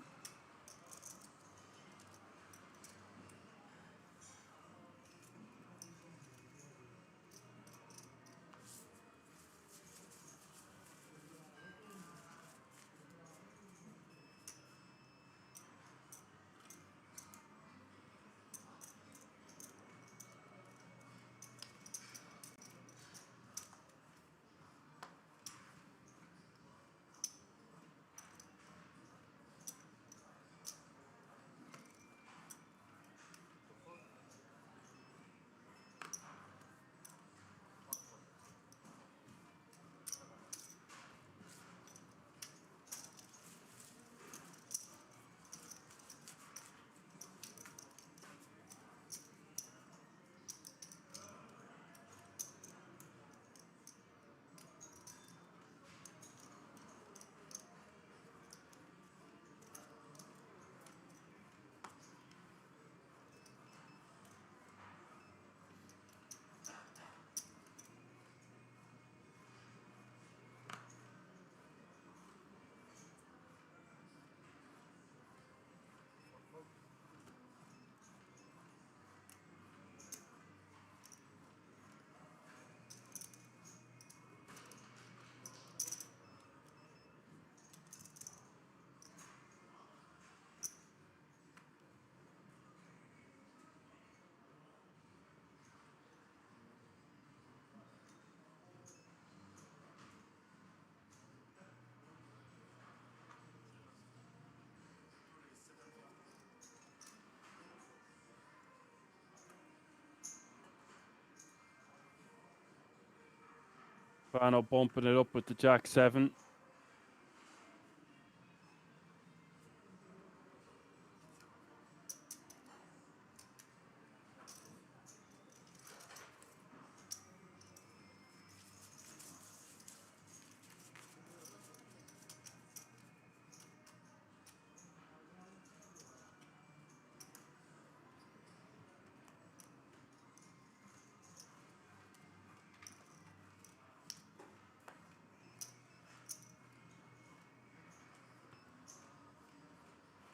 Stefano bumping it up with the Jack 7.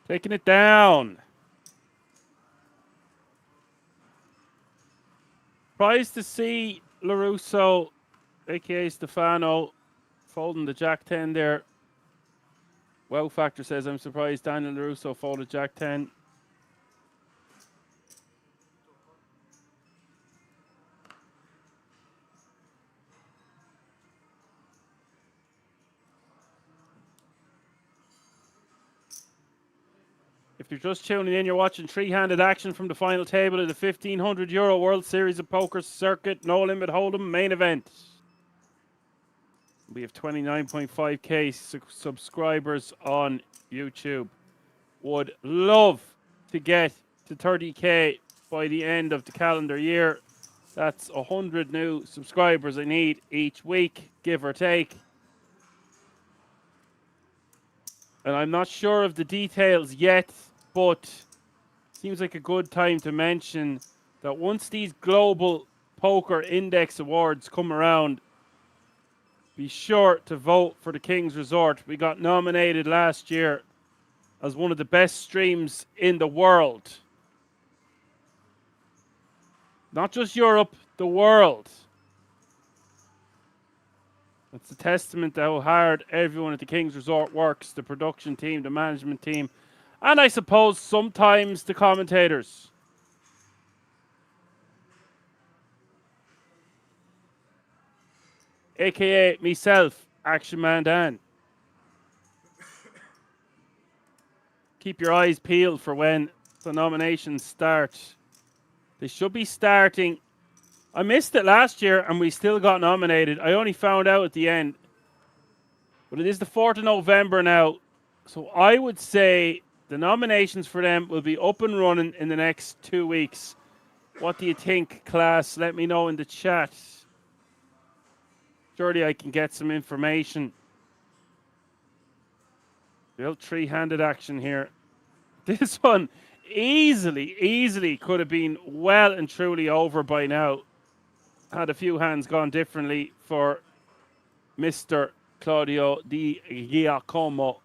Taking it down. Surprised to see LaRusso, aka Stefano, folding the Jack 10 there. Wow Factor says, I'm surprised Daniel LaRusso folded Jack 10. If you're just tuning in, you're watching three-handed action from the final table of the €1,500 World Series of Poker Circuit No Limit Hold'em main event. We have 29.5k subscribers on YouTube. Would love to get to 30k by the end of the calendar year. That's 100 new subscribers I need each week, give or take. And I'm not sure of the details yet, but seems like a good time to mention that once these global poker index awards come around, be sure to vote for the King's Resort. We got nominated last year as one of the best streams in the world. Not just Europe, the world. It's a testament to how hard everyone at the King's Resort works, the production team, the management team, and I suppose sometimes the commentators. AKA myself, Action Man Dan. Keep your eyes peeled for when the nominations start. They should be starting. I missed it last year and we still got nominated. I only found out at the end. But it is the 4th of November now. So I would say the nominations for them will be up and running in the next 2 weeks. What do you think, class? Let me know in the chat. Surely I can get some information. Real three-handed action here. This one easily could have been well and truly over by now. Had a few hands gone differently for Mr. Claudio Di Giacomo.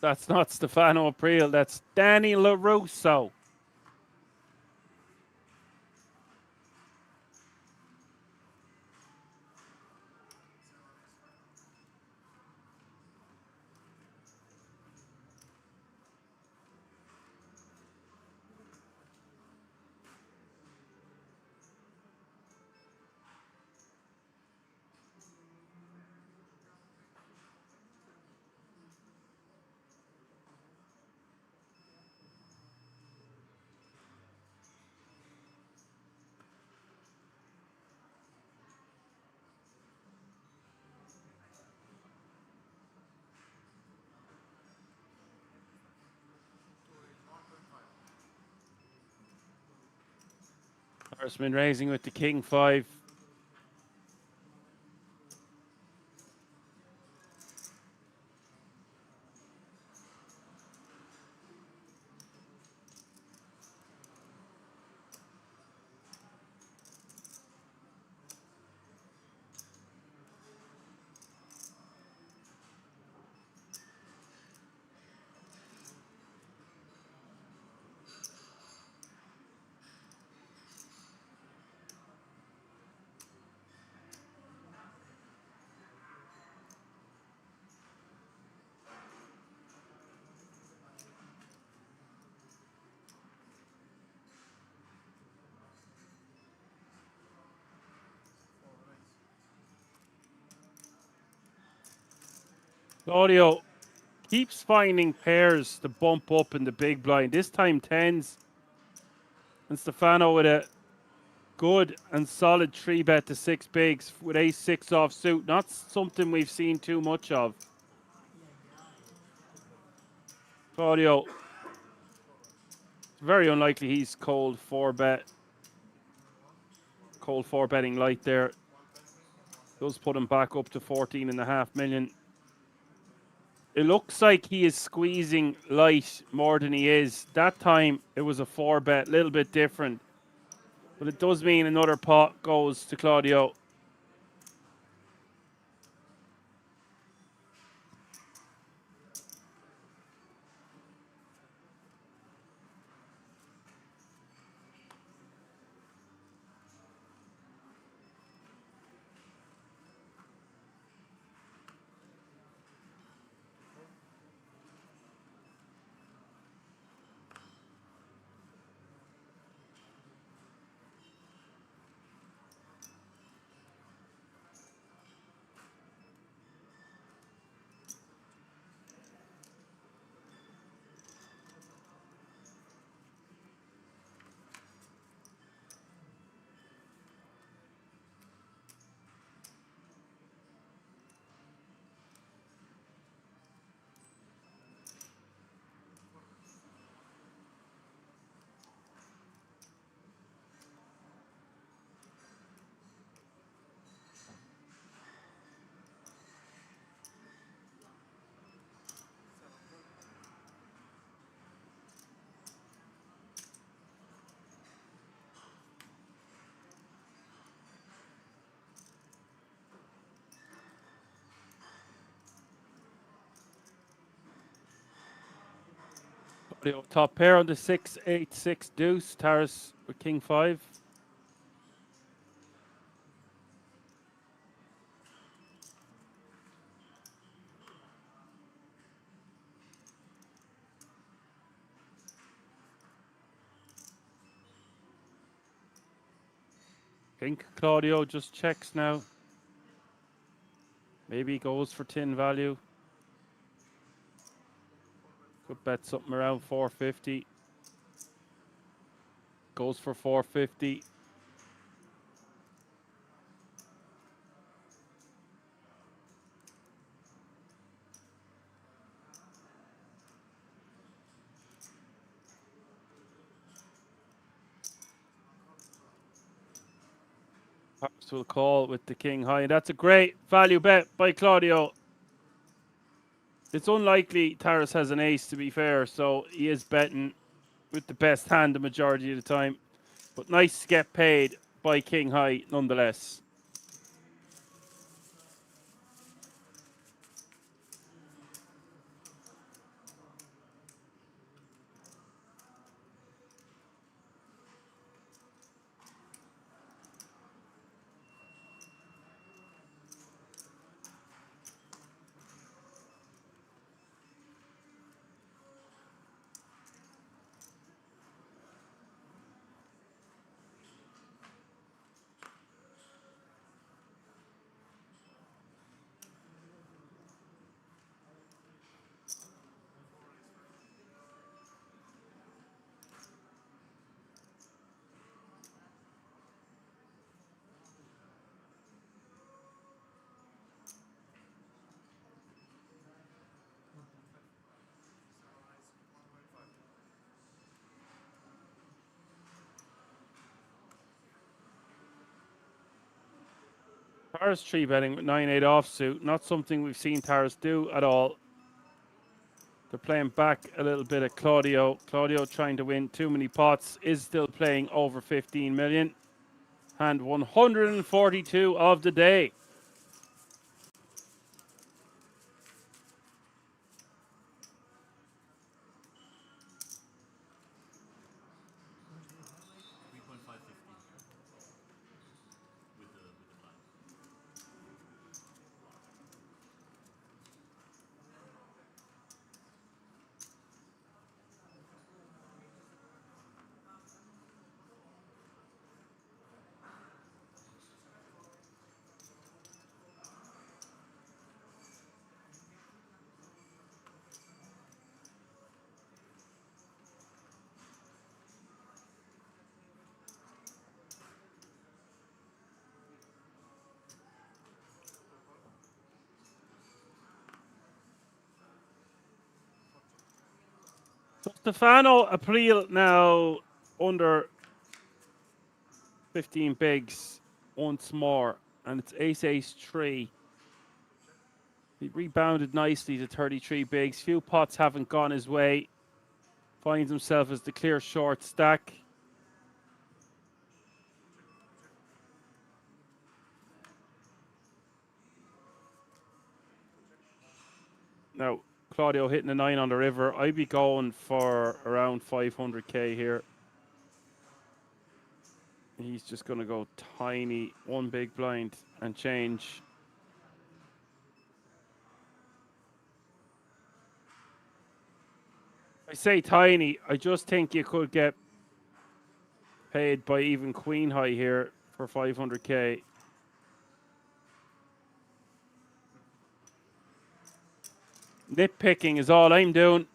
That's not Stefano April, that's Danny LaRusso. Horseman raising with the king 5. Claudio keeps finding pairs to bump up in the big blind. This time 10s. And Stefano with a good and solid 3-bet to 6 bigs with ace-6 offsuit. Not something we've seen too much of. Claudio, very unlikely he's cold 4-bet. Cold 4-betting light there. Does put him back up to 14.5 million. It looks like he is squeezing light more than he is. That time it was a 4-bet, a little bit different. But it does mean another pot goes to Claudio. Claudio, top pair on the 6-8-6 deuce. Taras with king 5. I think Claudio just checks now. Maybe he goes for tin value. Could bet something around 450. Goes for 450. Perhaps will call with the king high. That's a great value bet by Claudio. It's unlikely Taras has an ace, to be fair, so he is betting with the best hand the majority of the time. But nice to get paid by king high nonetheless. Tara's 3-betting with 9-8 offsuit. Not something we've seen Tara's do at all. They're playing back a little bit at Claudio. Claudio trying to win too many pots. Is still playing over 15 million. Hand 142 of the day. So Stefano April now under 15 bigs once more, and it's ace-ace-3. He rebounded nicely to 33 bigs. Few pots haven't gone his way. Finds himself as the clear short stack. Now, Claudio hitting a 9 on the river. I'd be going for around 500k here. He's just going to go tiny, one big blind and change. I say tiny. I just think you could get paid by even queen high here for 500k. Nitpicking is all I'm doing.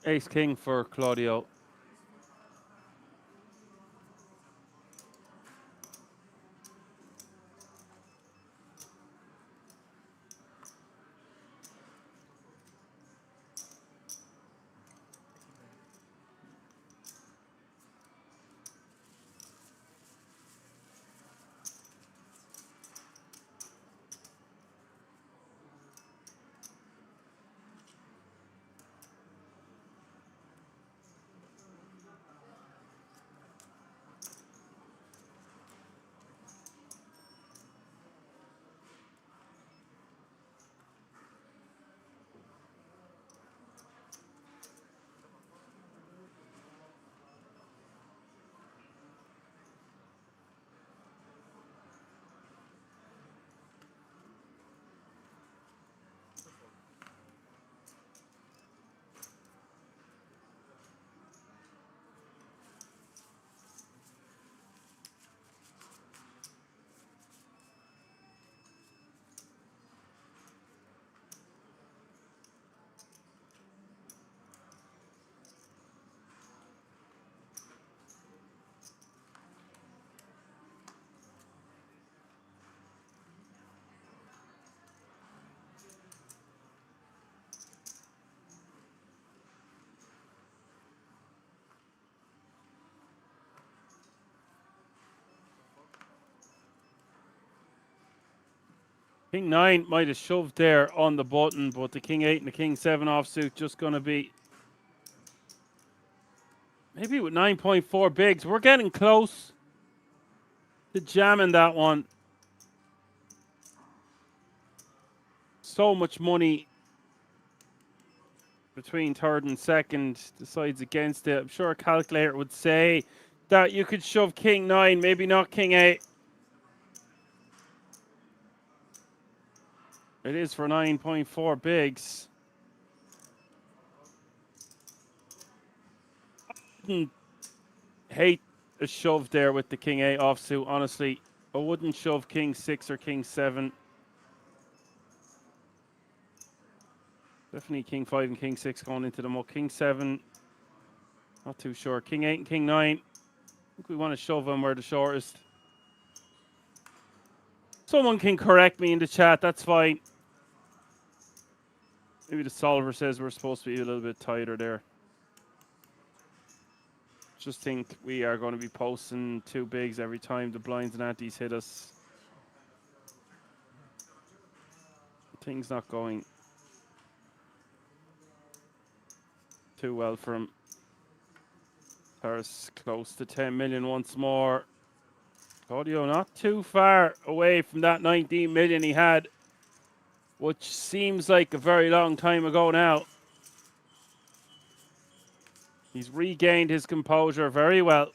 Ace king for Claudio. King 9 might have shoved there on the button, but the King 8 and the King 7 offsuit just going to be maybe with 9.4 bigs. We're getting close to jamming that one. So much money between third and second decides against it. I'm sure a calculator would say that you could shove King 9, maybe not King 8. It is for 9.4 bigs. I hate a shove there with the King 8 offsuit, honestly. I wouldn't shove King 6 or King 7. Definitely King 5 and King 6 going into the muck. King 7, not too sure. King 8 and King 9. I think we want to shove them where the shortest. Someone can correct me in the chat, that's fine. Maybe the solver says we're supposed to be a little bit tighter there. Just think we are going to be posting 2 bigs every time the blinds and antes hit us. Things not going too well for him. Paris close to 10 million once more. Audio not too far away from that 19 million he had, which seems like a very long time ago now. He's regained his composure very well.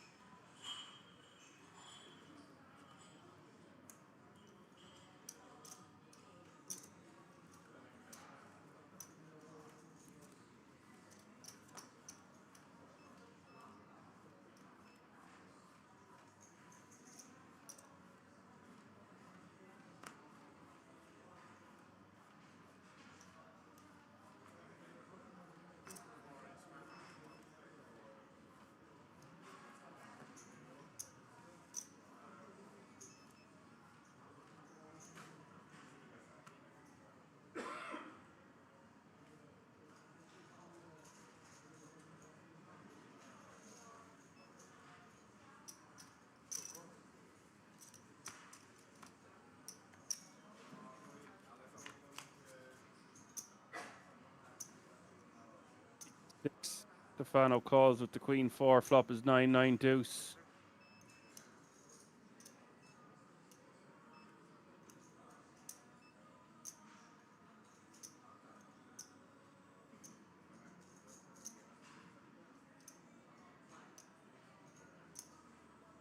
Stefano calls with the Queen 4. Flop is 9-9 deuce.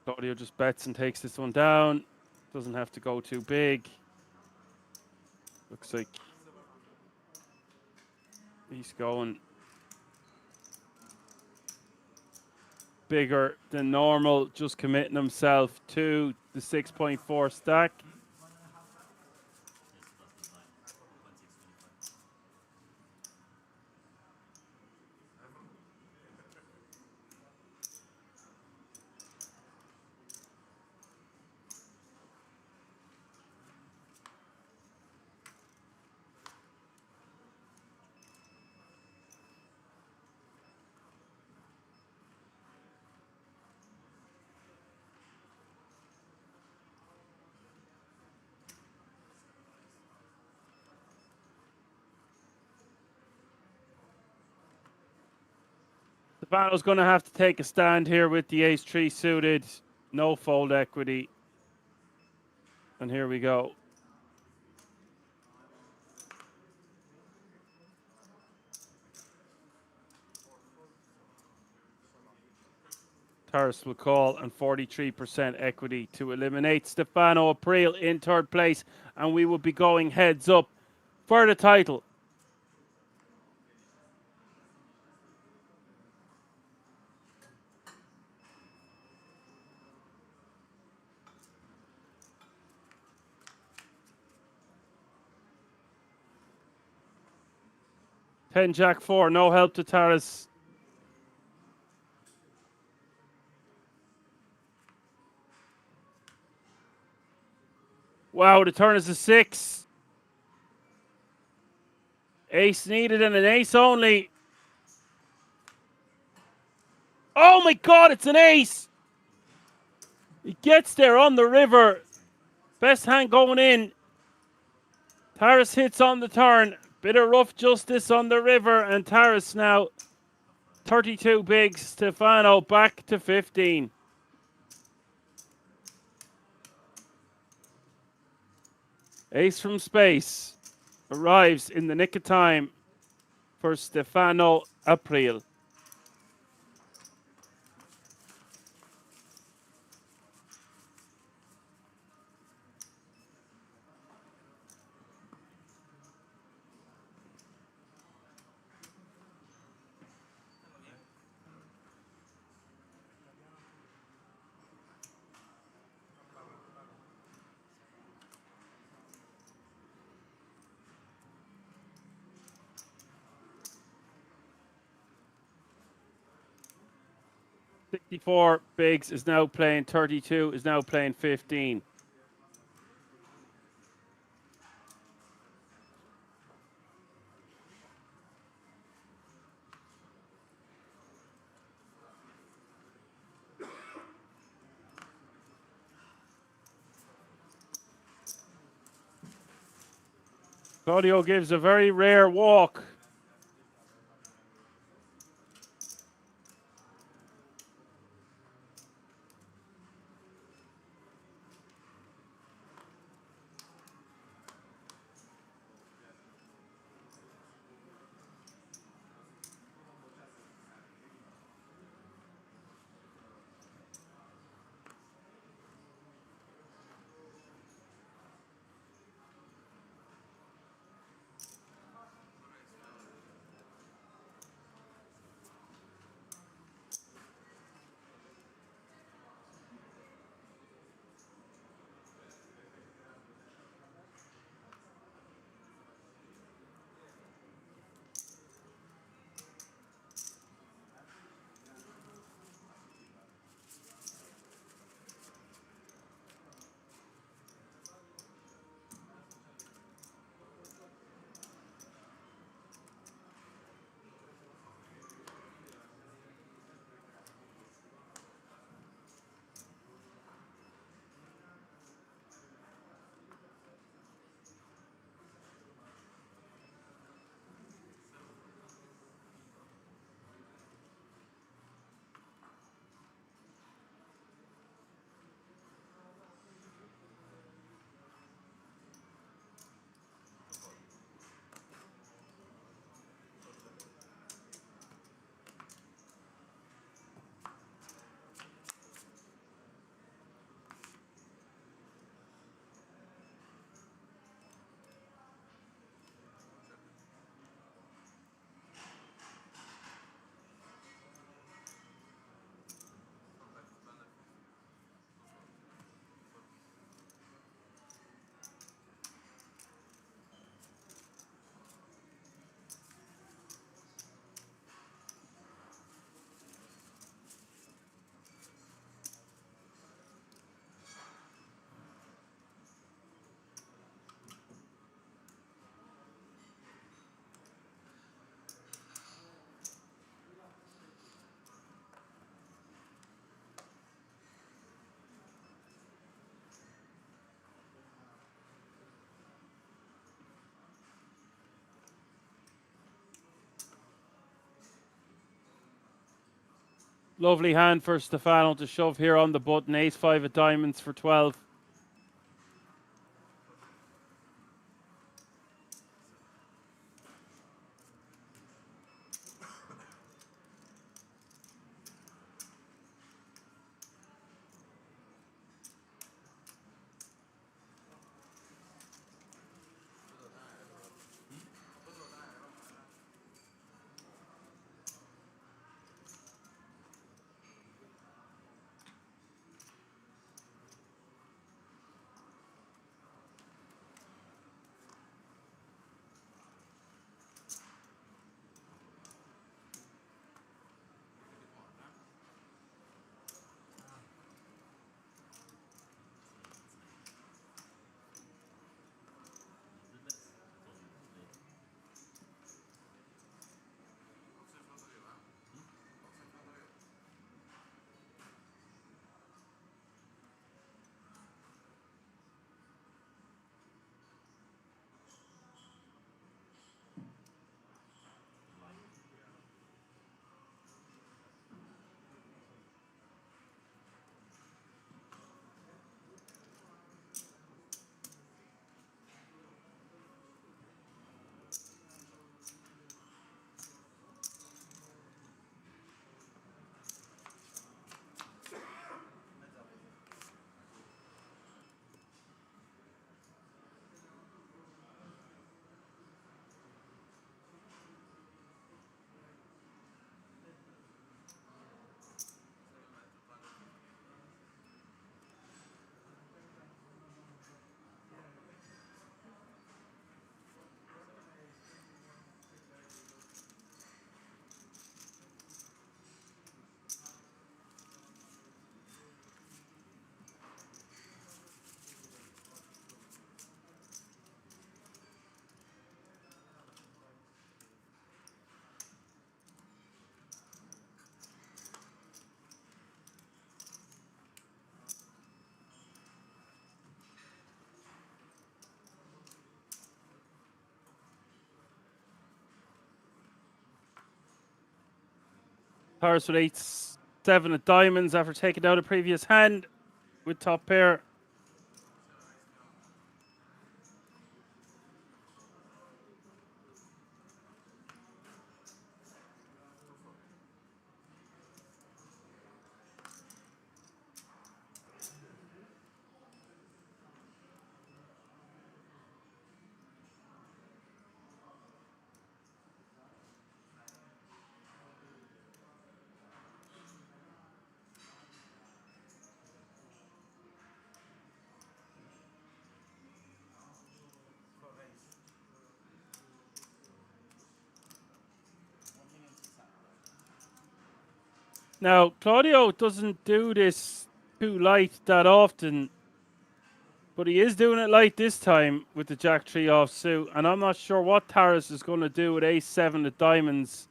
Claudio just bets and takes this one down. Doesn't have to go too big. Looks like he's going bigger than normal, just committing himself to the 6.4 stack. Stefano's going to have to take a stand here with the ace-3 suited. No fold equity. And here we go. Taras will call and 43% equity to eliminate Stefano April in third place. And we will be going heads up for the title. Ten Jack 4, no help to Taras. Wow, the turn is a 6. Ace needed and an ace only. Oh my God, it's an ace. He gets there on the river. Best hand going in. Taras hits on the turn. Bit of rough justice on the river, and Taras now 32 bigs. Stefano back to 15. Ace from space arrives in the nick of time for Stefano April. $64 bigs is now playing 32, is now playing 15. Claudio gives a very rare walk. Lovely hand for Stefano to shove here on the button. Ace-5 of diamonds for 12. Taras with 8-7 of diamonds after taking down a previous hand with top pair. Now, Claudio doesn't do this too light that often, but he is doing it light this time with the Jack 3 offsuit, and I'm not sure what Taras is going to do with ace-7 of diamonds.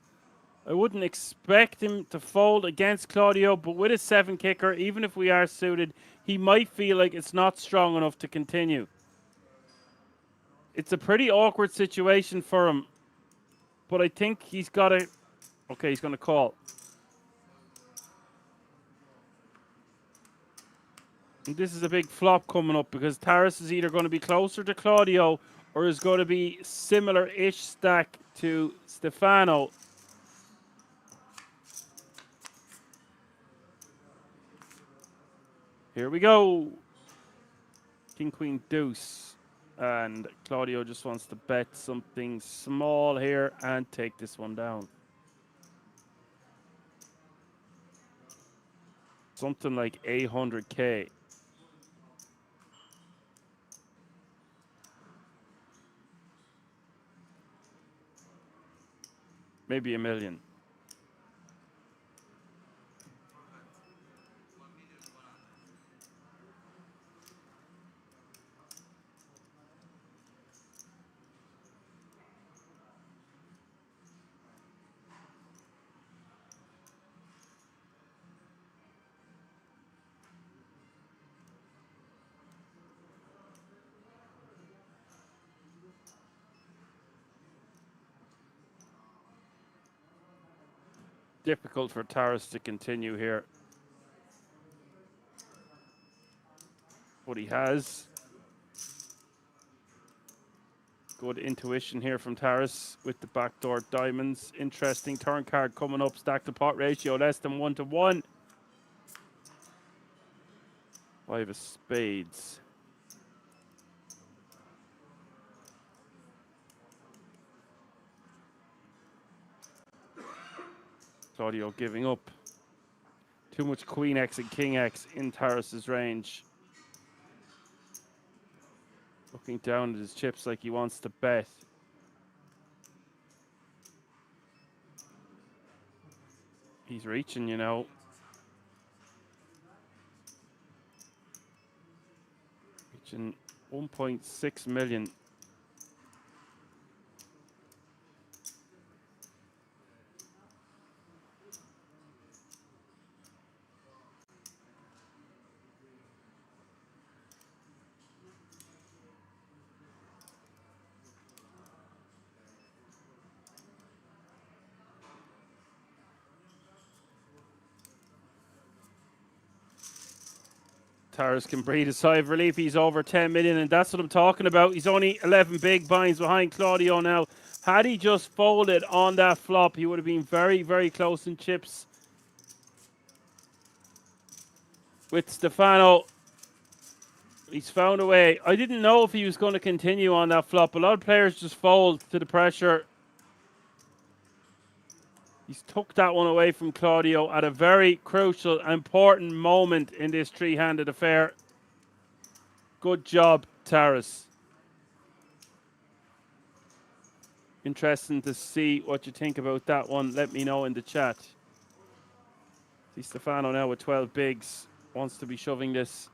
I wouldn't expect him to fold against Claudio, but with a 7 kicker, even if we are suited, he might feel like it's not strong enough to continue. It's a pretty awkward situation for him, but I think he's got to... Okay, he's going to call. And this is a big flop coming up because Taras is either going to be closer to Claudio or is going to be similar-ish stack to Stefano. Here we go. King, Queen, Deuce. And Claudio just wants to bet something small here and take this one down. Something like 800K. Maybe $1 million. Difficult for Taras to continue here. But he has. Good intuition here from Taras with the backdoor diamonds. Interesting turn card coming up. Stack to pot ratio less than 1-to-1. 5 of spades. Claudio giving up. Too much Queen X and King X in Taras's range. Looking down at his chips like he wants to bet. He's reaching, you know. Reaching 1.6 million. Taras can breathe a sigh of relief. He's over 10 million, and that's what I'm talking about. He's only 11 big binds behind Claudio now. Had he just folded on that flop, he would have been very, very close in chips with Stefano. He's found a way. I didn't know if he was going to continue on that flop. A lot of players just fold to the pressure. He's took that one away from Claudio at a very crucial, important moment in this three-handed affair. Good job, Taras. Interesting to see what you think about that one. Let me know in the chat. See Stefano now with 12 bigs. Wants to be shoving this.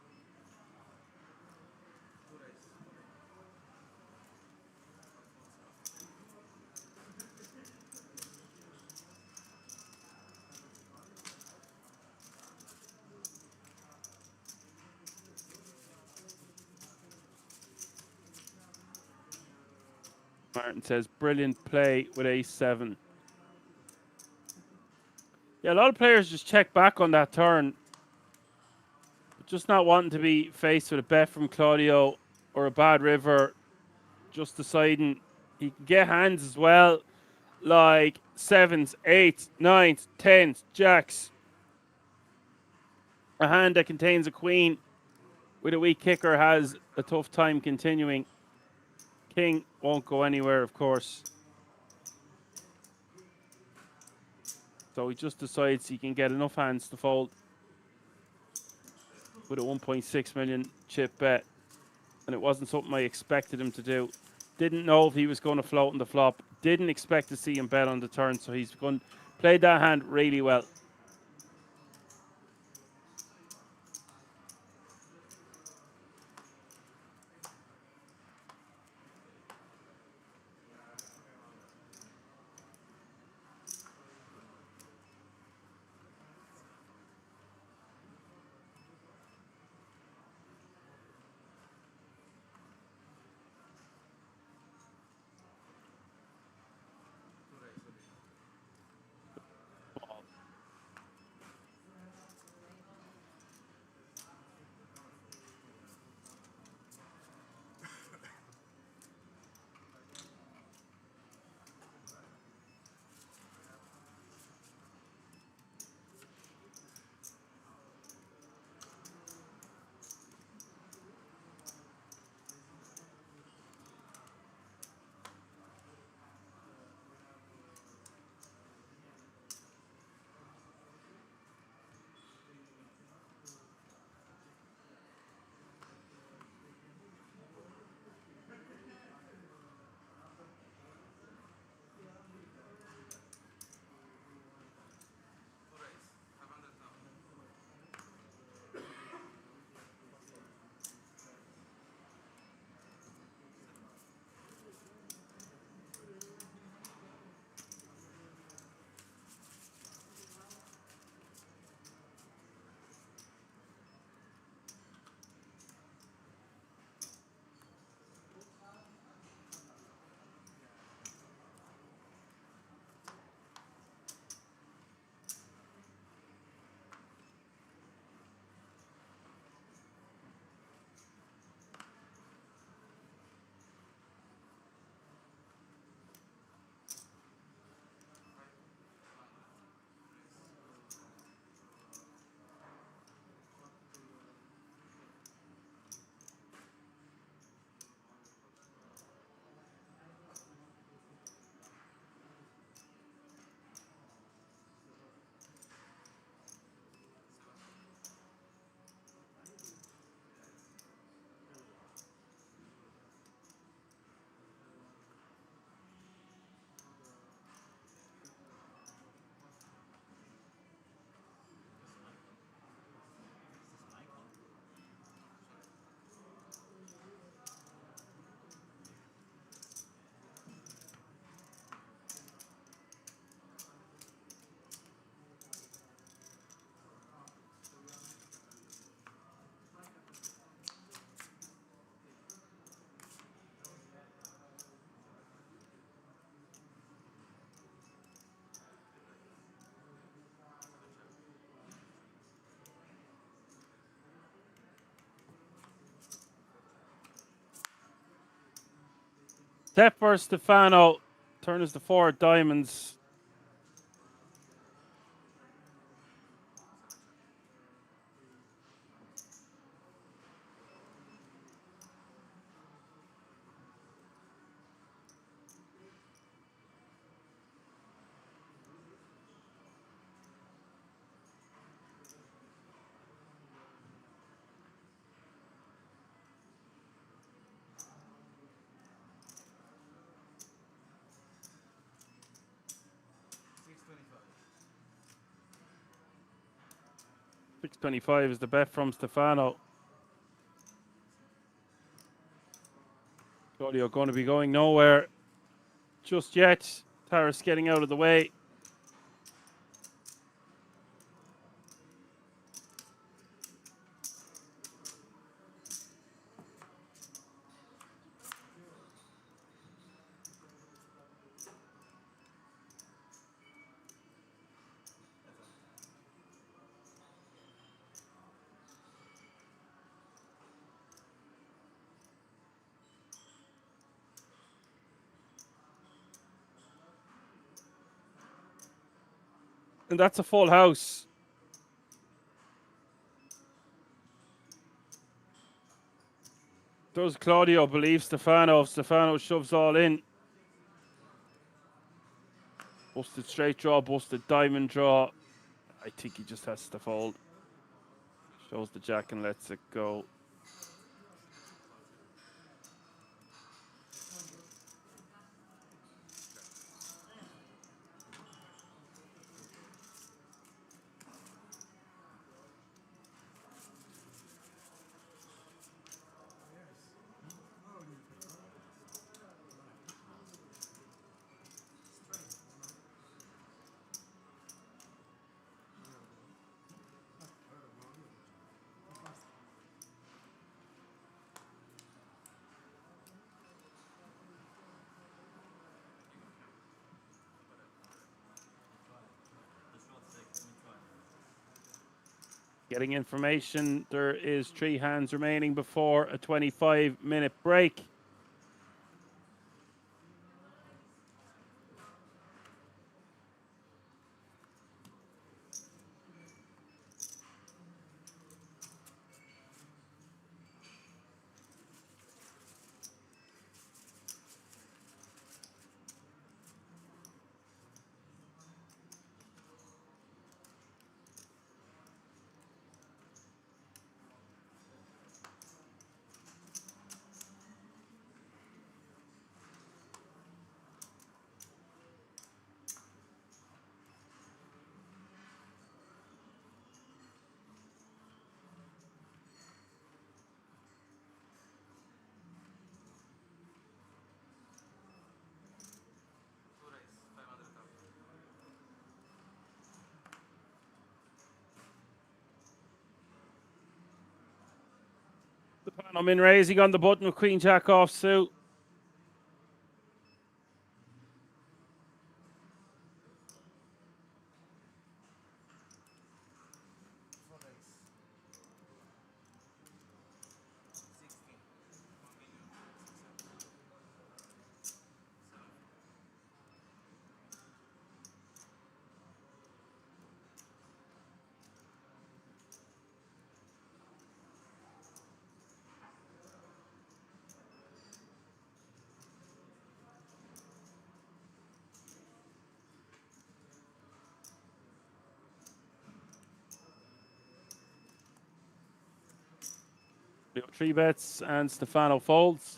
Martin says, brilliant play with ace-7. Yeah, a lot of players just check back on that turn. Just not wanting to be faced with a bet from Claudio or a bad river. Just deciding he can get hands as well. Like sevens, eights, nines, tens, jacks. A hand that contains a queen with a weak kicker has a tough time continuing. King won't go anywhere, of course. So he just decides he can get enough hands to fold with a 1.6 million chip bet. And it wasn't something I expected him to do. Didn't know if he was going to float on the flop. Didn't expect to see him bet on the turn. So he's played that hand really well. Step for Stefano. Turn is the 4 diamonds. $6.25 is the bet from Stefano. Claudio going to be going nowhere just yet. Taras getting out of the way. And that's a full house. Does Claudio believe Stefano? Stefano shoves all in. Busted straight draw, busted diamond draw. I think he just has to fold. Shows the jack and lets it go. Getting information, there is 3 hands remaining before a 25-minute break. The panel in raising on the button with Queen Jack off suit. Leo 3 bets and Stefano folds.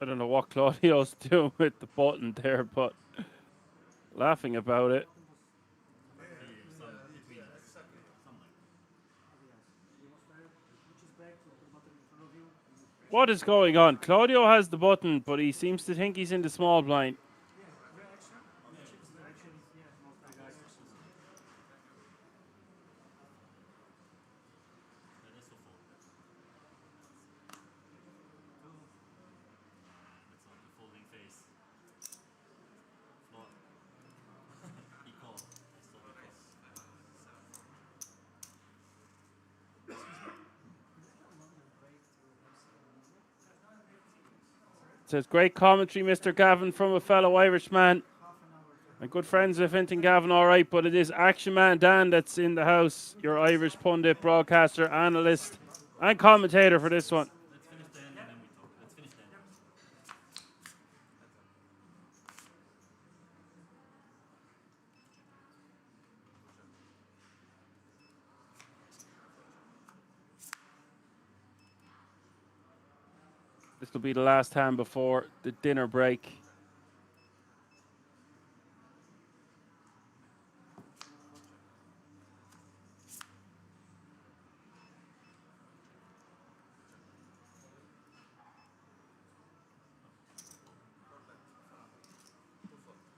I don't know what Claudio's doing with the button there, but laughing about it. What is going on? Claudio has the button, but he seems to think he's in the small blind. says, great commentary, Mr. Gavin, from a fellow Irishman. My good friends with Fintan Gavin, all right, but it is Action Man Dan that's in the house, your Irish pundit, broadcaster, analyst, and commentator for this one. Let's finish the end and then we talk. Let's finish the end. This will be the last hand before the dinner break.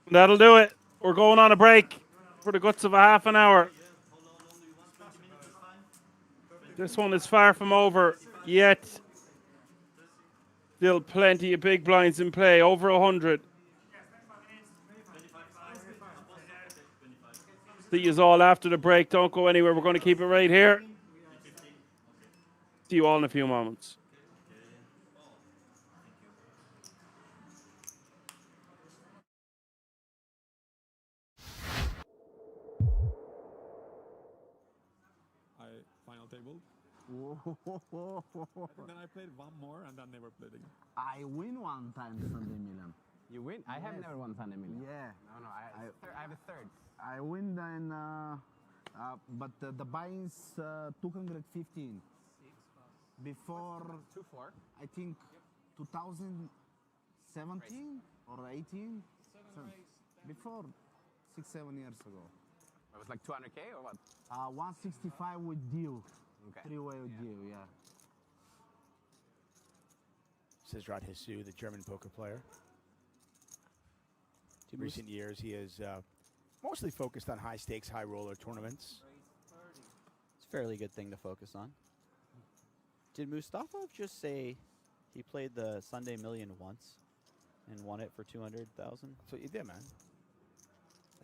That'll do it. We're going on a break for the guts of a half an hour. This one is far from over yet. Still plenty of big blinds in play, over 100. See you all after the break. Don't go anywhere. We're going to keep it right here. See you all in a few moments. Final table. And then I played one more and then never played again. I win one time Sunday Million. You win? I have never won Sunday Million. Yeah. No, I have a third. I win then, but the buy-in's 215. Before, 2-4. I think 2017 or 18. Before 6-7 years ago. It was like 200K or what? 165 with deal. Okay. 3-way with deal, yeah. Says Rod Hissu, the German poker player. In recent years, he has mostly focused on high stakes, high roller tournaments. It's a fairly good thing to focus on. Did Mustafov just say he played the Sunday Million once and won it for 200,000? That's what you did, man.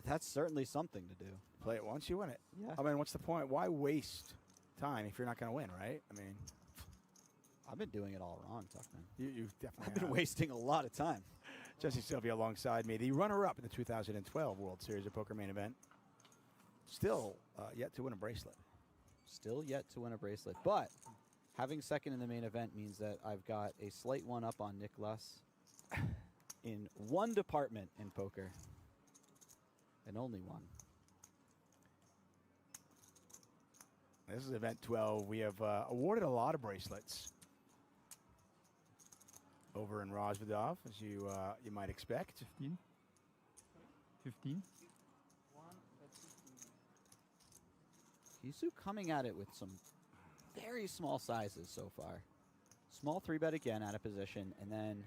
That's certainly something to do. Play it once, you win it. Yeah. I mean, what's the point? Why waste time if you're not going to win, right? I mean, I've been doing it all wrong, Tuckman. you definitely I've been have. wasting a lot of time. Jesse Sylvia alongside me, the runner-up in the 2012 World Series of Poker main event. Still yet to win a bracelet. Still yet to win a bracelet. But having second in the main event means that I've got a slight one-up on Nicholas in one department in poker. And only one. This is event 12. We have awarded a lot of bracelets over in Rosvedov, as you might expect. 15. 15. Hisu coming at it with some very small sizes so far. Small 3-bet again out of position, and then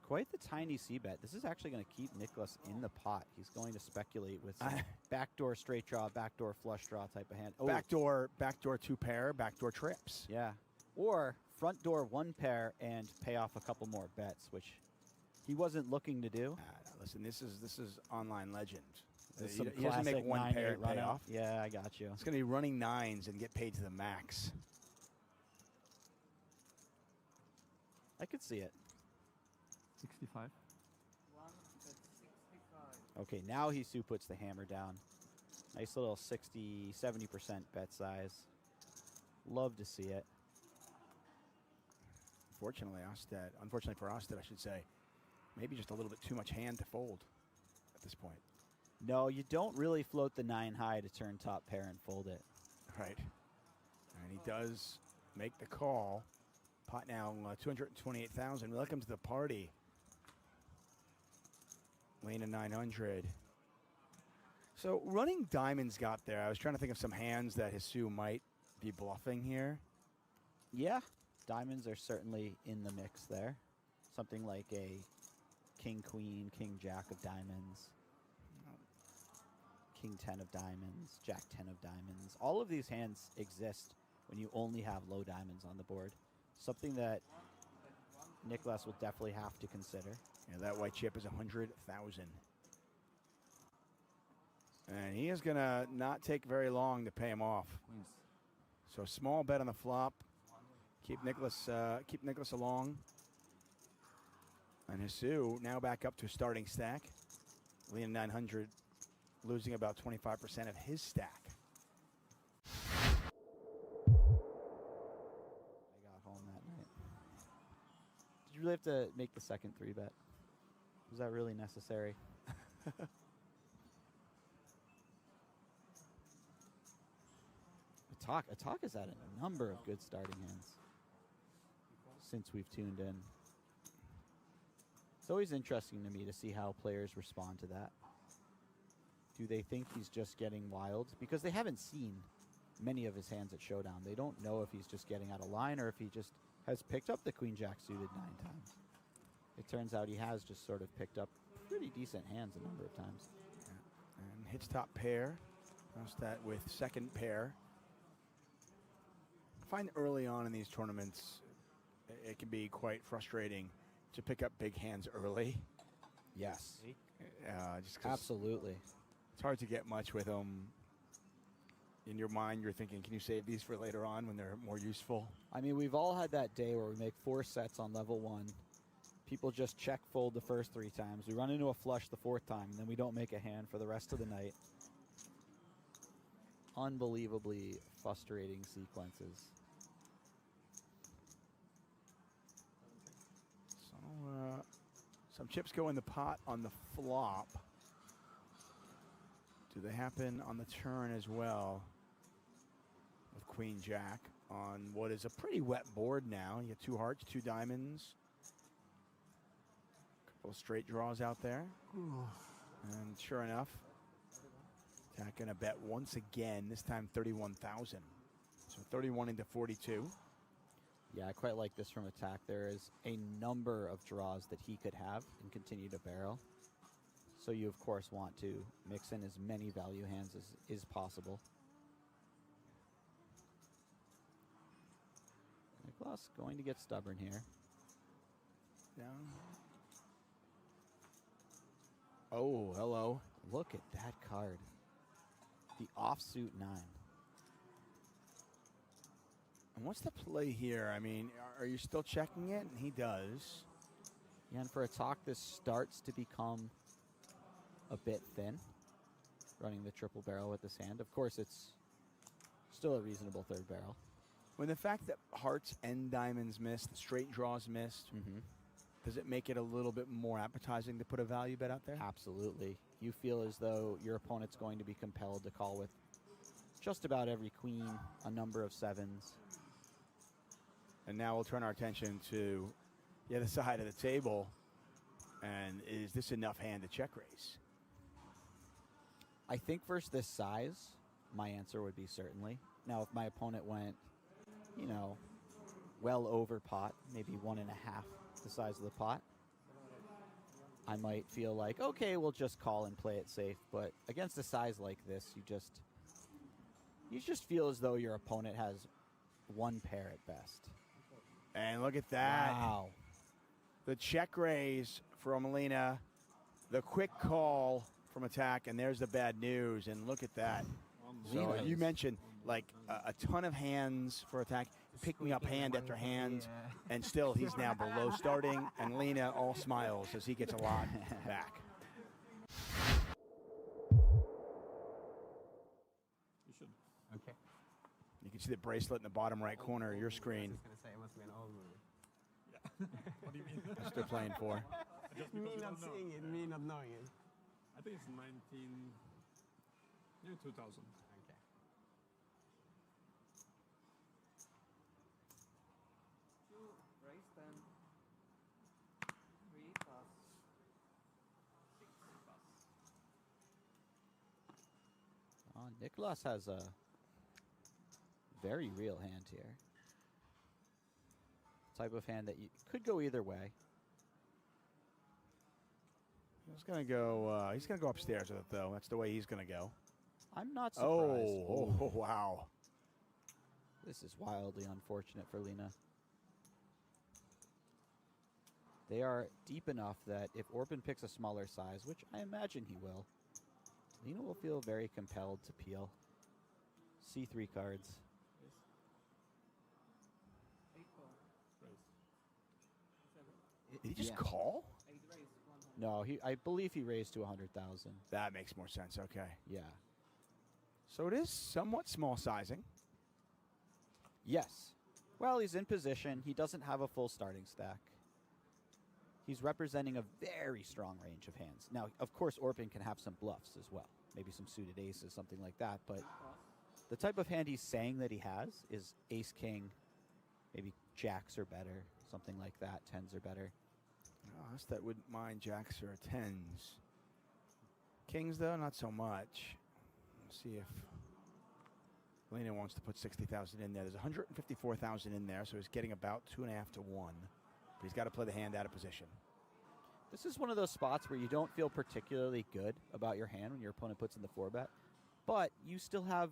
quite the tiny c-bet. This is actually going to keep Nicholas in the pot. He's going to speculate with some backdoor straight draw, backdoor flush draw type of hand. Oh. Backdoor 2-pair, backdoor trips. Yeah. Or front door 1 pair and pay off a couple more bets, which he wasn't looking to do. Listen, this is online legend. This is He some doesn't make classic 1 pair 9-8 and pay run-out. off. Yeah, I got you. It's going to be running 9s and get paid to the max. I could see it. 65. Okay, now Hisu puts the hammer down. Nice little 60, 70% bet size. Love to see it. Unfortunately for Osted, I should say, maybe just a little bit too much hand to fold at this point. No, you don't really float the 9 high to turn top pair and fold it. Right. And he does make the call. Pot now 228,000. Welcome to the party. Lane of 900. So running diamonds got there. I was trying to think of some hands that Hisu might be bluffing here. Yeah, diamonds are certainly in the mix there. Something like a king, queen, king, jack of diamonds. King 10 of diamonds, jack 10 of diamonds. All of these hands exist when you only have low diamonds on the board. Something that Nicholas will definitely have to consider. Yeah, that white chip is 100,000. And he is going to not take very long to pay him off. So small bet on the flop. Keep Nicholas along. And Hisu now back up to starting stack. Lena 900 losing about 25% of his stack. I got home that night. Did you really have to make the second 3-bet? Was that really necessary? Attack has had a number of good starting hands since we've tuned in. It's always interesting to me to see how players respond to that. Do they think he's just getting wild? Because they haven't seen many of his hands at Showdown. They don't know if he's just getting out of line or if he just has picked up the Queen Jack suited 9 times. It turns out he has just sort of picked up pretty decent hands a number of times. Yeah. And hits top pair. Cross that with second pair. I find early on in these tournaments, it can be quite frustrating to pick up big hands early. Yes. Just 'cause absolutely. It's hard to get much with them. In your mind, you're thinking, can you save these for later on when they're more useful? I mean, we've all had that day where we make 4 sets on level 1. People just check fold the first 3 times. We run into a flush the 4th time, and then we don't make a hand for the rest of the night. Unbelievably frustrating sequences. So, some chips go in the pot on the flop. Do they happen on the turn as well? With Queen Jack on what is a pretty wet board now. You get 2 hearts, 2 diamonds. Couple of straight draws out there. And sure enough, Jack gonna bet once again, this time 31,000. So 31 into 42. Yeah, I quite like this from Attack. There is a number of draws that he could have and continue to barrel. So you, of course, want to mix in as many value hands as is possible. Nicholas going to get stubborn here. Down. Oh, hello. Look at that card. The offsuit 9. And what's the play here? I mean, are you still checking it? And he does. Yeah, and for Attack, this starts to become a bit thin, running the triple barrel with this hand. Of course, it's still a reasonable 3rd barrel. When the fact that hearts and diamonds missed, the straight draws missed, does it make it a little bit more appetizing to put a value bet out there? Absolutely. You feel as though your opponent's going to be compelled to call with just about every queen, a number of 7s. And now we'll turn our attention to the other side of the table. And is this enough hand to check raise? I think versus this size, my answer would be certainly. Now, if my opponent went, you know, well over pot, maybe 1.5 the size of the pot, I might feel like, okay, we'll just call and play it safe. But against a size like this, you just feel as though your opponent has 1 pair at best. And look at that. Wow. The check raise from Lena, the quick call from Attack, and there's the bad news. And look at that. So you mentioned like a ton of hands for Attack, picking up hand after hand, and still he's now below starting, and Lena all smiles as he gets a lot back. You should. Okay. You can see the bracelet in the bottom right corner of your screen. I was just gonna say it must be an old movie. What do you mean? That's they're playing for. Just Me because you not don't know. seeing it, me not knowing it. I think it's 2000. Okay. Nicholas has a very real hand here. Type of hand that you could go either way. He's gonna go. He's gonna go upstairs with it, though. That's the way he's gonna go. I'm not surprised. Oh, wow. This is wildly unfortunate for Lena. They are deep enough that if Orpin picks a smaller size, which I imagine he will, Lena will feel very compelled to peel. C3 cards. Did he just call? No, I believe he raised to 100,000. That makes more sense. Okay. Yeah. So it is somewhat small sizing. Yes. Well, he's in position. He doesn't have a full starting stack. He's representing a very strong range of hands. Now, of course, Orpin can have some bluffs as well. Maybe some suited aces, something like that. But the type of hand he's saying that he has is ace, king, maybe jacks are better, something like that. Tens are better. Oh, us that wouldn't mind jacks or tens. Kings, though, not so much. Let's see if Lena wants to put 60,000 in there. There's 154,000 in there, so he's getting about 2.5 to 1. But he's got to play the hand out of position. This is one of those spots where you don't feel particularly good about your hand when your opponent puts in the 4-bet, but you still have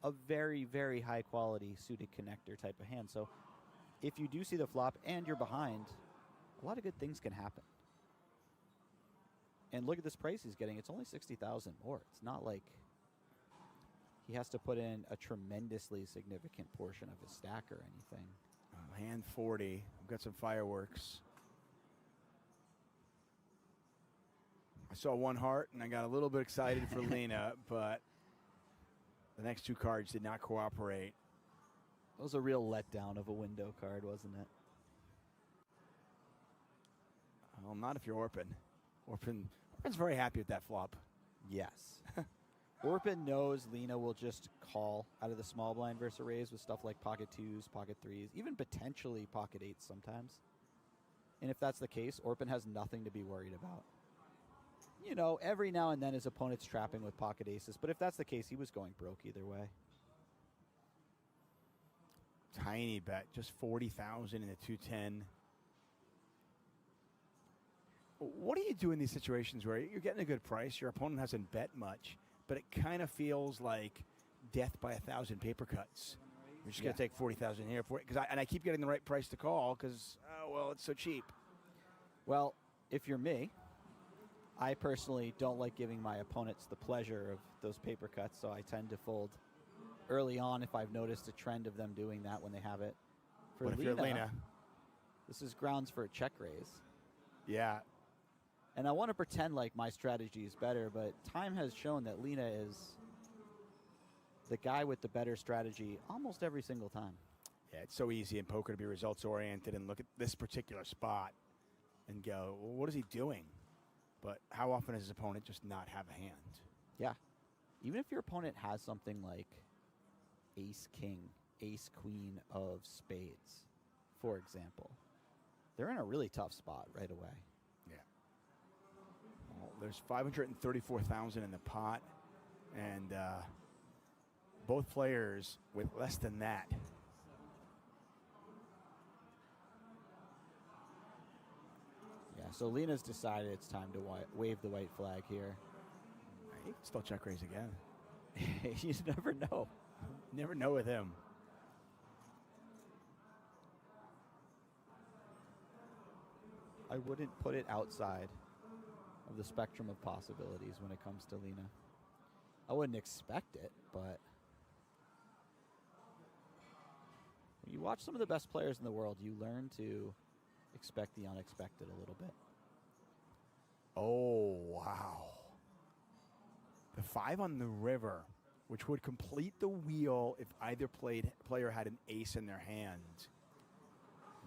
a very, very high quality suited connector type of hand. So if you do see the flop and you're behind, a lot of good things can happen. And look at this price he's getting. It's only 60,000 more. It's not like he has to put in a tremendously significant portion of his stack or anything. Hand 40. I've got some fireworks. I saw one heart, and I got a little bit excited for Lena, but the next two cards did not cooperate. That was a real letdown of a window card, wasn't it? Well, not if you're Orpin. Orpin's very happy with that flop. Yes. Orpin knows Lena will just call out of the small blind versus a raise with stuff like pocket 2s, pocket 3s, even potentially pocket 8s sometimes. And if that's the case, Orpin has nothing to be worried about. You know, every now and then his opponent's trapping with pocket aces, but if that's the case, he was going broke either way. Tiny bet, just 40,000 in the 210. What do you do in these situations where you're getting a good price, your opponent hasn't bet much, but it kind of feels like death by 1,000 paper cuts? You're just going to take 40,000 here for it, and I keep getting the right price to call because, oh, well, it's so cheap. Well, if you're me, I personally don't like giving my opponents the pleasure of those paper cuts, so I tend to fold early on if I've noticed a trend of them doing that when they have it. For If you're Lena, this is grounds for a check raise. Yeah. And I want to pretend like my strategy is better, but time has shown that Lena is the guy with the better strategy almost every single time. Yeah, it's so easy in poker to be results-oriented and look at this particular spot and go, well, what is he doing? But how often does his opponent just not have a hand? Yeah. Even if your opponent has something like ace-king, ace-queen of spades, for example, they're in a really tough spot right away. Yeah. Well, there's 534,000 in the pot, and both players with less than that. Yeah, so Lena's decided it's time to wave the white flag here. He can still check raise again. You never know. Never know with him. I wouldn't put it outside of the spectrum of possibilities when it comes to Lena. I wouldn't expect it, but when you watch some of the best players in the world, you learn to expect the unexpected a little bit. Oh, wow. The 5 on the river, which would complete the wheel if either player had an ace in their hand.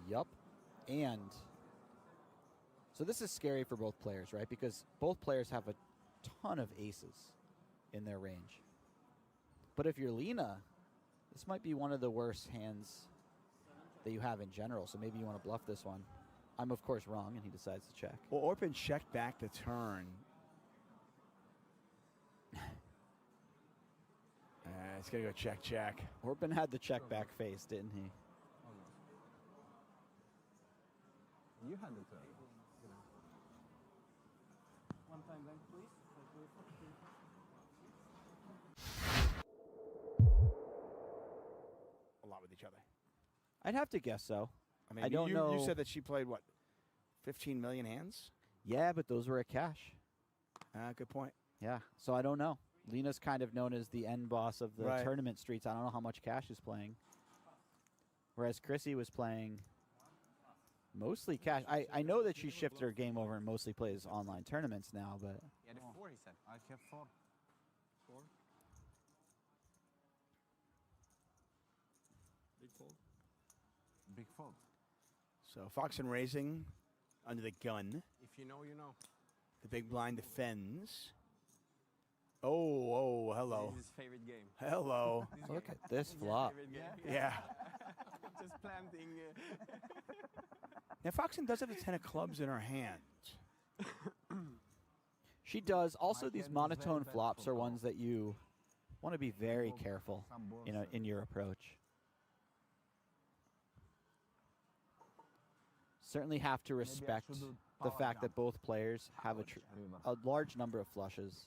Yup. And so this is scary for both players, right? Because both players have a ton of aces in their range. But if you're Lena, this might be one of the worst hands that you have in general. So maybe you want to bluff this one. I'm, of course, wrong, and he decides to check. Well, Orpin checked back the turn. It's going to go check, check. Orpin had the check back face, didn't he? You had the turn. One time bank, please. A lot with each other. I'd have to guess so. I mean, I don't know. You said that she played, what, 15 million hands? Yeah, but those were at cash. Good point. Yeah, so I don't know. Lena's kind of known as the end boss of the Right. tournament streets. I don't know how much cash is playing. Whereas Chrissy was playing Mostly cash. I know that she shifted her game over and mostly plays online tournaments now, but Yeah, the 4 he said. I have 4. 4. Big fold. Big fold. So Fox and raising under the gun. If you know, you know. The big blind defends. Oh, hello. This is his favorite game. Hello. look at this flop. Yeah. Just planting. Now Foxen does have a 10 of clubs in her hand. She does. Also, these monotone flops are ones that you want to be very careful, in your approach. Certainly have to respect the fact that both players have a large number of flushes.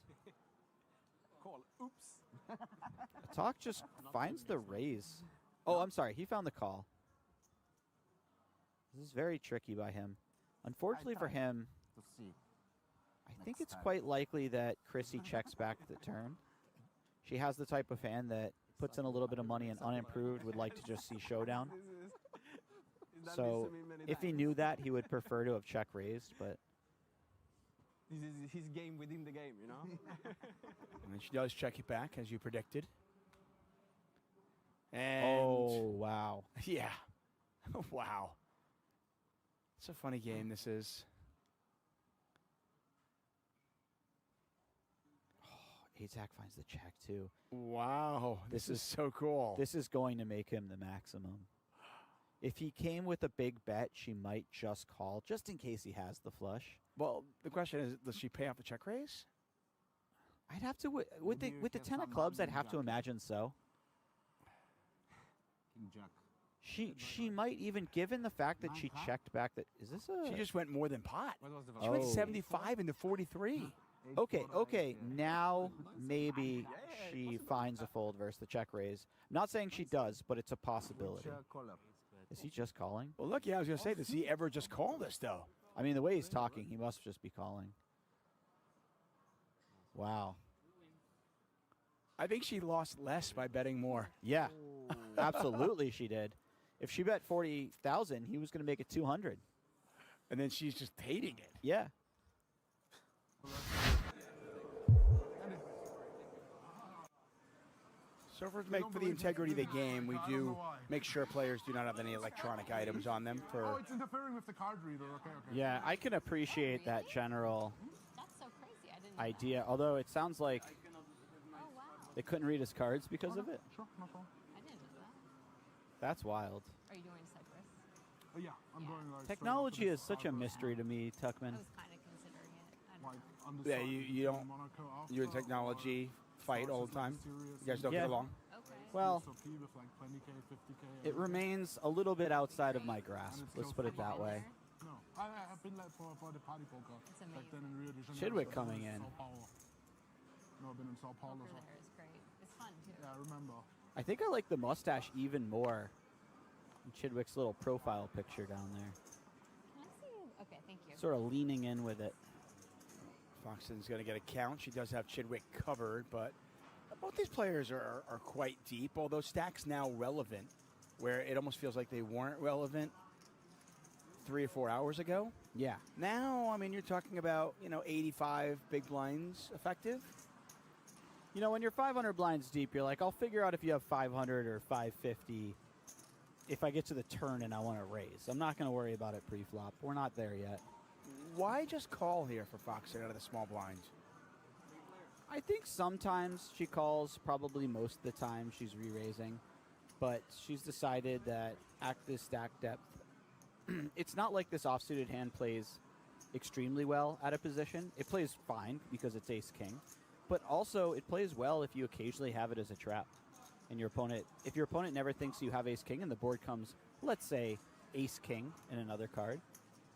Call. Oops. Talk just finds the raise. Oh, I'm sorry. He found the call. This is very tricky by him. Unfortunately for him, I think it's quite likely that Chrissy checks back the turn. She has the type of hand that puts in a little bit of money and unimproved would like to just see showdown. So if he knew that, he would prefer to have check raised, but This is his game within the game, you know? And she does check it back, as you predicted. And oh, wow. Yeah. Wow. It's a funny game, this is. Azak finds the check, too. Wow. This is so cool. This is going to make him the maximum. If he came with a big bet, she might just call, just in case he has the flush. Well, the question is, does she pay off the check raise? I'd have to, with the 10 of clubs, I'd have to imagine so. King Jack. She might even, given the fact that she checked back, that is this a? She just went more than pot. What was the She went 75 into 43. Okay. Now maybe she finds a fold versus the check raise. I'm not saying she does, but it's a possibility. Is he just calling? Well, look, yeah, I was going to say, does he ever just call this, though? I mean, the way he's talking, he must just be calling. Wow. I think she lost less by betting more. Yeah, absolutely she did. If she bet 40,000, he was going to make it 200. And then she's just hating it. Yeah. So for the integrity of the game, we do make sure players do not have any electronic items on them. Oh, it's interfering with the card reader. Okay. Yeah, I can appreciate that general That's so crazy. I didn't know idea, although it sounds like Oh, wow. they couldn't read his cards because of it. Sure, no problem. I didn't know that. That's wild. Are you doing Cyprus? Yeah, I'm going like Technology is such a mystery to me, I Tuckman. was kind of considering it. I don't know. Yeah, you don't. You in technology fight all the time. You guys don't get along. Okay. Well, with like 20K, 50K. it remains a little bit outside of my grasp. Let's put it that way. No, I've been like for the party poker. It's Back amazing. then in Rio de Janeiro. Chidwick coming in. Sao Paulo. No, I've been in Sao Paulo. Poker So. there is great. It's fun, too. Yeah, I remember. I think I like the mustache even more than Chidwick's little profile picture down there. Can I see? Okay, thank you. Sort of leaning in with it. Foxton's going to get a count. She does have Chidwick covered, but both these players are quite deep, although Stack's now relevant, where it almost feels like they weren't relevant 3 or 4 hours ago. Yeah. Now, I mean, you're talking about, 85 big blinds effective. You know, when you're 500 blinds deep, you're like, I'll figure out if you have 500 or 550 if I get to the turn and I want to raise. I'm not going to worry about it pre-flop. We're not there yet. Why just call here for Foxton out of the small blinds? I think sometimes she calls, probably most of the time she's re-raising, but she's decided that at this stack depth, it's not like this offsuited hand plays extremely well out of position. It plays fine because it's ace-king, but also it plays well if you occasionally have it as a trap. And if your opponent never thinks you have ace-king and the board comes, let's say, ace-king in another card,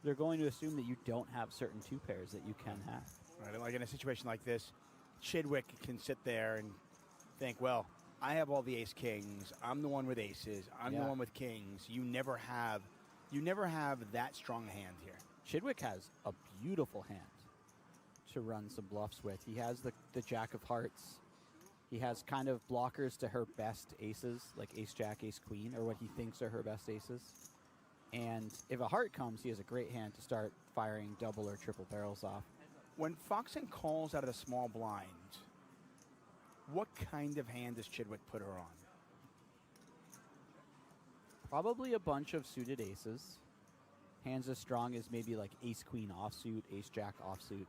they're going to assume that you don't have certain two pairs that you can have. Right, like in a situation like this, Chidwick can sit there and think, well, I have all the ace-kings. I'm the one with aces. I'm the one with kings. You never have that strong a hand here. Chidwick has a beautiful hand to run some bluffs with. He has the jack of hearts. He has kind of blockers to her best aces, like ace-jack, ace-queen, or what he thinks are her best aces. And if a heart comes, he has a great hand to start firing double or triple barrels off. When Foxen calls out of the small blind, what kind of hand does Chidwick put her on? Probably a bunch of suited aces. Hands as strong as maybe like ace-queen offsuit, ace-jack offsuit.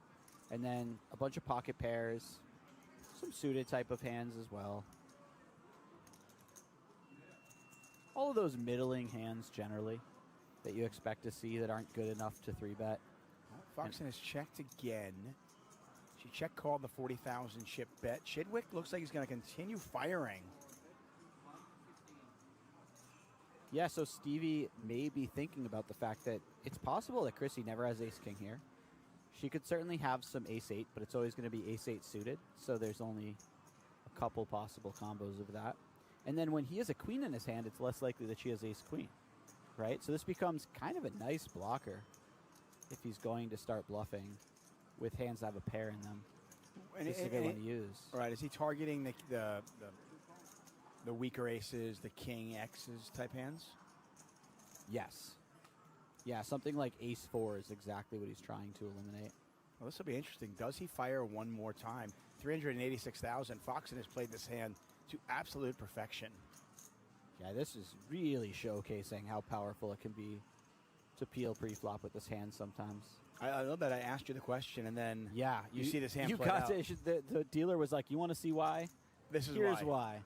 And then a bunch of pocket pairs, some suited type of hands as well. All of those middling hands generally that you expect to see that aren't good enough to 3-bet. Foxen has checked again. She check called the 40,000 chip bet. Chidwick looks like he's going to continue firing. Yeah, so Stevie may be thinking about the fact that it's possible that Chrissy never has ace-king here. She could certainly have some ace-8, but it's always going to be ace-8 suited, so there's only a couple possible combos of that. And then when he has a queen in his hand, it's less likely that she has ace-queen, right? So this becomes kind of a nice blocker if he's going to start bluffing with hands that have a pair in them. This is a good one to use. All right, is he targeting the weaker aces, the king X's type hands? Yes. Yeah, something like ace-4 is exactly what he's trying to eliminate. Well, this will be interesting. Does he fire one more time? 386,000. Foxen has played this hand to absolute perfection. Yeah, this is really showcasing how powerful it can be to peel pre-flop with this hand sometimes. I love that I asked you the question, and then yeah, you see this hand you played got out. the dealer was like, you want to see why? This is Here's why.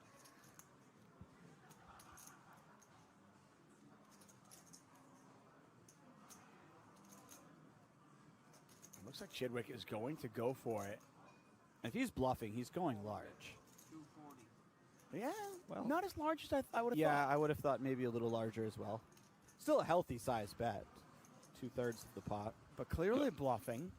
Looks like Chidwick is going to go for it. If he's bluffing, he's going large. Yeah, well, not as large as I would have thought. Yeah, I would have thought maybe a little larger as well. Still a healthy size bet. 2/3 of the pot. But clearly bluffing.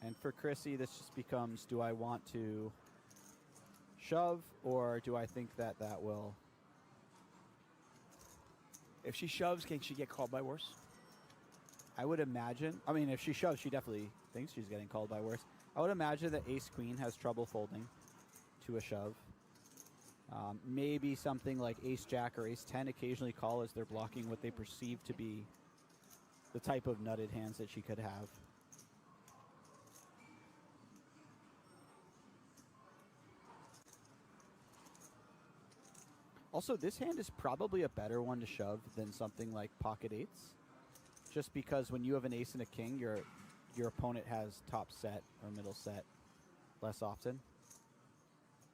And for Chrissy, this just becomes, do I want to shove, or do I think that that will... If she shoves, can she get called by worse? I would imagine. I mean, if she shoves, she definitely thinks she's getting called by worse. I would imagine that ace-queen has trouble folding to a shove. Maybe something like ace-jack or ace-10 occasionally call as they're blocking what they perceive to be the type of nutted hands that she could have. Also, this hand is probably a better one to shove than something like pocket eights. Just because when you have an ace and a king, your opponent has top set or middle set less often.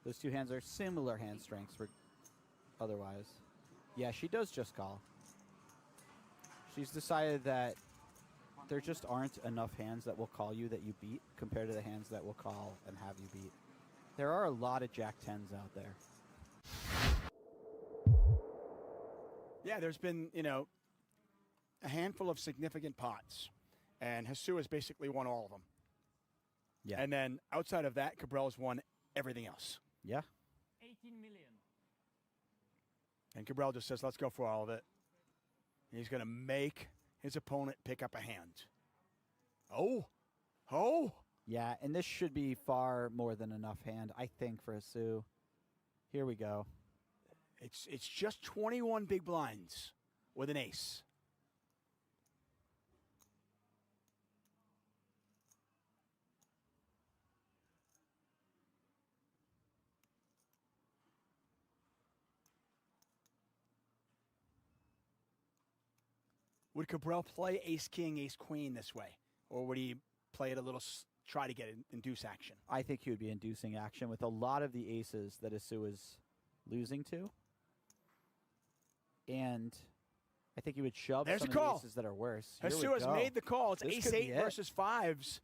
Those two hands are similar hand strengths for otherwise. Yeah, she does just call. She's decided that there just aren't enough hands that will call you that you beat compared to the hands that will call and have you beat. There are a lot of jack tens out there. Yeah, there's been, a handful of significant pots, and Jesu has basically won all of them. Yeah. And then outside of that, Cabral's won everything else. Yeah. 18 million. And Cabral just says, let's go for all of it. He's going to make his opponent pick up a hand. Oh. Yeah, and this should be far more than enough hand, I think, for Jesu. Here we go. It's just 21 big blinds with an ace. Would Cabral play ace-king, ace-queen this way? Or would he play it a little, try to get induce action? I think he would be inducing action with a lot of the aces that Jesu is losing to. And I think he would shove There's some a of the call. aces that are worse. Jesu has made the call. It's This could be ace-8 it. versus fives.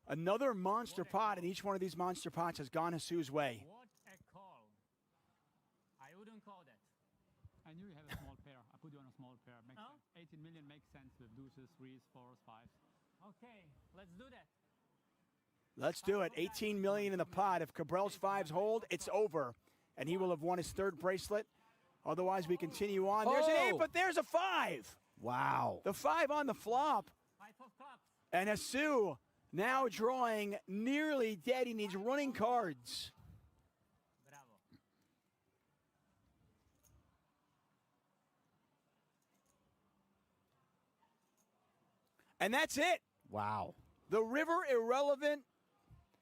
Another monster pot, and each one of these monster pots has gone Jesu's way. What a call. I wouldn't call that. I knew you had a small pair. I put you on a small pair. Makes sense. 18 million makes sense with deuces, threes, fours, fives. Okay, let's do that. Let's do it. 18 million in the pot. If Cabral's fives hold, it's over, and he will have won his third bracelet. Otherwise, we continue on. There's an 8, but there's a 5. Wow. The 5 on the flop. 5 of clubs. And Jesu now drawing nearly dead. He needs running cards. Bravo. And that's it. Wow. The river irrelevant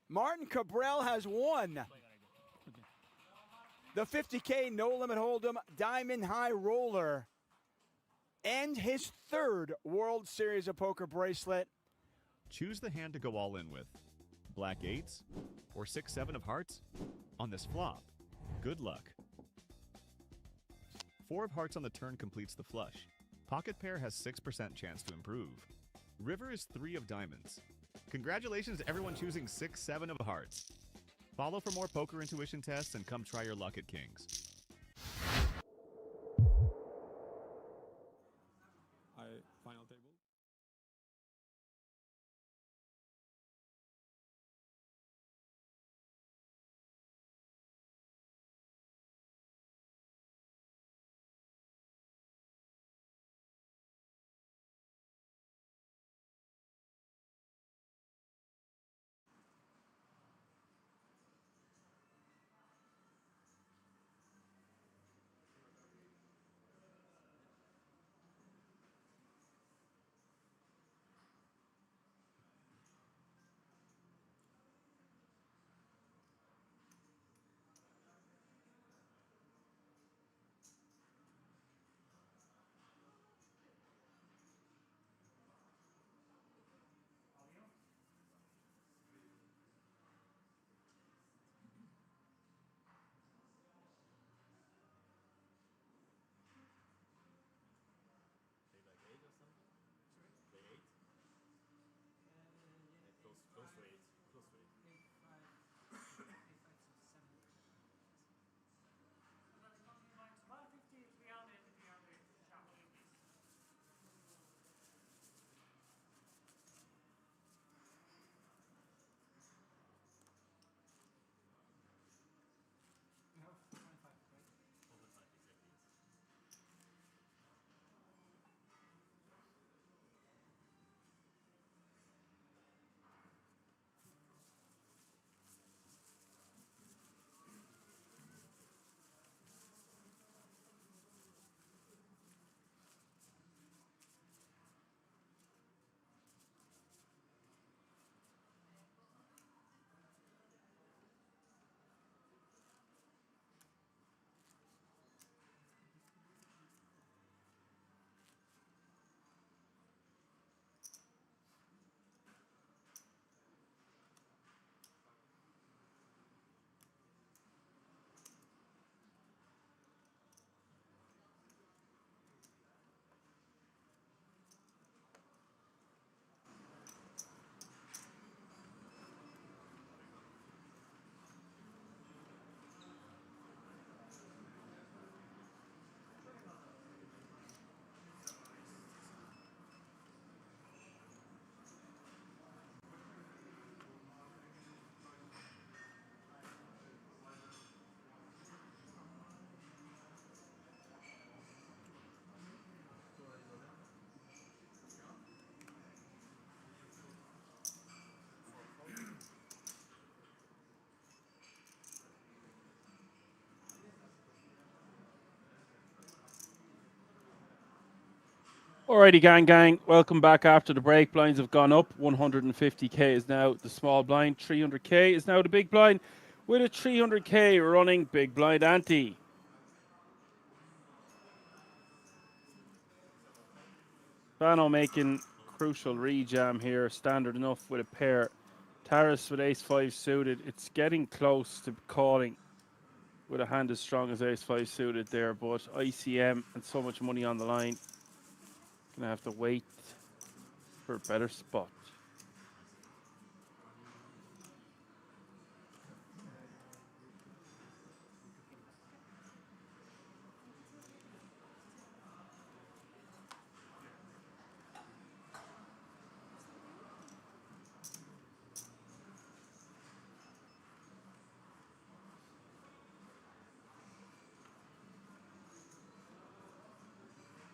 Martin Cabral has won the 50K No Limit Hold'em Diamond High Roller and his third World Series of Poker bracelet. Choose the hand to go all in with. Black eights or 6-7 of hearts on this flop. Good luck. 4 of hearts on the turn completes the flush. Pocket pair has 6% chance to improve. River is 3 of diamonds. Congratulations to everyone choosing 6-7 of hearts. Follow for more poker intuition tests and come try your luck at Kings. Final table. Alrighty, gang. Welcome back after the break. Blinds have gone up. 150k is now the small blind. 300k is now the big blind. With a 300k running big blind ante. Bano making crucial rejam here. Standard enough with a pair. Taras with ace-5 suited. It's getting close to calling with a hand as strong as ace-5 suited there. But ICM and so much money on the line. Gonna have to wait for a better spot.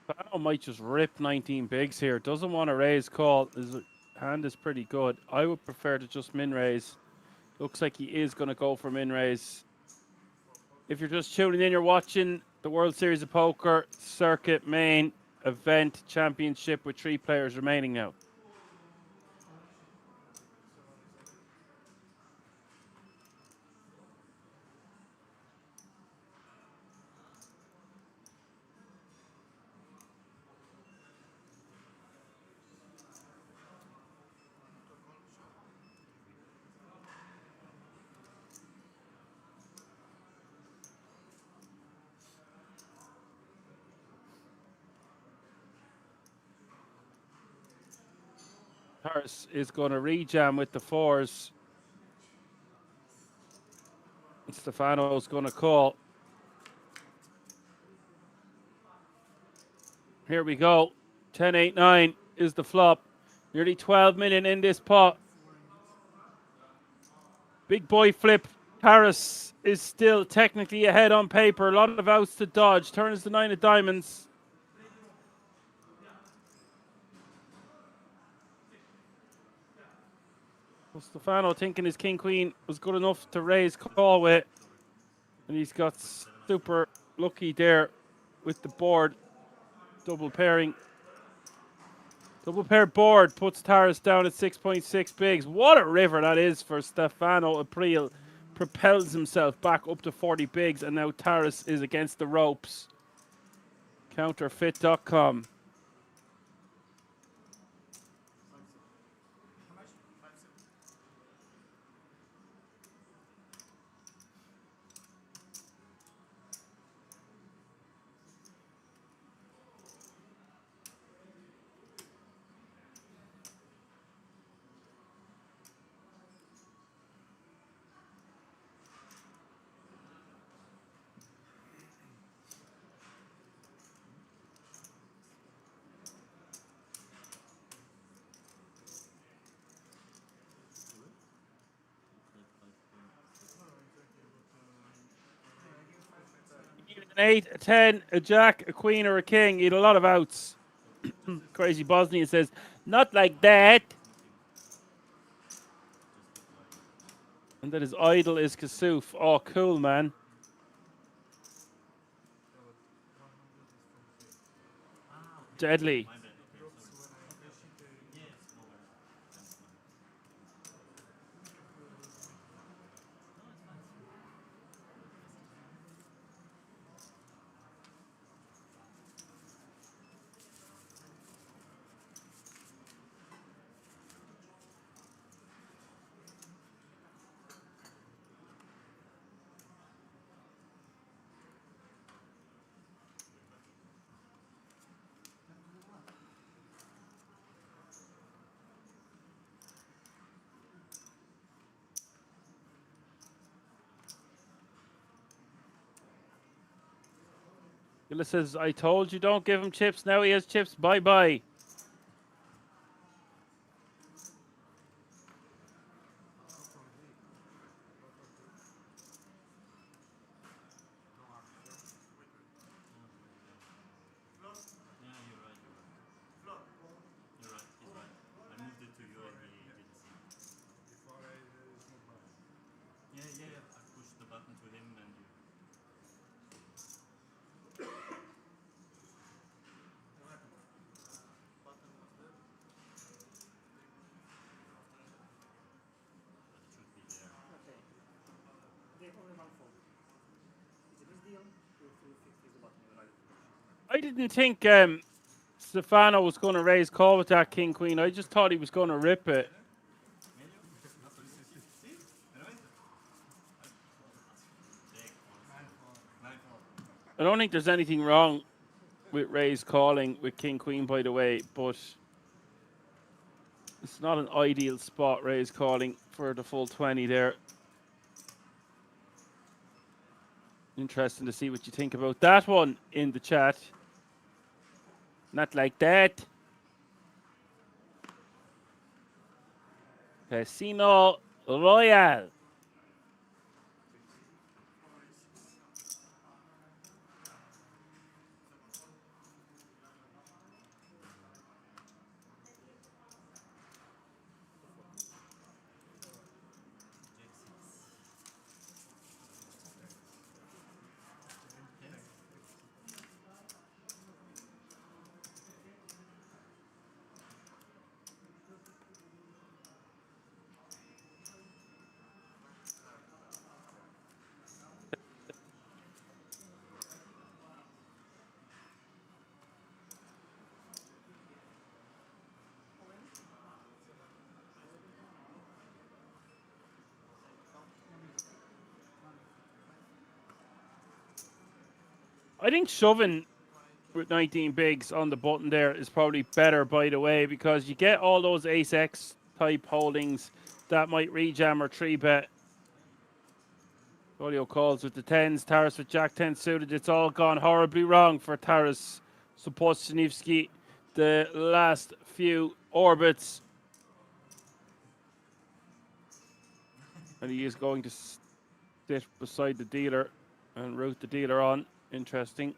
Bano might just rip 19 bigs here. Doesn't want to raise call. His hand is pretty good. I would prefer to just min raise. Looks like he is going to go for min raise. If you're just tuning in, you're watching the World Series of Poker Circuit main event championship with 3 players remaining now. Harris is going to rejam with the fours. And Stefano's going to call. Here we go. 10-8-9 is the flop. Nearly 12 million in this pot. Big boy flip. Harris is still technically ahead on paper. A lot of outs to dodge. Turns the 9 of diamonds. Well, Stefano thinking his king queen was good enough to raise call with. And he's got super lucky there with the board. Double pairing. Double pair board puts Taras down at 6.6 bigs. What a river that is for Stefano April. Propels himself back up to 40 bigs, and now Taras is against the ropes. Counterfeit.com. An 8, a 10, a jack, a queen, or a king. You had a lot of outs. Crazy Bosnian says, not like that. And that his idol is Kasuf. Oh, cool, man. Deadly. Gilla says, I told you don't give him chips. Now he has chips. Bye-bye. I didn't think Stefano was going to raise call with that king queen. I just thought he was going to rip it. I don't think there's anything wrong with raise calling with king queen, by the way, but it's not an ideal spot, raise calling for the full 20 there. Interesting to see what you think about that one in the chat. Not like that. Casino Royale. I think shoving with 19 bigs on the button there is probably better, by the way, because you get all those ace X type holdings that might rejam or 3-bet. Claudio calls with the 10s, Taras with Jack 10 suited. It's all gone horribly wrong for Taras Supostnivsky the last few orbits. And he is going to sit beside the dealer and route the dealer on. Interesting.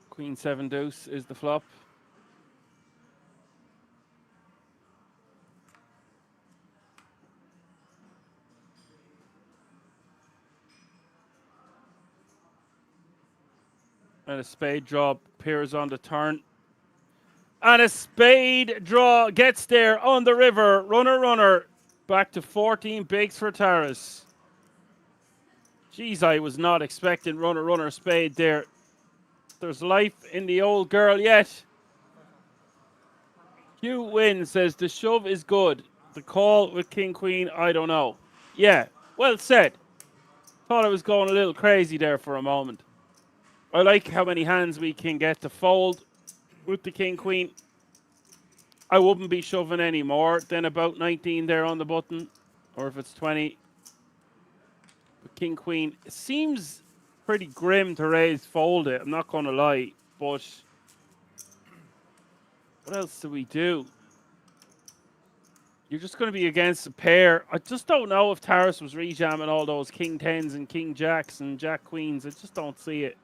Queen 7 deuce is the flop. And a spade draw appears on the turn. And a spade draw gets there on the river. Runner, runner. Back to 14 bigs for Taras. Geez, I was not expecting runner, runner, spade there. There's life in the old girl yet. Hugh Wynn says the shove is good. The call with King Queen, I don't know. Yeah, well said. Thought I was going a little crazy there for a moment. I like how many hands we can get to fold with the King Queen. I wouldn't be shoving any more than about 19 there on the button. Or if it's 20. But King Queen seems pretty grim to raise fold it. I'm not going to lie. But what else do we do? You're just going to be against a pair. I just don't know if Taras was rejamming all those King 10s and King Jacks and Jack Queens. I just don't see it.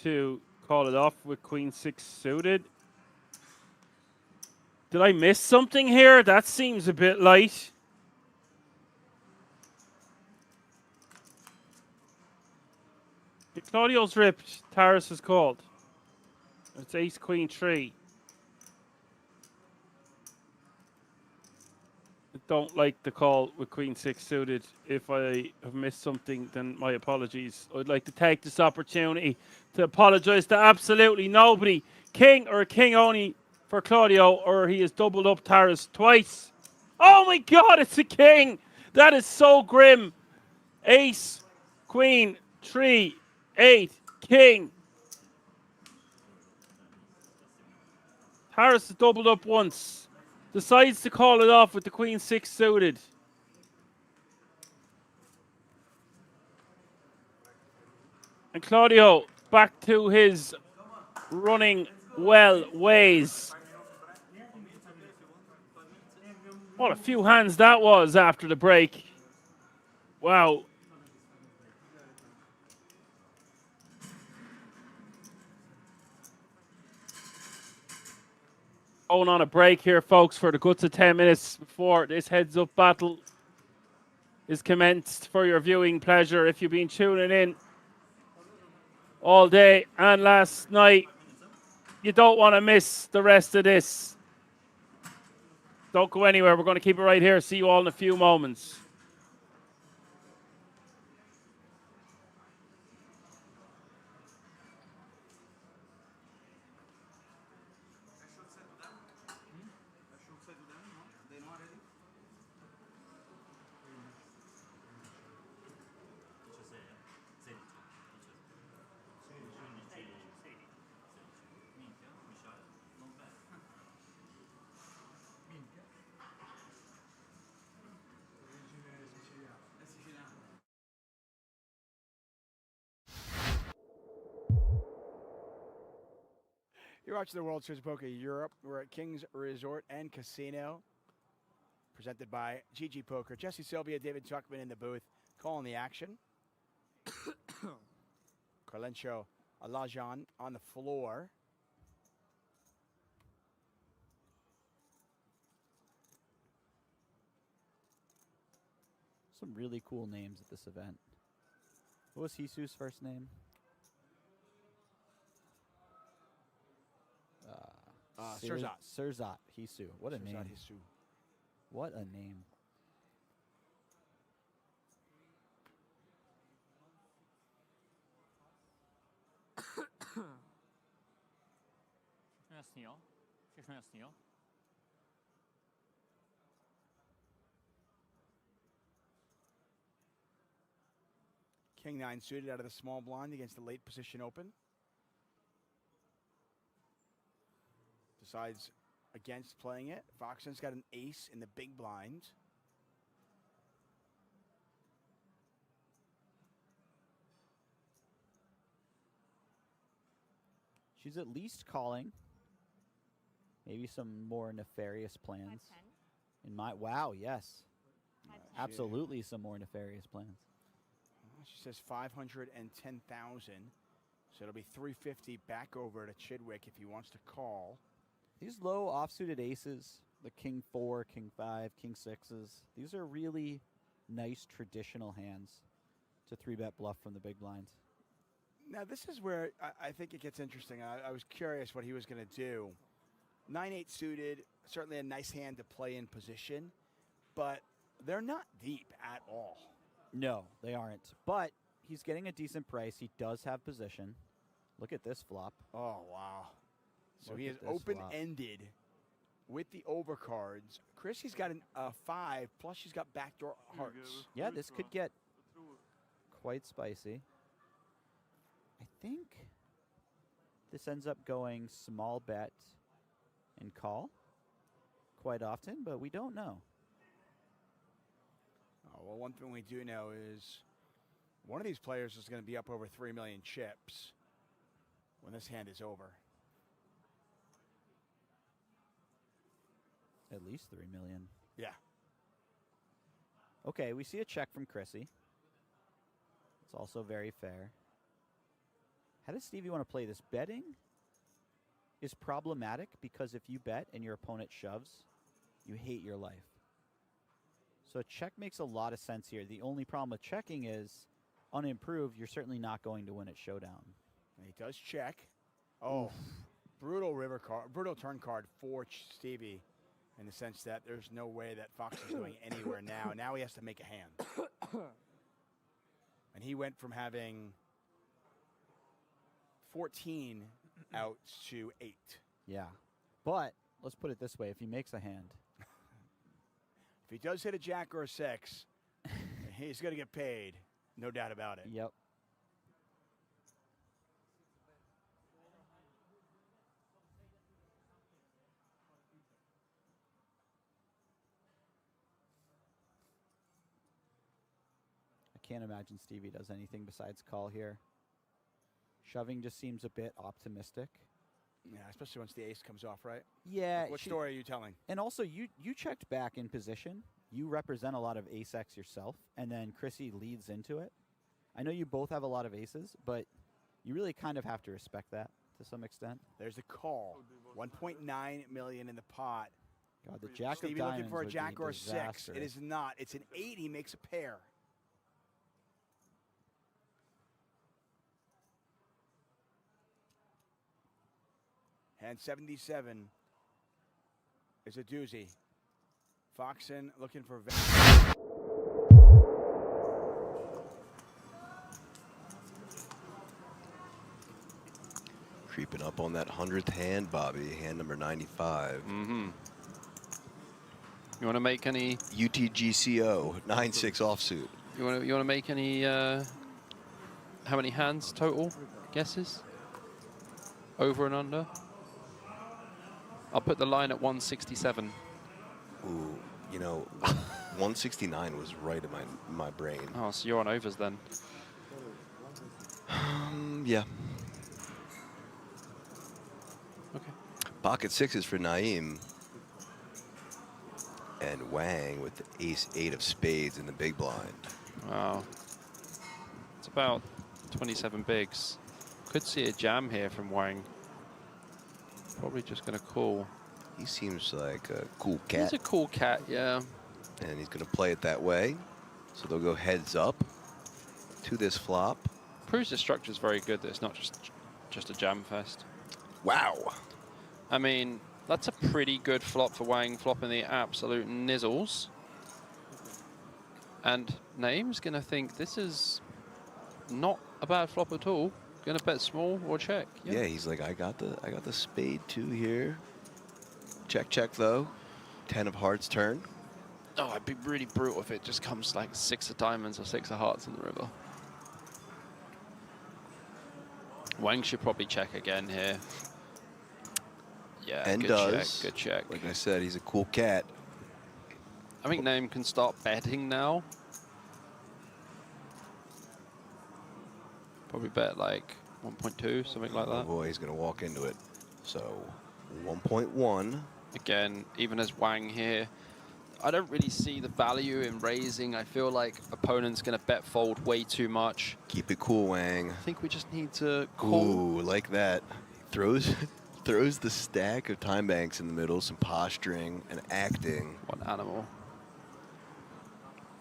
To call it off with Queen 6 suited. Did I miss something here? That seems a bit light. Claudio's ripped. Taras is called. It's Ace Queen 3. I don't like the call with Queen 6 suited. If I have missed something, then my apologies. I'd like to take this opportunity to apologize to absolutely nobody. King or king only for Claudio, or he has doubled up Taras twice. Oh my God, it's a king. That is so grim. Ace, Queen, 3, 8, king. Taras has doubled up once. Decides to call it off with the Queen 6 suited. And Claudio back to his running well ways. What a few hands that was after the break. Wow. Going on a break here, folks, for the guts of 10 minutes before this heads-up battle is commenced for your viewing pleasure. If you've been tuning in all day and last night, you don't want to miss the rest of this. Don't go anywhere. We're going to keep it right here. See you all in a few moments. You're watching the World Series of Poker Europe. We're at King's Resort and Casino, presented by GG Poker. Jesse Sylvia, David Tuckman in the booth, calling the action. Carlencho Alajan on the floor. Some really cool names at this event. What was Hisu's first name? Surzat. Surzat Hisu. What a Surzat name. Hisu. What a name. King 9 suited out of the small blind against the late position open. Decides against playing it. Foxen's got an ace in the big blind. She's at least calling. Maybe some more nefarious plans. In my wow, yes. Absolutely some more nefarious plans. She says 510,000. So it'll be 350 back over to Chidwick if he wants to call. These low offsuited aces, the king 4, king 5, king 6s, these are really nice traditional hands to 3-bet bluff from the big blind. Now this is where I think it gets interesting. I was curious what he was going to do. 9-8 suited, certainly a nice hand to play in position, but they're not deep at all. No, they aren't. But he's getting a decent price. He does have position. Look at this flop. Oh, wow. So Look he at is this open-ended with the overcards. Chrissy's got a 5, plus she's got backdoor hearts. Yeah, this could get quite spicy. I think this ends up going small bet and call quite often, but we don't know. Oh, well, one thing we do know is one of these players is going to be up over 3 million chips when this hand is over. At least 3 million. Yeah. Okay, we see a check from Chrissy. It's also very fair. How does Stevie want to play this? Betting is problematic because if you bet and your opponent shoves, you hate your life. So a check makes a lot of sense here. The only problem with checking is unimproved, you're certainly not going to win at showdown. And he does check. Oh, brutal river card, brutal turn card for Stevie in the sense that there's no way that Fox is going anywhere now. Now he has to make a hand. And he went from having 14 outs to 8. Yeah. But let's put it this way. If he makes a hand. If he does hit a jack or a 6, he's going to get paid. No doubt about it. Yep. I can't imagine Stevie does anything besides call here. Shoving just seems a bit optimistic. Yeah, especially once the ace comes off, right? Yeah. Like what story are you telling? And also, you checked back in position. You represent a lot of ace-X yourself, and then Chrissy leads into it. I know you both have a lot of aces, but you really kind of have to respect that to some extent. There's a call. 1.9 million in the pot. God, the jack Stevie of diamonds looking for a would jack be or a 6. disastrous. It is not. It's an 8. He makes a pair. Hand 77 is a doozy. Foxen looking for... Creeping up on that 100th hand, Bobby. Hand number 95. Mm-hmm. You want to make any... UTGCO, 9-6 offsuit. You want to make any... how many hands total? Guesses? Over and under? I'll put the line at 167. Ooh, you know, 169 was right in my brain. Oh, so you're on overs then. Yeah. Okay. Pocket 6s for Naeem. And Wang with the ace-8 of spades in the big blind. Wow. It's about 27 bigs. Could see a jam here from Wang. Probably just going to call. He seems like a cool cat. He's a cool cat, yeah. And he's going to play it that way. So they'll go heads up to this flop. Proves the structure's very good. That it's not just a jam fest. Wow. I mean, that's a pretty good flop for Wang, flopping the absolute nizzles. And Naeem's gonna think this is not a bad flop at all. Gonna bet small or check. Yeah, he's like, I got the spade too here. Check, check though. 10 of hearts turn. Oh, it'd be really brutal if it just comes like 6 of diamonds or 6 of hearts in the river. Wang should probably check again here. Yeah, And good does. check, good check. Like I said, he's a cool cat. I think Naeem can start betting now. Probably bet like 1.2, something like Oh that. boy, he's gonna walk into it. So 1.1. Again, even as Wang here, I don't really see the value in raising. I feel like opponent's gonna bet fold way too much. Keep it cool, Wang. I think we just need to call. Ooh, like that. Throws the stack of time banks in the middle, some posturing and acting. What animal?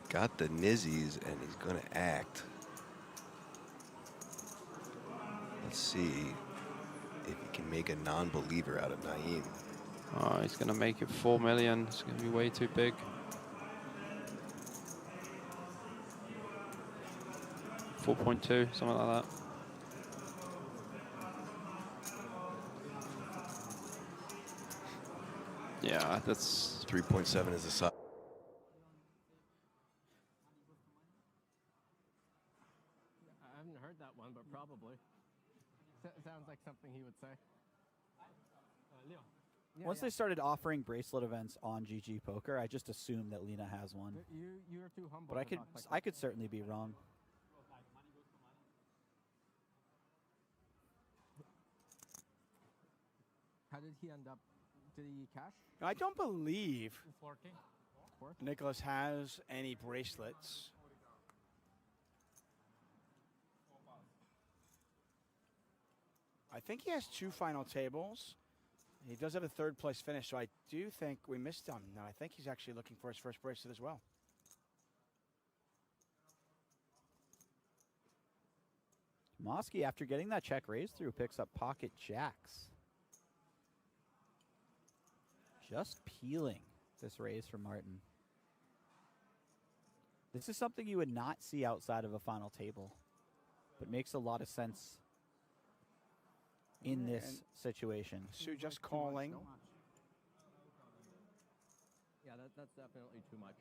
Got the nizzies, and he's gonna act. Let's see if he can make a non-believer out of Naeem. Oh, he's gonna make it 4 million. It's gonna be way too big. $4.2, something like that. Yeah, that's 3.7 is the size. I haven't heard that one, but probably. Sounds like something he would say. Leo. Once they started offering bracelet events on GG Poker, I just assumed that Lena has one. You're too humble. But to talk like I could certainly be wrong. How did he end up? Did he cash? I don't believe 40. Nicholas has any bracelets. I think he has 2 final tables. He does have a 3rd place finish, so I do think we missed him. No, I think he's actually looking for his first bracelet as well. Mosky, after getting that check raise through, picks up pocket jacks. Just peeling this raise from Martin. This is something you would not see outside of a final table, but makes a lot of sense in this situation. Sue just calling. Yeah, that's definitely too much.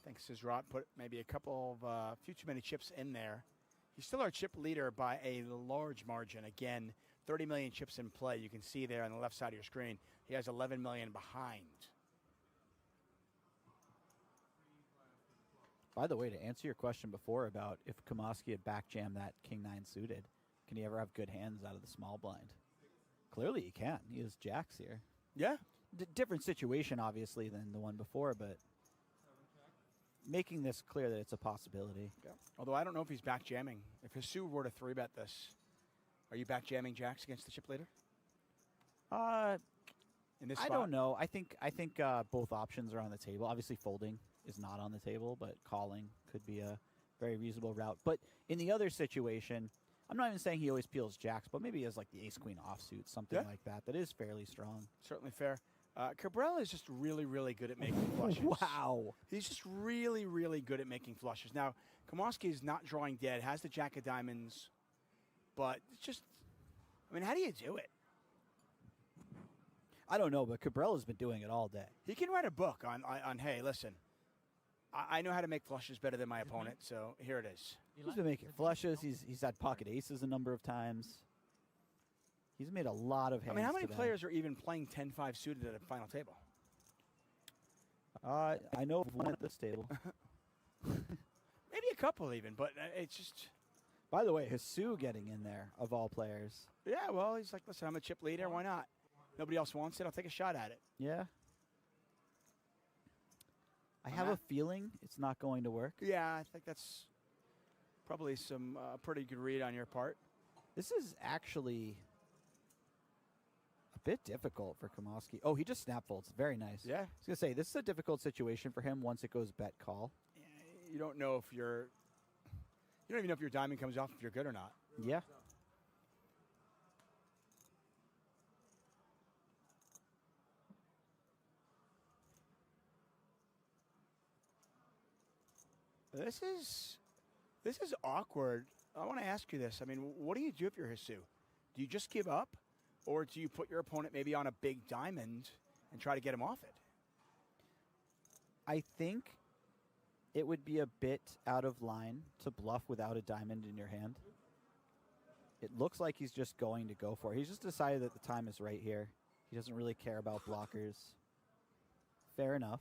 I think Sizrat put maybe a couple of few too many chips in there. He's still our chip leader by a large margin. Again, 30 million chips in play. You can see there on the left side of your screen. He has 11 million behind. By the way, to answer your question before about if Kamoski had backjammed that King-9 suited, can he ever have good hands out of the small blind? Clearly he can. He has jacks here. Yeah. Different situation, obviously, than the one before, but making this clear that it's a possibility. Yeah. Although I don't know if he's backjamming. If Hisu were to 3-bet this, are you backjamming jacks against the chip leader? In this I spot? don't know. I think both options are on the table. Obviously, folding is not on the table, but calling could be a very reasonable route. But in the other situation, I'm not even saying he always peels jacks, but maybe he has like the ace-queen offsuit, something like that. That is fairly strong. Certainly fair. Cabral is just really, really good at making flushes. Wow. He's just really, really good at making flushes. Now, Kamoski is not drawing dead, has the jack of diamonds, but it's just, I mean, how do you do it? I don't know, but Cabral has been doing it all day. He can write a book on hey, listen, I know how to make flushes better than my opponent, so here it is. He's been making flushes. He's had pocket aces a number of times. He's made a lot of hands. I mean, how many today. players are even playing 10-5 suited at a final table? I know of one at this table. Maybe a couple even, but it's just... By the way, Hisu getting in there, of all players. Yeah, well, he's like, listen, I'm a chip leader. Why not? Nobody else wants it. I'll take a shot at it. Yeah. I have a feeling it's not going to work. Yeah, I think that's probably some pretty good read on your part. This is actually a bit difficult for Kamowski. Oh, he just snap folds. Very nice. Yeah. I was going to say, this is a difficult situation for him once it goes bet call. You don't know if you're. You don't even know if your diamond comes off if you're good or not. Yeah. This is awkward. I want to ask you this. I mean, what do you do if you're Hisu? Do you just give up, or do you put your opponent maybe on a big diamond and try to get him off it? I think it would be a bit out of line to bluff without a diamond in your hand. It looks like he's just going to go for it. He's just decided that the time is right here. He doesn't really care about blockers. Fair enough.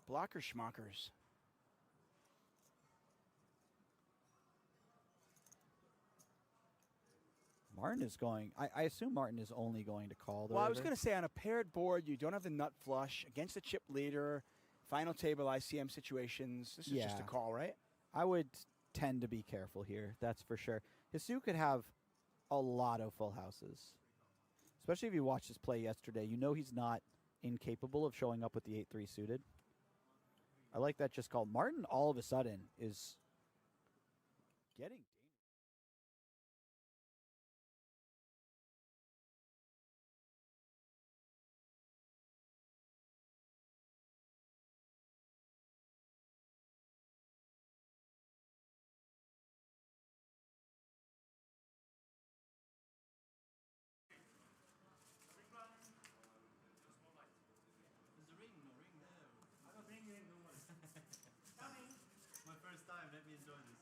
Blocker schmockers. Martin is going. I assume Martin is only going to call the Well, I was river. going to say on a paired board, you don't have the nut flush against the chip leader, final table ICM situations. This is just a call, right? I would tend to be careful here. That's for sure. Hisu could have a lot of full houses, especially if you watched his play yesterday. You know he's not incapable of showing up with the 8-3 suited. I like that just call. Martin all of a sudden is getting. My first time, let me enjoy this.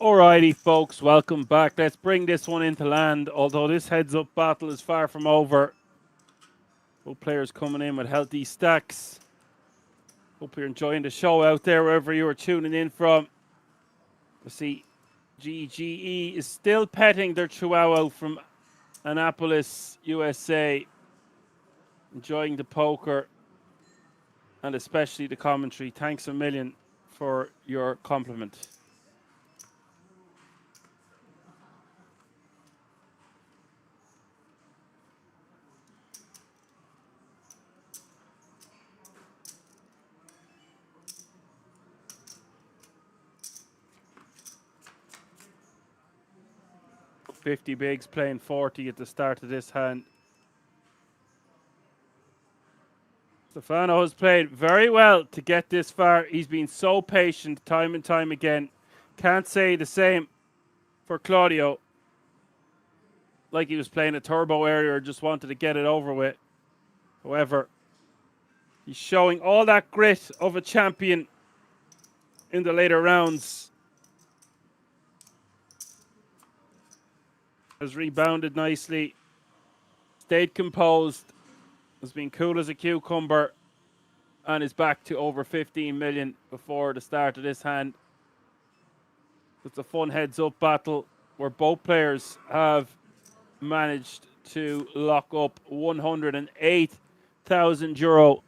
Alrighty, folks, welcome back. Let's bring this one into land. Although this heads-up battle is far from over. Both players coming in with healthy stacks. Hope you're enjoying the show out there, wherever you are tuning in from. We see GGE is still petting their chihuahua from Annapolis, USA. Enjoying the poker and especially the commentary. Thanks a million for your compliment. $50 bigs playing 40 at the start of this hand. Stefano has played very well to get this far. He's been so patient time and time again. Can't say the same for Claudio. Like he was playing a turbo area or just wanted to get it over with. However, he's showing all that grit of a champion in the later rounds. Has rebounded nicely. Stayed composed. Has been cool as a cucumber. And is back to over 15 million before the start of this hand. It's a fun heads-up battle where both players have managed to lock up 108,000 euro.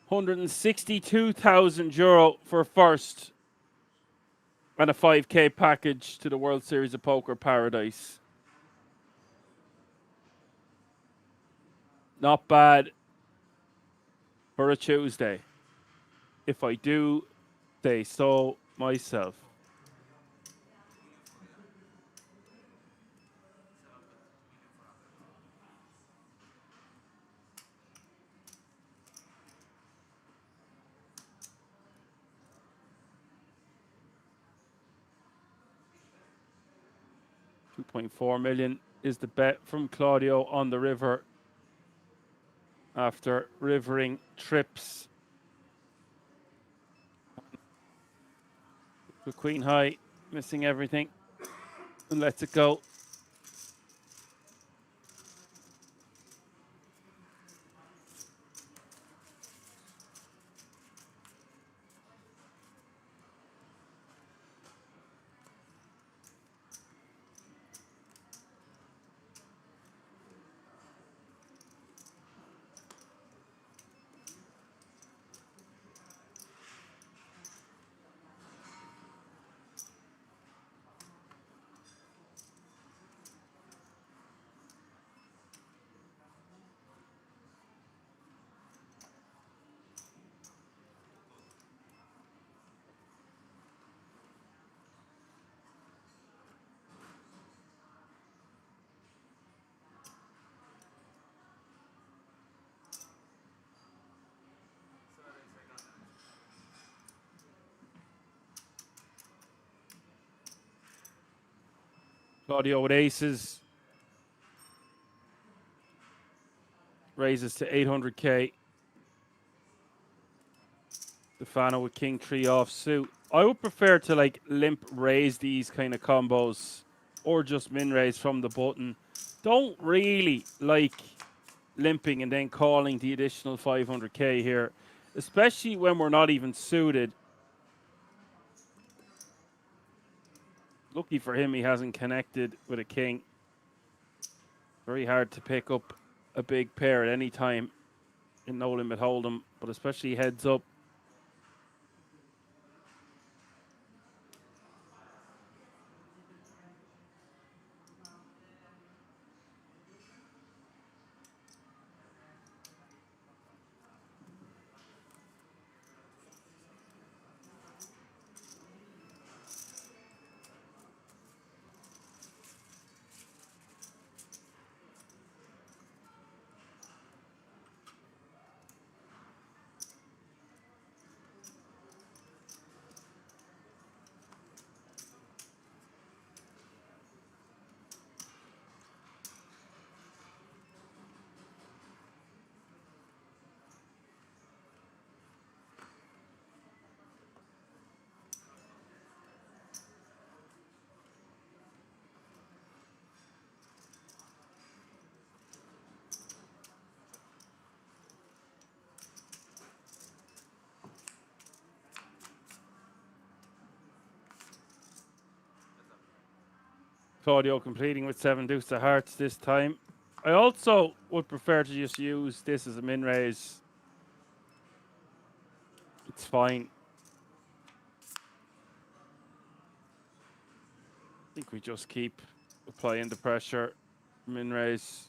162,000 euro for first. And a 5k package to the World Series of Poker Paradise. Not bad for a Tuesday, if I do say so myself. $2.4 million is the bet from Claudio on the river after rivering trips. The Queen High missing everything and lets it go. Claudio with aces. Raises to 800k. Stefano with king 3 offsuit. I would prefer to like limp raise these kind of combos or just min raise from the button. Don't really like limping and then calling the additional 500k here, especially when we're not even suited. Lucky for him, he hasn't connected with a king. Very hard to pick up a big pair at any time in no limit hold'em, but especially heads up. Claudio completing with 7 deuce of hearts this time. I also would prefer to just use this as a min raise. It's fine. I think we just keep applying the pressure. Min raise.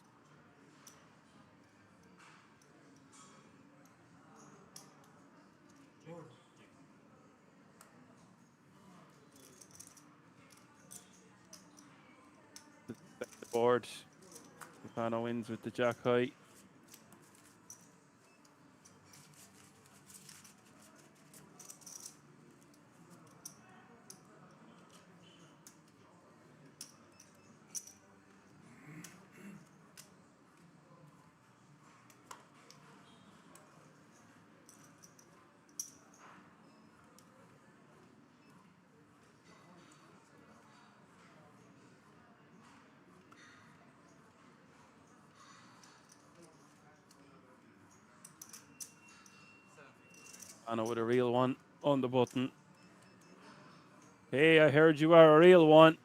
The board. Stefano wins with the jack high. Stefano with a real one on the button. Hey, I heard you are a real one.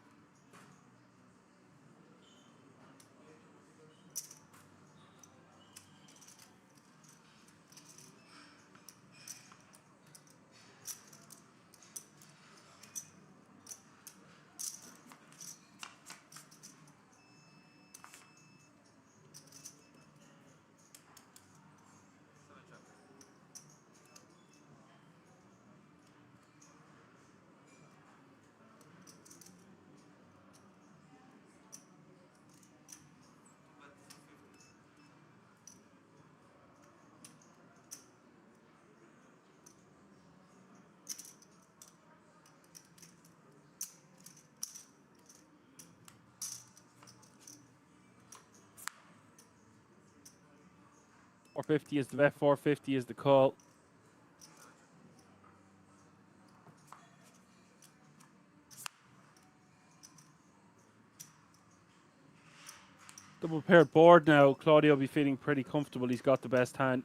$450 is the bet, $450 is the call. Double paired board now. Claudio will be feeling pretty comfortable. He's got the best hand.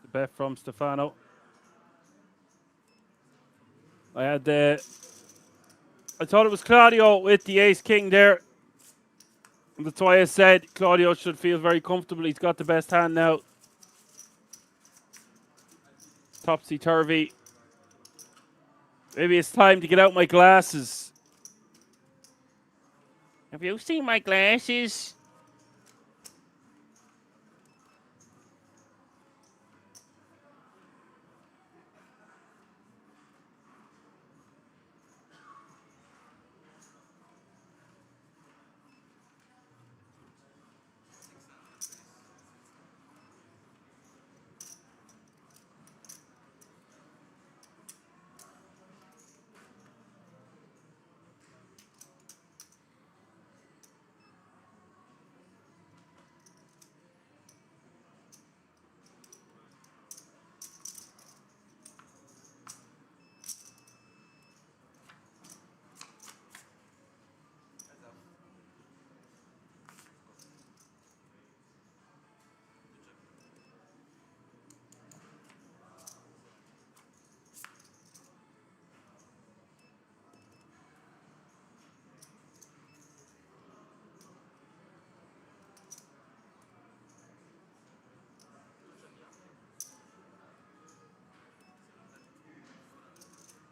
The bet from Stefano. I thought it was Claudio with the ace king there. And that's why I said Claudio should feel very comfortable. He's got the best hand now. Topsy-turvy. Maybe it's time to get out my glasses. Have you seen my glasses?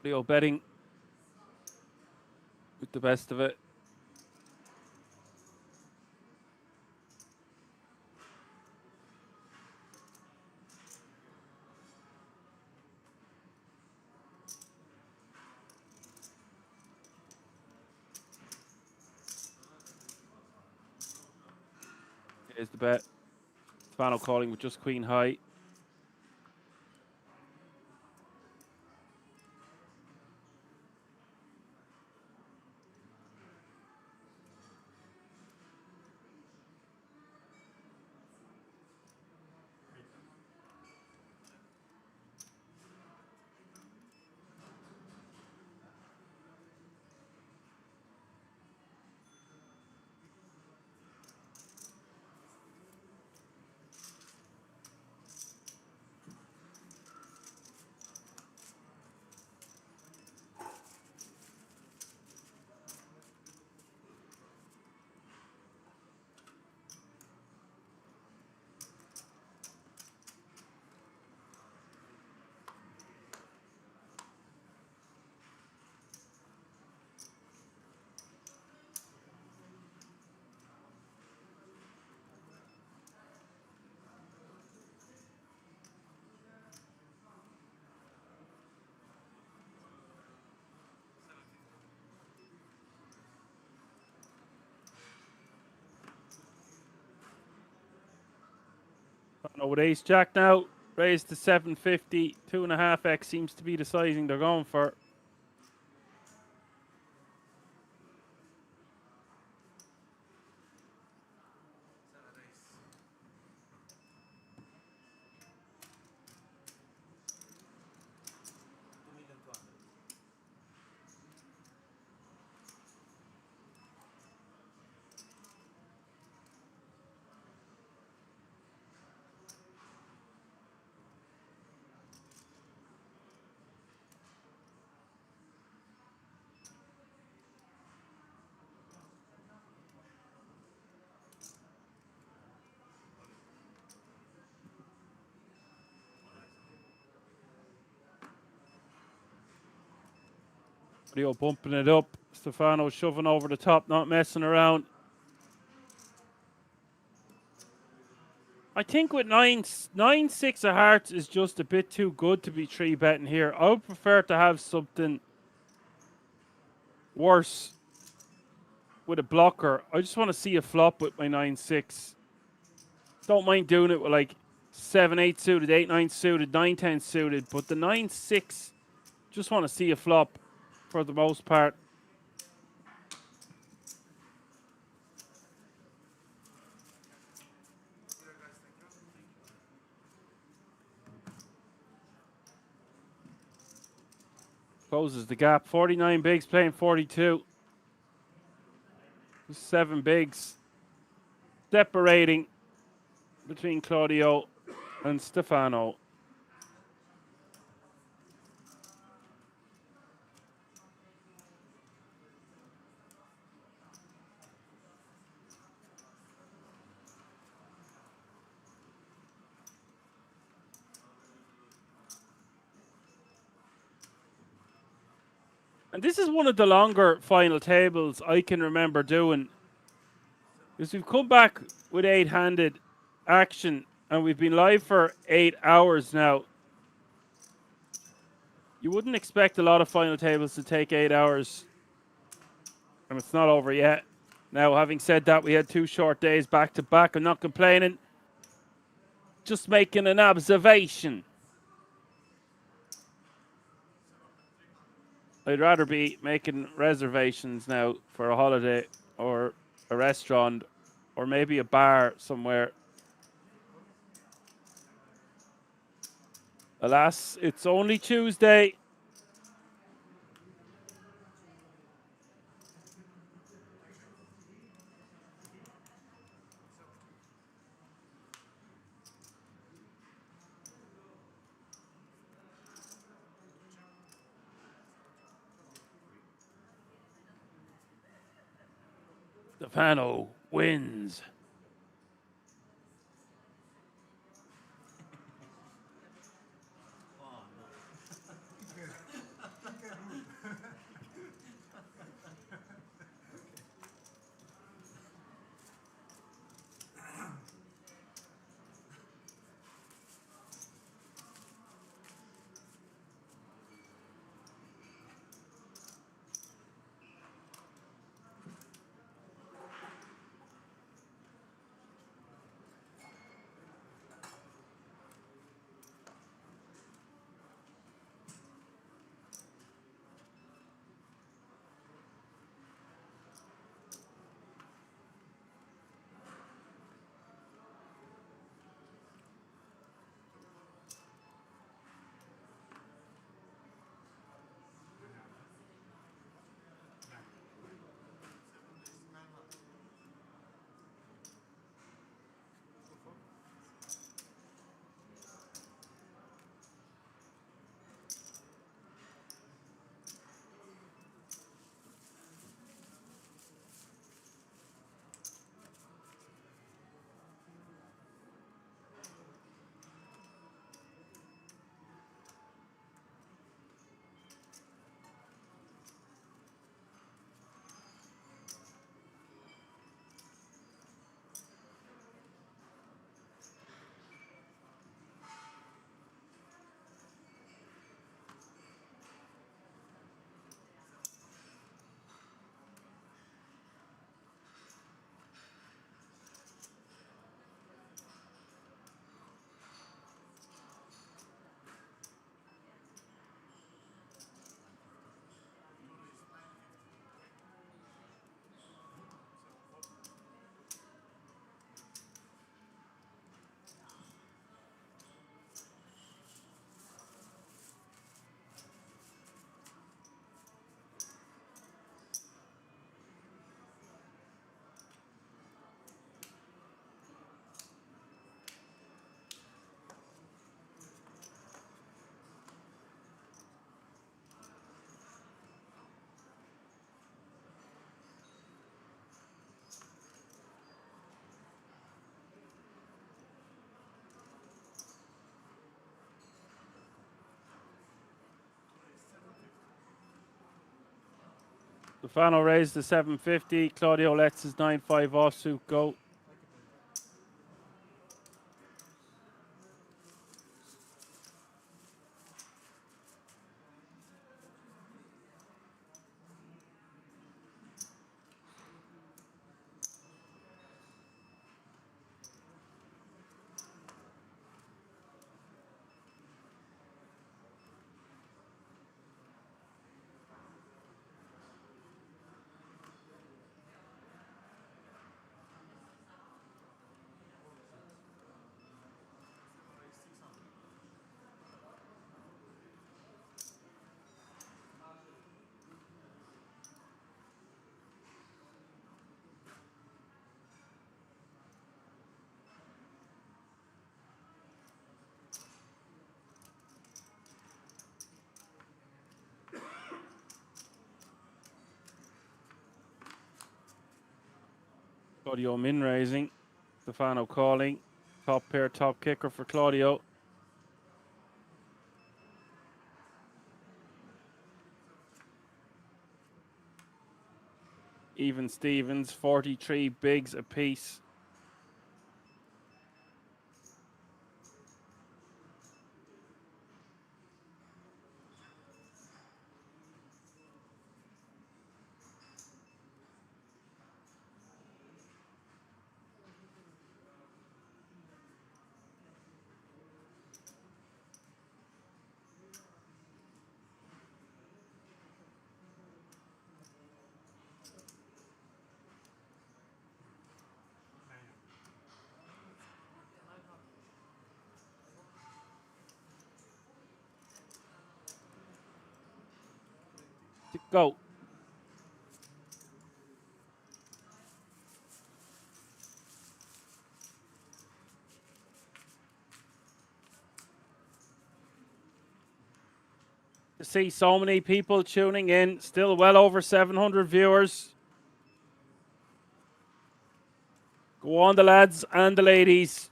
Leo betting with the best of it. Is the bet. Stefano calling with just queen high. Stefano with ace jack now. Raised to 750. 2.5x seems to be the sizing they're going for. Rio bumping it up. Stefano shoving over the top, not messing around. I think with 9-6 of hearts is just a bit too good to be 3-betting here. I would prefer to have something worse with a blocker. I just want to see a flop with my 9-6. Don't mind doing it with like 7-8 suited, 8-9 suited, 9-10 suited, but the 9-6, just want to see a flop for the most part. Closes the gap. 49 bigs playing 42. 7 bigs separating between Claudio and Stefano. And this is one of the longer final tables I can remember doing. Because we've come back with 8-handed action and we've been live for 8 hours now. You wouldn't expect a lot of final tables to take 8 hours. And it's not over yet. Now, having said that, we had 2 short days back to back. I'm not complaining. Just making an observation. I'd rather be making reservations now for a holiday or a restaurant or maybe a bar somewhere. Alas, it's only Tuesday. Stefano wins. Stefano raised to 750. Claudio lets his 9-5 offsuit go. Claudio min raising. Stefano calling. Top pair, top kicker for Claudio. Even Stevens, 43 bigs apiece. Go. To see so many people tuning in, still well over 700 viewers. Go on, the lads and the ladies.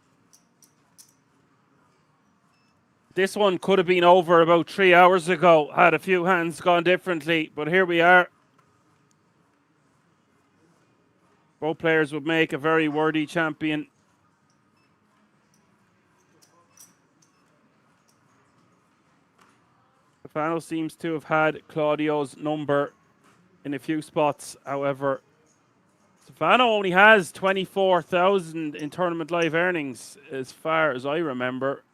This one could have been over about 3 hours ago had a few hands gone differently, but here we are. Both players would make a very worthy champion. Stefano seems to have had Claudio's number in a few spots. However, Stefano only has 24,000 in tournament live earnings as far as I remember.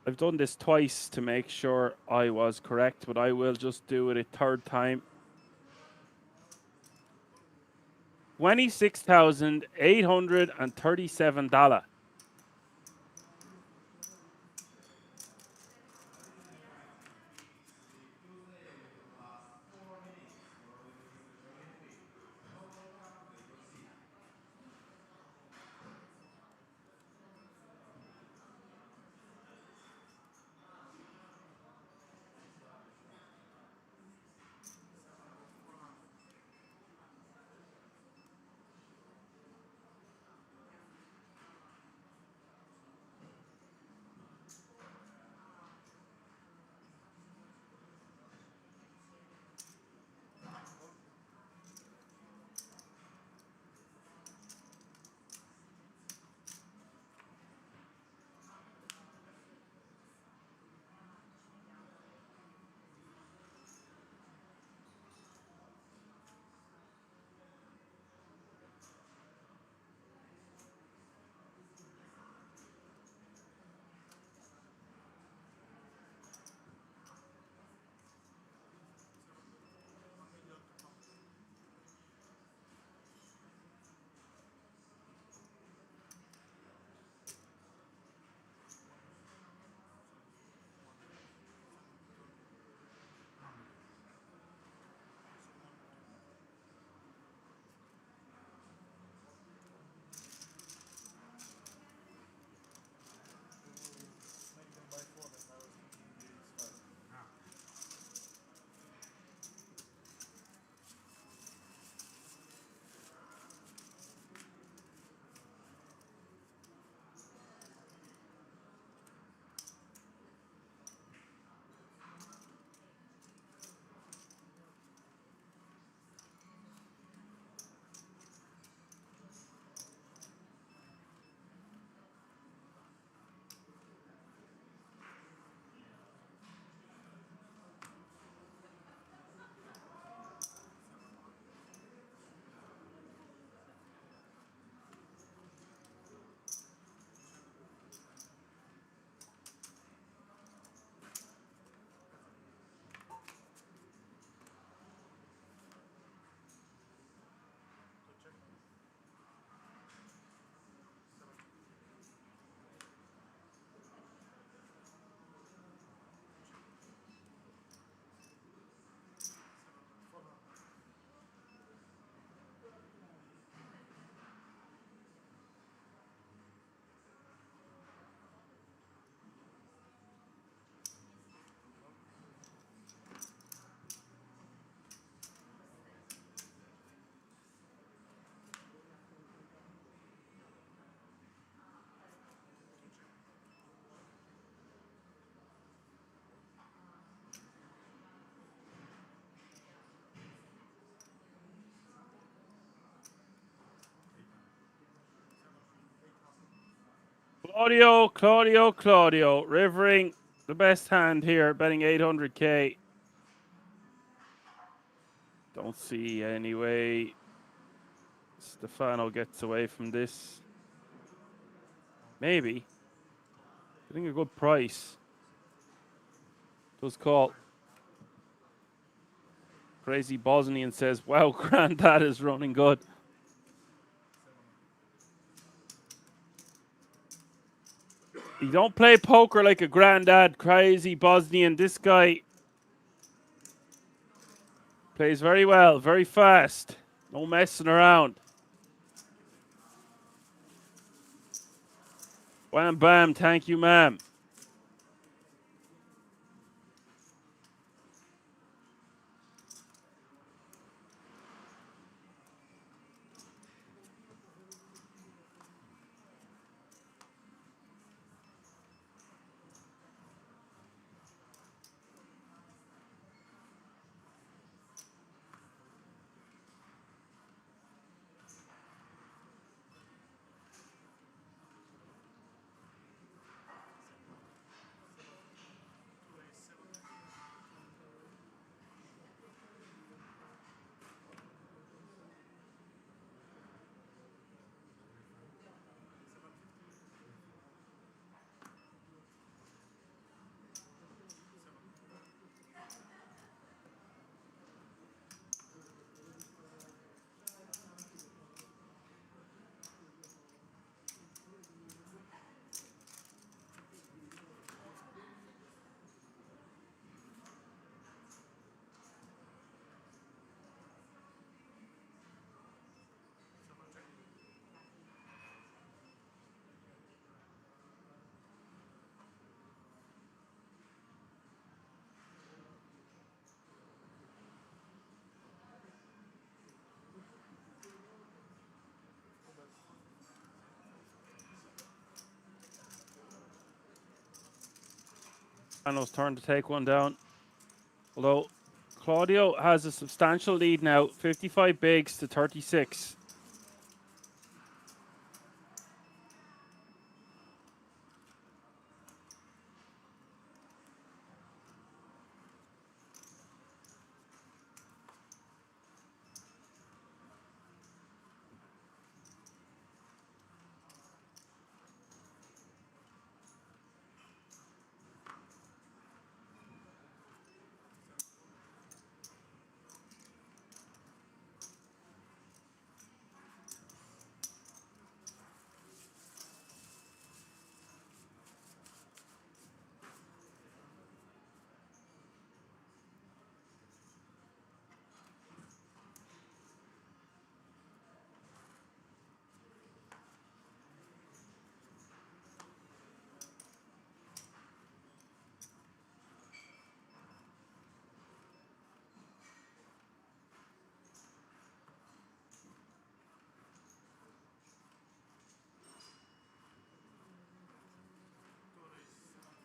I've done this twice to make sure I was correct, but I will just do it a third time. $26,837. Claudio. Rivering the best hand here, betting 800k. Don't see any way Stefano gets away from this. Maybe. I think a good price. Does call. Crazy Bosnian says, wow, Granddad is running good. You don't play poker like a granddad, Crazy Bosnian. This guy plays very well, very fast. No messing around. Wham bam, thank you, ma'am. Stefano's turn to take one down. Although Claudio has a substantial lead now, 55 bigs to 36.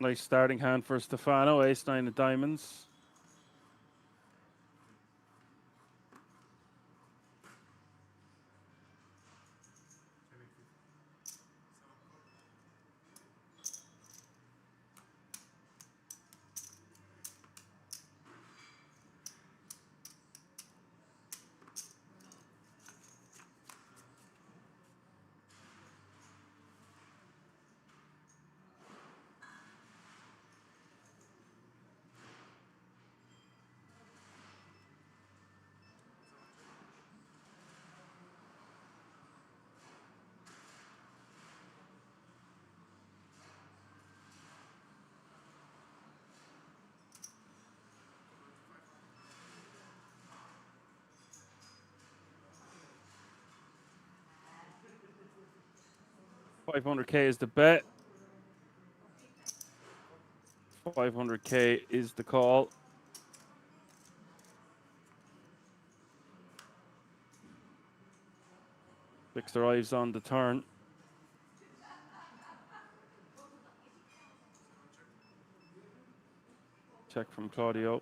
Nice starting hand for Stefano, ace-9 of diamonds. $500k is the bet. 500k is the call. Six arrives on the turn. Check from Claudio.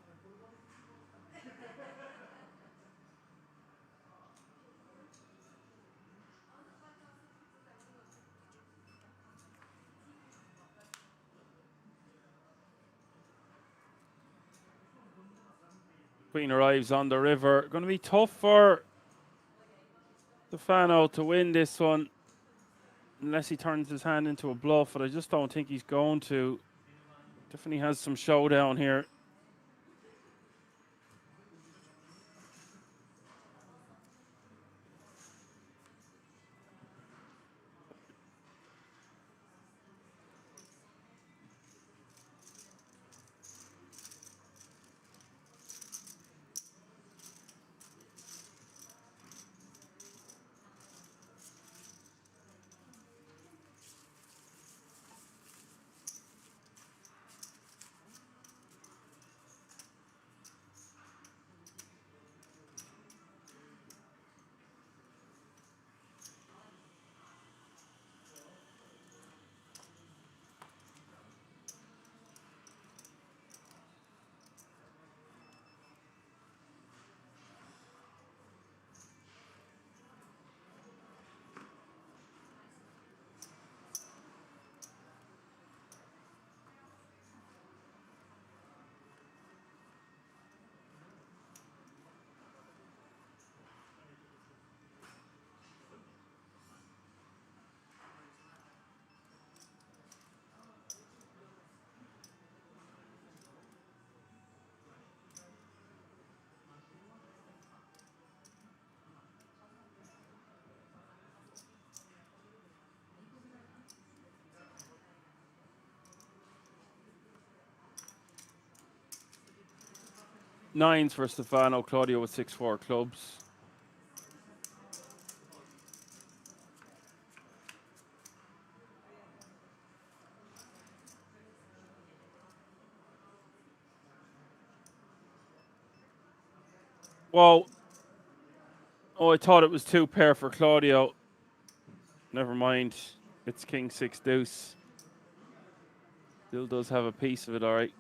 Queen arrives on the river. Going to be tough for Stefano to win this one. Unless he turns his hand into a bluff, but I just don't think he's going to. Definitely has some showdown here. Nines for Stefano, Claudio with 6-4 clubs. Whoa. Oh, I thought it was 2 pair for Claudio. Never mind. It's King 6 deuce. Still does have a piece of it, all right.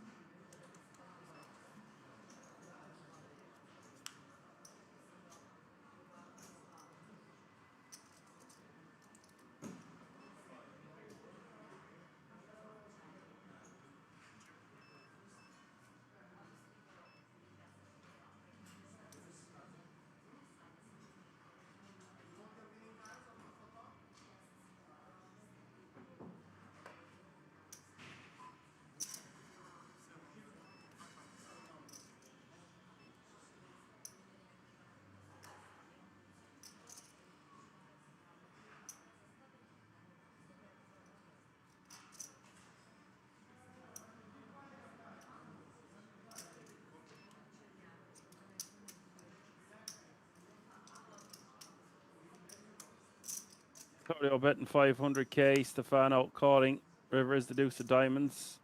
Claudio betting 500k. Stefano calling. River is the deuce of diamonds.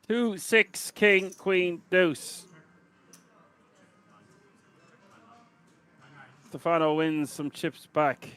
2, 6, king, queen, deuce. Stefano wins some chips back.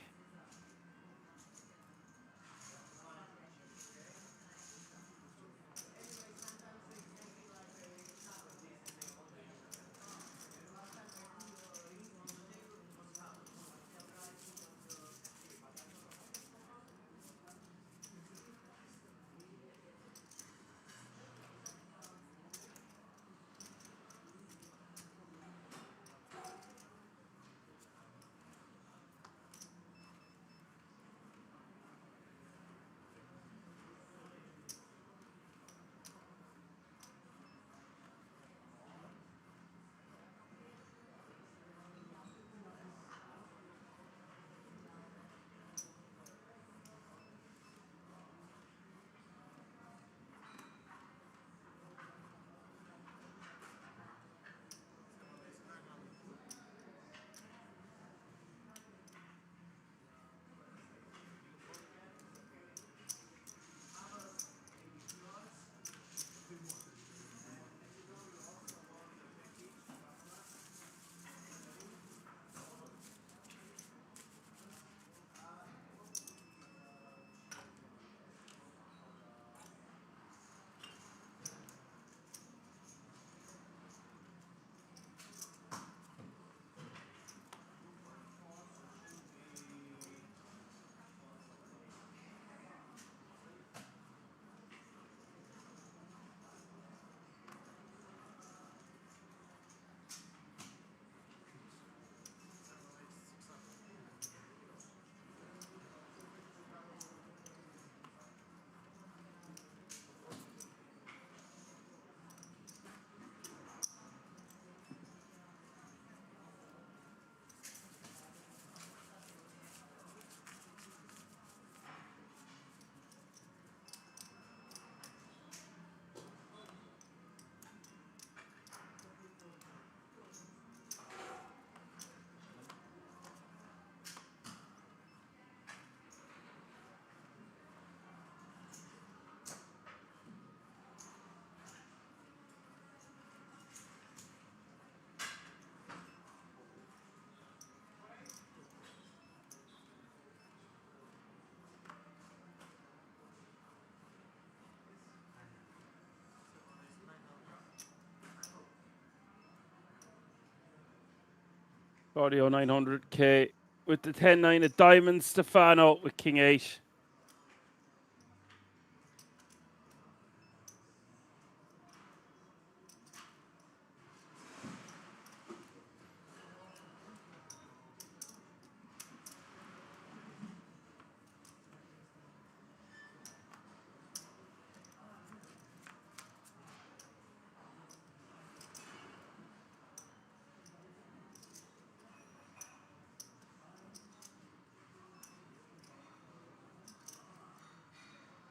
Claudio 900k with the 10-9 of diamonds. Stefano with king 8.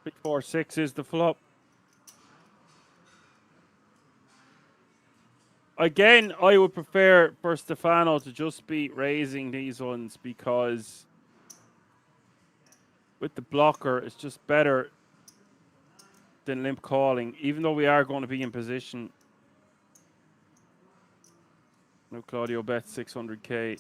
Big 4-6 is the flop. Again, I would prefer for Stefano to just be raising these ones because with the blocker, it's just better than limp calling, even though we are going to be in position. Now Claudio bets 600k.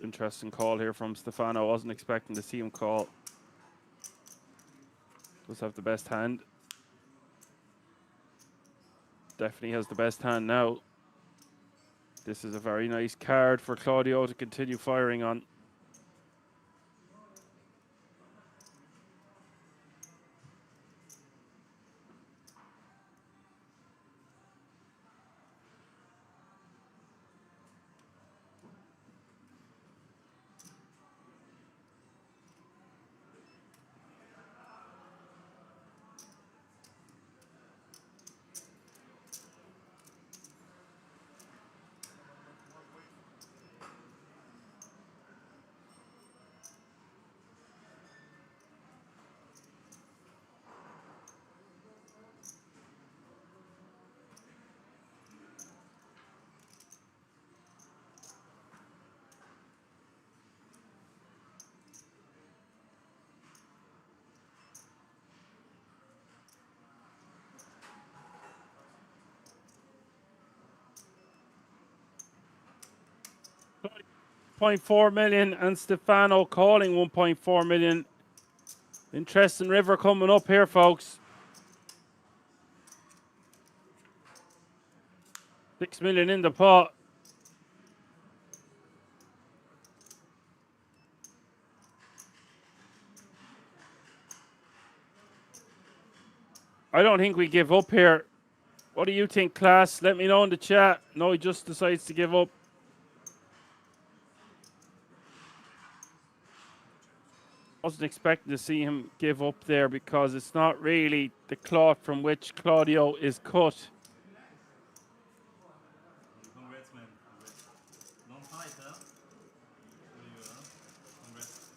Interesting call here from Stefano. I wasn't expecting to see him call. Does have the best hand. Definitely has the best hand now. This is a very nice card for Claudio to continue firing on. $0.4 million and Stefano calling 1.4 million. Interesting river coming up here, folks. 6 million in the pot. I don't think we give up here. What do you think, class? Let me know in the chat. No, he just decides to give up. Wasn't expecting to see him give up there because it's not really the cloth from which Claudio is cut. Congrats, man. Congrats. Long fight, huh? For you, huh? Congrats.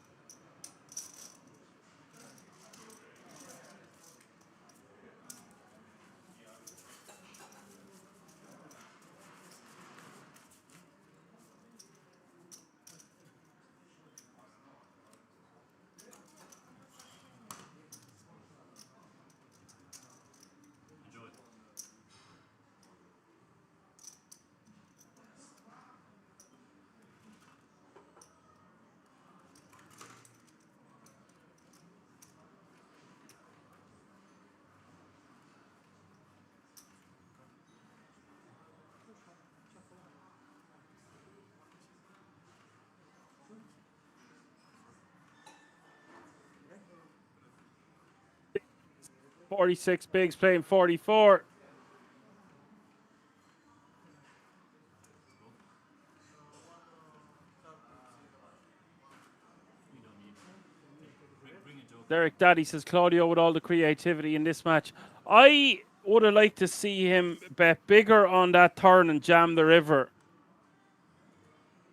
Enjoy. 46 bigs playing 44. Derek Daddy says Claudio with all the creativity in this match. I would have liked to see him bet bigger on that turn and jam the river.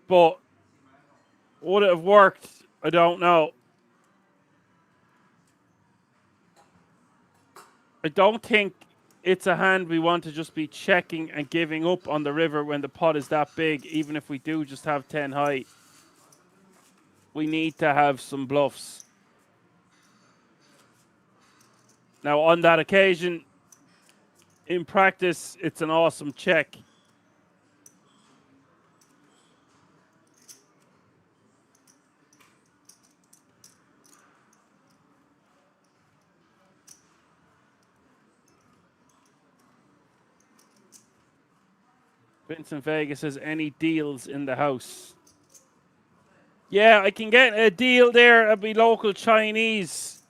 But would it have worked? I don't know. I don't think it's a hand we want to just be checking and giving up on the river when the pot is that big, even if we do just have 10 high. We need to have some bluffs. Now, on that occasion, in practice, it's an awesome check. Vincent Vegas says, any deals in the house? Yeah, I can get a deal there. It'll be local Chinese.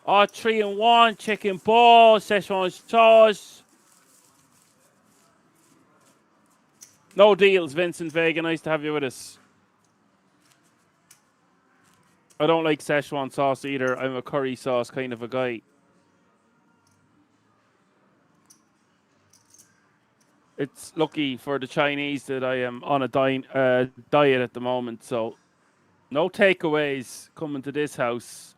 3-in-1, chicken ball, Szechuan sauce. No deals, Vincent Vega. Nice to have you with us. I don't like Szechuan sauce either. I'm a curry sauce kind of a guy. It's lucky for the Chinese that I am on a diet at the moment, so no takeaways coming to this house.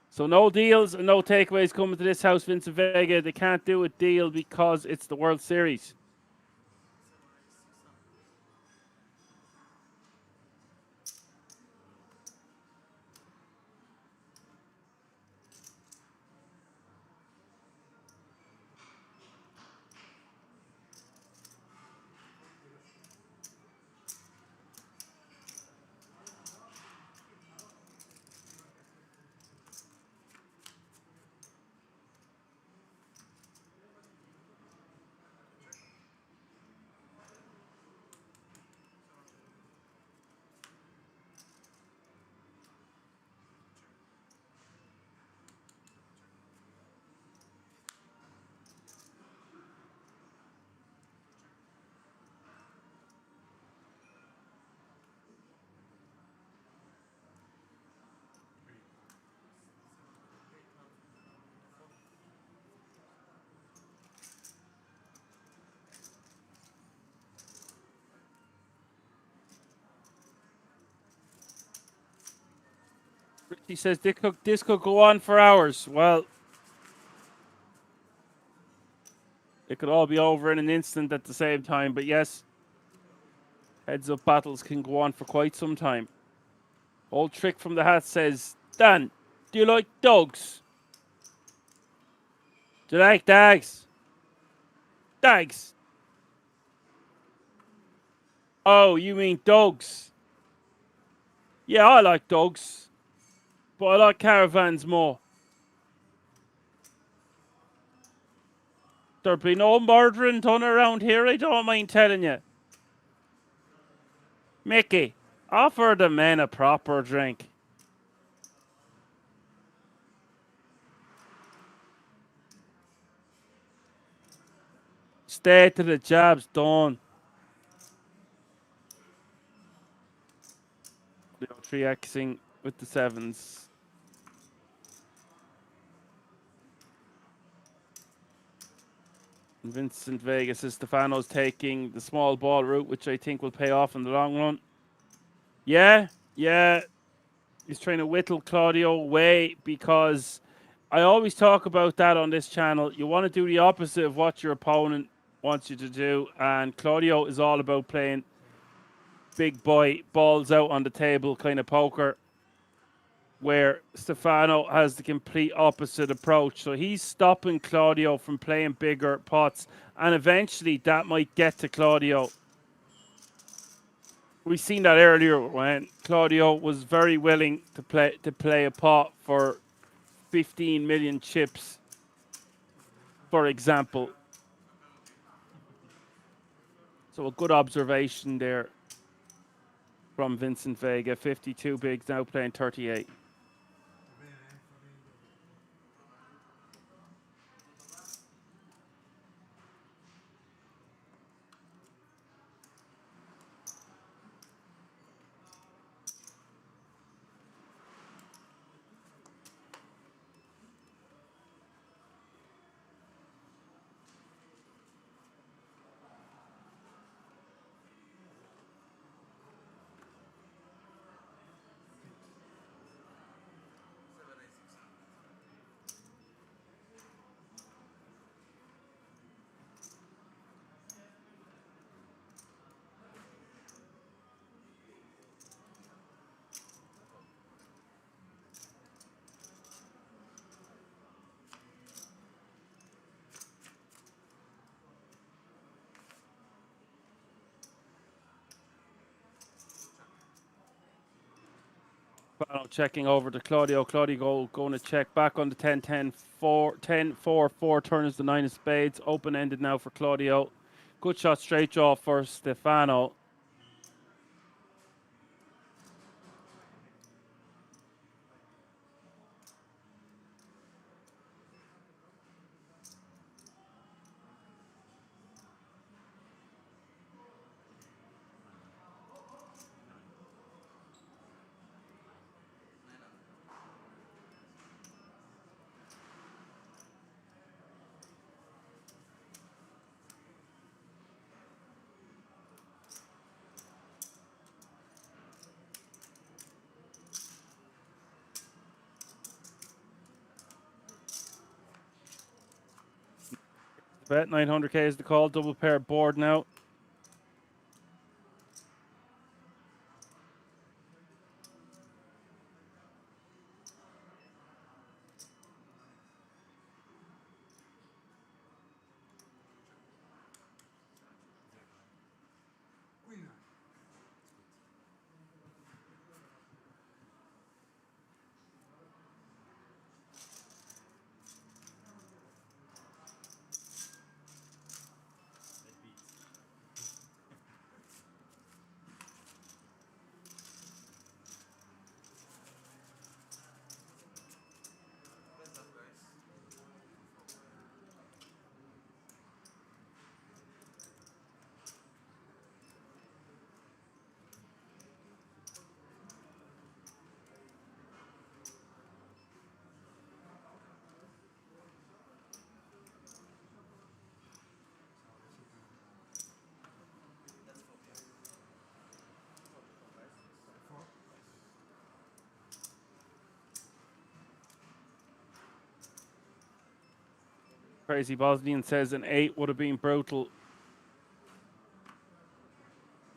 So no deals and no takeaways coming to this house, Vincent Vega. They can't do a deal because it's the World Series. Richie says this could go on for hours. Well, it could all be over in an instant at the same time. But yes, heads-up battles can go on for quite some time. Old Trick from the Hat says, Dan, do you like dogs? Do you like dogs? Dogs? Oh, you mean dogs? Yeah, I like dogs. But I like caravans more. There'll be no murdering done around here, I don't mind telling you. Mickey, offer the men a proper drink. Stay till the job's done. 3xing with the sevens. And Vincent Vegas says Stefano's taking the small ball route, which I think will pay off in the long run. Yeah. He's trying to whittle Claudio away because I always talk about that on this channel. You want to do the opposite of what your opponent wants you to do. And Claudio is all about playing big boy, balls out on the table kind of poker, where Stefano has the complete opposite approach. So he's stopping Claudio from playing bigger pots, and eventually that might get to Claudio. We've seen that earlier when Claudio was very willing to play a pot for 15 million chips, for example. So a good observation there from Vincent Vega. 52 bigs, now playing 38. Checking over to Claudio. Claudio going to check back on the 10-10-4. 10-4-4 turns the 9 of spades. Open-ended now for Claudio. Good shot, straight draw for Stefano. Bet 900k is the call. Double pair board now. Crazy Bosnian says an 8 would have been brutal.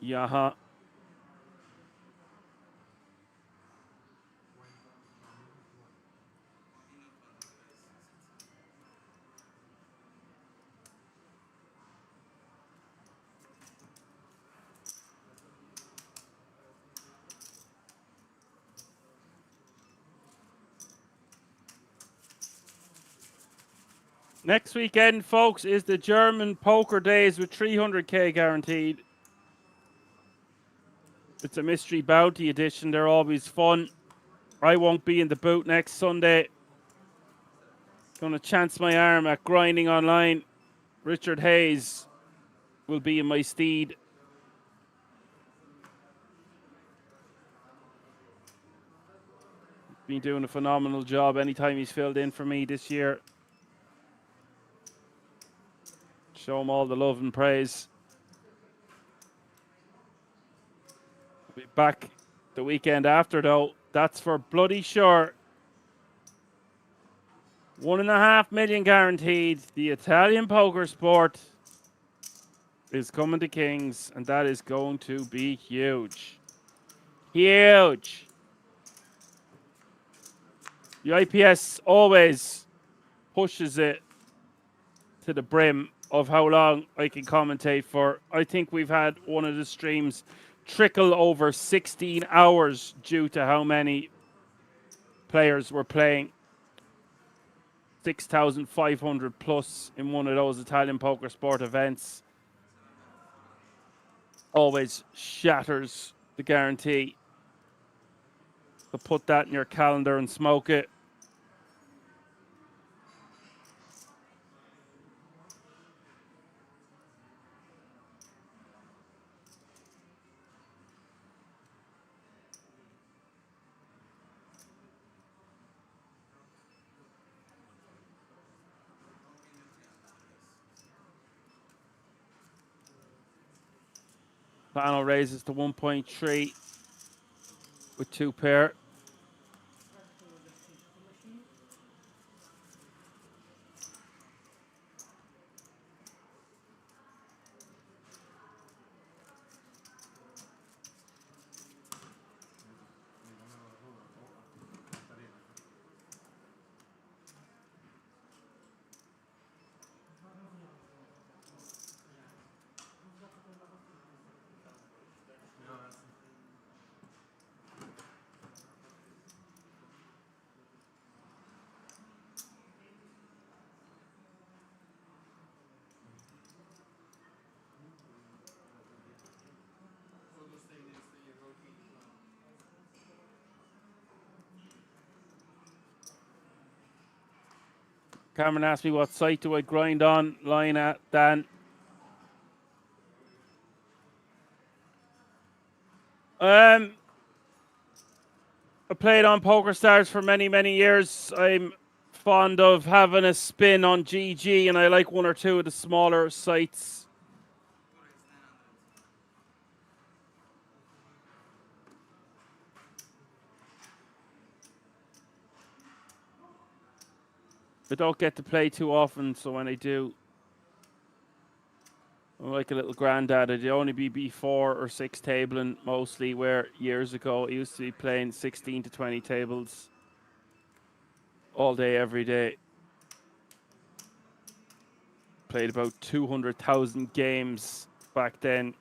Yaha. Next weekend, folks, is the German Poker Days with 300k guaranteed. It's a mystery bounty edition. They're always fun. I won't be in the booth next Sunday. Gonna chance my arm at grinding online. Richard Hayes will be in my steed. Been doing a phenomenal job anytime he's filled in for me this year. Show him all the love and praise. Be back the weekend after, though. That's for bloody sure. 1.5 million guaranteed. The Italian poker sport is coming to Kings, and that is going to be huge. Huge. The IPS always pushes it to the brim of how long I can commentate for. I think we've had one of the streams trickle over 16 hours due to how many players were playing. 6,500 plus in one of those Italian poker sport events. Always shatters the guarantee. So put that in your calendar and smoke it. Final raises to 1.3 with 2 pair. Cameron asked me what site do I grind on, line at, Dan. I played on PokerStars for many, many years. I'm fond of having a spin on GG, and I like one or two of the smaller sites. I don't get to play too often, so when I do, I'm like a little granddad. I'd only be B4 or 6 tabling mostly, where years ago I used to be playing 16 to 20 tables all day, every day. Played about 200,000 games back then.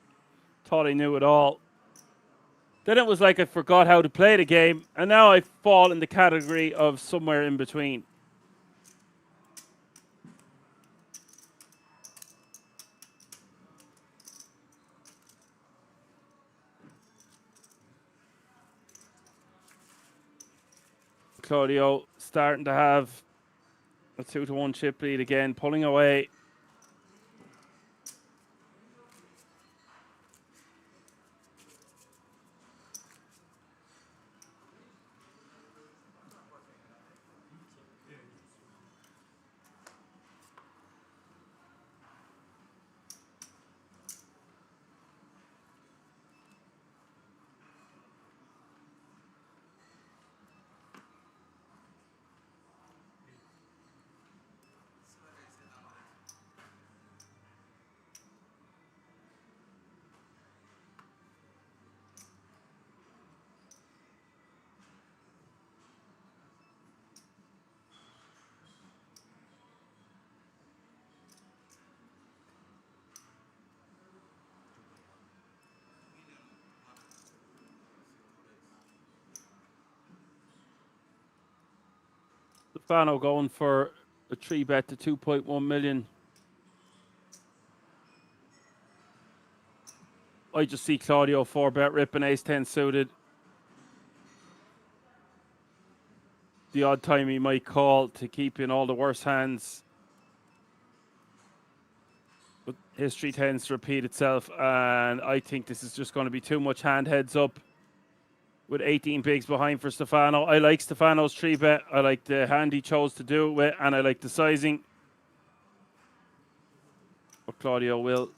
Thought I knew it all. Then it was like I forgot how to play the game, and now I fall in the category of somewhere in between. Claudio starting to have a 2-1 chip lead again, pulling away. Stefano going for a 3-bet to 2.1 million. I just see Claudio 4-bet ripping ace-10 suited. The odd time he might call to keep in all the worst hands. But history tends to repeat itself, and I think this is just going to be too much hand heads up with 18 bigs behind for Stefano. I like Stefano's 3-bet. I like the hand he chose to do it with, and I like the sizing. But Claudio will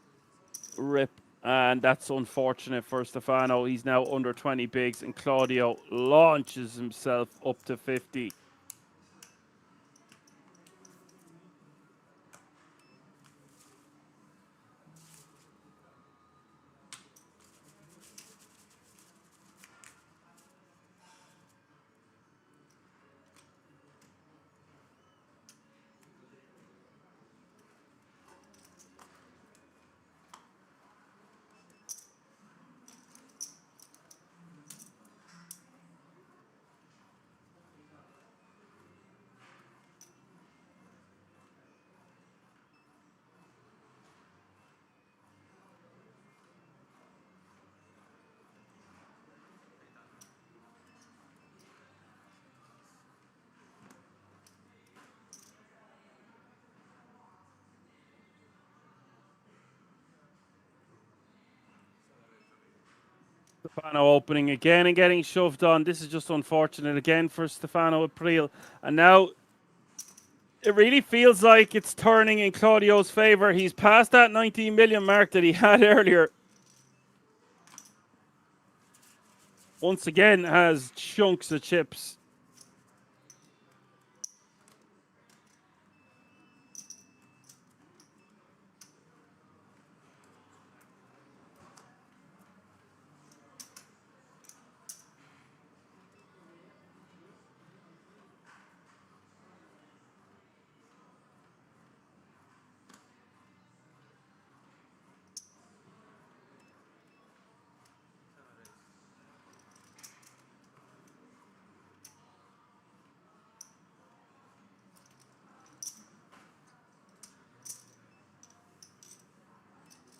rip, and that's unfortunate for Stefano. He's now under 20 bigs, and Claudio launches himself up to 50. Stefano opening again and getting shoved on. This is just unfortunate again for Stefano April. And now it really feels like it's turning in Claudio's favor. He's past that 19 million mark that he had earlier. Once again has chunks of chips.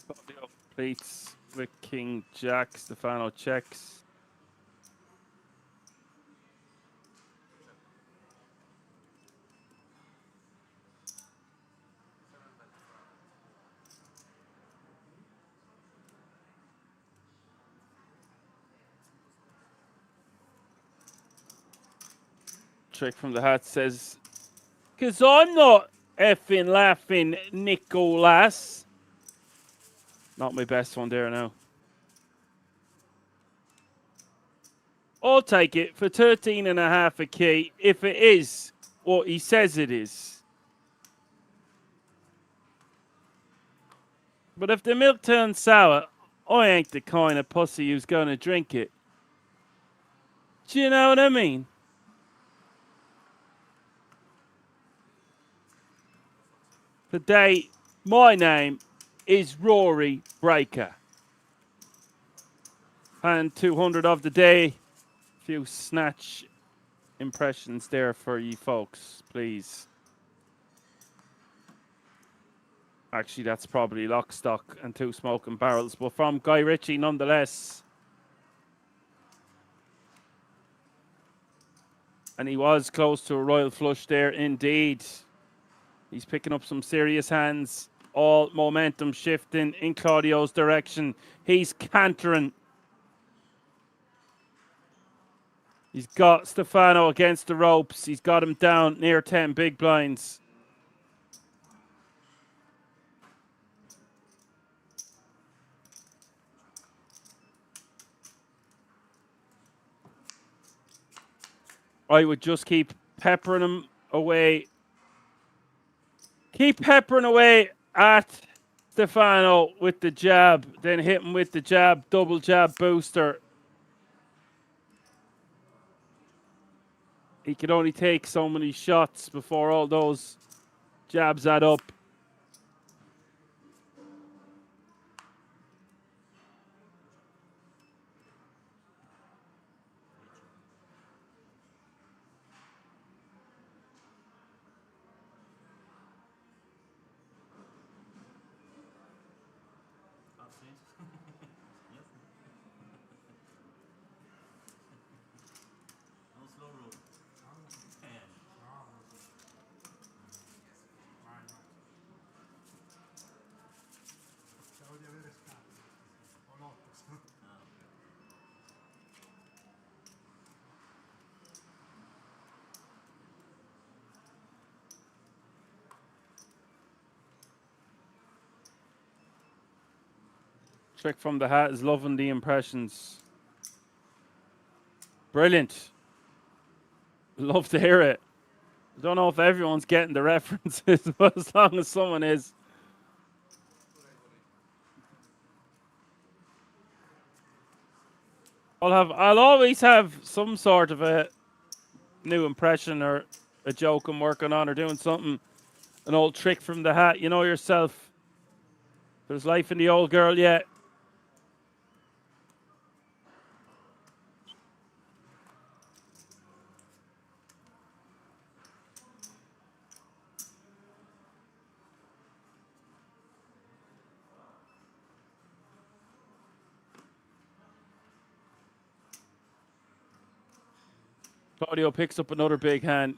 Claudio plates with King Jack. Stefano checks. Trick from the Hat says, "'Cause I'm not effing laughing, Nicholas." Not my best one there now. I'll take it for 13.5 a key if it is what he says it is. But if the milk turns sour, I ain't the kind of pussy who's going to drink it. Do you know what I mean? Today, my name is Rory Breaker. And 200 of the day. Few snatch impressions there for you folks, please. Actually, that's probably Lock, Stock and Two Smoking Barrels, but from Guy Ritchie nonetheless. And he was close to a royal flush there indeed. He's picking up some serious hands. All momentum shifting in Claudio's direction. He's cantering. He's got Stefano against the ropes. He's got him down near 10 big blinds. I would just keep peppering him away. Keep peppering away at Stefano with the jab, then hit him with the jab, double jab booster. He could only take so many shots before all those jabs add up. No slow roll. And Trick from the Hat is loving the impressions. Brilliant. Love to hear it. I don't know if everyone's getting the references, but as long as someone is. I'll always have some sort of a new impression or a joke I'm working on or doing something. An old trick from the hat. You know yourself. There's life in the old girl yet. Claudio picks up another big hand.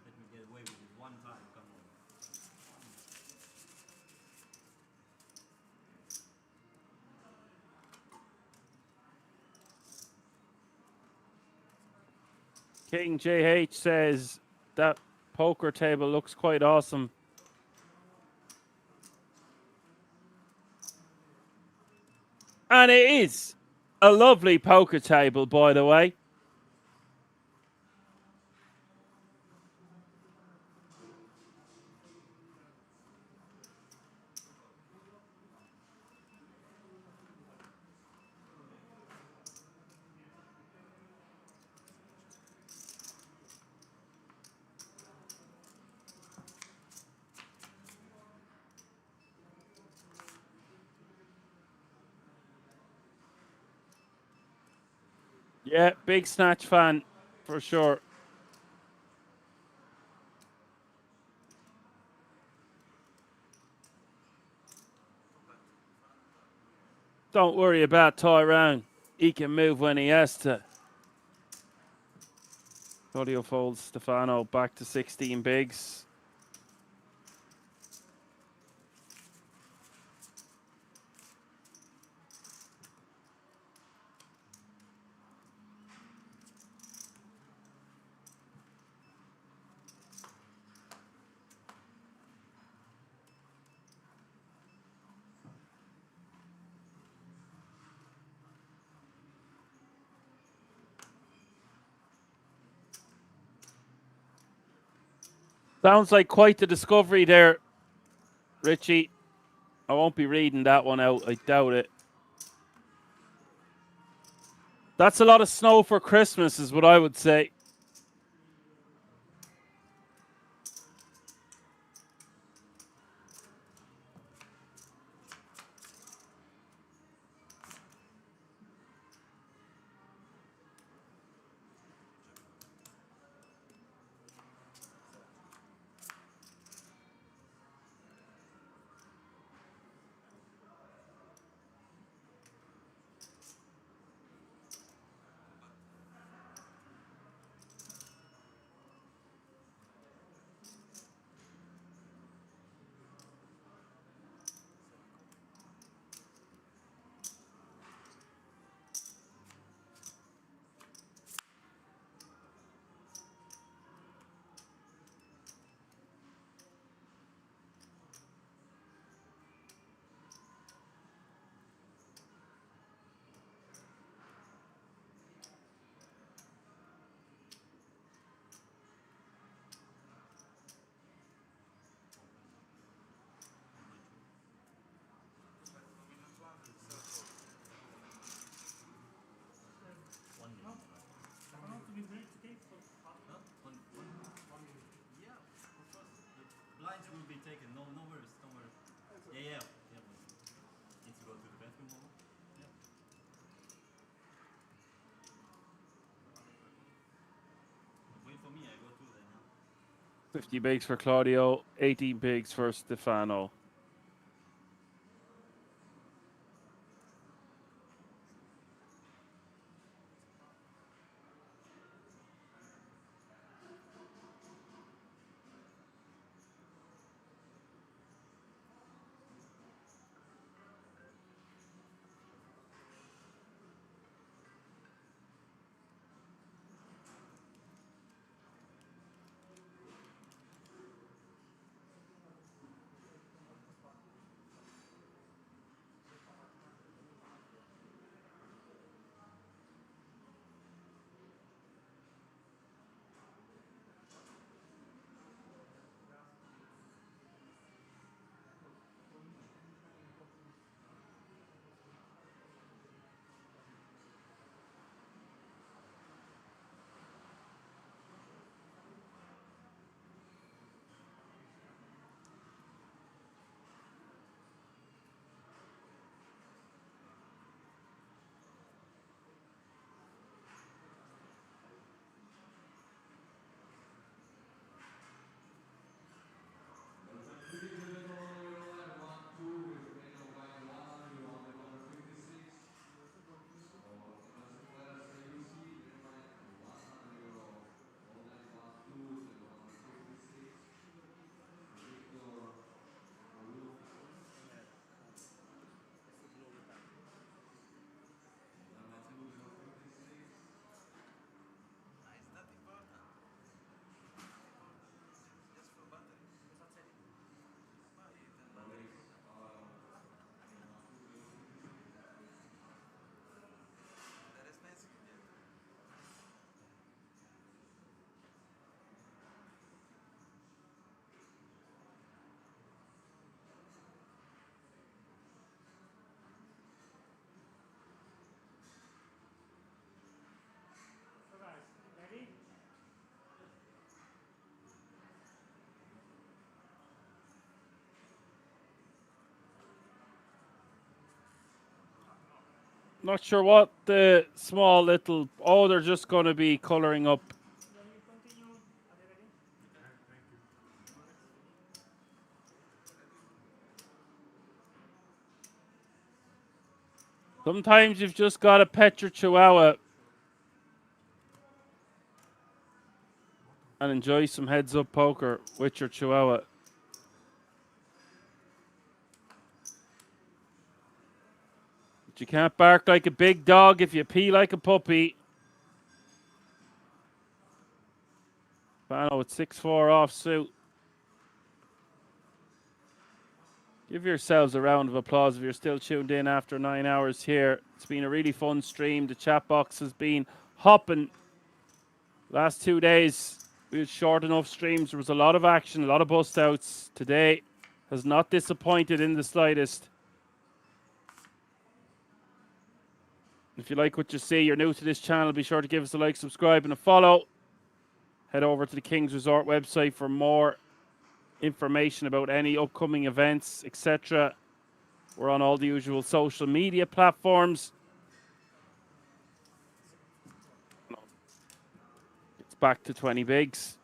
let me get away with it one time. Come on. King JH says that poker table looks quite awesome. And it is a lovely poker table, by the way. Yeah, big Snatch fan, for sure. Don't worry about Tyrone. he can move when he has to. Claudio folds Stefano back to 16 bigs. Sounds like quite the discovery there, Richie. I won't be reading that one out. I doubt it. That's a lot of snow for Christmas, is what I would say. Blinds will be taken. No, no worries. Don't worry. Yeah, yeah. Need to go to the bathroom or? Yeah. Wait for me. I go to there now. 50 bigs for Claudio, 18 bigs for Stefano. Not sure what the small little... Oh, they're just going to be colouring up. Sometimes you've just got to pet your chihuahua and enjoy some heads-up poker with your chihuahua. But you can't bark like a big dog if you pee like a puppy. Fano with 6-4 offsuit. Give yourselves a round of applause if you're still tuned in after 9 hours here. It's been a really fun stream. The chat box has been hopping. Last 2 days, we had short enough streams. There was a lot of action, a lot of bust outs. Today has not disappointed in the slightest. If you like what you see, you're new to this channel, be sure to give us a like, subscribe, and a follow. Head over to the King's Resort website for more information about any upcoming events, etc. We're on all the usual social media platforms. It's back to 20 bigs.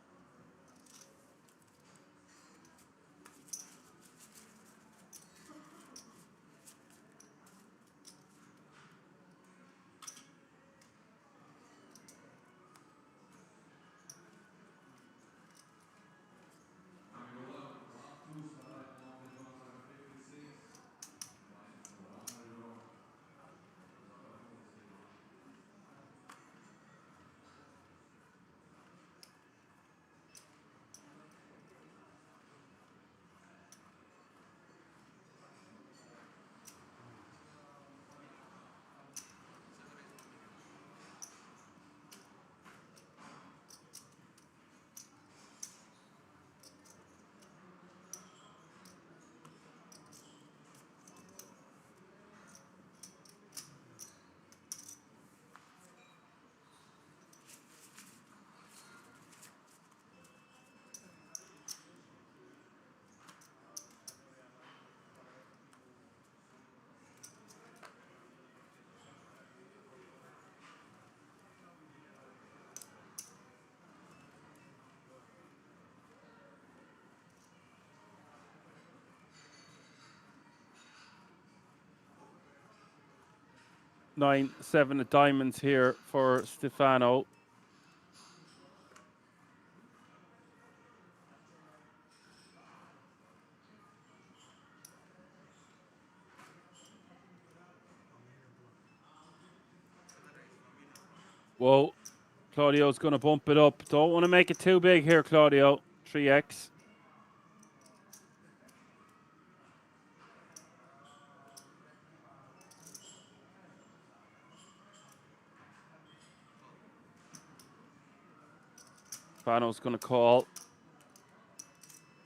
Nine, 7 of diamonds here for Stefano. Whoa, Claudio's going to bump it up. Don't want to make it too big here, Claudio. 3x. Fano's going to call.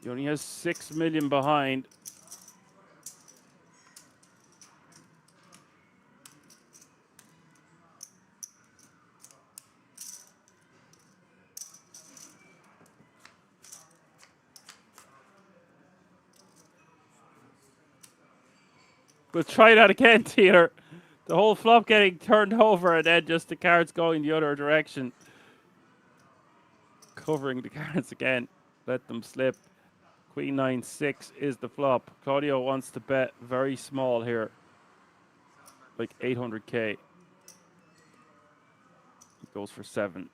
He only has 6 million behind. We'll try that again, Taylor. The whole flop getting turned over and then just the cards going the other direction. Covering the cards again. Let them slip. Queen 9-6 is the flop. Claudio wants to bet very small here. Like 800k. He goes for 7.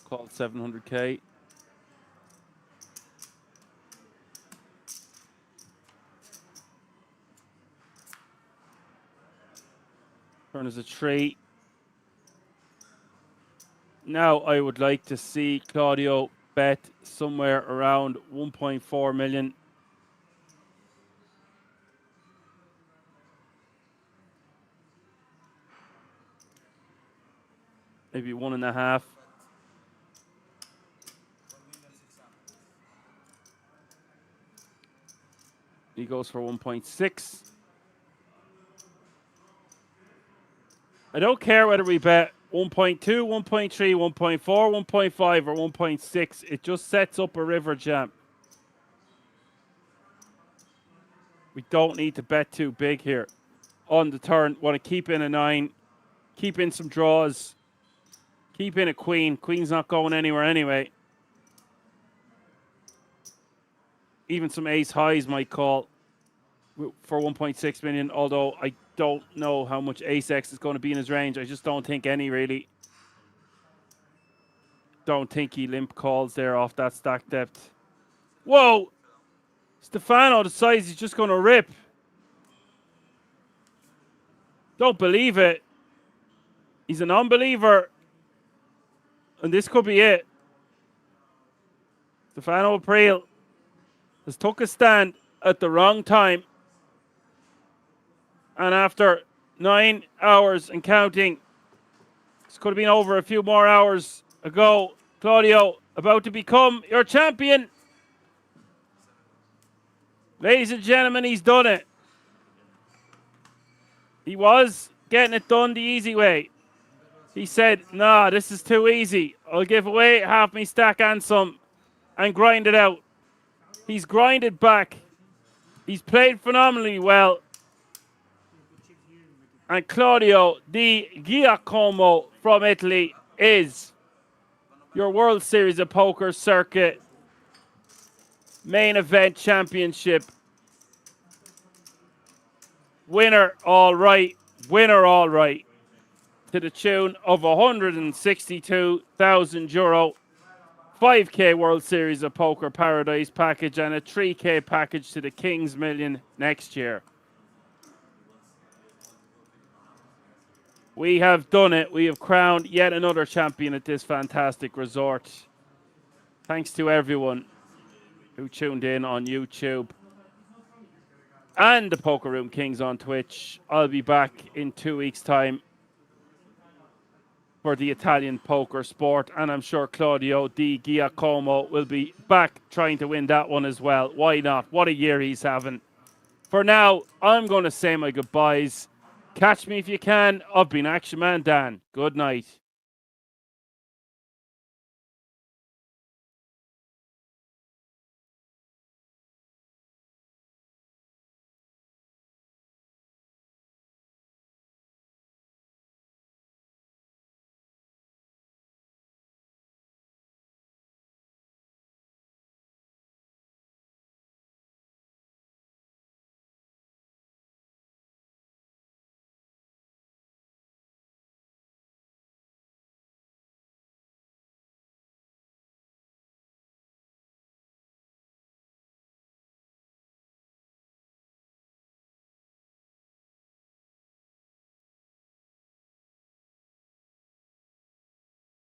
Called 700k. Turn is a 3. Now I would like to see Claudio bet somewhere around 1.4 million. Maybe 1.5. He goes for 1.6. I don't care whether we bet 1.2, 1.3, 1.4, 1.5, or 1.6. It just sets up a river jam. We don't need to bet too big here on the turn. Want to keep in a 9, keep in some draws, keep in a queen. Queen's not going anywhere anyway. Even some ace highs might call for 1.6 million, although I don't know how much ace X is going to be in his range. I just don't think any, really. Don't think he limp calls there off that stack depth. Whoa! Stefano decides he's just going to rip. Don't believe it. He's an unbeliever. And this could be it. Stefano April has took a stand at the wrong time. And after 9 hours and counting, this could have been over a few more hours ago. Claudio, about to become your champion. Ladies and gentlemen, he's done it. He was getting it done the easy way. He said, nah, this is too easy. I'll give away half my stack and some and grind it out. He's grinded back. He's played phenomenally well. And Claudio Di Giacomo from Italy is your World Series of Poker Circuit main event championship winner, all right. Winner, all right. To the tune of €162,000, 5K World Series of Poker Paradise package, and a 3K package to the King's Million next year. We have done it. We have crowned yet another champion at this fantastic resort. Thanks to everyone who tuned in on YouTube and the Poker Room Kings on Twitch. I'll be back in 2 weeks' time for the Italian poker sport, and I'm sure Claudio Di Giacomo will be back trying to win that one as well. Why not? What a year he's having. For now, I'm going to say my goodbyes. Catch me if you can. I've been Action Man Dan. Good night.